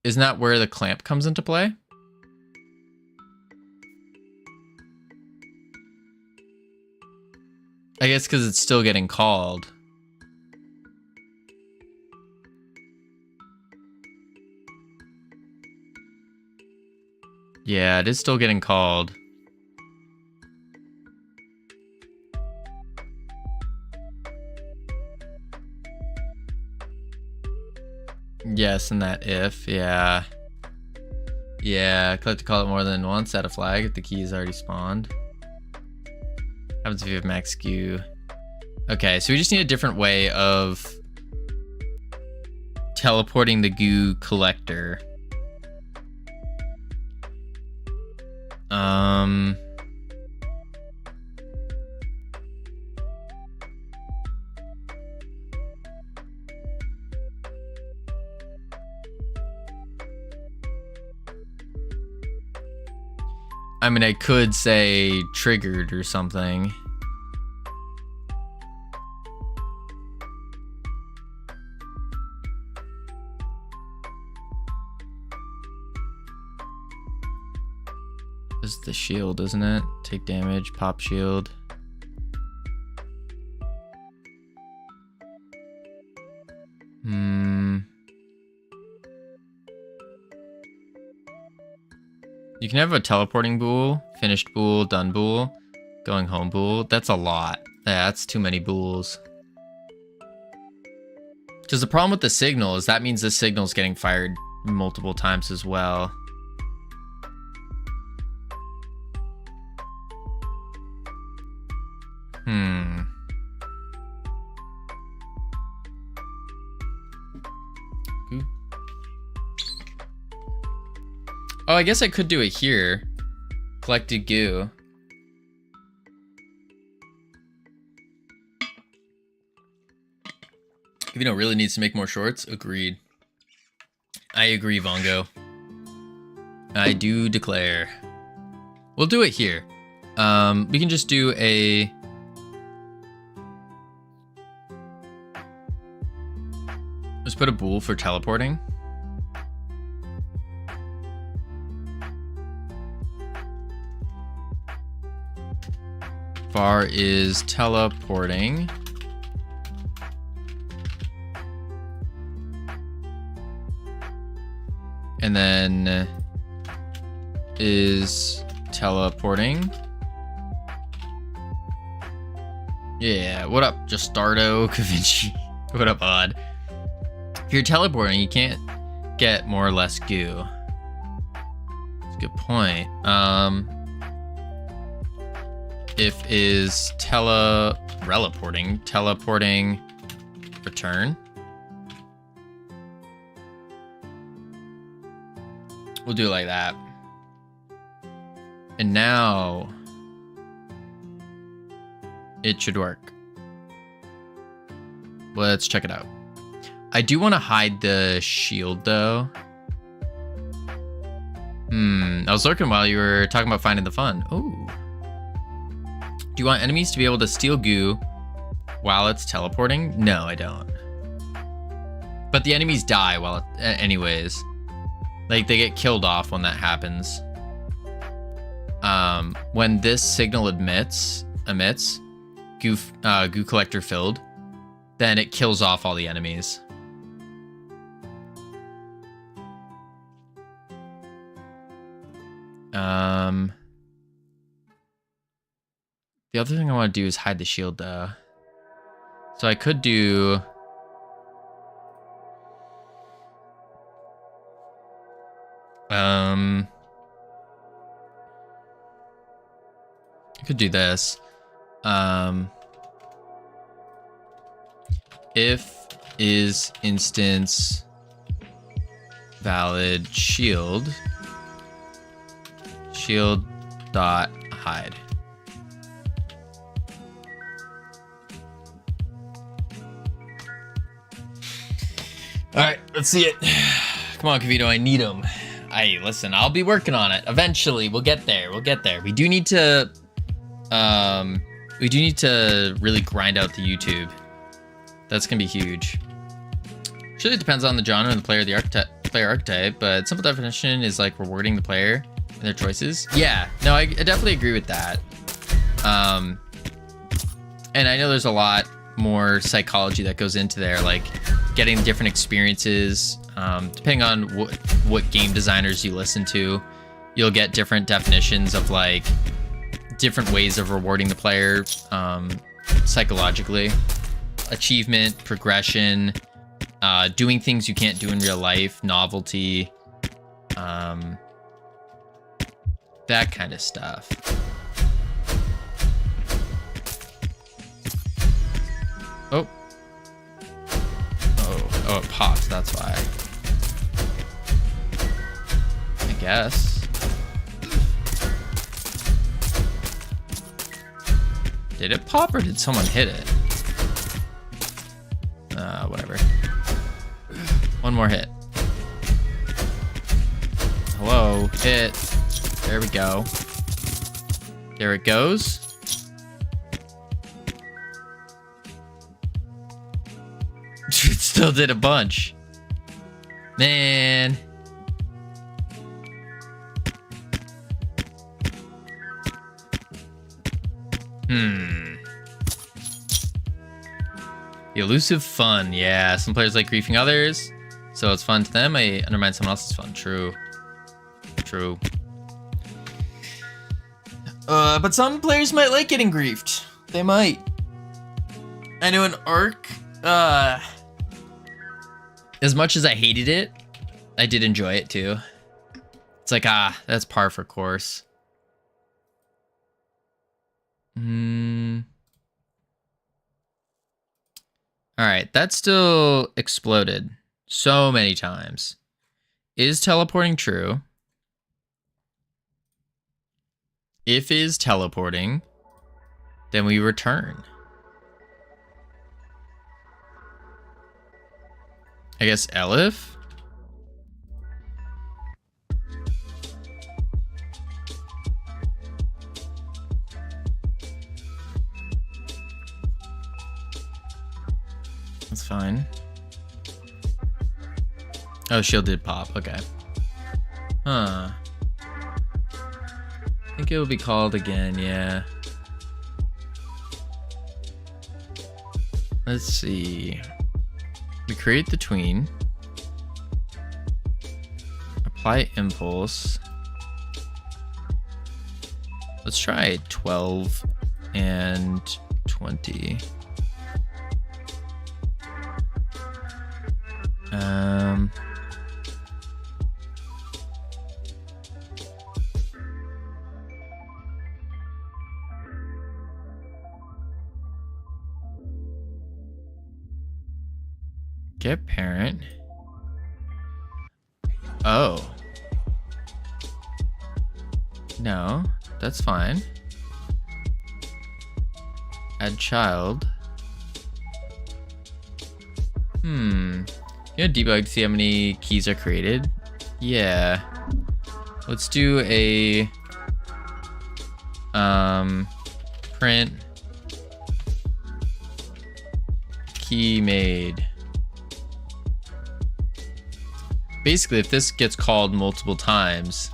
isn't that where the clamp comes into play? I guess because it's still getting called. Yeah, it is still getting called. Yes, and that if, yeah. Yeah, collect to call it more than once, add a flag if the key is already spawned. Happens if you have max goo. Okay, so we just need a different way of teleporting the goo collector. I mean, I could say triggered or something. This is the shield, isn't it? Take damage, pop shield. You can have a teleporting bool, finished bool, done bool, going home bool. That's a lot. That's too many bools. Because the problem with the signal is that means the signal is getting fired multiple times as well. Oh, I guess I could do it here. Collected goo. Covino really needs to make more shorts. Agreed. I agree, Vongo. I do declare. We'll do it here. We can just do a... Let's put a bool for teleporting. Var is teleporting. And then is teleporting. Yeah, what up, Justardo, Cavinci? What up, Odd? If you're teleporting, you can't get more or less goo. That's a good point. If is teleporting, return. We'll do it like that. And now it should work. Let's check it out. I do want to hide the shield though. I was lurking while you were talking about finding the fun. Ooh. Do you want enemies to be able to steal goo while it's teleporting? No, I don't. But the enemies die while it, anyways. Like, they get killed off when that happens. When this signal emits goo collector filled, then it kills off all the enemies. The other thing I want to do is hide the shield though. So I could do... I could do this. If is instance valid shield dot hide. All right, let's see it. Come on, Covino, I need him. Listen, I'll be working on it. Eventually, we'll get there. We'll get there. We do need to really grind out the YouTube. That's gonna be huge. Surely it depends on the genre and the player, player archetype, but simple definition is like rewarding the player and their choices. Yeah, no, I definitely agree with that. And I know there's a lot more psychology that goes into there, like getting different experiences. Depending on what game designers you listen to, you'll get different definitions of like different ways of rewarding the player psychologically. Achievement, progression, doing things you can't do in real life, novelty, that kind of stuff. Oh, it pops, that's why. I guess. Did it pop or did someone hit it? Whatever. One more hit. Hello, hit. There we go. There it goes. It still did a bunch. Man. The elusive fun. Yeah, some players like griefing others, so it's fun to them. I undermine someone else's fun. True. True. But some players might like getting griefed. They might. I know an arc, as much as I hated it, I did enjoy it too. It's like, that's par for course. Alright, that still exploded so many times. Is teleporting true? If is teleporting, then we return. I guess Elif? That's fine. Oh, shield did pop. Okay. Huh. I think it will be called again, yeah. Let's see. We create the tween. Apply impulse. Let's try 12 and 20. Get parent. Oh. No, that's fine. Add child. You know, debug to see how many keys are created. Yeah. Let's do a print key made. Basically, if this gets called multiple times,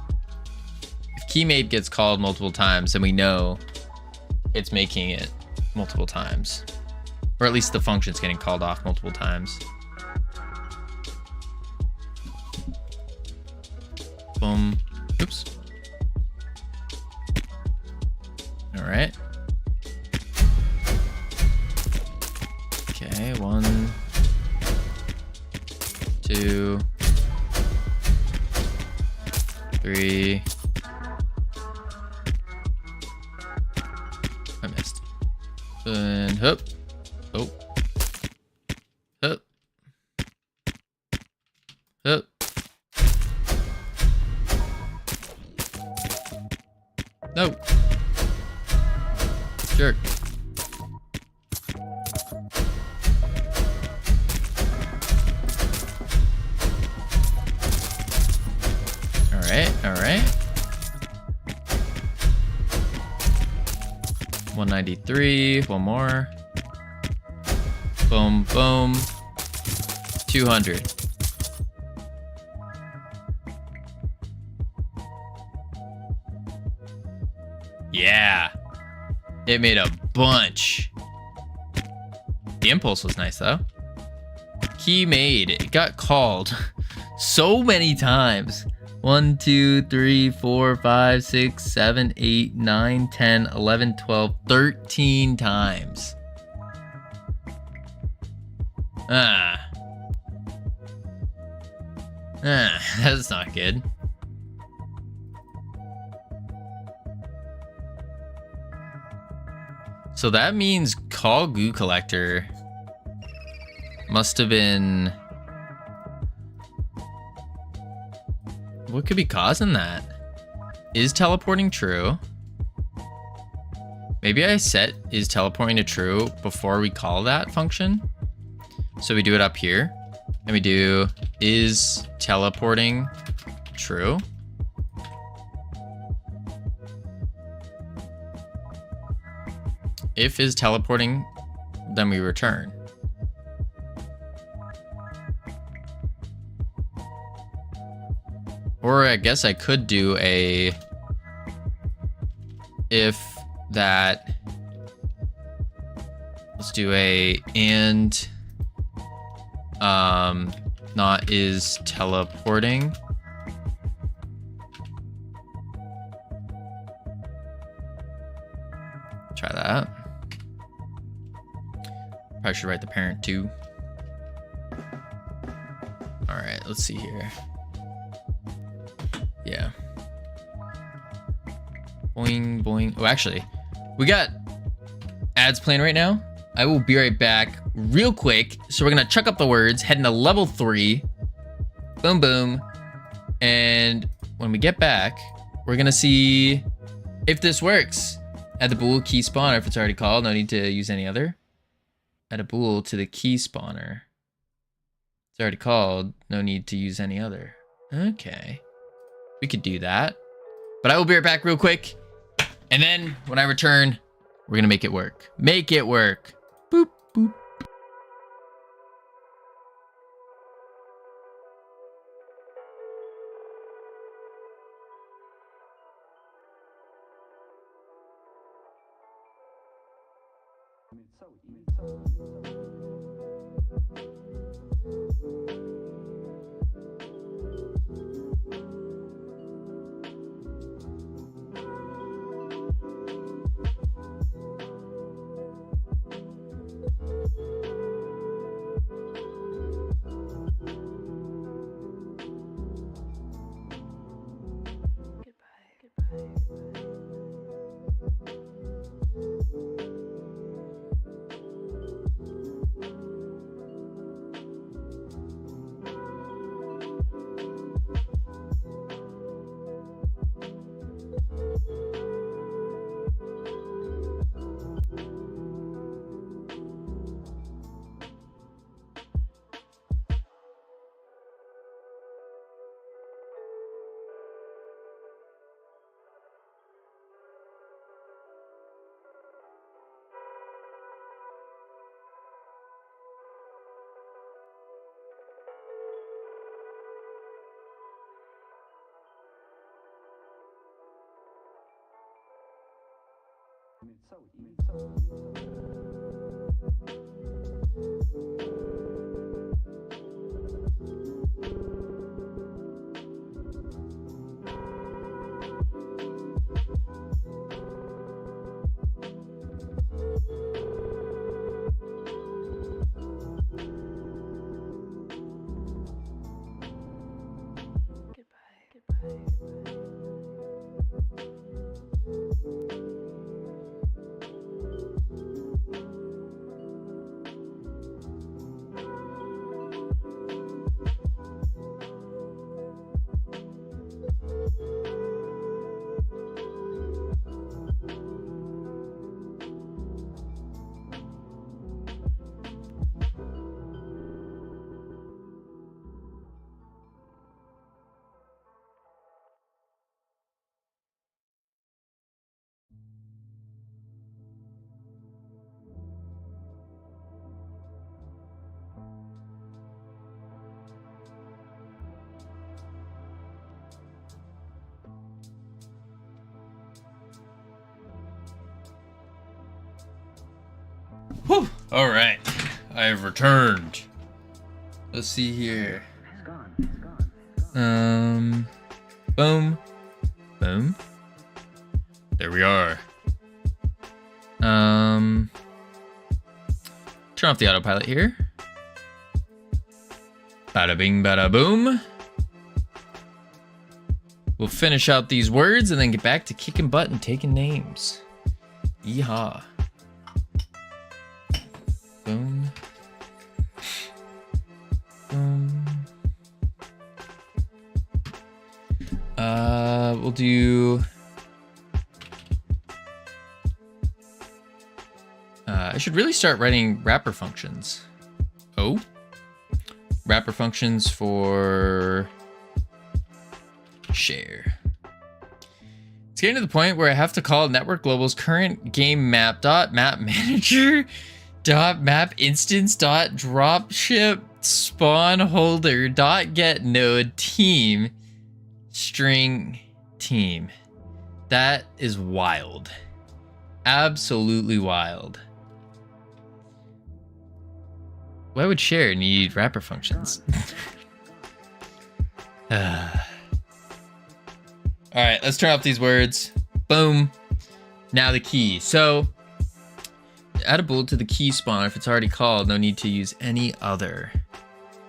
if key made gets called multiple times, then we know it's making it multiple times. Or at least the function's getting called off multiple times. Boom. Oops. All right. Okay, 1, 2, 3. I missed. And hoop. Oh. Hoop. Hoop. No. Jerk. All right. 193, one more. Boom, boom. 200. Yeah. It made a bunch. The impulse was nice though. Key made. It got called so many times. 1, 2, 3, 4, 5, 6, 7, 8, 9, 10, 11, 12, 13 times. That's not good. So that means call goo collector must have been... What could be causing that? Is teleporting true? Maybe I set is teleporting to true before we call that function. So we do it up here and we do is teleporting true. If is teleporting, then we return. Or I guess I could do a if that. Let's do a and not is teleporting. should write the parent too. All right, let's see here. Yeah. Boing, boing. Oh, actually, we got ads playing right now. I will be right back real quick. So we're going to chuck up the words, head into level 3. Boom, boom. And when we get back, we're going to see if this works. Add the bool key spawner if it's already called. No need to use any other. Add a bool to the key spawner. It's already called. No need to use any other. Okay. We could do that. But I will be right back real quick. And then when I return, we're going to make it work. Make it work. Boop, boop. Whew. All right, I have returned. Let's see here. Boom, boom. There we are. Turn off the autopilot here. Bada bing, bada boom. We'll finish out these words and then get back to kicking butt and taking names. Yeehaw. Boom. Boom. We'll do... I should really start writing wrapper functions. Oh. Wrapper functions for... share. It's getting to the point where I have to call Network Global's current game map .map manager .map instance .dropship spawn holder .get node team string team. That is wild. Absolutely wild. Why would share need wrapper functions? All right, let's turn off these words. Boom. Now the key. So Add a bullet to the key spawner if it's already called. No need to use any other.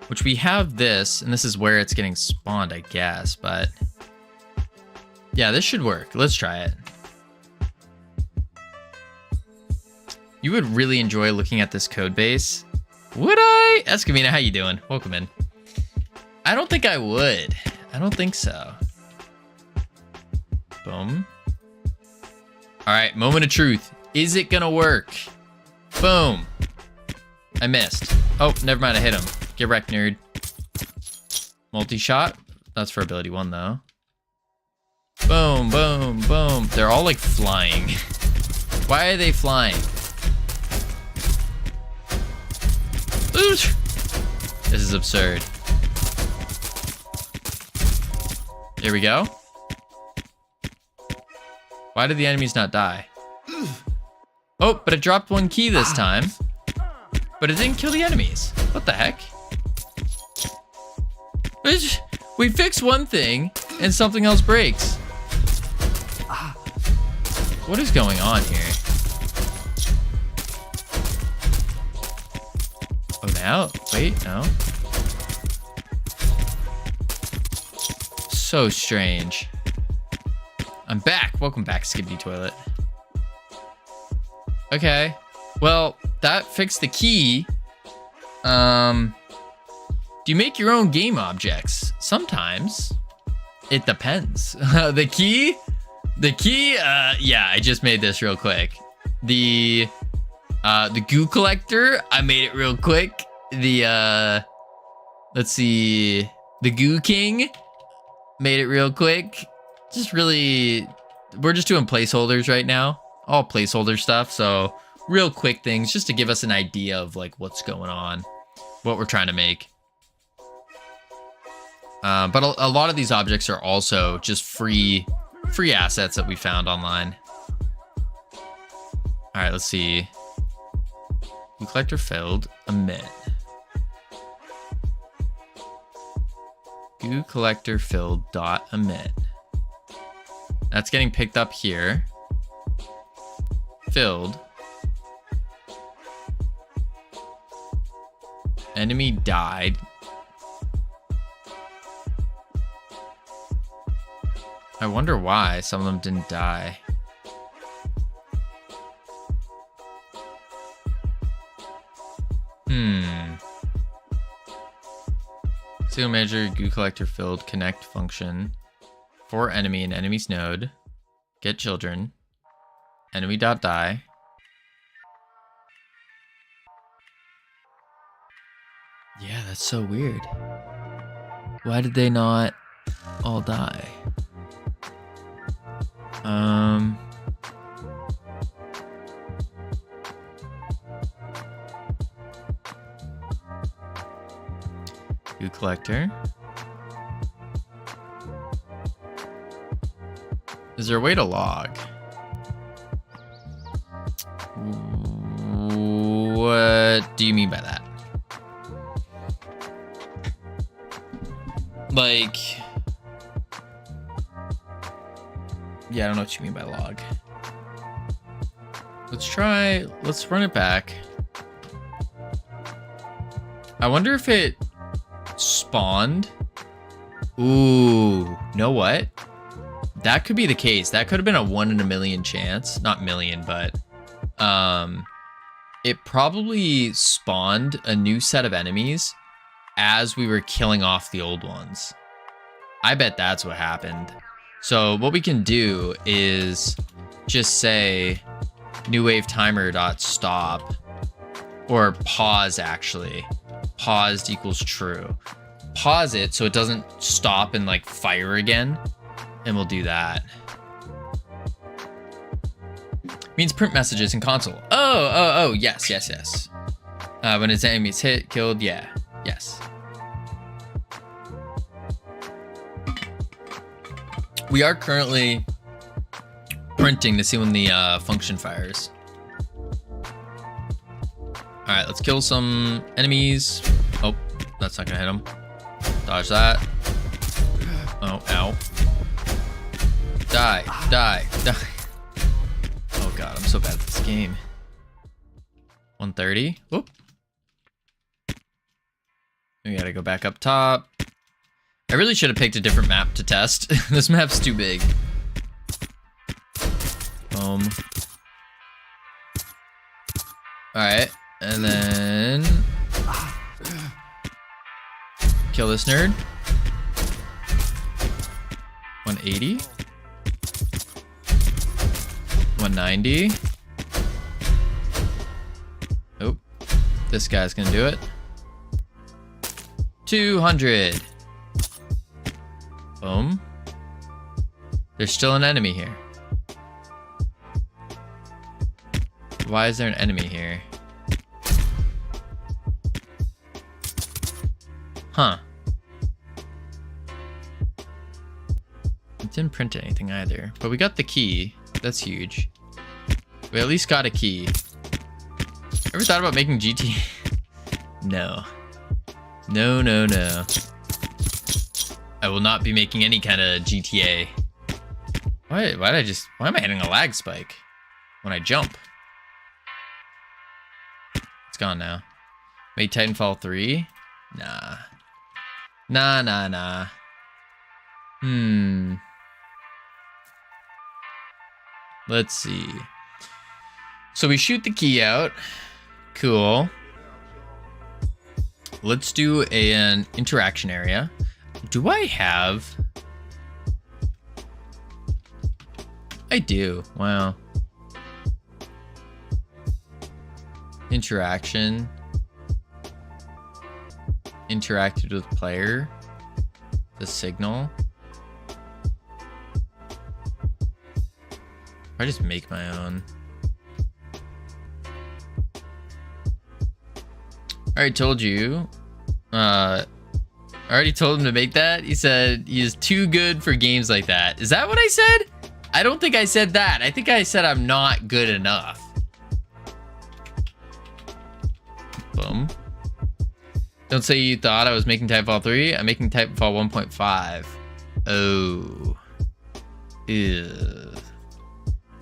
Which we have this, and this is where it's getting spawned, I guess, but yeah, this should work. Let's try it. You would really enjoy looking at this code base. Would I? Covino, how you doing? Welcome in. I don't think I would. I don't think so. Boom. All right, moment of truth. Is it gonna work? Boom. I missed. Oh, never mind, I hit him. Get wrecked, nerd. Multi-shot. That's for ability 1, though. Boom, boom, boom. They're all, like, flying. Why are they flying? Oosh. This is absurd. Here we go. Why did the enemies not die? Oh, but it dropped 1 key this time. But it didn't kill the enemies. What the heck? We fix one thing and something else breaks. What is going on here? Oh, now? Wait, no. So strange. I'm back. Welcome back, Skibbity Toilet. Okay. Well, that fixed the key. Do you make your own game objects? Sometimes. It depends. The key, yeah, I just made this real quick. The goo collector, I made it real quick. The, let's see, the goo king, made it real quick. Just really, we're just doing placeholders right now. All placeholder stuff, so real quick things just to give us an idea of like what's going on, what we're trying to make. But a lot of these objects are also just free assets that we found online. All right, let's see. Goo collector filled, emit. Goo collector filled dot emit. That's getting picked up here. Filled. Enemy died. I wonder why some of them didn't die. Single measure goo collector filled connect function. For enemy and enemy's node. Get children. Enemy dot die. Yeah, that's so weird. Why did they not all die? Goo collector. Is there a way to log? What do you mean by that? Like, yeah, I don't know what you mean by log. Let's run it back. I wonder if it spawned. Ooh, know what? That could be the case. That could have been a 1 in a million chance. Not million, but it probably spawned a new set of enemies as we were killing off the old ones. I bet that's what happened. So what we can do is just say new wave timer dot stop, or pause actually. Paused equals true. Pause it so it doesn't stop and like fire again, and we'll do that. Means print messages in console. Oh, yes. When his enemy's hit, killed, yeah, yes. We are currently printing to see when the function fires. All right, let's kill some enemies. Oh, that's not gonna hit him. Dodge that. Oh, ow. Die. Oh god, I'm so bad at this game. 130. Whoop. We gotta go back up top. I really should have picked a different map to test. This map's too big. Boom. Alright, and then kill this nerd. 180. 190. Nope. This guy's gonna do it. 200. Boom. There's still an enemy here. Why is there an enemy here? Huh. It didn't print anything either. But we got the key. That's huge. We at least got a key. Ever thought about making GT? No. No, no, no. I will not be making any kind of GTA. Why am I hitting a lag spike when I jump? It's gone now. Made Titanfall 3? Nah. Nah. Let's see. So we shoot the key out. Cool. Let's do an interaction area. Do I have? I do. Wow. Interaction. Interacted with player. The signal. I just make my own. I already told you. I already told him to make that. He said he is too good for games like that. Is that what I said? I don't think I said that. I think I said I'm not good enough. Boom. Don't say you thought I was making Titanfall 3. I'm making Titanfall 1.5. Oh. Ew.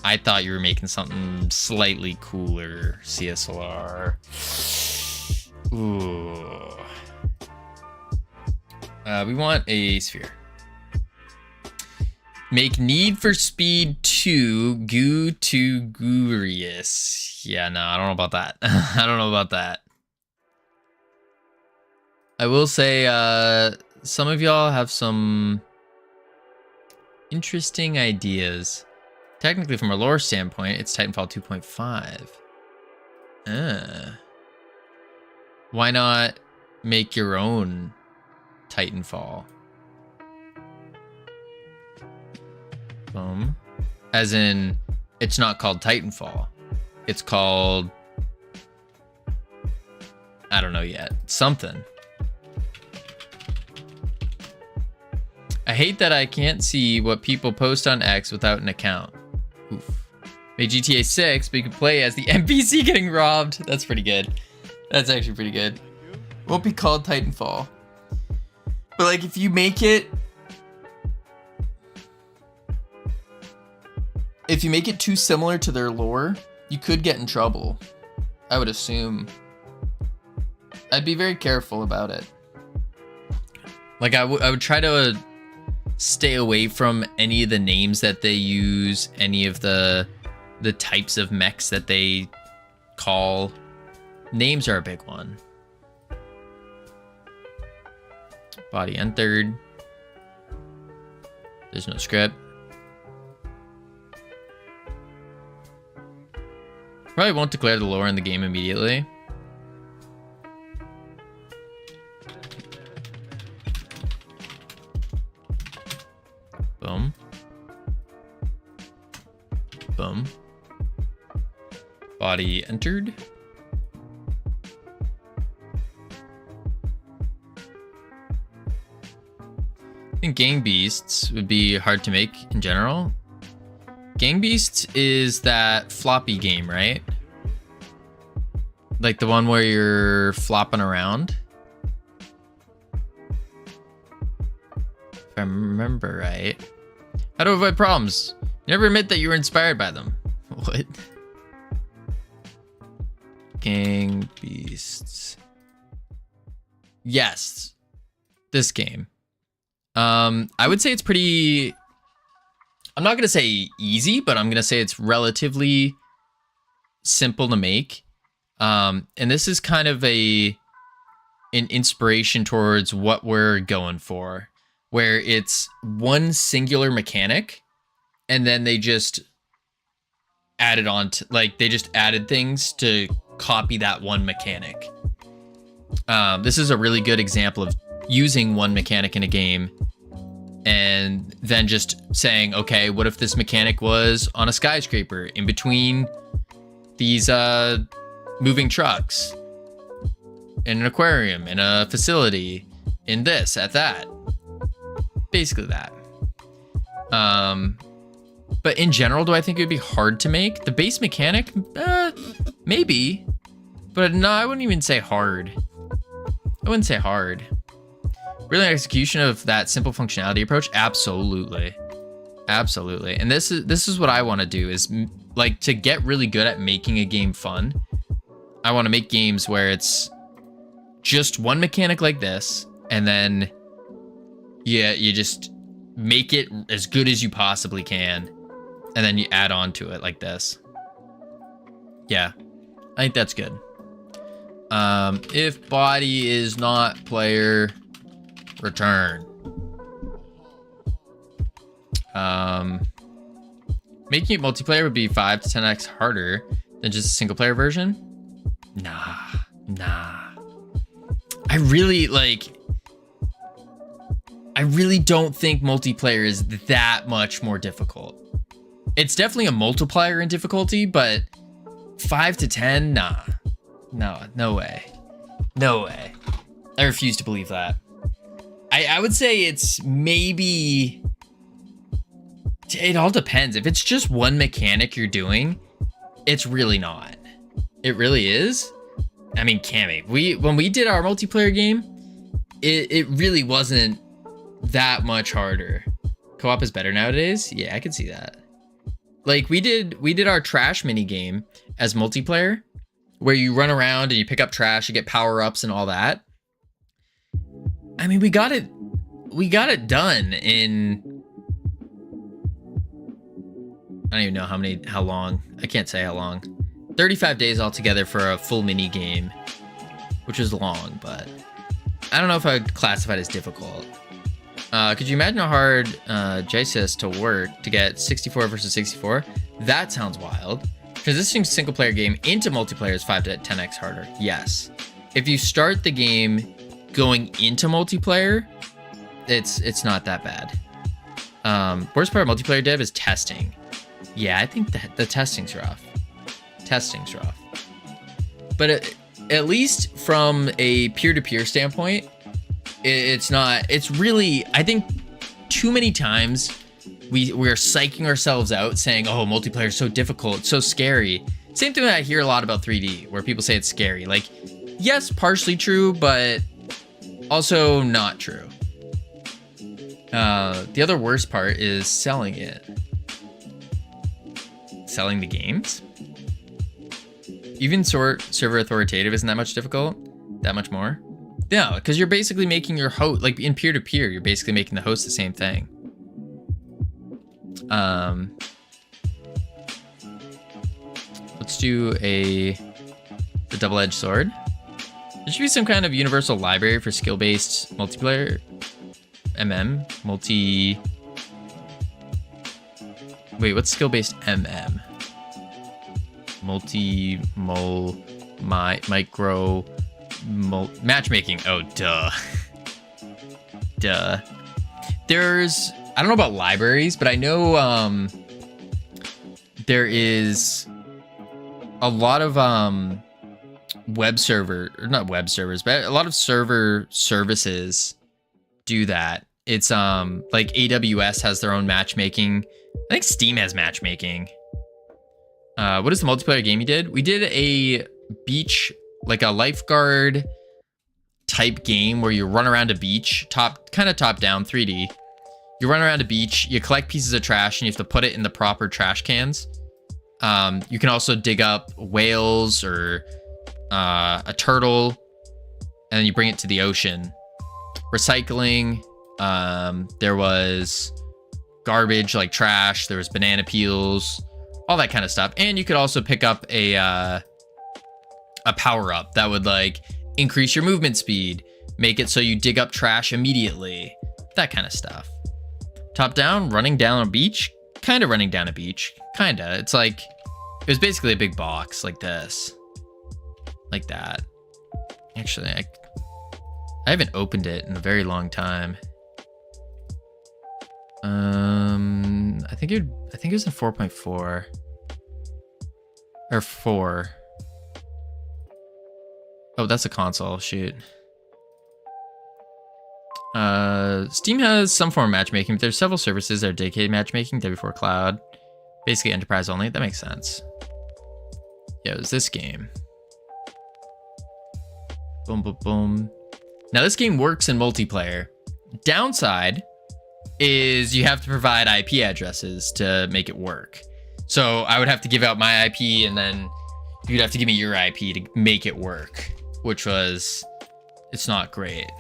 I thought you were making something slightly cooler. CSLR. Ooh. We want a sphere. Make Need for Speed 2 Goo to Gurious. Yeah, no, I don't know about that. I don't know about that. I will say, some of y'all have some interesting ideas. Technically, from a lore standpoint, it's Titanfall 2.5. Why not make your own Titanfall? Boom. As in, it's not called Titanfall. It's called... I don't know yet. Something. I hate that I can't see what people post on X without an account. Oof. Made GTA 6, but you can play as the NPC getting robbed. That's pretty good. That's actually pretty good. Won't be called Titanfall. But like if you make it... If you make it too similar to their lore, you could get in trouble. I would assume. I'd be very careful about it. Like I would try to stay away from any of the names that they use, any of the types of mechs that they call. Names are a big one. Body entered. There's no script. Probably won't declare the lore in the game immediately. Boom. Boom. Body entered. I think Gang Beasts would be hard to make in general. Gang Beasts is that floppy game, right? Like the one where you're flopping around. If I remember right. How to avoid problems. You never admit that you were inspired by them. What? Gang Beasts. Yes, this game. I would say it's pretty. I'm not gonna say easy, but I'm gonna say it's relatively simple to make. And this is kind of an inspiration towards what we're going for, where it's one singular mechanic, and then they just added on to, like, they just added things to copy that one mechanic. This is a really good example of using one mechanic in a game and then just saying, okay, what if this mechanic was on a skyscraper in between these moving trucks, in an aquarium, in a facility, in this, at that. Basically that. But in general, do I think it would be hard to make? The base mechanic? Maybe. But no, I wouldn't even say hard. I wouldn't say hard. Really, execution of that simple functionality approach? Absolutely. Absolutely. And this is what I want to do, is like, to get really good at making a game fun, I want to make games where it's just one mechanic like this, and then you just make it as good as you possibly can, and then you add on to it like this. Yeah, I think that's good. If body is not player, return. Making it multiplayer would be 5 to 10x harder than just a single player version. Nah. I really don't think multiplayer is that much more difficult. It's definitely a multiplier in difficulty, but 5 to 10, nah. No way. No way. I refuse to believe that. I would say it's maybe... It all depends. If it's just one mechanic you're doing, it's really not. It really is. I mean, Cammy, when we did our multiplayer game, it really wasn't that much harder. Co-op is better nowadays. Yeah, I can see that. Like, we did our trash mini game as multiplayer, where you run around and you pick up trash, you get power-ups and all that. I mean, we got it done in, I don't even know how long. I can't say how long. 35 days altogether for a full mini game, which is long, but I don't know if I would classify it as difficult. Could you imagine how hard JSIS to work to get 64 versus 64? That sounds wild. Transitioning single player game into multiplayer is 5 to 10x harder. Yes. If you start the game going into multiplayer, it's not that bad. Worst part of multiplayer dev is testing. Yeah, I think that the testing's rough. Testing's rough. But at least from a peer-to-peer standpoint, it's not. It's really, I think, too many times we're psyching ourselves out saying, oh, multiplayer is so difficult, so scary. Same thing that I hear a lot about 3D, where people say it's scary. Like, yes, partially true, but also not true. The other worst part is selling it. Selling the games? Even server authoritative isn't that much difficult? That much more? No, because you're basically making your host, like in peer-to-peer, you're basically making the host the same thing. Let's do the double-edged sword. There should be some kind of universal library for skill-based multiplayer. Wait, what's skill-based MM? Micro... matchmaking. Oh, duh. Duh. There's... I don't know about libraries, but I know there is a lot of web server... Or not web servers, but a lot of server services do that. It's like AWS has their own matchmaking. I think Steam has matchmaking. What is the multiplayer game you did? We did a beach, like a lifeguard type game where you run around a beach, kind of top down 3D. You run around a beach, you collect pieces of trash, and you have to put it in the proper trash cans. You can also dig up whales or a turtle, and then you bring it to the ocean. Recycling, there was garbage like trash, there was banana peels, all that kind of stuff. And you could also pick up a power-up that would like increase your movement speed, make it so you dig up trash immediately, that kind of stuff. Top down, running down a beach, kind of running down a beach, kind of. It's like, it was basically a big box like this, like that. Actually, I haven't opened it in a very long time. I think it was in 4.4 or 4. Oh, that's a console. Shoot. Steam has some form of matchmaking, but there's several services that are dedicated to matchmaking. W4 Cloud, basically enterprise only. That makes sense. Yeah, it was this game. Boom, boom, boom. Now this game works in multiplayer. Downside is you have to provide IP addresses to make it work. So I would have to give out my IP, and then you'd have to give me your IP to make it work, which was, it's not great.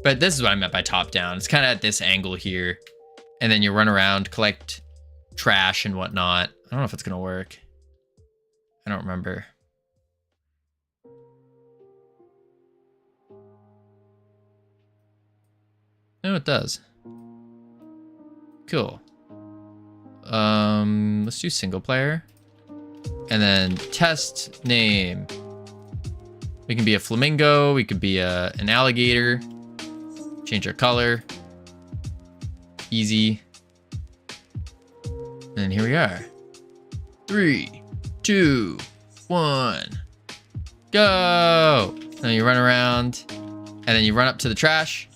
But this is what I meant by top down. It's kind of at this angle here, and then you run around, collect trash and whatnot. I don't know if it's gonna work. I don't remember. No, it does. Cool. Let's do single player. And then test name. We can be a flamingo. We could be an alligator. Change our color. Easy. And here we are. 3, 2, 1. Go! Then you run around. And then you run up to the trash.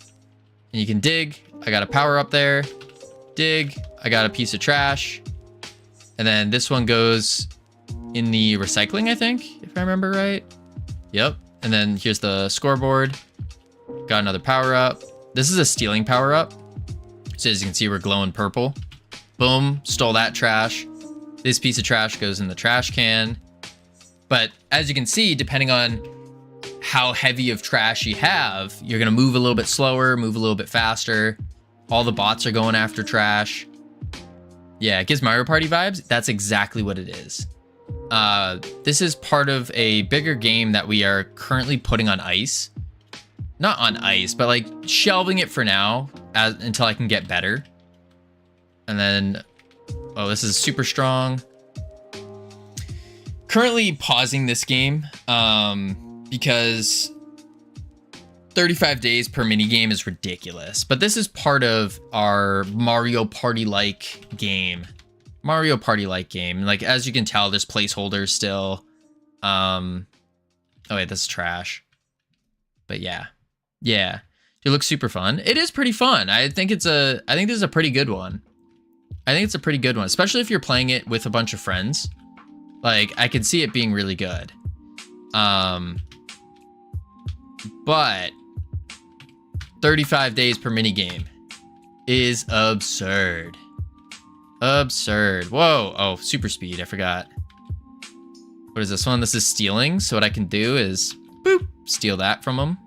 And you can dig. I got a power up there. Dig. I got a piece of trash. And then this one goes in the recycling, I think, if I remember right. Yep. And then here's the scoreboard. Got another power up. This is a stealing power up. So as you can see, we're glowing purple. Boom. Stole that trash. This piece of trash goes in the trash can. But as you can see, depending on how heavy of trash you have, you're going to move a little bit slower, move a little bit faster. All the bots are going after trash. Yeah, it gives Mario Party vibes. That's exactly what it is. This is part of a bigger game that we are currently putting on ice. Not on ice, but like shelving it for now until I can get better. And then, oh, this is super strong. Currently pausing this game because 35 days per minigame is ridiculous. But this is part of our Mario Party-like game. Mario Party-like game. Like, as you can tell, there's placeholders still. Oh, wait, this is trash. But yeah. Yeah. It looks super fun. It is pretty fun. I think this is a pretty good one. I think it's a pretty good one, especially if you're playing it with a bunch of friends. Like, I can see it being really good. But 35 days per minigame is absurd. Absurd. Whoa. Oh, super speed. I forgot. What is this one? This is stealing. So what I can do is boop, steal that from them.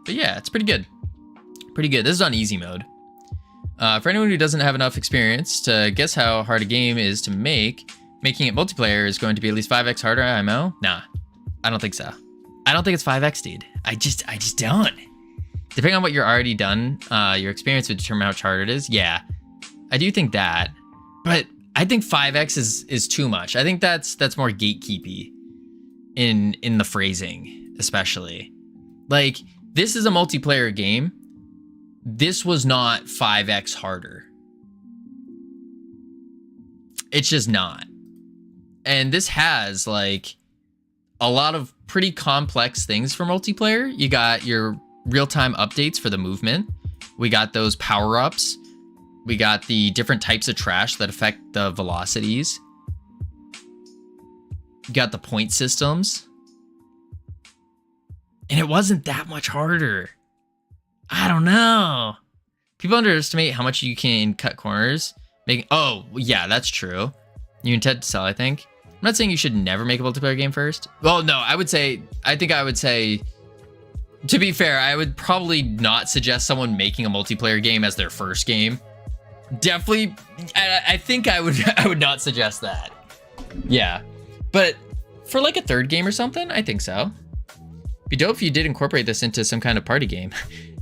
But yeah, it's pretty good. Pretty good. This is on easy mode. For anyone who doesn't have enough experience to guess how hard a game is to make, making it multiplayer is going to be at least 5x harder, IMO? Nah, I don't think so. I don't think it's 5x, dude. I just don't. Depending on what you're already done, your experience would determine how much harder it is. Yeah, I do think that. But I think 5x is too much. I think that's more gatekeepy in the phrasing, especially. Like, this is a multiplayer game. This was not 5x harder. It's just not. And this has like a lot of pretty complex things for multiplayer. You got your real-time updates for the movement. We got those power-ups. We got the different types of trash that affect the velocities. You got the point systems. And it wasn't that much harder. I don't know. People underestimate how much you can cut corners. Oh, yeah, that's true. You intend to sell, I think. not saying you should never make a multiplayer game first. Well, no, I think I would say, to be fair, I would probably not suggest someone making a multiplayer game as their first game. Definitely, I think I would not suggest that. Yeah, but for like a third game or something, I think so. Be dope if you did incorporate this into some kind of party game.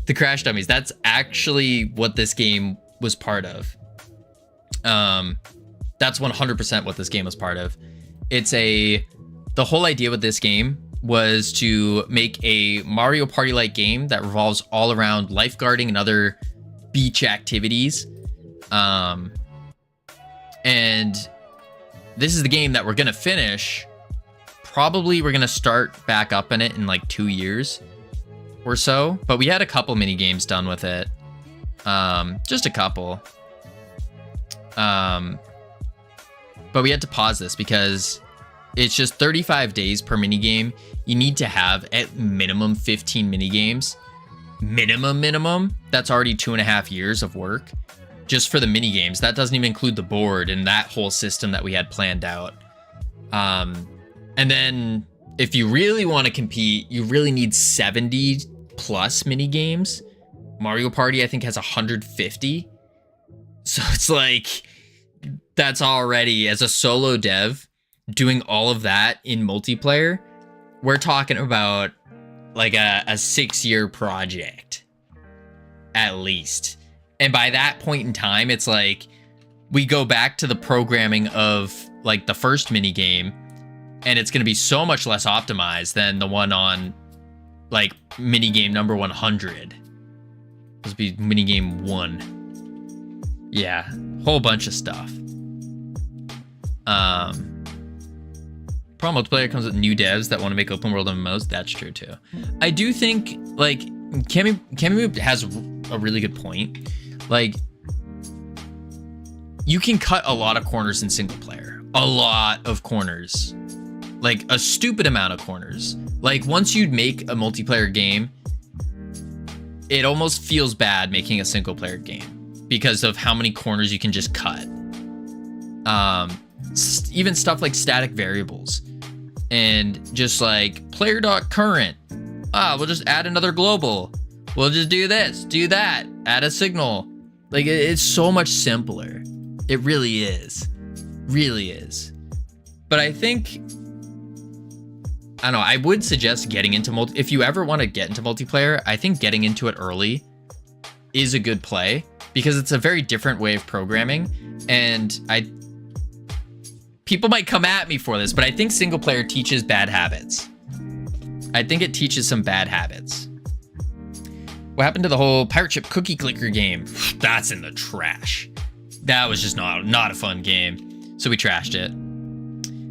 The Crash Dummies, that's actually what this game was part of. That's 100% what this game was part of. The whole idea with this game was to make a Mario Party-like game that revolves all around lifeguarding and other beach activities. And this is the game that we're gonna finish. Probably we're gonna start back up in it in like 2 years or so, but we had a couple mini games done with it. Just a couple. But we had to pause this because it's just 35 days per mini game. You need to have at minimum 15 mini games. Minimum. That's already 2.5 years of work just for the mini games. That doesn't even include the board and that whole system that we had planned out. And then if you really want to compete, you really need 70 plus mini games. Mario Party, I think, has 150. So it's like, that's already, as a solo dev, doing all of that in multiplayer, we're talking about like a 6-year project, at least. And by that point in time, it's like, we go back to the programming of like the first mini game, and it's going to be so much less optimized than the one on like mini game number 100. This will be mini game 1. Yeah, whole bunch of stuff. Pro multiplayer comes with new devs that want to make open world MMOs. That's true too. I do think like Cammy has a really good point. Like, you can cut a lot of corners in single player. A lot of corners. Like a stupid amount of corners. Like once you make a multiplayer game, it almost feels bad making a single player game because of how many corners you can just cut. Even stuff like static variables and just like player.current. We'll just add another global. We'll just do this, do that, add a signal. Like it's so much simpler. It really is. Really is. But I think, I don't know, I would suggest getting into if you ever want to get into multiplayer, I think getting into it early is a good play because it's a very different way of programming. And people might come at me for this, but I think single player teaches bad habits. I think it teaches some bad habits. What happened to the whole pirate ship cookie clicker game? That's in the trash. That was just not a fun game. So we trashed it.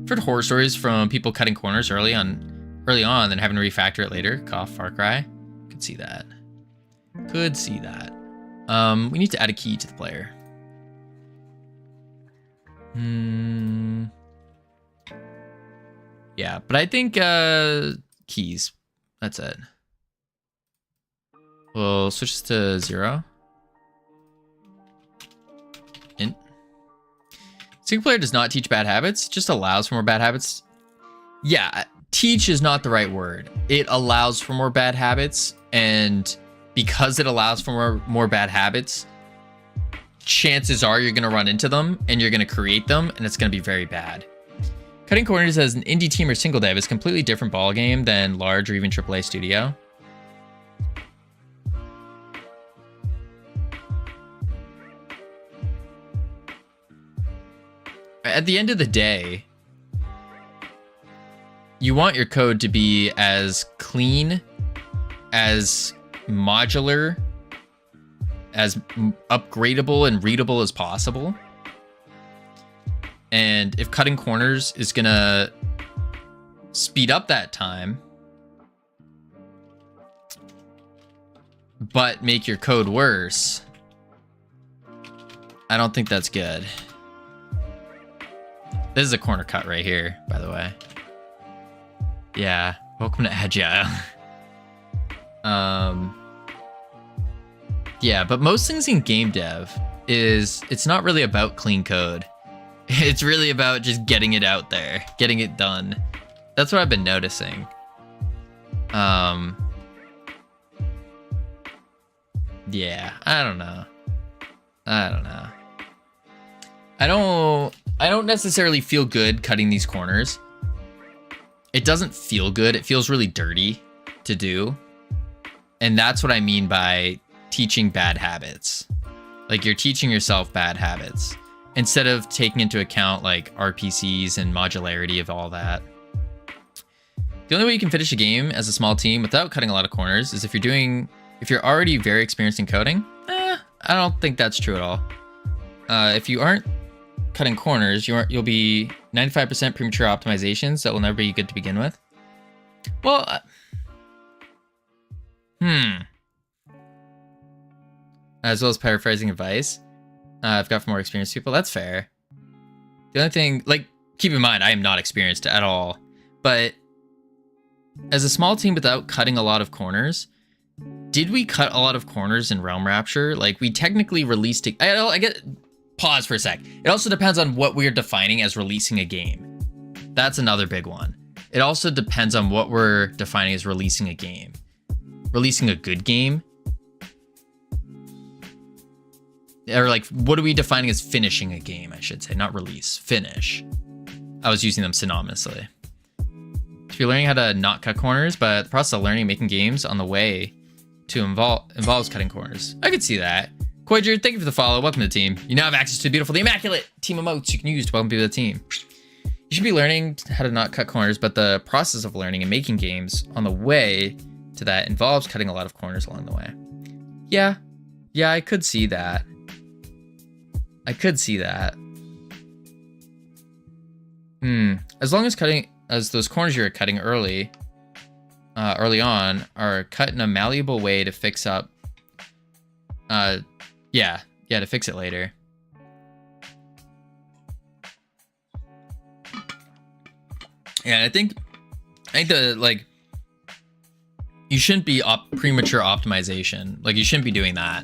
I've heard horror stories from people cutting corners early on, then having to refactor it later. Cough, Far Cry. Could see that. Could see that. We need to add a key to the player. Yeah, but I think keys. That's it. We'll switch this to 0. Int. Single player does not teach bad habits, just allows for more bad habits. Yeah, teach is not the right word. It allows for more bad habits, and because it allows for more bad habits, chances are you're going to run into them and you're going to create them, and it's going to be very bad. Cutting corners as an indie team or single dev is a completely different ballgame than large or even AAA studio. At the end of the day, you want your code to be as clean, as modular, as upgradable and readable as possible. And if cutting corners is gonna speed up that time, but make your code worse, I don't think that's good. This is a corner cut right here, by the way. Yeah, welcome to Agile. Yeah, but most things in game dev it's not really about clean code. It's really about just getting it out there, getting it done. That's what I've been noticing. Yeah, I don't know. I don't necessarily feel good cutting these corners. It doesn't feel good. It feels really dirty to do. And that's what I mean by teaching bad habits. Like, you're teaching yourself bad habits instead of taking into account like RPCs and modularity of all that. The only way you can finish a game as a small team without cutting a lot of corners is if you're already very experienced in coding. I don't think that's true at all. If you aren't cutting corners, you'll be 95% premature optimizations that will never be good to begin with. Well, as well as paraphrasing advice I've got from more experienced people. That's fair. The only thing, like, keep in mind, I am not experienced at all. But as a small team without cutting a lot of corners, did we cut a lot of corners in Realm Rapture? Like, we technically released it. I get. Pause for a sec. It also depends on what we're defining as releasing a game. That's another big one. It also depends on what we're defining as releasing a game. Releasing a good game? Or like, what are we defining as finishing a game, I should say, not release, finish. I was using them synonymously. If you're learning how to not cut corners, but the process of learning and making games on the way to involves cutting corners. I could see that. Quager, thank you for the follow. Welcome to the team. You now have access to the beautiful, the immaculate team emotes you can use to welcome people to the team. You should be learning how to not cut corners, but the process of learning and making games on the way to that involves cutting a lot of corners along the way. Yeah, I could see that. As long as those corners you're cutting early on are cut in a malleable way to fix up, to fix it later. Yeah, I think you shouldn't be premature optimization. Like, you shouldn't be doing that.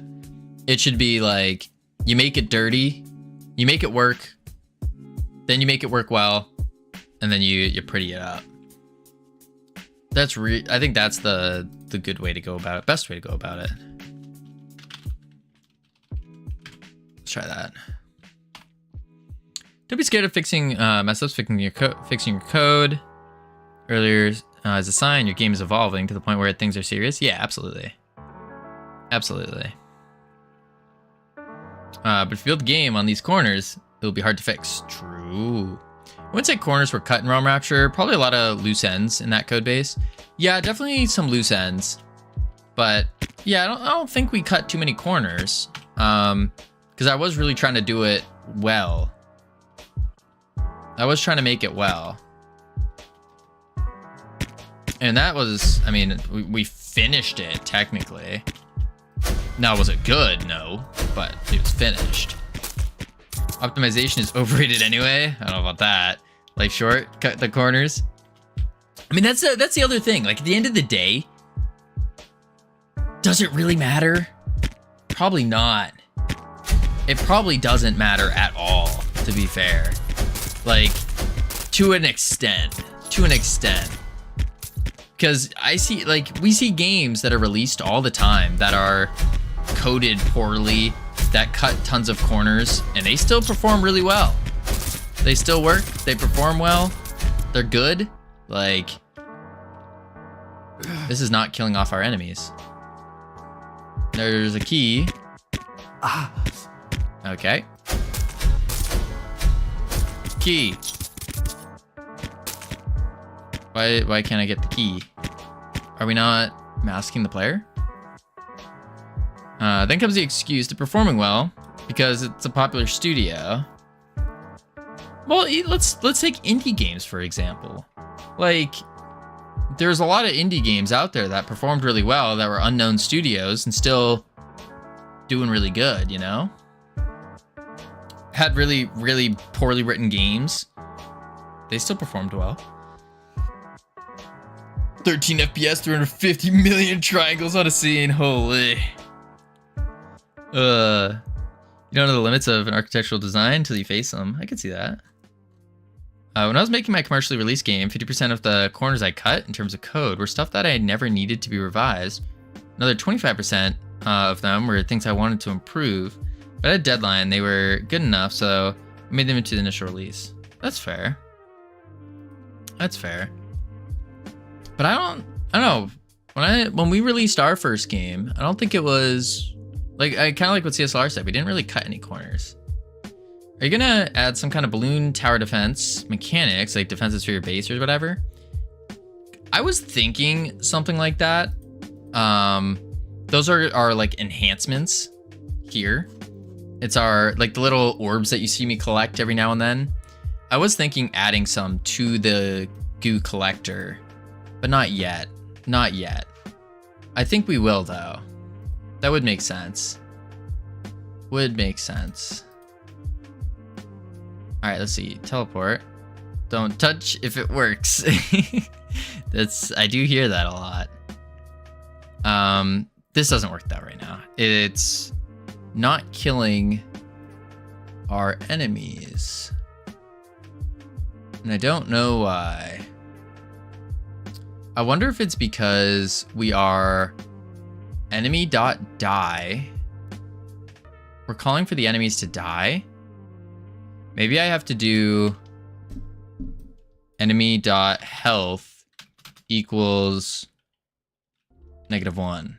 It should be like, you make it dirty, you make it work, then you make it work well, and then you pretty it up. I think that's the good way to go about it, best way to go about it. Let's try that. Don't be scared of fixing mess ups, fixing your code. Earlier is a sign your game is evolving to the point where things are serious. Yeah, absolutely. But if you build the game on these corners, it'll be hard to fix. True. I wouldn't say corners were cut in Realm Rapture. Probably a lot of loose ends in that code base. Yeah, definitely some loose ends. But yeah, I don't think we cut too many corners. Because I was really trying to do it well. I was trying to make it well. And that was, I mean, we finished it technically. Now, was it good? No, but it was finished. Optimization is overrated anyway. I don't know about that. Life short, cut the corners. I mean, that's the other thing. Like, at the end of the day, does it really matter? Probably not. It probably doesn't matter at all, to be fair. Like, to an extent. Because we see games that are released all the time that are coded poorly, that cut tons of corners, and they still perform really well. They still work, they perform well, they're good. Like, this is not killing off our enemies. There's a key. Okay. Key. Why can't I get the key? Are we not masking the player? Then comes the excuse to performing well because it's a popular studio. Well, let's take indie games for example. Like, there's a lot of indie games out there that performed really well that were unknown studios and still doing really good, you know? Had really, really poorly written games. They still performed well. 13 FPS, 350 million triangles on a scene. Holy. Yeah, You don't know the limits of an architectural design until you face them. I could see that. When I was making my commercially released game, 50% of the corners I cut in terms of code were stuff that I never needed to be revised. Another 25% of them were things I wanted to improve. But at a deadline, they were good enough, so I made them into the initial release. That's fair. That's fair. But I don't know. When we released our first game, I don't think it was like, I kind of like what CSLR said. We didn't really cut any corners. Are you gonna add some kind of balloon tower defense mechanics, like defenses for your base or whatever? I was thinking something like that. Those are like enhancements here. It's our, like the little orbs that you see me collect every now and then. I was thinking adding some to the goo collector, but not yet. Not yet. I think we will though. That would make sense. Would make sense. All right, let's see. Teleport. Don't touch if it works. I do hear that a lot. This doesn't work though right now. It's not killing our enemies. And I don't know why. I wonder if it's because we are enemy.die. We're calling for the enemies to die. Maybe I have to do enemy.health equals -1.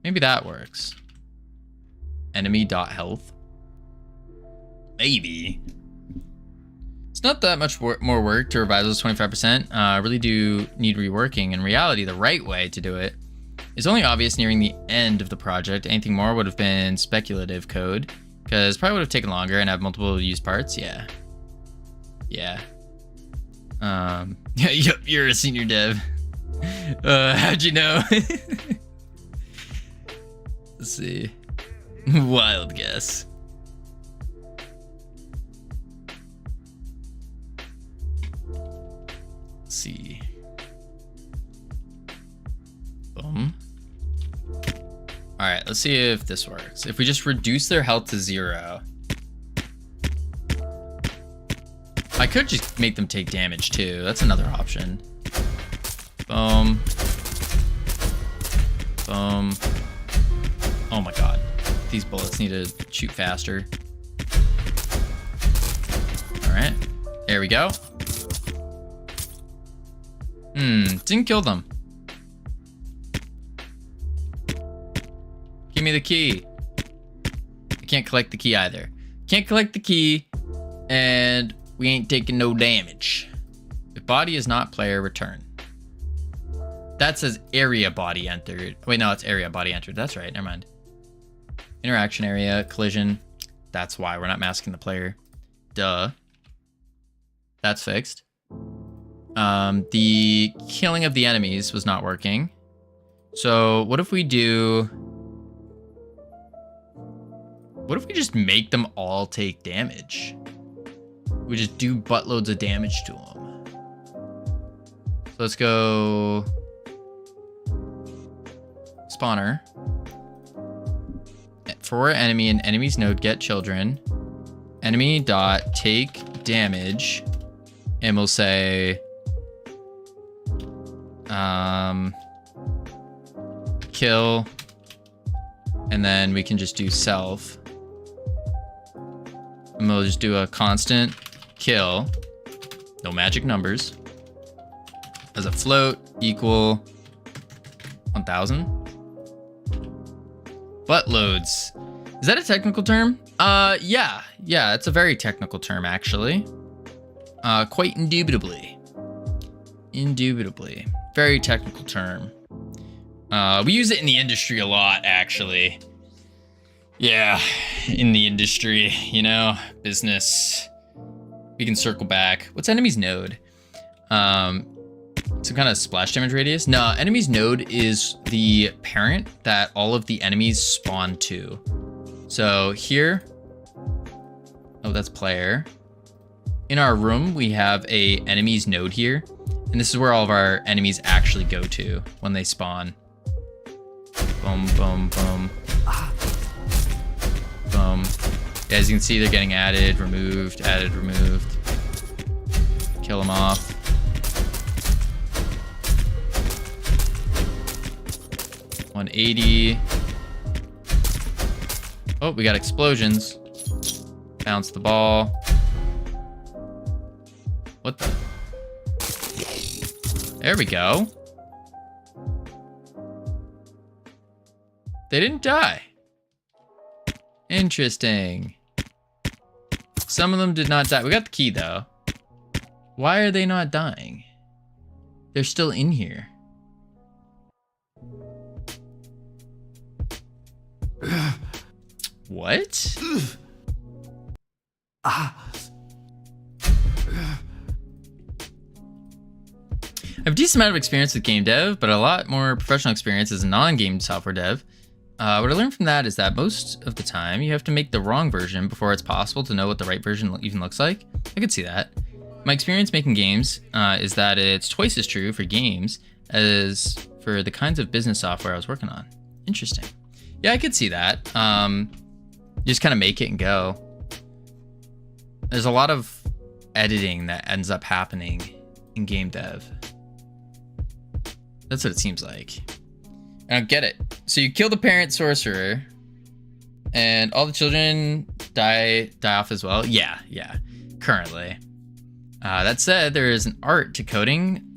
Maybe that works. Enemy.health. Maybe. It's not that much more work to revise those 25%. I really do need reworking. In reality, the right way to do it is only obvious nearing the end of the project. Anything more would have been speculative code, because probably would have taken longer and have multiple used parts. Yeah. Yeah. Yep, you're a senior dev. How'd you know? Let's see. Wild guess. Let's see. Boom. All right, let's see if this works. If we just reduce their health to 0. I could just make them take damage too. That's another option. Boom. Boom. Oh my god. These bullets need to shoot faster. Alright. There we go. Didn't kill them. Give me the key. I can't collect the key either. Can't collect the key, and we ain't taking no damage. If body is not player, return. That says area body entered. Wait, no, it's area body entered. That's right, never mind. Interaction area, collision. That's why we're not masking the player. Duh. That's fixed. The killing of the enemies was not working. So what if we do... What if we just make them all take damage? We just do buttloads of damage to them. So let's go... Spawner. For enemy and enemy's node, get children. Enemy dot take damage. And we'll say... kill. And then we can just do self. And we'll just do a constant kill. No magic numbers. As a float equal 1000. Buttloads. Is that a technical term? Yeah, it's a very technical term actually. Quite indubitably. Indubitably. Very technical term. We use it in the industry a lot actually. Yeah, in the industry, you know, business. We can circle back. What's enemy's node? Some kind of splash damage radius? No, enemy's node is the parent that all of the enemies spawn to. So here, oh, that's player. In our room, we have a enemy's node here. And this is where all of our enemies actually go to when they spawn. Boom, boom, boom. Boom. As you can see, they're getting added, removed, added, removed. Kill them off. $180. Oh, we got explosions. Bounce the ball. What the? There we go. They didn't die. Interesting. Some of them did not die. We got the key, though. Why are they not dying? They're still in here. What? I have a decent amount of experience with game dev, but a lot more professional experience as a non-game software dev. What I learned from that is that most of the time you have to make the wrong version before it's possible to know what the right version even looks like. I could see that. My experience making games is that it's twice as true for games as for the kinds of business software I was working on. Interesting. Yeah, I could see that. You just kind of make it and go. There's a lot of editing that ends up happening in game dev. That's what it seems like. I don't get it. So you kill the parent sorcerer, and all the children die off as well. Yeah. Currently. That said, there is an art to coding,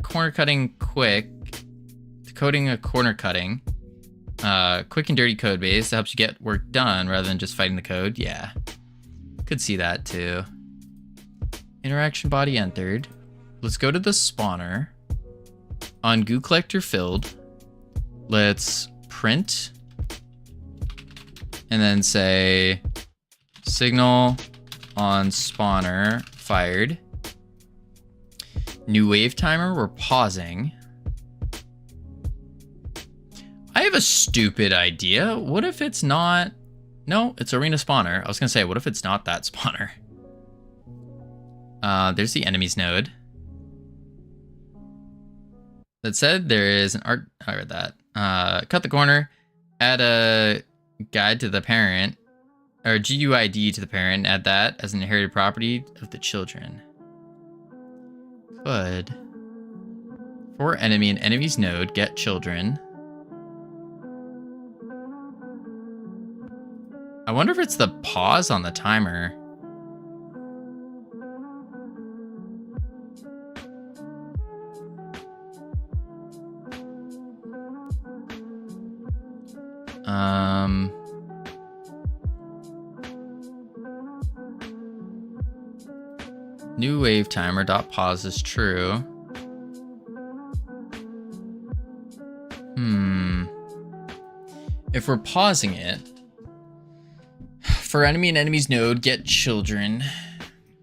corner cutting quick, to coding a corner cutting, quick and dirty code base that helps you get work done rather than just fighting the code. Yeah, could see that too. Interaction body entered. Let's go to the spawner. On goo collector filled. Let's print and then say signal on spawner fired. New wave timer, we're pausing. I have a stupid idea. What if it's not? No, it's arena spawner. I was gonna say, what if it's not that spawner? There's the enemies node. That said, there is an art. I read that. Cut the corner, add a guide to the parent, or GUID to the parent, add that as an inherited property of the children. Could, for enemy and enemies node, get children. I wonder if it's the pause on the timer. New wave timer dot pause is true. If we're pausing it, for enemy and enemies node, get children.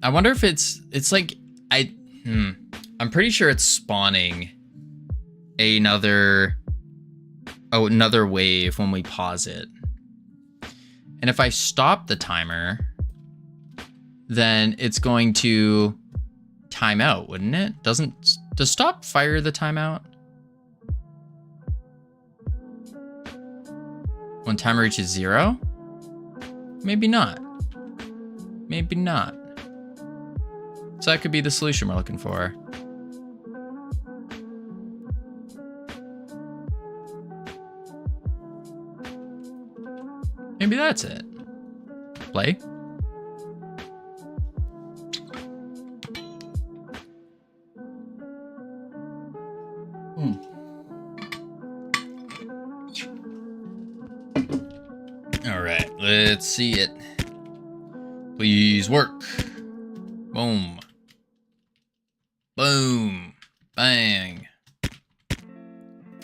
I wonder if it's like, I'm pretty sure it's spawning another wave when we pause it. And if I stop the timer, then it's going to time out, wouldn't it? Does stop fire the timeout? When timer reaches 0? Maybe not. Maybe not. So that could be the solution we're looking for. Maybe that's it. Play. All right, let's see it. Please work. Boom. Boom. Bang.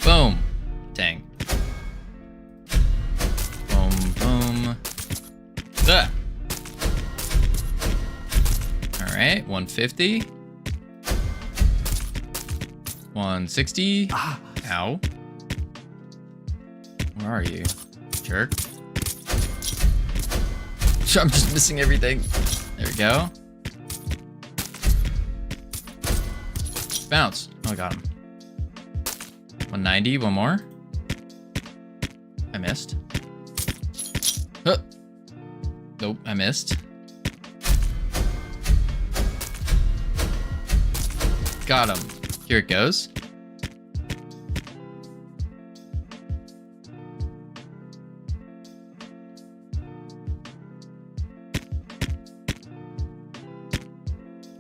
Boom. Dang. Boom, boom. Ah. All right, 150. 160. Ow. Where are you, jerk? I'm just missing everything. There we go. Bounce. Oh, I got him. 190. One more. I missed. Nope, I missed. Got him. Here it goes.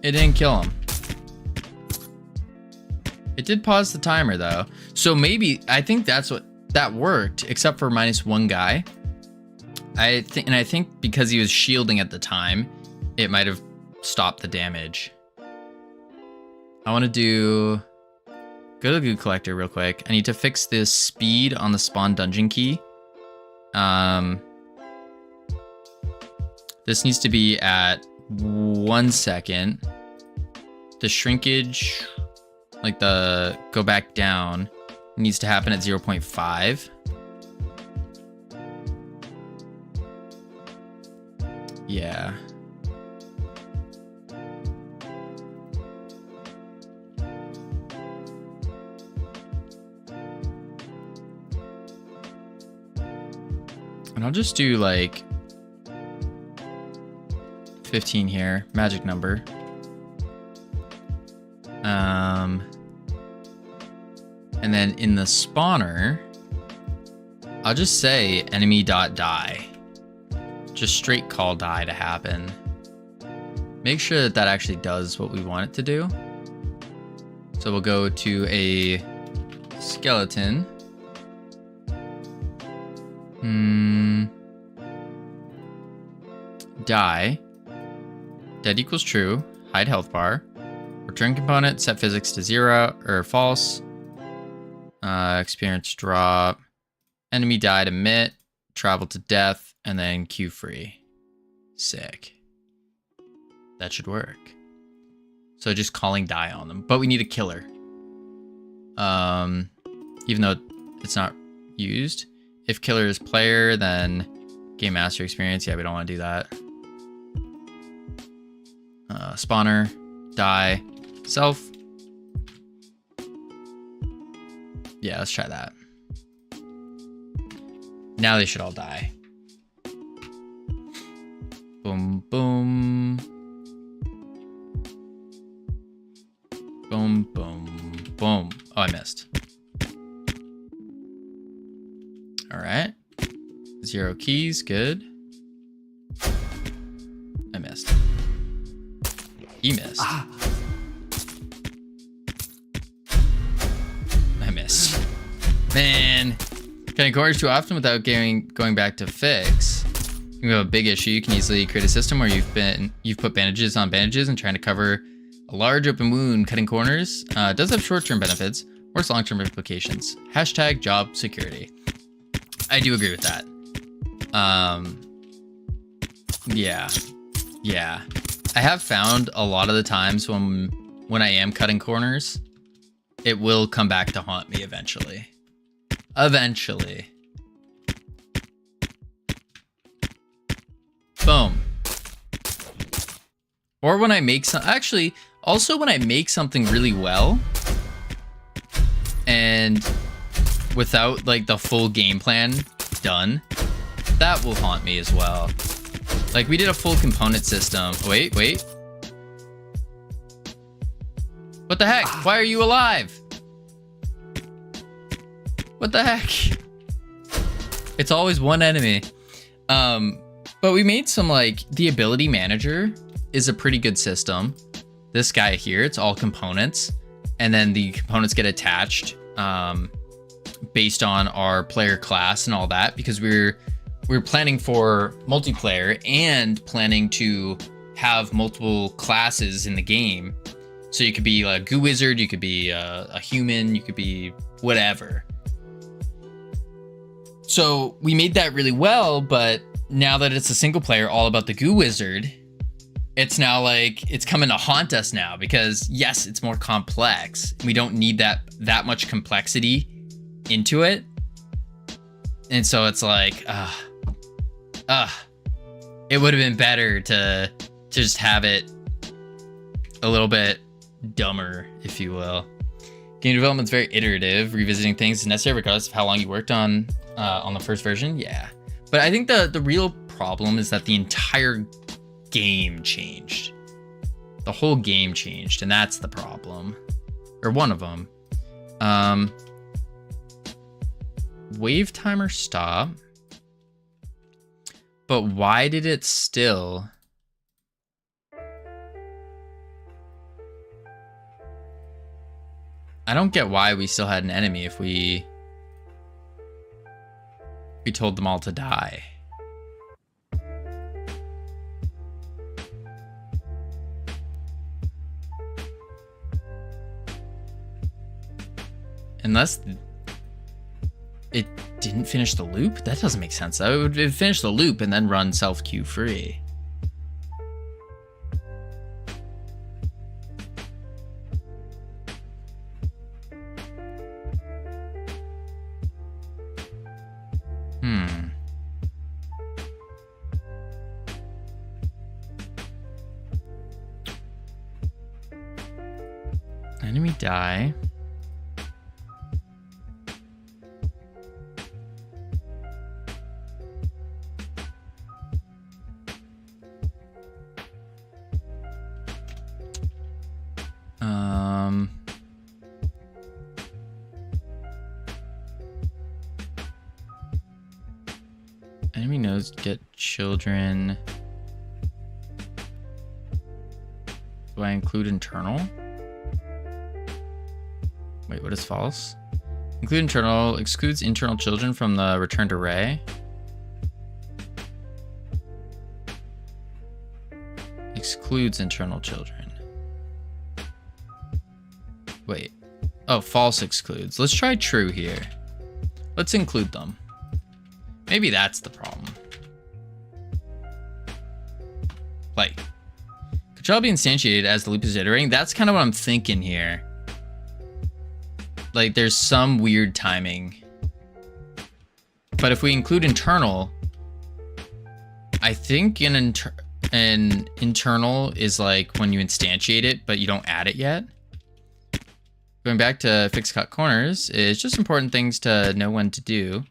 It didn't kill him. It did pause the timer though. So maybe, I think that worked, except for -1 guy. I think because he was shielding at the time, it might have stopped the damage. I want to go to the goo collector real quick. I need to fix this speed on the spawn dungeon key. This needs to be at 1 second. The shrinkage, like the go back down, needs to happen at 0.5. Yeah. And I'll just do like 15 here, magic number. And then in the spawner, I'll just say enemy.die. Just straight call die to happen. Make sure that that actually does what we want it to do. So we'll go to a skeleton. Die. Dead equals true. Hide health bar. Return component, set physics to 0 or false. Experience drop. Enemy died, emit. Travel to death, and then queue free. Sick. That should work. So just calling die on them. But we need a killer. Even though it's not used. If killer is player, then game master experience. Yeah, we don't want to do that. Spawner, die, self. Yeah, let's try that. Now they should all die. Boom, boom. Boom, boom, boom. Oh, I missed. All right. 0 keys, good. I missed. He missed. I missed. Man. Cutting corners too often without going back to fix. You have a big issue. You can easily create a system where you've put bandages on bandages and trying to cover a large open wound. Cutting corners does have short-term benefits, worse long-term implications. Hashtag job security. I do agree with that. Yeah. I have found a lot of the times when I am cutting corners, it will come back to haunt me eventually. Eventually. Boom. Or when I make also when I make something really well and without like the full game plan done, that will haunt me as well. Like we did a full component system. Wait. What the heck? Why are you alive? What the heck? It's always one enemy. But we made some like the ability manager is a pretty good system. This guy here, it's all components, and then the components get attached based on our player class and all that, because we're planning for multiplayer and planning to have multiple classes in the game. So you could be a goo wizard, you could be a human, you could be whatever. So we made that really well, but now that it's a single player all about the goo wizard, it's now like it's coming to haunt us now, because yes, it's more complex. We don't need that much complexity into it. And so it's like, it would have been better to just have it a little bit dumber, if you will. Game development's very iterative. Revisiting things is necessary regardless of how long you worked on the first version. Yeah. But I think the real problem is that the entire game changed. The whole game changed, and that's the problem. Or one of them. Wave timer stop. But why did it still... I don't get why we still had an enemy if we told them all to die. Unless it didn't finish the loop? That doesn't make sense. It would finish the loop and then run self-queue free. Enemy die. Enemy knows get children. Do I include internal? Wait, what is false? Include internal, excludes internal children from the returned array. Excludes internal children. Wait. Oh, false excludes. Let's try true here. Let's include them. Maybe that's the problem. Like, could child be instantiated as the loop is iterating? That's kind of what I'm thinking here. Like, there's some weird timing. But if we include internal, I think an internal is like when you instantiate it, but you don't add it yet. Going back to fixed cut corners, it's just important things to know when to do.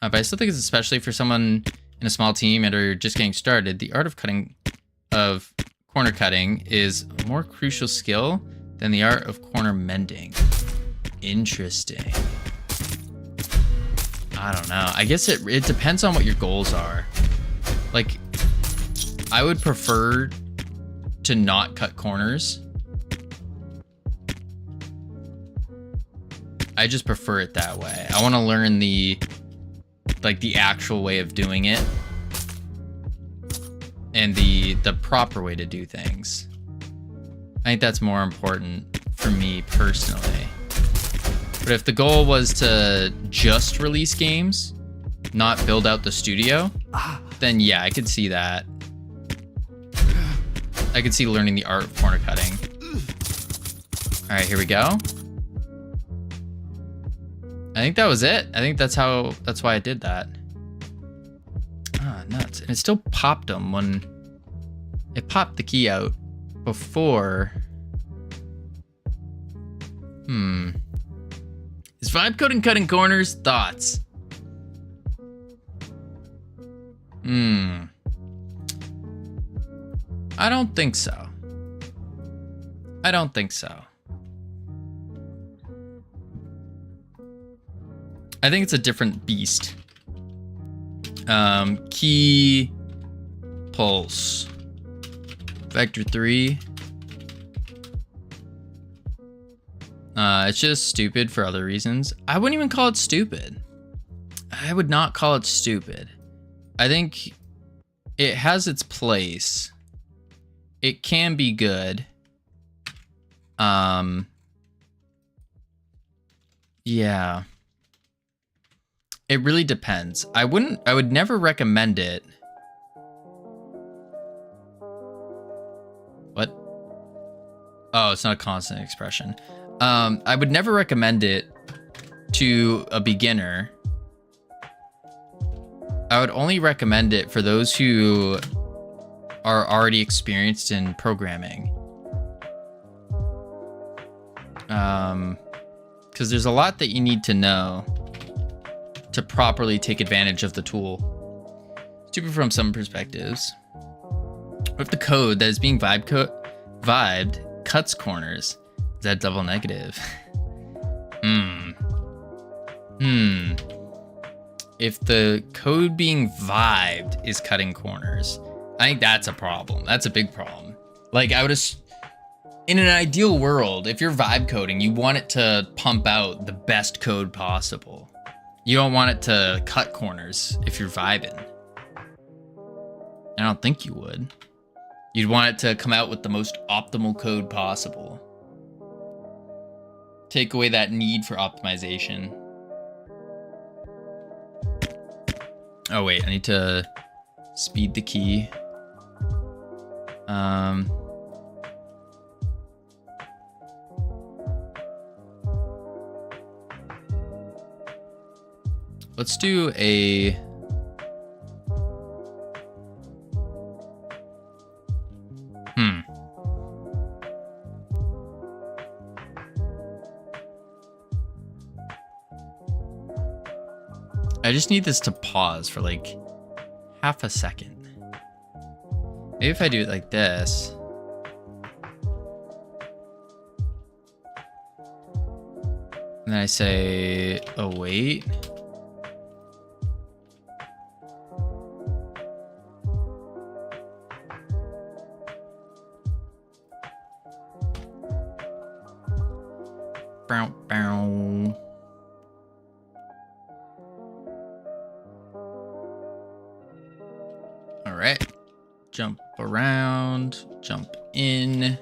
But I still think it's especially for someone in a small team and or just getting started, the art of corner cutting is a more crucial skill than the art of corner mending. Interesting. I don't know. I guess it depends on what your goals are. Like, I would prefer to not cut corners. I just prefer it that way. I want to learn the actual way of doing it and the proper way to do things. I think that's more important for me personally. But if the goal was to just release games, not build out the studio, then yeah, I could see that. I could see learning the art of corner cutting. All right, here we go. I think that was it. I think that's why I did that. Ah, nuts. And it still popped them when it popped the key out before. Is vibe coding cutting corners? Thoughts? I don't think so. I don't think so. I think it's a different beast. Key pulse. Vector 3. It's just stupid for other reasons. I wouldn't even call it stupid. I would not call it stupid. I think it has its place. It can be good. Yeah. It really depends. I would never recommend it. What? Oh, it's not a constant expression. I would never recommend it to a beginner. I would only recommend it for those who are already experienced in programming. Because there's a lot that you need to know to properly take advantage of the tool. Stupid from some perspectives. What if the code that is being vibed cuts corners? Is that double negative? If the code being vibed is cutting corners, I think that's a problem. That's a big problem. Like, in an ideal world, if you're vibe coding, you want it to pump out the best code possible. You don't want it to cut corners if you're vibing. I don't think you would. You'd want it to come out with the most optimal code possible. Take away that need for optimization. Oh wait, I need to speed the key. Let's do a... I just need this to pause for like half a second. Maybe if I do it like this. And then I say, oh wait. Bow, bow. All right. Jump around, jump in,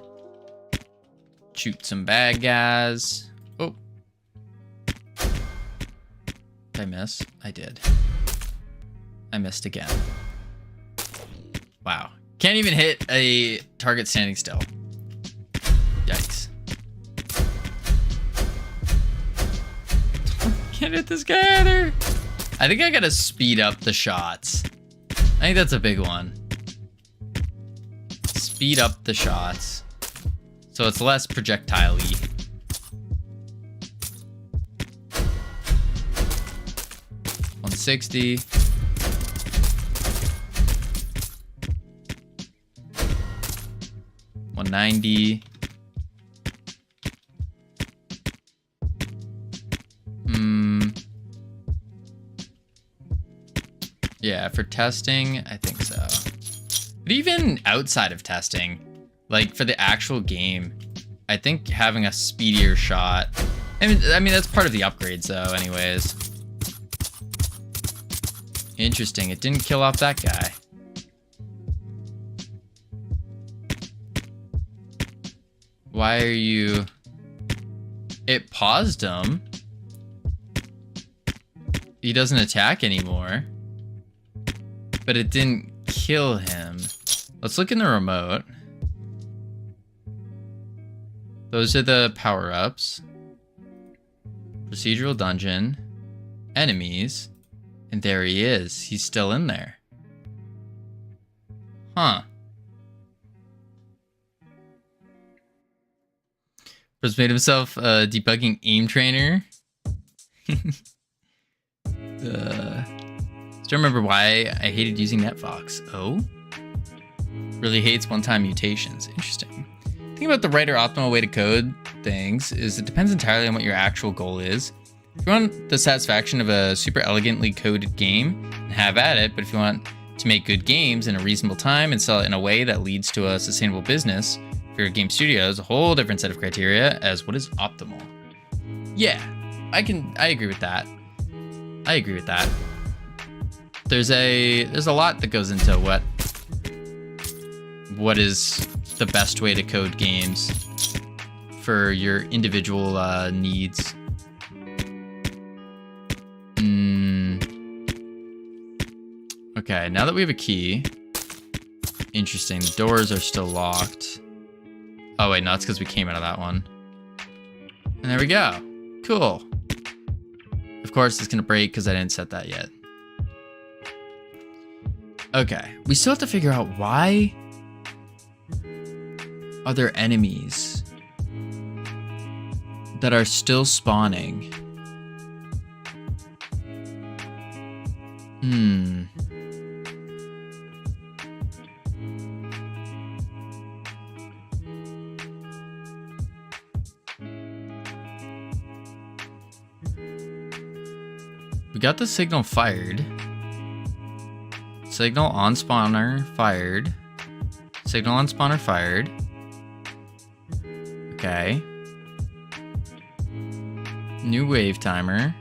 shoot some bad guys. Oh. Did I miss? I did. I missed again. Wow. Can't even hit a target standing still. Yikes. Can't hit this guy either. I think I gotta speed up the shots. I think that's a big one. Speed up the shots so it's less projectile-y. $160. $190. Yeah, for testing, I think so. But even outside of testing, like for the actual game, I think having a speedier shot. I mean that's part of the upgrades though, anyways. Interesting, it didn't kill off that guy. Why are you... It paused him. He doesn't attack anymore. But it didn't kill him. Let's look in the remote. Those are the power-ups. Procedural dungeon. Enemies. And there he is. He's still in there. Huh. Just made himself a debugging aim trainer. Still remember why I hated using NetFox. Oh? Really hates one-time mutations. Interesting. The thing about the right or optimal way to code things is it depends entirely on what your actual goal is. If you want the satisfaction of a super elegantly coded game, have at it, but if you want to make good games in a reasonable time and sell it in a way that leads to a sustainable business, for your game studio is a whole different set of criteria as what is optimal. Yeah, I agree with that. I agree with that. There's a lot that goes into what is the best way to code games for your individual needs. Okay, now that we have a key, interesting. The doors are still locked. Oh wait, no, it's because we came out of that one. And there we go. Cool. Of course, it's gonna break because I didn't set that yet. Okay, we still have to figure out why are there enemies that are still spawning. We got the signal fired. Signal on spawner fired. Signal on spawner fired. Okay. New wave timer.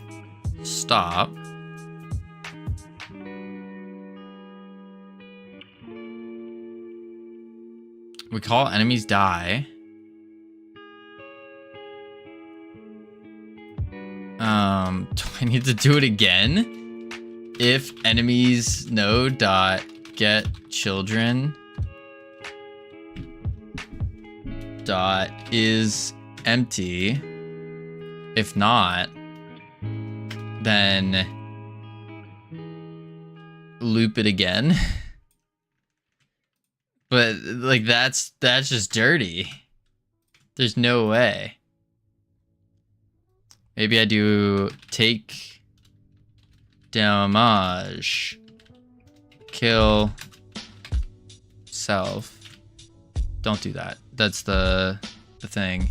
Stop. We call enemies die. Do I need to do it again? If enemies no dot get children dot is empty. If not, then loop it again. But like that's just dirty. There's no way. Maybe I do take damage, kill self. Don't do that. That's the thing.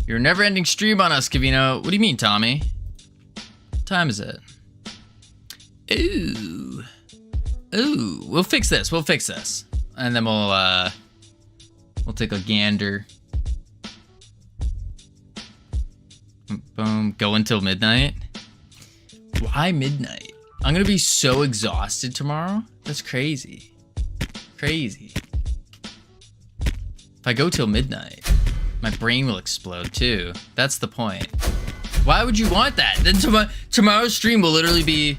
You're a never-ending stream on us, Covino. What do you mean, Tommy? What time is it? Ooh. Ooh. We'll fix this. We'll fix this. And then we'll take a gander. Boom. Go until midnight. Why midnight? I'm gonna be so exhausted tomorrow. That's crazy. Crazy. If I go till midnight, my brain will explode too. That's the point. Why would you want that? Then tomorrow's stream will literally be,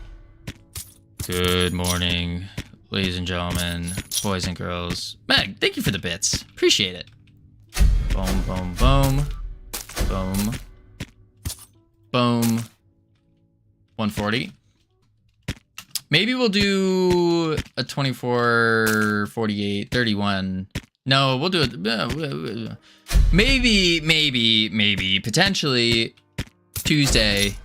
good morning, ladies and gentlemen, boys and girls. Meg, thank you for the bits. Appreciate it. Boom, boom, boom. Boom. Boom. 140. Maybe we'll do a 24, 48, 31. No, we'll do it. Maybe, potentially Tuesday.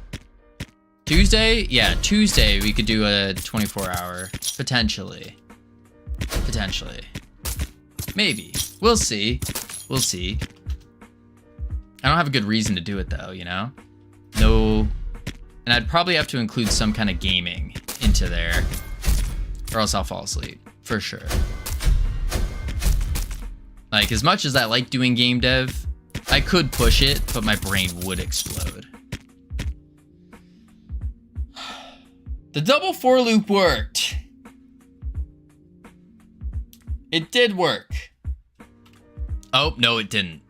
Tuesday? Yeah, Tuesday we could do a 24-hour. Potentially. Maybe. We'll see. We'll see. I don't have a good reason to do it though, you know? No. And I'd probably have to include some kind of gaming into there, or else I'll fall asleep, for sure. Like, as much as I like doing game dev, I could push it, but my brain would explode. The double for loop worked. It did work. Oh, no, it didn't.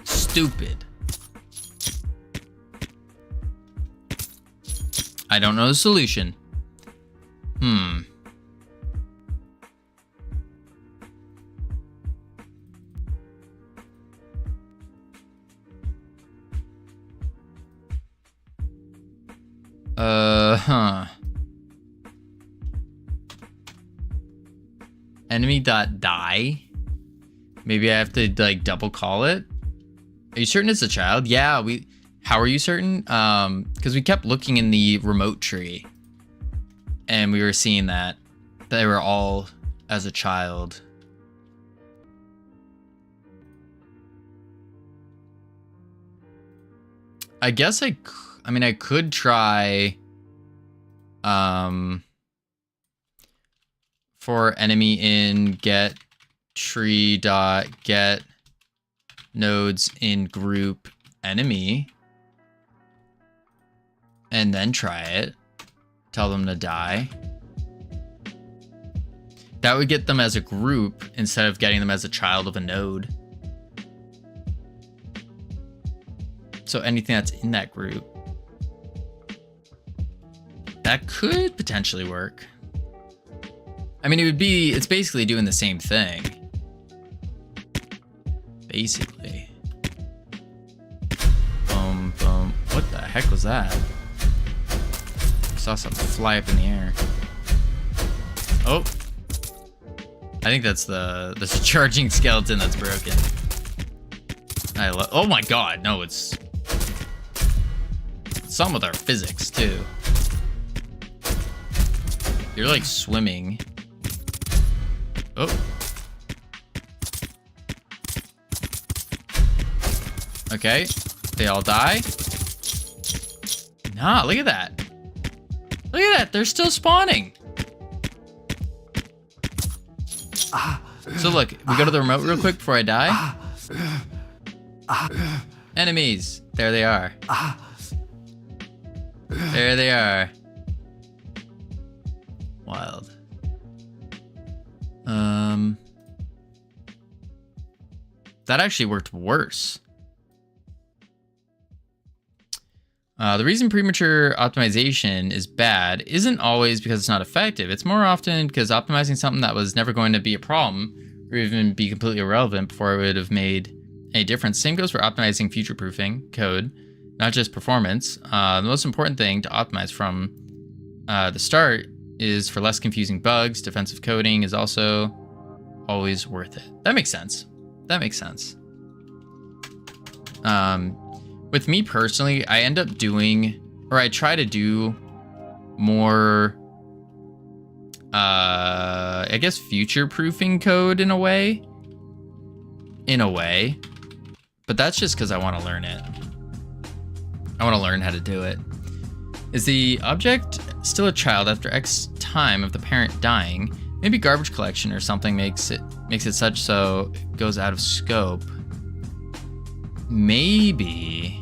Stupid. I don't know the solution. Enemy.die. Maybe I have to like double call it. Are you certain it's a child? Yeah, how are you certain? Because we kept looking in the remote tree and we were seeing that they were all as a child. I guess I could try for enemy in get tree dot get nodes in group enemy, and then try it. Tell them to die. That would get them as a group instead of getting them as a child of a node. So anything that's in that group. That could potentially work. I mean, it's basically doing the same thing. Basically. Boom, boom. What the heck was that? I saw something fly up in the air. Oh. I think that's the charging skeleton that's broken. Oh my god, no, it's some with our physics too. You're like swimming. Oh. Okay, they all die. Nah, look at that. Look at that, they're still spawning. So look, we go to the remote real quick before I die. Enemies, there they are. There they are. Wild. That actually worked worse. The reason premature optimization is bad isn't always because it's not effective. It's more often because optimizing something that was never going to be a problem or even be completely irrelevant before it would have made any difference. Same goes for optimizing future-proofing code, not just performance. The most important thing to optimize from the start is for less confusing bugs. Defensive coding is also always worth it. That makes sense. That makes sense. With me personally, I end up doing, or I try to do more, I guess future-proofing code in a way. But that's just because I want to learn it. I want to learn how to do it. Is the object still a child after X time of the parent dying? Maybe garbage collection or something makes it such so it goes out of scope. Maybe.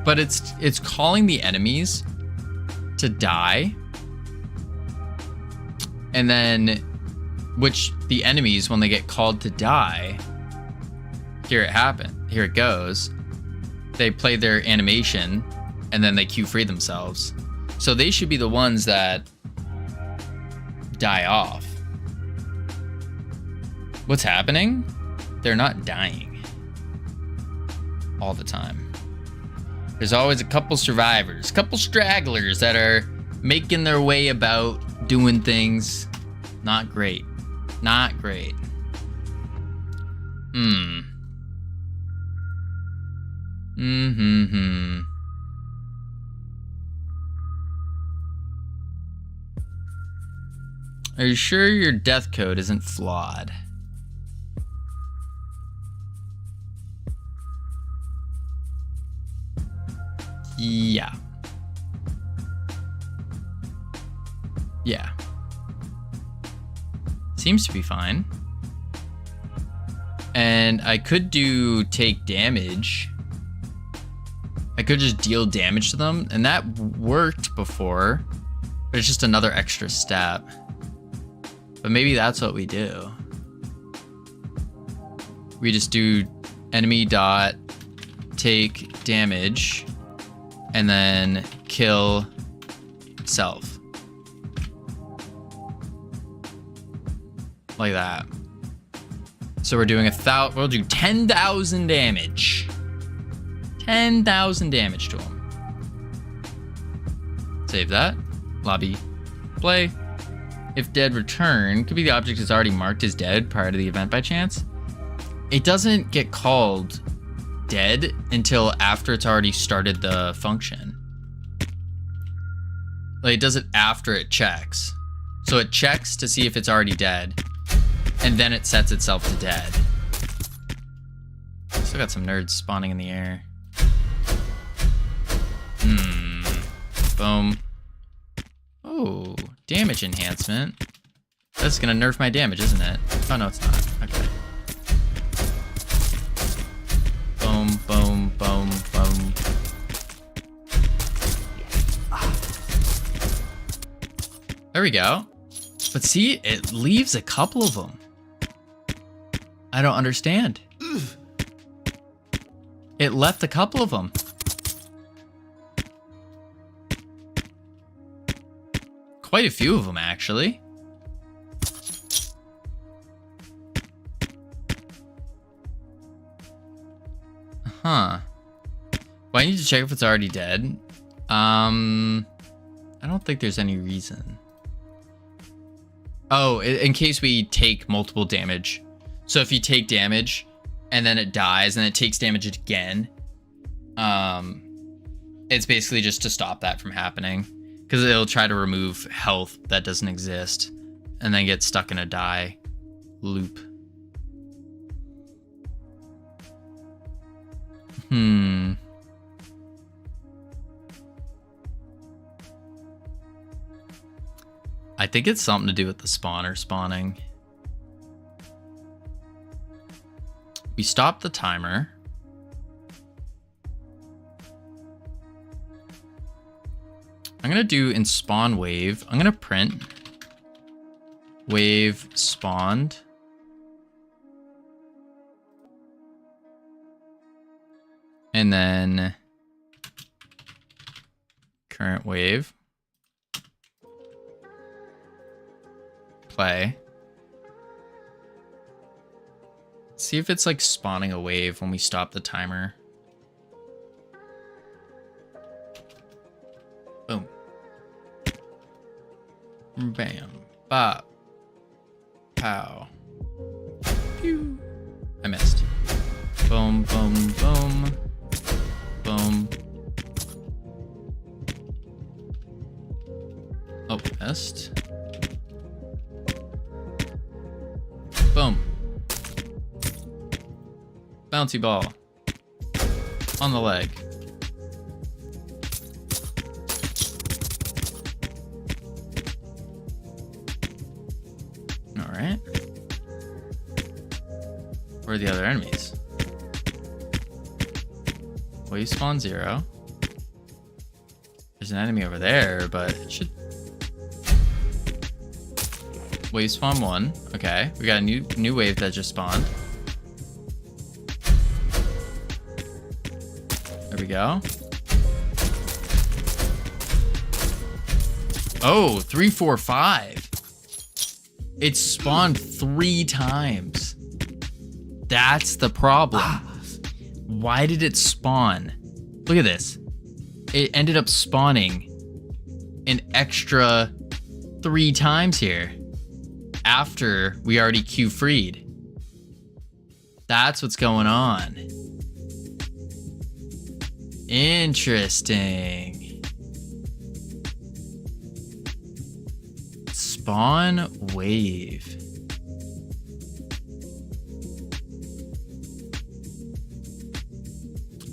But it's calling the enemies to die. And then, which the enemies, when they get called to die, here it goes. They play their animation and then they queue free themselves. So they should be the ones that die off. What's happening? They're not dying all the time. There's always a couple survivors, a couple stragglers that are making their way about, doing things. Not great. Not great. Are you sure your death code isn't flawed? Yeah. Yeah. Seems to be fine. And I could do take damage. I could just deal damage to them, and that worked before, but it's just another extra step. But maybe that's what we do. We just do enemy dot take damage and then kill self. Like that. So we're doing we'll do 10,000 damage. 10,000 damage to him. Save that. Lobby. Play. If dead, return. Could be the object is already marked as dead prior to the event by chance. It doesn't get called dead until after it's already started the function. Like, it does it after it checks. So it checks to see if it's already dead, and then it sets itself to dead. Still got some nerds spawning in the air. Boom. Oh, damage enhancement. That's gonna nerf my damage, isn't it? Oh no, it's not. Okay. Boom, boom, boom, boom. There we go. But see, it leaves a couple of them. I don't understand. It left a couple of them. Quite a few of them, actually. Huh. Well, I need to check if it's already dead. I don't think there's any reason. Oh, in case we take multiple damage. So if you take damage and then it dies and it takes damage again, it's basically just to stop that from happening, because it'll try to remove health that doesn't exist and then get stuck in a die loop. I think it's something to do with the spawner spawning. We stop the timer. I'm gonna do in spawn wave. I'm gonna print wave spawned. And then current wave. Play. See if it's like spawning a wave when we stop the timer. Boom. Bam. Bop. Pow. Pew. I missed. Boom, boom, boom. Boom. Oh, missed. Boom. Bouncy ball. On the leg. Alright. Where are the other enemies? Wave spawn 0. There's an enemy over there, but it should... Wave spawn 1. Okay, we got a new wave that just spawned. There we go. Oh, 3, 4, 5. It spawned 3 times. That's the problem. Why did it spawn? Look at this. It ended up spawning an extra 3 times here after we already Q freed. That's what's going on. Interesting. Spawn wave.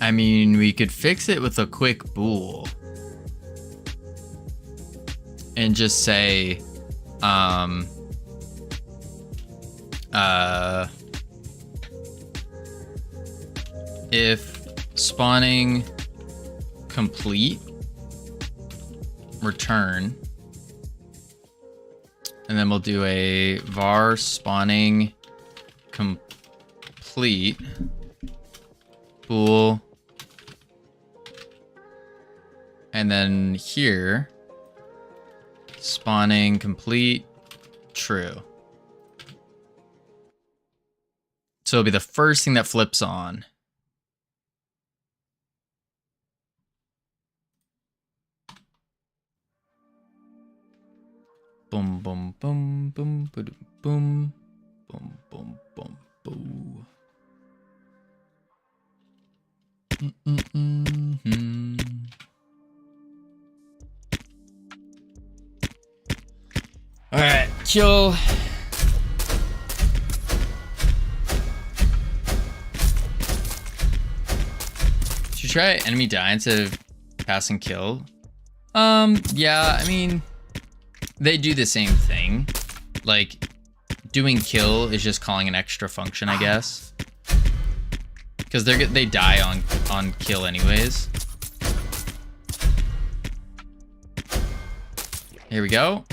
I mean, we could fix it with a quick bool and just say, if spawning complete, return, and then we'll do a var spawning complete bool. And then here, spawning complete, true. So it'll be the first thing that flips on. Boom, boom, boom, boom, boom, boom, boom, boom, boom, boom. All right, kill. Should try enemy die instead of pass and kill. Yeah, I mean, they do the same thing. Like, doing kill is just calling an extra function, I guess. Because they die on kill anyways. Here we go.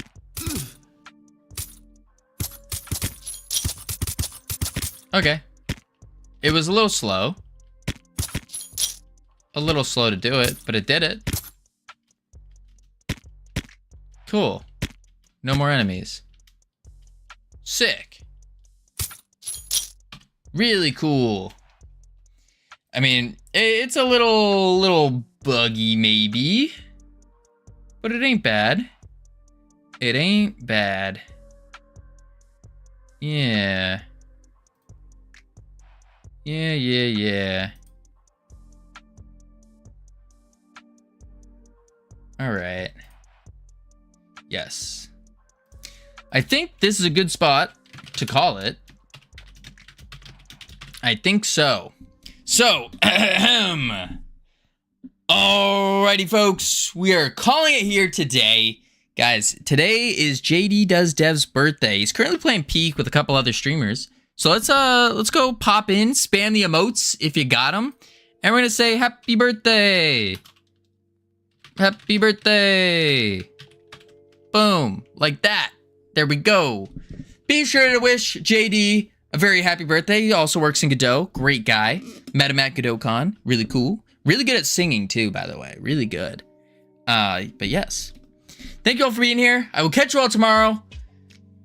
Okay. It was a little slow. A little slow to do it, but it did it. Cool. No more enemies. Sick. Really cool. I mean, it's a little buggy maybe, but it ain't bad. It ain't bad. Yeah. Yeah. All right. Yes. I think this is a good spot to call it. I think so. So, alrighty, folks. We are calling it here today. Guys, today is JD Does Dev's birthday. He's currently playing Peak with a couple other streamers. So let's go pop in, spam the emotes if you got them. And we're gonna say happy birthday. Happy birthday. Boom, like that. There we go. Be sure to wish JD a very happy birthday. He also works in Godot. Great guy. Met him at GodotCon. Really cool. Really good at singing too, by the way. Really good. But yes. Thank you all for being here. I will catch you all tomorrow.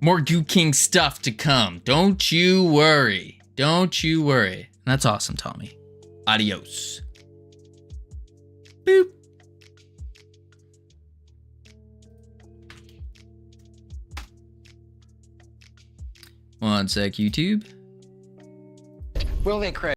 More Goo King stuff to come. Don't you worry. Don't you worry. That's awesome, Tommy. Adios. Boop. One sec, YouTube. Will they credit?